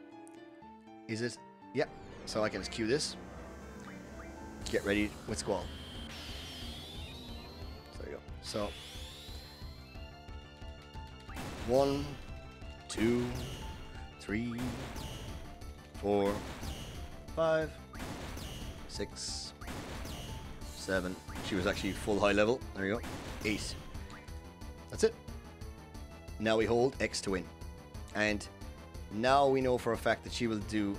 Is it? Yeah. So I can just Q this. Get ready with Squall. So there you go. So 1, 2, 3, 4, 5, 6, 7. She was actually full high level. There you go. 8. That's it. Now we hold X to win. And now we know for a fact that she will do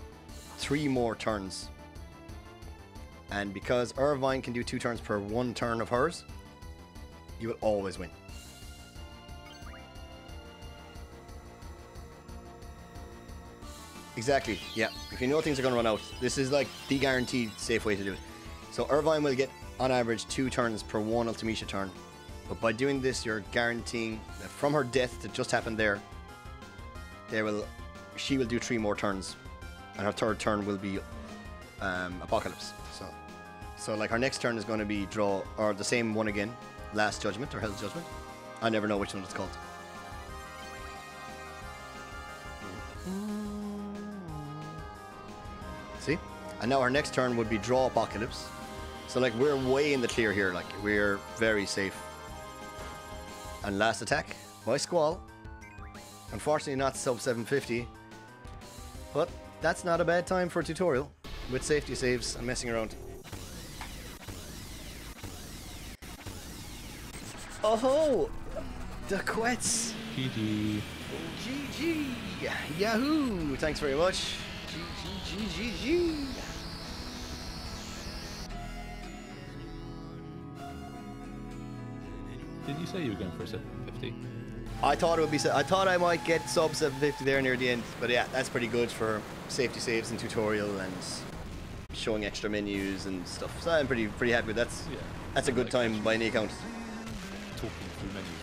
3 more turns. And because Irvine can do 2 turns per 1 turn of hers, you will always win. Exactly, yeah. If you know things are going to run out, this is like the guaranteed safe way to do it. So Irvine will get, on average, 2 turns per 1 Ultimecia turn. But by doing this, you're guaranteeing that from her death that just happened there, she will do 3 more turns, and her third turn will be Apocalypse. So like her next turn is going to be draw, or the same one again, Last Judgment or Hell's Judgment. I never know which one it's called. See? And now our next turn would be draw Apocalypse. So like we're way in the clear here, like we're very safe. And last attack by Squall. Unfortunately not sub 750. But that's not a bad time for a tutorial with safety saves and messing around. Oh, the Quets. GG. GG. Yahoo. Thanks very much. GG. Did you say you were going for a 750? I thought it would be. I thought I might get sub 750 there near the end, but yeah, that's pretty good for safety saves and tutorial and showing extra menus and stuff. So I'm pretty happy with that. Yeah. That's a good time by any account. Talking through menus